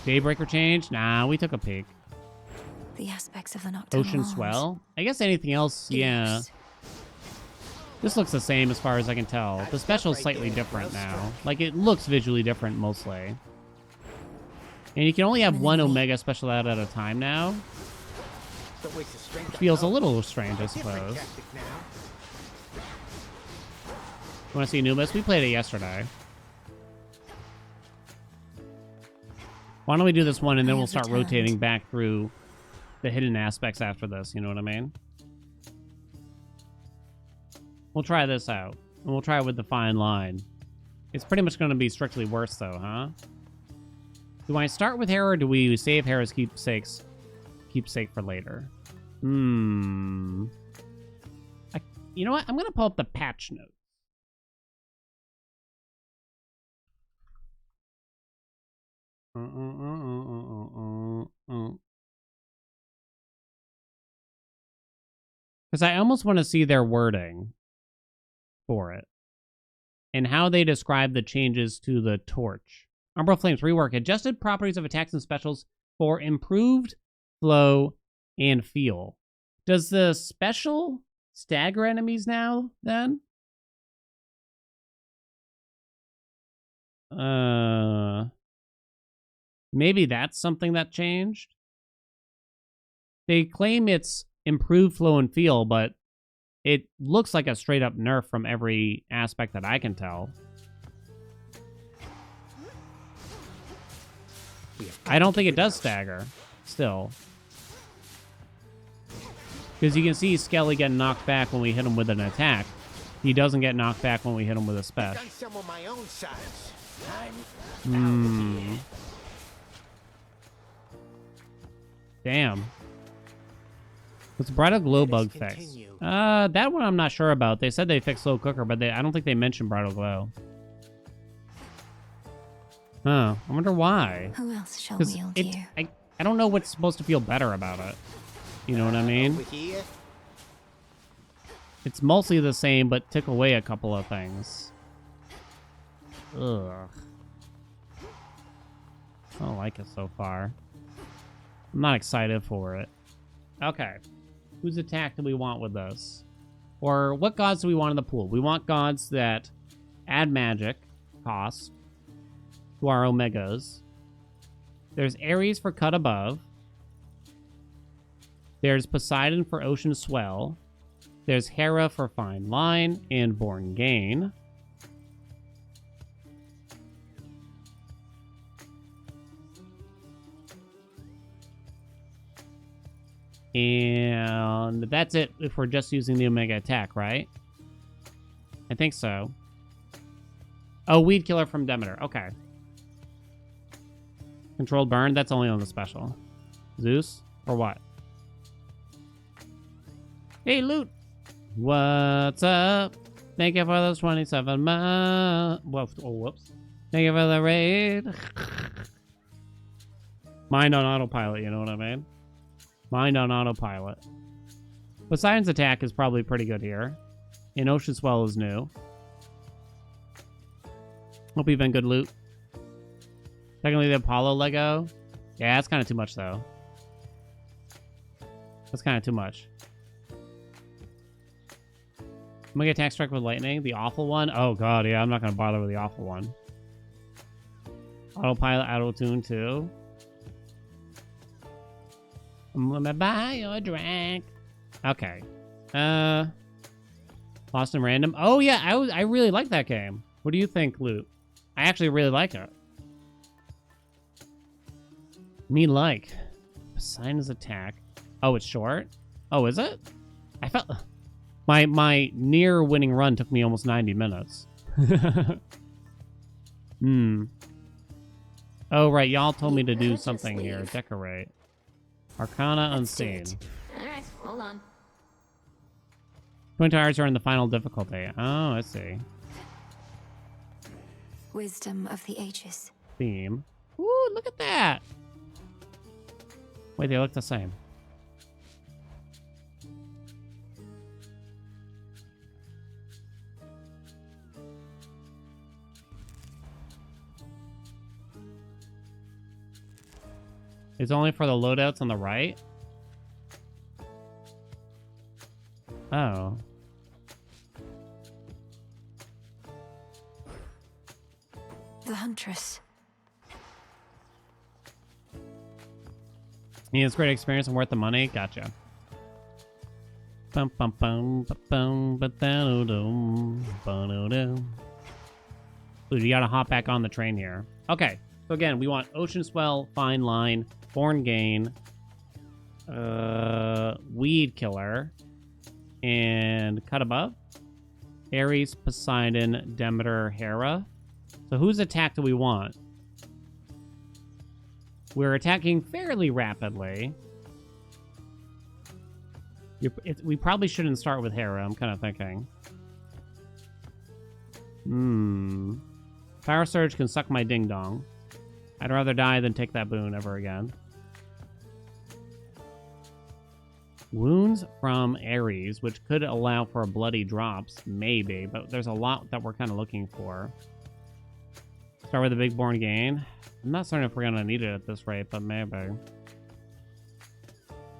Daybreaker change? Nah, we took a peek. The aspects of the nocturnal Ocean arms. Swell? I guess anything else, yeah. This looks the same as far as I can tell. The special's slightly different now. Like, it looks visually different mostly. And you can only have one Omega special out at a time now. Which feels a little strange, I suppose. You want to see Numis? We played it yesterday. Why don't we do this one and then we'll start rotating back through the hidden aspects after this, you know what I mean? We'll try this out. And we'll try it with the Fine Line. It's pretty much going to be strictly worse, though, huh? Do I start with Hera or do we save Hera's keepsake for later? You know what? I'm going to pull up the patch notes. Because I almost want to see their wording for it and how they describe the changes to the torch. Umbral Flames rework adjusted properties of attacks and specials for improved flow and feel. Does the special stagger enemies now then? Maybe that's something that changed. They claim it's improved flow and feel, but it looks like a straight up nerf from every aspect that I can tell. I don't think it does stagger, still. Because you can see Skelly get knocked back when we hit him with an attack. He doesn't get knocked back when we hit him with a spec. Damn. What's Bridal Glow bug fix? That one I'm not sure about. They said they fixed Slow Cooker, but I don't think they mentioned Bridal Glow. Huh. I wonder why. Who else shall wield you? I don't know what's supposed to feel better about it. You know what I mean? It's mostly the same, but took away a couple of things. Ugh. I don't like it so far. I'm not excited for it. Okay. Whose attack do we want with this? Or what gods do we want in the pool? We want gods that add magic cost to our Omegas. There's Ares for cut above. There's Poseidon for ocean swell. There's Hera for fine line and born gain. And that's it if we're just using the Omega attack, right? I think so. Oh, Weed Killer from Demeter. Okay. Controlled burn, that's only on the special. Zeus, or what? Hey, Loot! What's up? Thank you for those 27 months. Oh, whoops. Thank you for the raid. Mind on autopilot, you know what I mean? Mind on autopilot. Poseidon's attack is probably pretty good here. And Ocean Swell is new. Hope you've been good loot. Secondly, the Apollo Lego. Yeah, that's kind of too much, though. That's kind of too much. I'm gonna get attack strike with lightning. The awful one. Oh, God, yeah, I'm not going to bother with the awful one. Autopilot, auto-tune, too. I'm gonna buy you a drink. Okay. Lost in Random. Oh, yeah, I really like that game. What do you think, Loot? I actually really like it. Me like. Poseidon's attack. Oh, it's short? Oh, is it? I felt... My near winning run took me almost 90 minutes. Oh, right. Y'all told me to do something here. Decorate. Arcana Unseen. Alright, hold on. 20 hours are in the final difficulty. Oh, I see. Wisdom of the ages. Theme. Ooh, look at that. Wait, they look the same. It's only for the loadouts on the right? Oh. The Huntress. Yeah, it's a great experience and worth the money. Gotcha. Bum bum bum bum ba-da-dum, ba-da-dum. Dude, you gotta hop back on the train here. Okay. So again, we want Ocean Swell, Fine Line, Born Gain, Weed Killer, and Cut Above. Ares, Poseidon, Demeter, Hera. So whose attack do we want? We're attacking fairly rapidly. We probably shouldn't start with Hera, I'm kind of thinking. Power Surge can suck my ding-dong. I'd rather die than take that boon ever again. Wounds from Ares, which could allow for bloody drops, maybe, but there's a lot that we're kind of looking for. Start with the big born gain. I'm not certain if we're gonna need it at this rate, but maybe.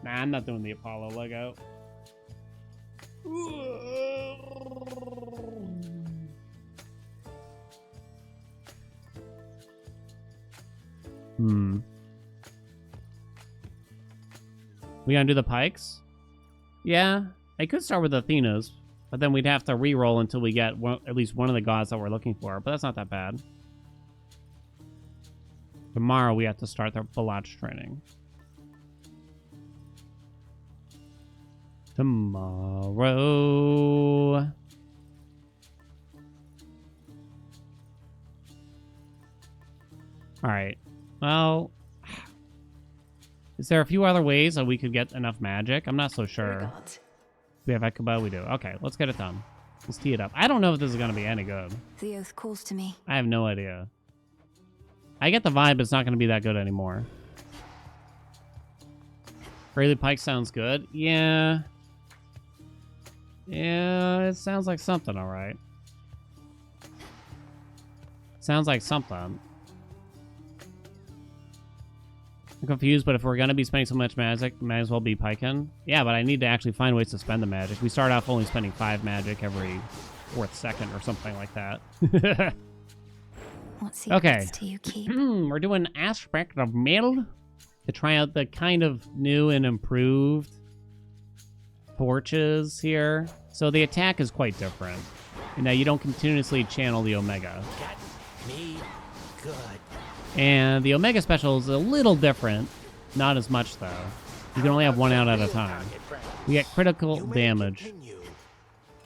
Nah, I'm not doing the Apollo Lego. We gonna do the pikes? Yeah, I could start with Athena's, but then we'd have to re-roll until we get at least one of the gods that we're looking for, but that's not that bad. Tomorrow we have to start the Balach training. Tomorrow. Alright. Well, is there a few other ways that we could get enough magic? I'm not so sure. We have Ekuba? We do. Okay, let's get it done. Let's tee it up. I don't know if this is going to be any good. The oath calls to me. I have no idea. I get the vibe it's not going to be that good anymore. Rayleigh Pike sounds good. Yeah. Yeah, it sounds like something, alright. Sounds like something. I'm confused, but if we're going to be spending so much magic, might as well be piking. Yeah, but I need to actually find ways to spend the magic. We start off only spending 5 magic every 4th second or something like that. What secrets do you keep? We're doing Aspect of Mill to try out the kind of new and improved torches here. So the attack is quite different. And now you don't continuously channel the Omega. Got me good. And the Omega special is a little different. Not as much, though. You can only have 1 out at a time. We get critical damage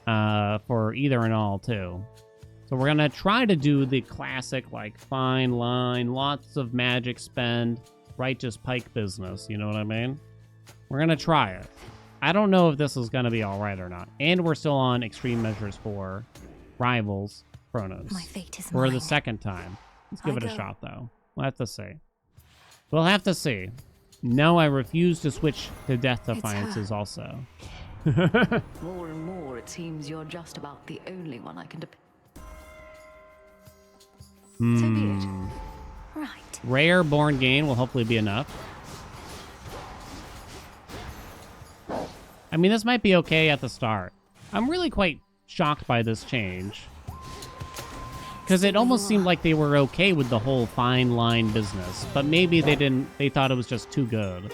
for either and all, too. So we're going to try to do the classic, like, fine line, lots of magic spend, righteous pike business. You know what I mean? We're going to try it. I don't know if this is going to be all right or not. And we're still on extreme measures for Rivals Chronos. My fate is for mine. the second time. Let's give it a go. shot, though. We'll have to see. We'll have to see. No, I refuse to switch to Death Defiances also. More and more, it seems you're just about the only one I can depend. So be it. Right. Rare Born Gain will hopefully be enough. I mean, this might be okay at the start. I'm really quite shocked by this change. Because it almost seemed like they were okay with the whole fine line business. But maybe they thought it was just too good.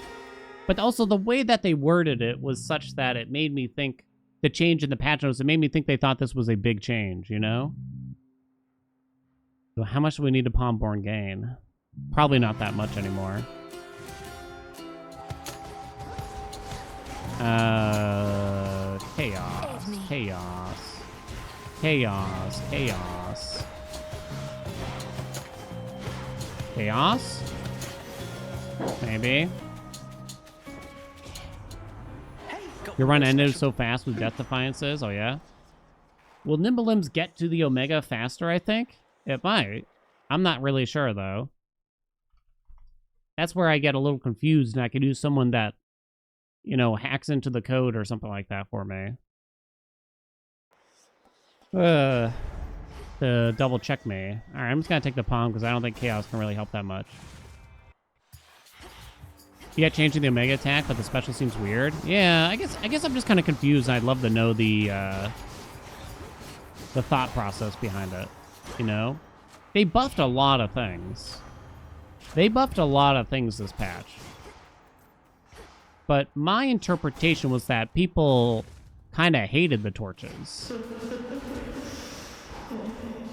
But also the way that they worded it was such that it made me think, the change in the patch notes, it made me think they thought this was a big change, you know? So how much do we need to Palm Born Gain? Probably not that much anymore. Chaos. Chaos. Chaos. Chaos. Chaos? Maybe. Your run ended so fast with Death Defiances? Oh, yeah? Will Nimble Limbs get to the Omega faster, I think? It might. I'm not really sure, though. That's where I get a little confused, and I could use someone that, you know, hacks into the code or something like that for me. To double check me. Alright, I'm just gonna take the palm because I don't think Chaos can really help that much. Yeah, changing the Omega attack, but the special seems weird. Yeah, I guess I'm just kind of confused. I'd love to know the thought process behind it. You know, they buffed a lot of things. They buffed a lot of things this patch. But my interpretation was that people kind of hated the torches.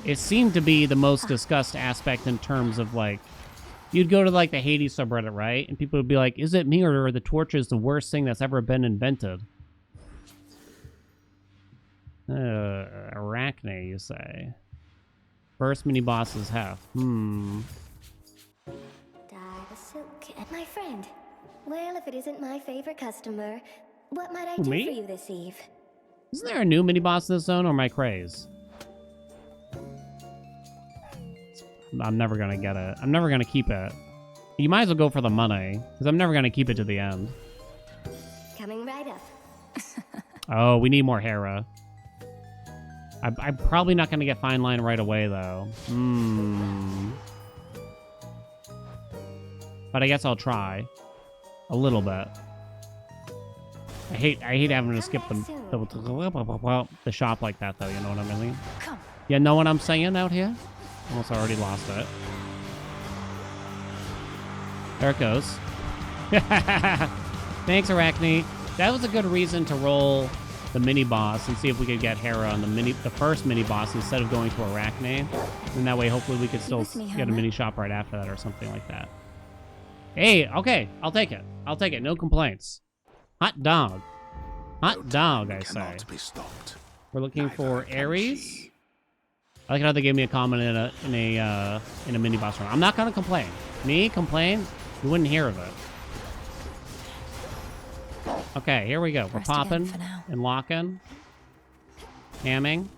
It seemed to be the most discussed aspect in terms of, like, you'd go to, like, the Hades subreddit, right? And people would be like, is it me or are the torches the worst thing that's ever been invented? Arachne, you say. First mini-boss is half. Dye the silk. My friend. Well, if it isn't my favorite customer, what might I do Me? for you this eve? Isn't there a new mini-boss in this zone, or am I crazy? I'm never gonna get it. I'm never gonna keep it. You might as well go for the money, because I'm never gonna keep it to the end. Coming right up. Oh, we need more Hera. I'm probably not gonna get Fine Line right away, though. But I guess I'll try. A little bit. I hate having to skip the shop like that, though, you know what I mean? You know what I'm saying out here? Almost already lost it. There it goes. Thanks, Arachne. That was a good reason to roll the mini-boss and see if we could get Hera on the first mini-boss instead of going to Arachne. And that way, hopefully, we could still get a mini-shop right after that or something like that. Hey, okay. I'll take it. I'll take it. No complaints. Hot dog. Hot dog, I say. We're looking for Ares. I like how they gave me a comment in a mini boss run. I'm not gonna complain. Me complain? You wouldn't hear of it. Okay, here we go. We're popping and locking, hamming.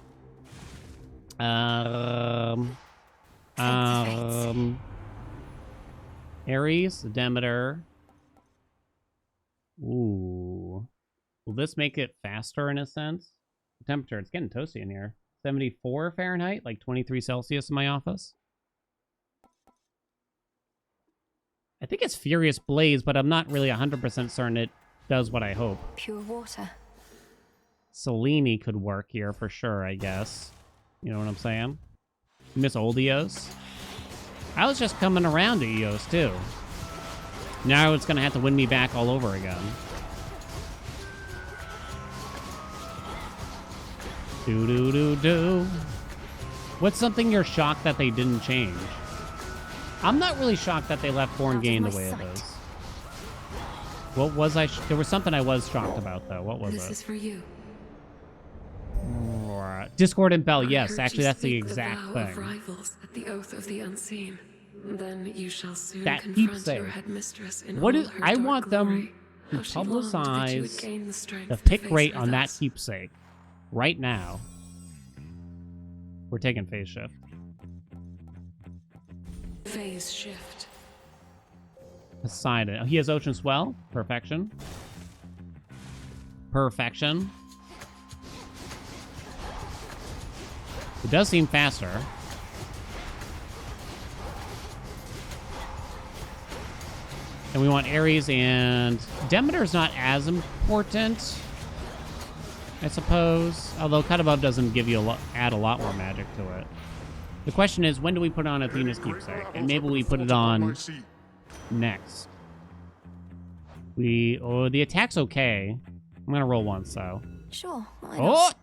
Ares, Demeter. Ooh. Will this make it faster in a sense? The temperature, it's getting toasty in here. 74 Fahrenheit, like 23 Celsius in my office. I think it's Furious Blaze, but I'm not really 100% certain it does what I hope. Pure water. Selene could work here for sure, I guess. You know what I'm saying? Miss old Eos. I was just coming around to Eos, too. Now it's going to have to win me back all over again. Do-do-do-do. What's something you're shocked that they didn't change? I'm not really shocked that they left Born Gain the way it is. What was I? There was something I was shocked about, though. What was it? This is for you. Discord and Bell, I yes. heard Actually, you that's the speak exact vow thing. Of rivals at the oath of the unseen. Then you shall soon That confront keepsake. your headmistress in What all is? her I dark want glory. them How to she longed that you would publicize gain the strength the to pick face rate her on that thus. keepsake right now. We're taking phase shift. Phase shift. Poseidon. Oh, he has Ocean Swell. Perfection. Perfection. It does seem faster. And we want Ares, and Demeter's not as important, I suppose. Although Cut Above doesn't give you add a lot more magic to it. The question is, when do we put on Athena's keepsake? And maybe we put it on next. Oh, the attack's okay. I'm gonna roll once, so. Sure. Why Oh! not?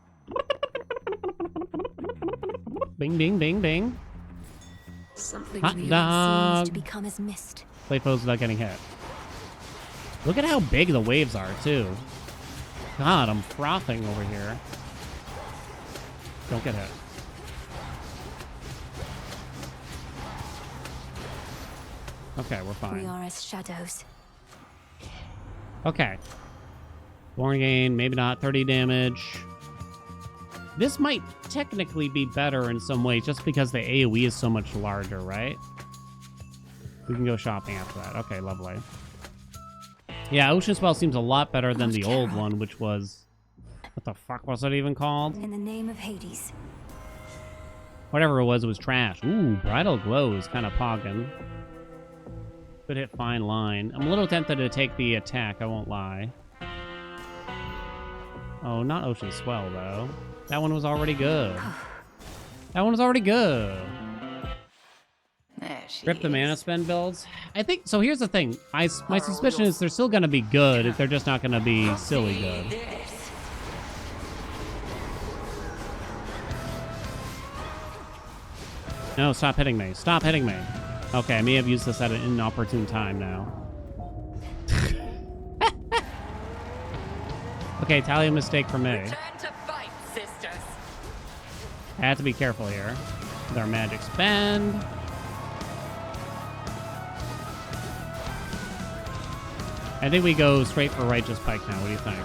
Bing, bing, bing, bing. Something Hot in the dog. To become as mist. Play pose without getting hit. Look at how big the waves are, too. God, I'm frothing over here. Don't get hit. Okay, we're We fine. are as shadows. Okay. Born Gain, maybe not. 30 damage. This might technically be better in some ways just because the AoE is so much larger, right? We can go shopping after that. Okay, lovely. Yeah, Ocean Spell seems a lot better than the old one, which was... What the fuck was it even called? In the name of Hades. Whatever it was trash. Ooh, Bridal Glow is kind of pogging. Could hit fine line. I'm a little tempted to take the attack, I won't lie. Oh, not Ocean Swell, though. That one was already good. That one was already good. Rip the mana spend builds. I think, so here's the thing. My suspicion is they're still going to be good if they're just not going to be silly good. No, stop hitting me. Stop hitting me. Okay, I may have used this at an inopportune time now. Okay, tally a mistake for me. Return to fight, sisters. I have to be careful here with our magic spend. I think we go straight for Righteous Pike now. What do you think?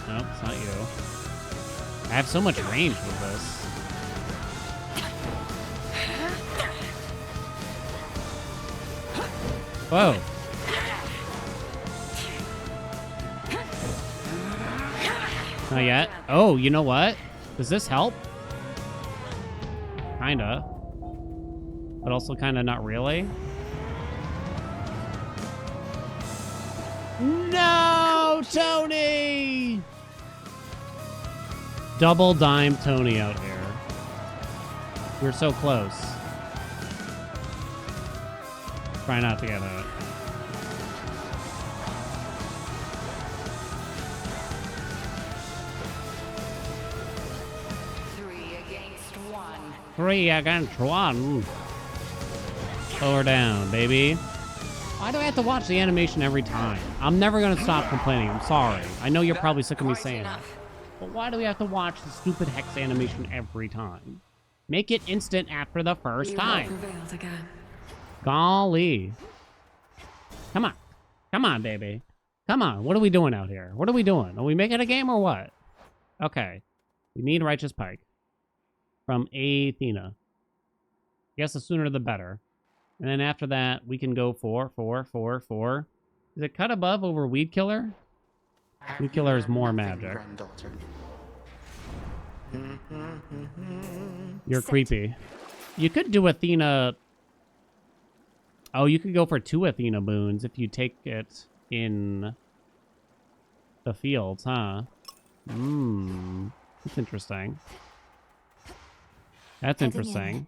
Nope, it's not you. I have so much range with this. Whoa. Not yet. Oh, you know what? Does this help? Kinda. But also kinda not really. No, Tony! Double dime Tony out here. We're so close. Try not to get hit. Three against one. Slow her down, baby. Why do I have to watch the animation every time? I'm never going to stop complaining. I'm sorry. I know you're probably sick of me saying that. But why do we have to watch the stupid hex animation every time? Make it instant after the first time. Prevailed again. Golly. Come on. Come on, baby. Come on. What are we doing out here? What are we doing? Are we making a game or what? Okay. We need Righteous Pike. From Athena. I guess the sooner the better. And then after that, we can go for. Is it Cut Above over Weed Killer? Weed Killer is more magic. You're creepy. You could do Athena Oh, you could go for 2 Athena boons if you take it in the fields, huh? That's interesting. That's Heading interesting.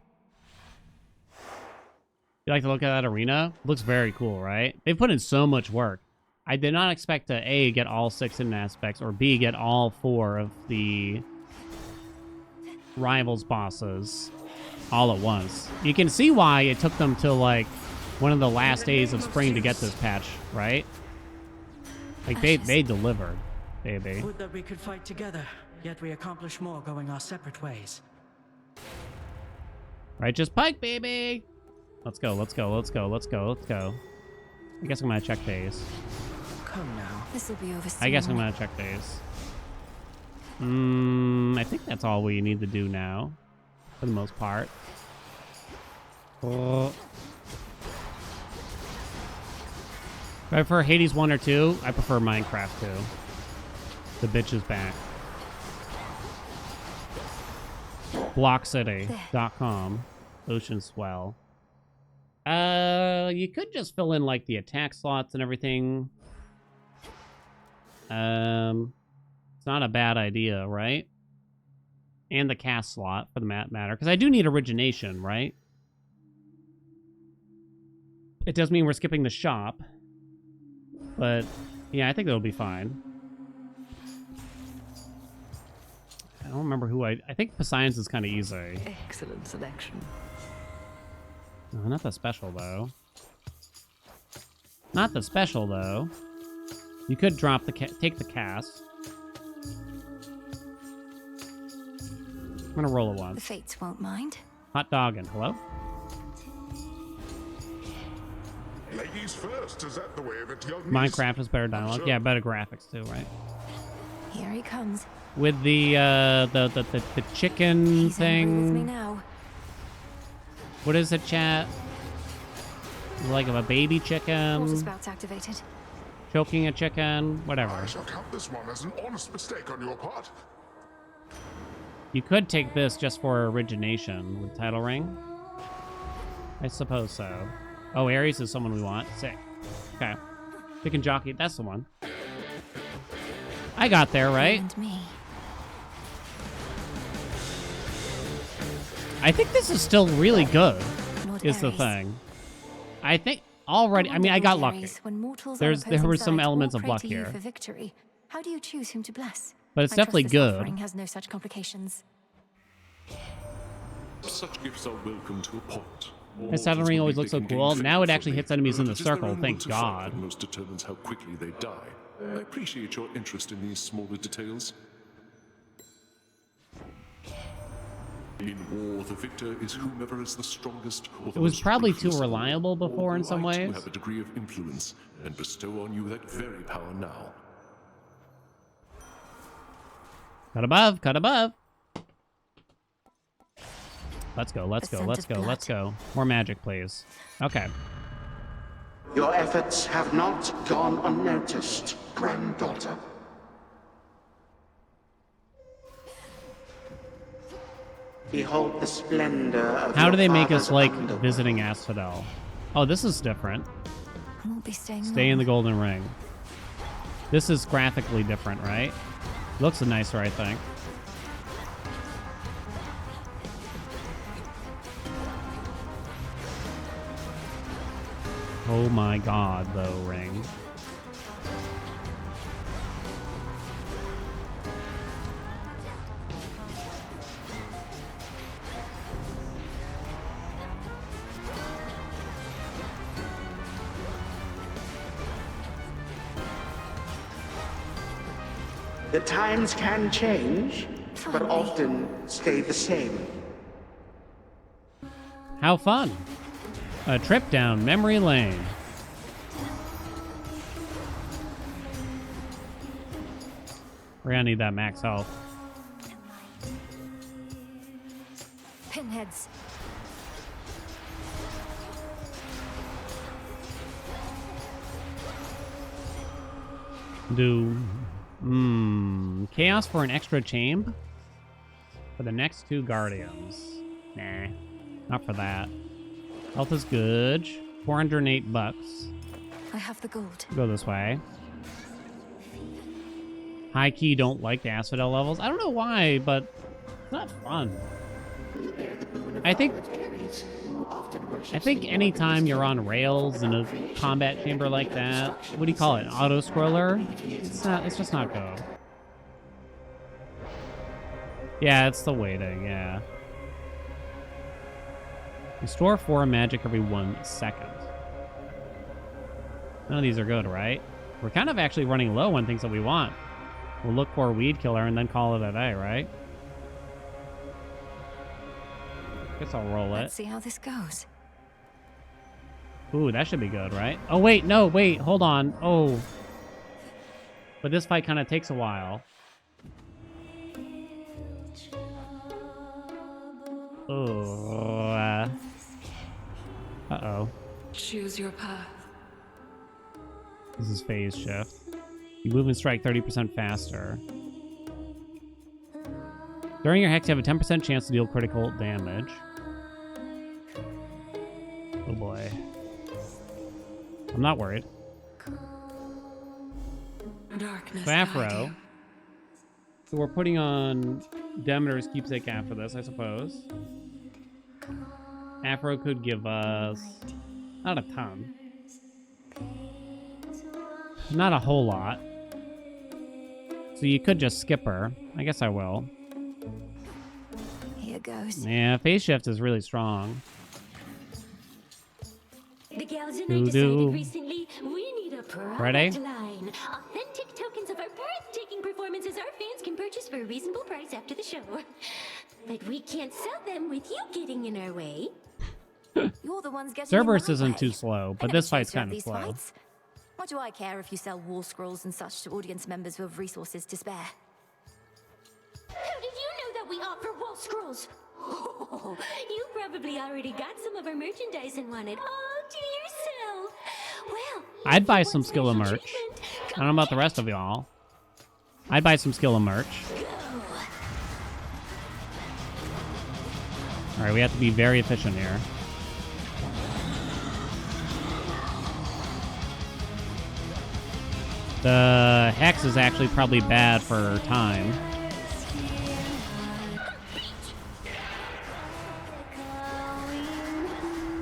You like to look at that arena? Looks very cool, right? They put in so much work. I did not expect to A, get all 6 hidden aspects, or B, get all 4 of the rivals bosses all at once. You can see why it took them till like one of the last days of spring to get this patch, right? Like they delivered, baby. Would that we could fight together, yet we accomplish more going our separate ways. Righteous Pike, baby! Let's go, let's go, let's go, let's go, let's go. I guess I'm gonna check days. Come now. This will be over soon. I guess I'm gonna check days. I think that's all we need to do now, for the most part. Oh. Do I prefer Hades 1 or 2? I prefer Minecraft 2. The bitch is back. Blockcity.com. Ocean Swell. You could just fill in like the attack slots and everything. It's not a bad idea, right? And the cast slot for the matter, because I do need origination, right? It does mean we're skipping the shop, but yeah, I think that'll be fine. I don't remember who I think Poseidon's is kind of easy. Excellent selection. No, not the special though. Not the special though. You could drop the take the cast. I'm gonna roll it once. The fates won't mind. Hot dog and hello. Ladies first, is that the way of it, young Minecraft is better dialogue. Yeah, better graphics too, right? Here he comes. With the chicken He's thing. angry with me now. What is it, chat? Like of a baby Water chicken, spouts activated. choking a chicken, whatever. I shall count this one as an honest mistake on your part. You could take this just for origination with title ring. I suppose so. Oh, Ares is someone we want. Sick. Okay. Chicken jockey, that's the one. I got there, right? And me. I think this is still really good, Lord is the Ares. thing. I think already, I mean, I got lucky. When mortals There on were some opposing elements sides of all luck pray to you here. For victory. How do you choose whom to bless? But it's I trust definitely this good. offering has no such complications. Such gifts are welcome to a point. This saddle ring always looks so cool. Now it actually hits enemies in the circle, thank God. Most determines how quickly they die. I appreciate your interest in these smaller details. In war, the victor is whomever is the strongest or the It was most probably too ruthless. reliable before in some Although I too ways. have a degree of influence and bestow on you that very power now. Cut above, cut above. Let's go, let's go, scent let's of go, blood. let's go. More magic, please. Okay. Your efforts have not gone unnoticed, granddaughter. Behold the splendor of How your do they make us father's like underworld. visiting Asphodel? Oh, this is different. I won't be staying Stay in long. the golden ring. This is graphically different, right? Looks nicer, I think. Oh my god, though, ring. The times can change, but often stay the same. How fun! A trip down memory lane. We're gonna need that max health. Pinheads. Do chaos for an extra champ for the next 2 guardians. Nah, not for that. Health is good. $408. I have the gold. Go this way. High key don't like the asphodel levels. I don't know why, but it's not fun. I think anytime you're on rails in a combat chamber like that, what do you call it? Auto scroller? It's just not good. Yeah, it's the waiting, yeah. Restore 4 magic every 1 second. None of these are good, right? We're kind of actually running low on things that we want. We'll look for a weed killer and then call it a day, right? Guess I'll roll it. Let's see how this goes. Ooh, that should be good, right? Oh, wait, no, wait, hold on. Oh. But this fight kind of takes a while. Oh. Uh-oh. Choose your path. This is phase shift. You move and strike 30% faster. During your hex, you have a 10% chance to deal critical damage. Oh boy. I'm not worried. Darkness. Afro. So we're putting on Demeter's keepsake after this, I suppose. Afro could give us not a ton. Not a whole lot. So you could just skip her. I guess I will. Here goes. Yeah, phase shift is really strong. The gals and I decided recently we need a product Ready? line. Authentic tokens of our breathtaking performances our fans can purchase for a reasonable price after the show. But we can't sell them with you getting in our way. You're the ones getting Cerberus in my isn't way. too slow, but I this never fight's chased you out kind of these slow. fights. What do I care if you sell war scrolls and such to audience members who have resources to spare? How did you know that we offer wall scrolls? Oh, you probably already got some of our merchandise and wanted all to yourself. Well, I'd buy some Skilla merch. I don't know about the rest of y'all. I'd buy some Skilla merch. Alright, we have to be very efficient here. The hex is actually probably bad for time.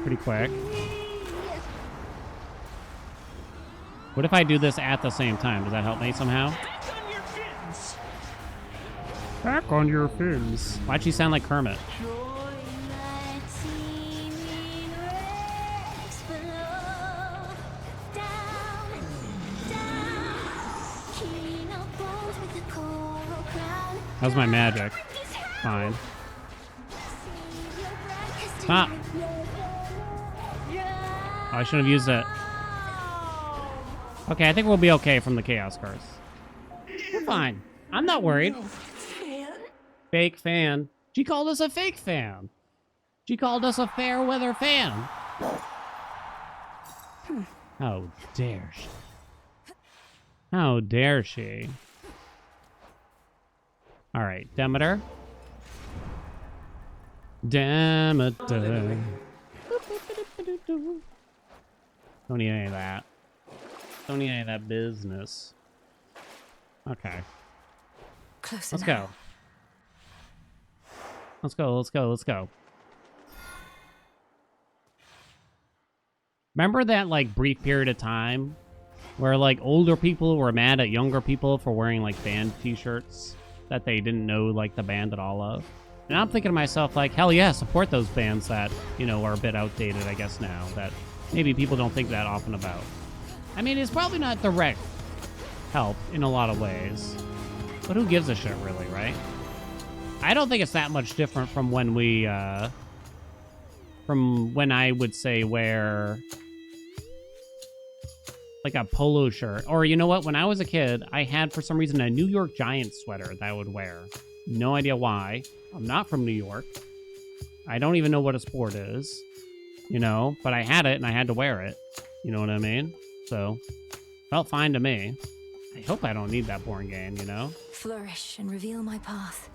Pretty quick. What if I do this at the same time? Does that help me somehow? Back on your fins. Why'd she sound like Kermit? How's my magic? Fine. Stop! Oh, I shouldn't have used it. Okay, I think we'll be okay from the Chaos Curse. We're fine. I'm not worried. Fake fan. She called us a fake fan. She called us a fair weather fan. How dare she? How dare she? All right, Demeter. Demeter. Don't need any of that. Don't need any of that business. Okay. Let's go. Let's go, let's go, let's go. Remember that, like, brief period of time where, like, older people were mad at younger people for wearing, like, band t-shirts that they didn't know, like, the band at all of? And I'm thinking to myself, like, hell yeah, support those bands that, you know, are a bit outdated, I guess, now, that maybe people don't think that often about. I mean, it's probably not direct help in a lot of ways, but who gives a shit, really, right? I don't think it's that much different from when we, from when I would say wear, like, a polo shirt. Or, you know what? When I was a kid, I had, for some reason, a New York Giants sweater that I would wear. No idea why. I'm not from New York. I don't even know what a sport is, you know, but I had it and I had to wear it. You know what I mean? So, felt fine to me. I hope I don't need that boring game, you know? Flourish and reveal my path.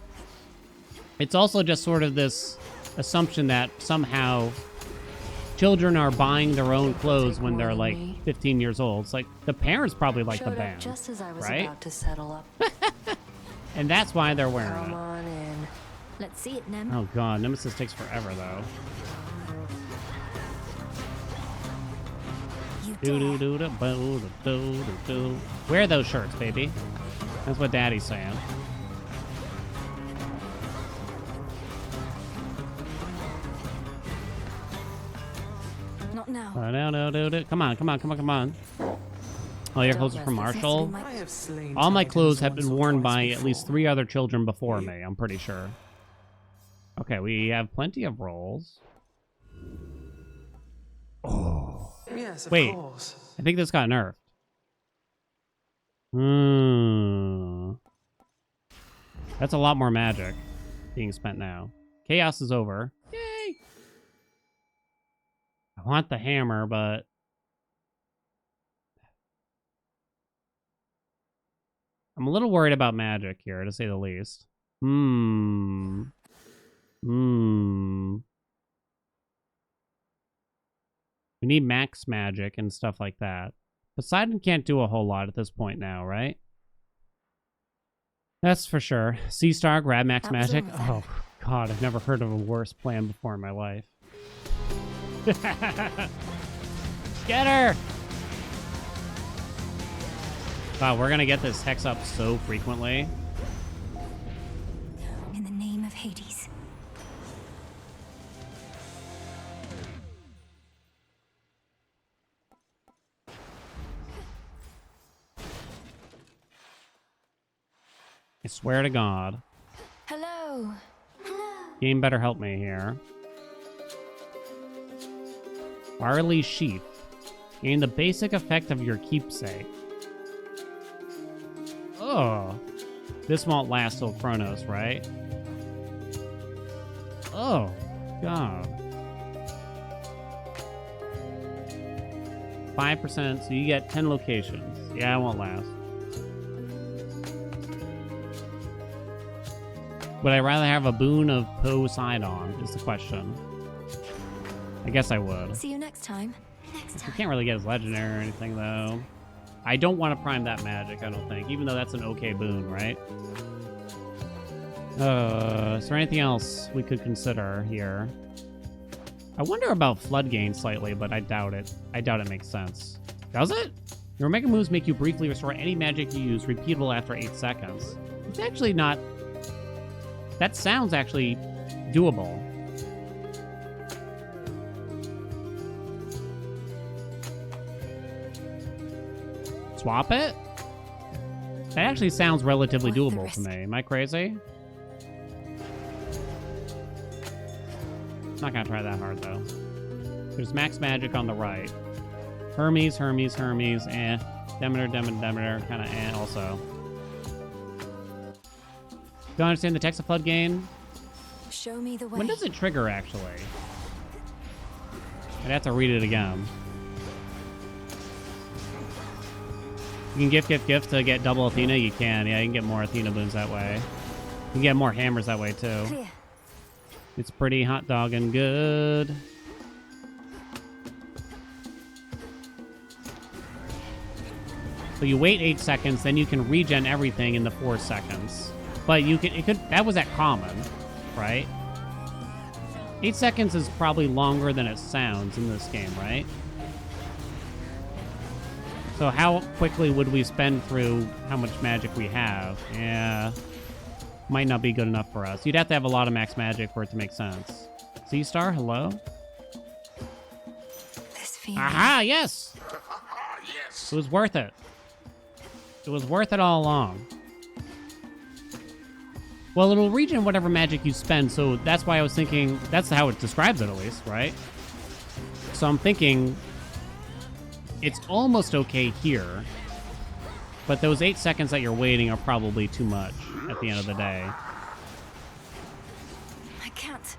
It's also just sort of this assumption that somehow children are buying their own clothes when they're like 15 years old. It's like the parents probably like the Showed up band, just as I was right? about to settle up. And that's why they're wearing Come it. on in. Let's see it, Nem. Oh god, Nemesis takes forever though. Wear those shirts, baby. That's what Daddy's saying. Not now. Come on, come on, come on, come on. Oh, your clothes are from Marshall? I have slain All my titans clothes have once been or worn twice by before. at least 3 other children before me, I'm pretty sure. Okay, we have plenty of rolls. Oh. Yes, of Wait, course. I think this got nerfed. Hmm. That's a lot more magic being spent now. Chaos is over. Yay! I want the hammer, but... I'm a little worried about magic here, to say the least. We need max magic and stuff like that. Poseidon can't do a whole lot at this point now, right? That's for sure. Sea Star, grab max magic. Oh, God, I've never heard of a worse plan before in my life. Get her! Wow, we're gonna get this hex up so frequently. In the name of Hades. I swear to God. Hello. Game better help me here. Barley Sheath. Gain the basic effect of your keepsake. Oh. This won't last till Chronos, right? Oh, God. 5%, so you get 10 locations. Yeah, it won't last. Would I rather have a boon of Poseidon, is the question. I guess I would. See you next time. You can't really get his legendary or anything, though. I don't want to prime that magic, I don't think, even though that's an okay boon, right? Is there anything else we could consider here? I wonder about flood gain slightly, but I doubt it. I doubt it makes sense. Does it? Your mega moves make you briefly restore any magic you use, repeatable after 8 seconds. It's actually not... That sounds actually doable. Swap it? That actually sounds relatively doable to me. Am I crazy? Not gonna try that hard, though. There's max magic on the right. Hermes, Hermes, Hermes, eh. Demeter, Demeter, Demeter, kind of eh also. Don't understand the text of flood gain? Show me the way. When does it trigger, actually? I'd have to read it again. You can gift to get double Athena? You can. Yeah, you can get more Athena boons that way. You can get more hammers that way, too. Clear. It's pretty hot dog and good. So you wait 8 seconds, then you can regen everything in the 4 seconds. But you can, that was at common, right? 8 seconds is probably longer than it sounds in this game, right? So how quickly would we spend through how much magic we have? Yeah, might not be good enough for us. You'd have to have a lot of max magic for it to make sense. Sea Star, hello? This feeling. Aha, yes! Yes. It was worth it. It was worth it all along. Well, it'll regen whatever magic you spend, so that's why I was thinking, that's how it describes it at least, right? So I'm thinking it's almost okay here, but those 8 seconds that you're waiting are probably too much at the end of the day. I can't.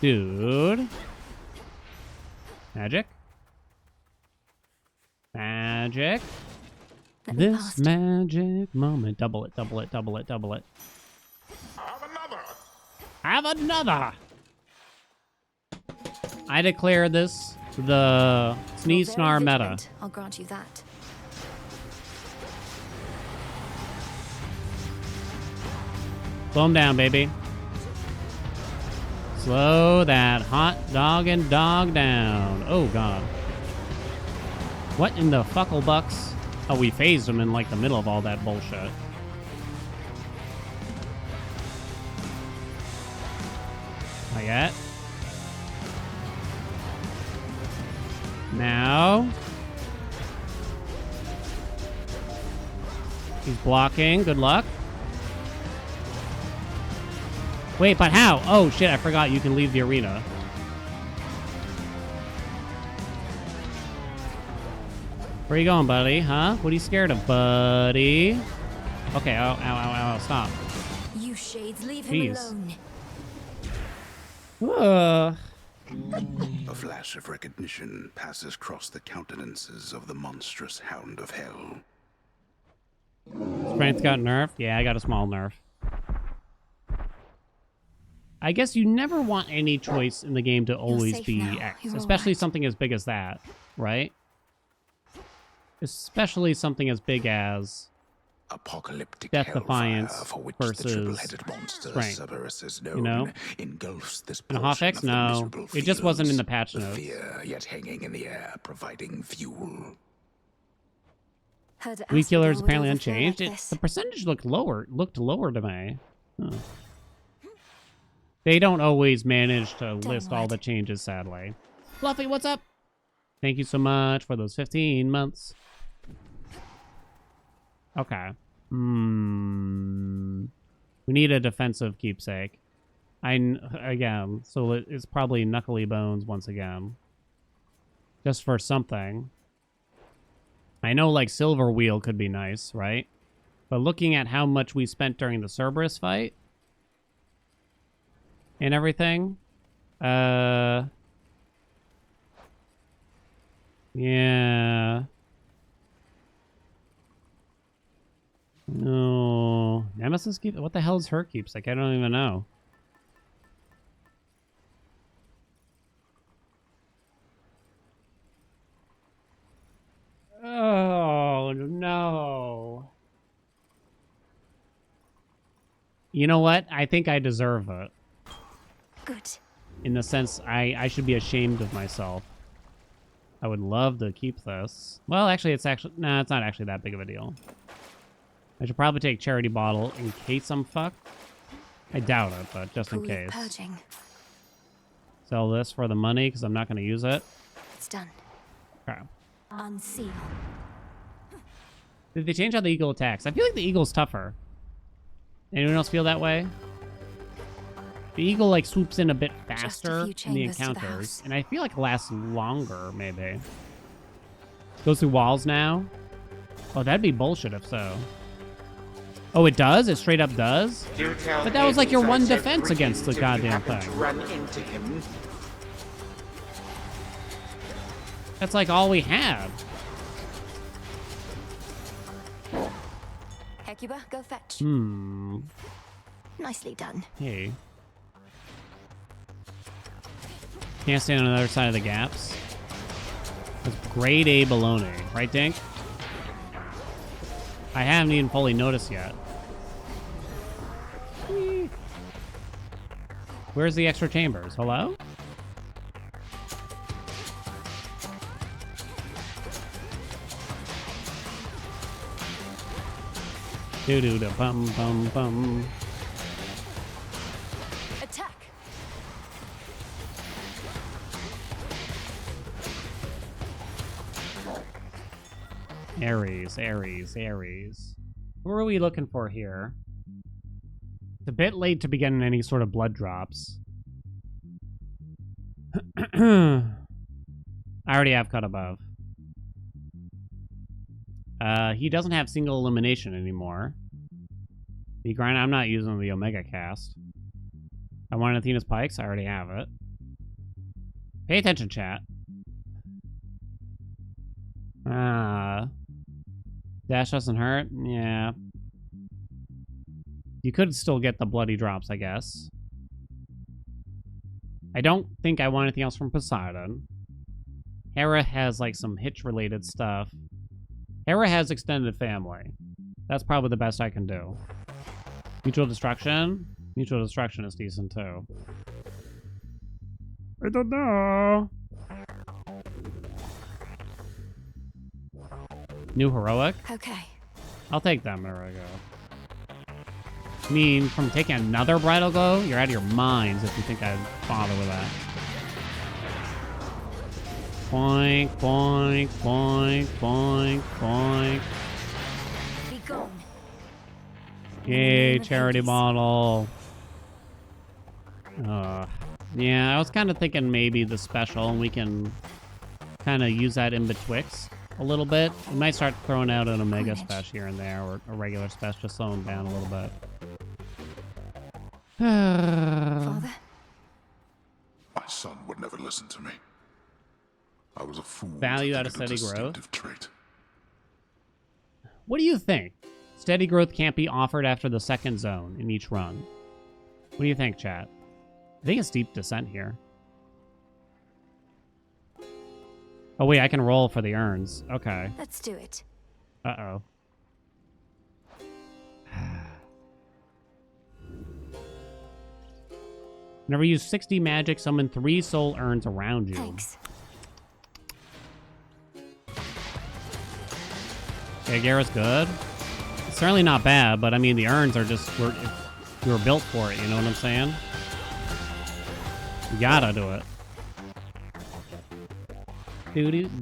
Dude. Magic. Magic. This magic moment. Double it, double it, double it, double it. Have another. have another. I declare this the Sneeze Snar meta. I'll grant you that. Slow him down, baby. Slow that hot dog and dog down. Oh, God. What in the fuckle bucks? Oh, we phased him in, like, the middle of all that bullshit. Not yet. Now. He's blocking. Good luck. Wait, but how? Oh, shit, I forgot you can leave the arena. Where are you going, buddy? Huh? What are you scared of, buddy? Okay, ow, ow, ow, ow, stop. You shades, leave him alone. A flash of recognition passes across the countenances of the monstrous hound of hell. Strength got nerfed? Yeah, I got a small nerf. I guess you never want any choice in the game to always be X, especially something as big as that, right? Especially something as big as apocalyptic Death Defiance for which versus the triple-headed monster Strength. Cerberus is known, You know? engulfs this And portion Hofx? of the No, miserable it just wasn't in the fields, patch the notes. fear yet hanging in the air, providing fuel. Weed Killer is apparently unchanged. The percentage looked lower to me. Huh. They don't always manage to list all the changes, sadly. Fluffy, what's up? Thank you so much for those 15 months. Okay. We need a defensive keepsake. Again, so it's probably Knuckly Bones once again. Just for something. I know, like, Silver Wheel could be nice, right? But looking at how much we spent during the Cerberus fight and everything, yeah. No. Nemesis keep. What the hell is her keepsake? I don't even know. Oh, no. You know what? I think I deserve it. Good. In the sense, I should be ashamed of myself. I would love to keep this. Well, actually, it's not actually that big of a deal. I should probably take Charity Bottle in case I'm fucked. I doubt it, but just in case. Purging. Sell this for the money, because I'm not going to use it. It's done. Okay. Unseal. Did they change how the eagle attacks? I feel like the eagle's tougher. Anyone else feel that way? The eagle, like, swoops in a bit faster in the encounters. And I feel like it lasts longer, maybe. Goes through walls now? Oh, that'd be bullshit if so. Oh, it does? It straight up does? But that was like your one defense against the goddamn thing. Run into him. That's like all we have. Hecuba, go fetch. Nicely done. Hey. Can't stand on the other side of the gaps. That's grade A baloney. Right, Dink? I haven't even fully noticed yet. Where's the extra chambers? Hello? Do bum bum bum. Attack. Ares, Ares, Ares. What are we looking for here? It's a bit late to begin any sort of blood drops. I already have cut above. He doesn't have single elimination anymore. The grind, I'm not using the Omega cast. I want Athena's Pikes. I already have it. Pay attention, chat. Dash doesn't hurt? Yeah. You could still get the bloody drops, I guess. I don't think I want anything else from Poseidon. Hera has like some Hitch-related stuff. Hera has extended family. That's probably the best I can do. Mutual Destruction? Mutual Destruction is decent too. I don't know. New Heroic? Okay. I'll take them. There we go. I mean, from taking another Bridal Glow? You're out of your minds if you think I'd bother with that. Boink, boink, boink, boink, boink. Be gone. Yay, charity model. Yeah, I was kind of thinking maybe the special, and we can kind of use that in betwixt a little bit. We might start throwing out an Omega special here and there, or a regular special, just slow them down a little bit. Father? My son would never listen to me. I was a fool. Value to out of think it a steady growth. distinctive trait. What do you think? Steady growth can't be offered after the second zone in each run. What do you think, chat? I think it's deep descent here. Oh wait, I can roll for the urns. Okay. Let's do it. Uh-oh. Whenever you use 60 magic, summon 3 soul urns around you. Thanks. Yeah, Gara's good. It's certainly not bad, but I mean, the urns are just... We were built for it, you know what I'm saying? You gotta do it.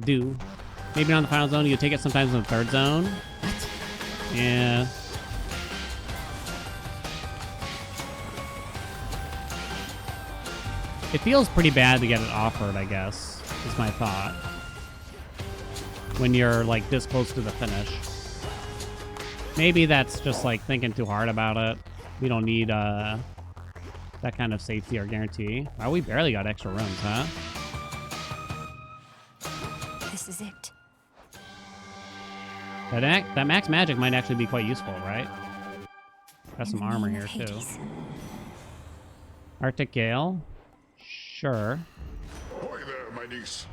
Do. Maybe not in the final zone. You take it sometimes in the third zone. What? Yeah. It feels pretty bad to get it offered, I guess, is my thought. When you're, like, this close to the finish. Maybe that's just, like, thinking too hard about it. We don't need, that kind of safety or guarantee. Wow, we barely got extra rooms, huh? This is it. That max magic might actually be quite useful, right? Got some armor here, too. Arctic Gale? Sure. Boy there, my niece.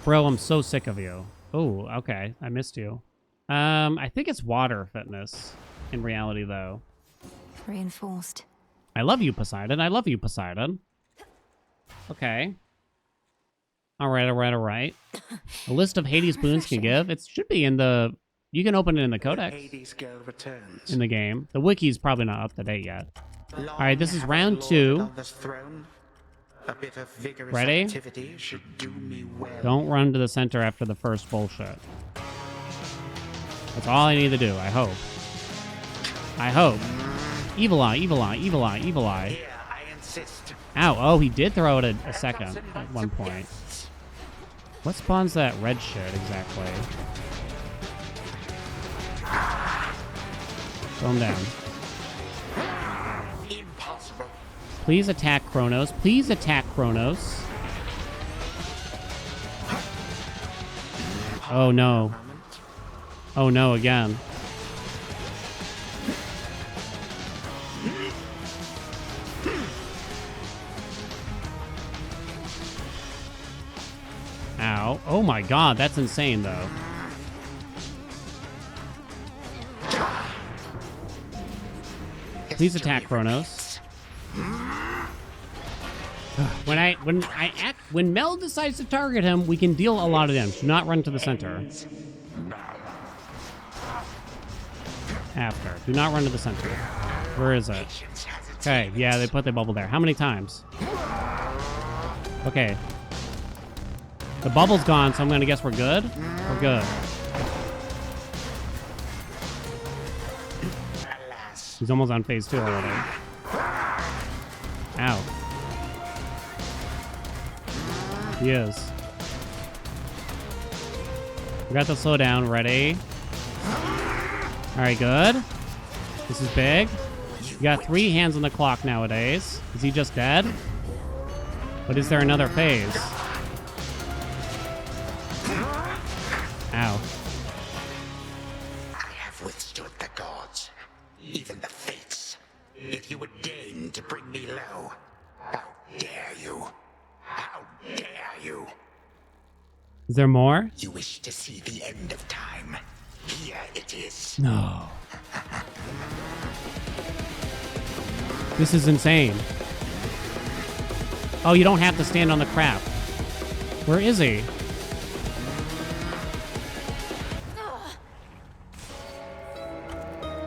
Bro, I'm so sick of you. Oh, okay. I missed you. I think it's water fitness in reality, though. Reinforced. I love you, Poseidon. I love you, Poseidon. Okay. All right. A list of Hades boons can give. It should be in the... You can open it in the codex. Hades girl returns. In the game. The wiki's probably not up to date yet. All right, this is round 2. A bit of vigorous Ready? activity should do me well. Don't run to the center after the first bullshit. That's all I need to do, I hope. I hope. Evil eye, evil eye, evil eye, evil eye. Here, I insist. Ow, oh, he did throw it a second at one point. What spawns that red shit exactly? Throw him down. Impossible. Please attack Kronos. Please attack Kronos. Oh no. Oh no, again. Ow. Oh my god, that's insane though. Please attack Kronos. When Mel decides to target him, we can deal a lot of damage. Do not run to the center. After. Do not run to the center. Where is it? Okay, yeah, they put the bubble there. How many times? Okay. The bubble's gone, so I'm gonna guess we're good? We're good. He's almost on phase 2 already. Ow. He is. We got the slow down. Ready? Alright, good. This is big. You got 3 hands on the clock nowadays. Is he just dead? But is there another phase? Ow. I have withstood the gods, even the fates. If you would deign to bring me low, how dare you? How dare you? Is there more? You wish to see the end of time. Here it is. No. This is insane. Oh, you don't have to stand on the crap. Where is he?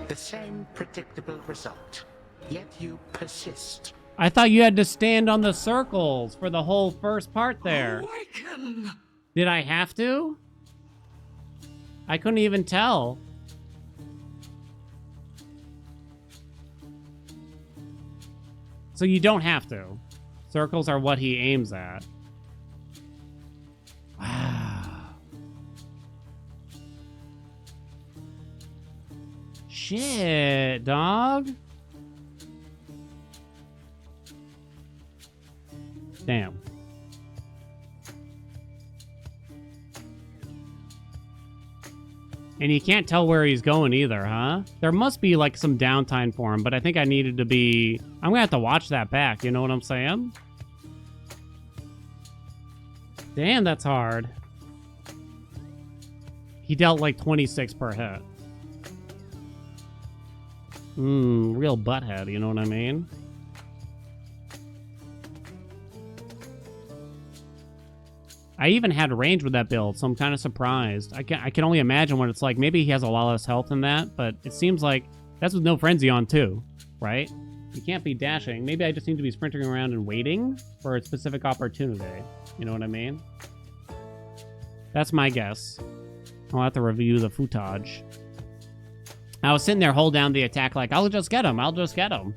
The same predictable result, yet you persist. I thought you had to stand on the circles for the whole first part there. Awaken! Did I have to? I couldn't even tell. So you don't have to. Circles are what he aims at. Wow. Shit, dog. Damn. And you can't tell where he's going either, huh? There must be like some downtime for him, but I think I needed to be... I'm gonna have to watch that back, you know what I'm saying? Damn, that's hard. He dealt like 26 per hit. Real butthead, you know what I mean? I even had range with that build, so I'm kind of surprised. I can only imagine what it's like. Maybe he has a lot less health than that, but it seems like that's with no frenzy on too, right? You can't be dashing. Maybe I just need to be sprinting around and waiting for a specific opportunity. You know what I mean? That's my guess. I'll have to review the footage. I was sitting there, hold down the attack like, I'll just get him. I'll just get him.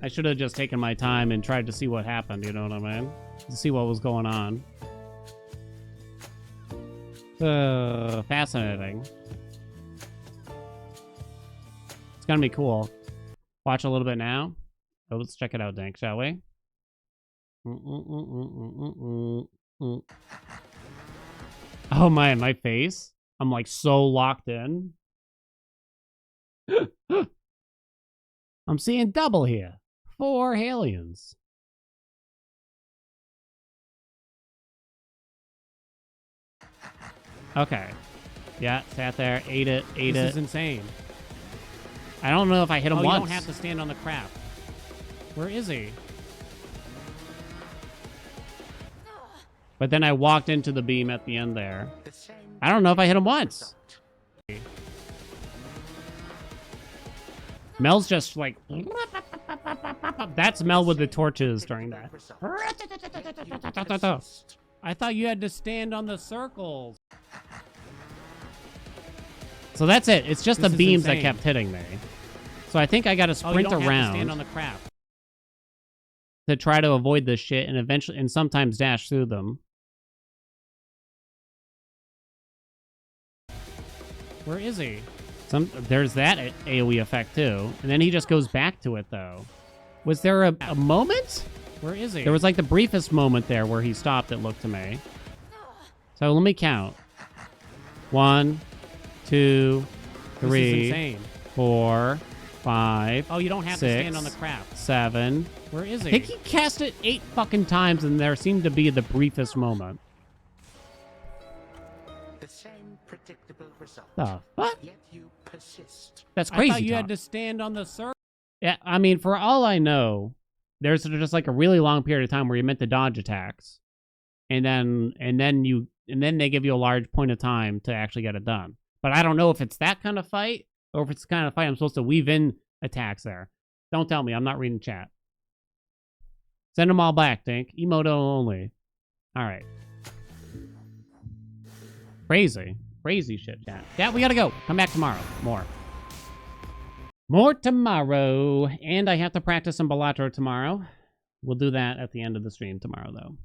I should have just taken my time and tried to see what happened, you know what I mean? To see what was going on. Fascinating. It's gonna be cool. Watch a little bit now. Oh, let's check it out, Dank, shall we? Oh my face. I'm like so locked in. I'm seeing double here. 4 Haelians. Okay. Yeah, sat there, ate it. This is insane. I don't know if I hit him once. You don't have to stand on the crap. Where is he? But then I walked into the beam at the end there. I don't know if I hit him once. Mel's just like... That's Mel with the torches during that. I thought you had to stand on the circles. So that's it. It's just the beams that kept hitting me. So I think I got to sprint around. Stand on the crap to try to avoid this shit and eventually, and sometimes dash through them. Where is he? There's that AoE effect too. And then he just goes back to it though. Was there a moment? Where is he? There was like the briefest moment there where he stopped, it looked to me. So let me count. 1, 2, 3, 4, 5. Oh, you don't have 6, to stand on the crap. 7. Where is he? I think he cast it 8 fucking times and there seemed to be the briefest moment. The same predictable result. The fuck? Yet you persist. That's crazy. I thought you talk. had to stand on the circle. Yeah, I mean, for all I know, there's just like a really long period of time where you're meant to dodge attacks, and then they give you a large point of time to actually get it done. But I don't know if it's that kind of fight or if it's the kind of fight I'm supposed to weave in attacks there. Don't tell me. I'm not reading chat. Send them all back, Dink. Emoto only. All right. Crazy shit, chat. Yeah, we gotta go. Come back tomorrow. More tomorrow. And I have to practice some Balatro tomorrow. We'll do that at the end of the stream tomorrow, though.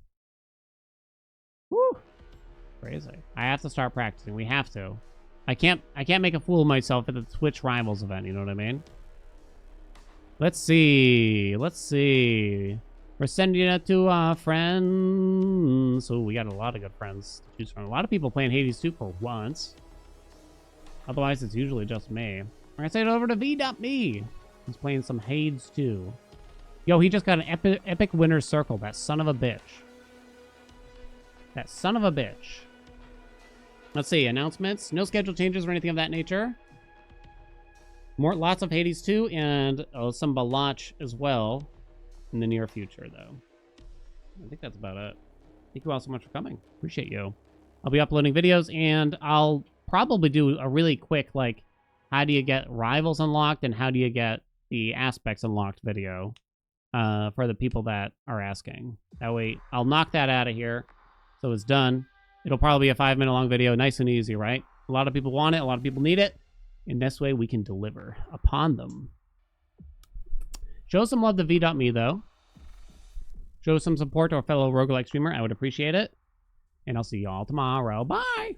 Woo! Crazy. I have to start practicing. We have to. I can't make a fool of myself at the Twitch Rivals event, you know what I mean? Let's see. We're sending it to our friends. So we got a lot of good friends to choose from. A lot of people playing Hades 2 for once. Otherwise, it's usually just me. We're gonna send it over to V.me. He's playing some Hades 2. Yo, he just got an epic winner's circle. That son of a bitch. That son of a bitch. Let's see. Announcements. No schedule changes or anything of that nature. Lots of Hades 2 and some Balach as well in the near future, though. I think that's about it. Thank you all so much for coming. Appreciate you. I'll be uploading videos, and I'll probably do a really quick, like, how do you get rivals unlocked and how do you get the aspects unlocked video for the people that are asking. That way, I'll knock that out of here. So it's done. It'll probably be a 5-minute long video. Nice and easy, right? A lot of people want it. A lot of people need it. In this way, we can deliver upon them. Show some love to V.me, though. Show some support to our fellow roguelike streamer. I would appreciate it. And I'll see y'all tomorrow. Bye!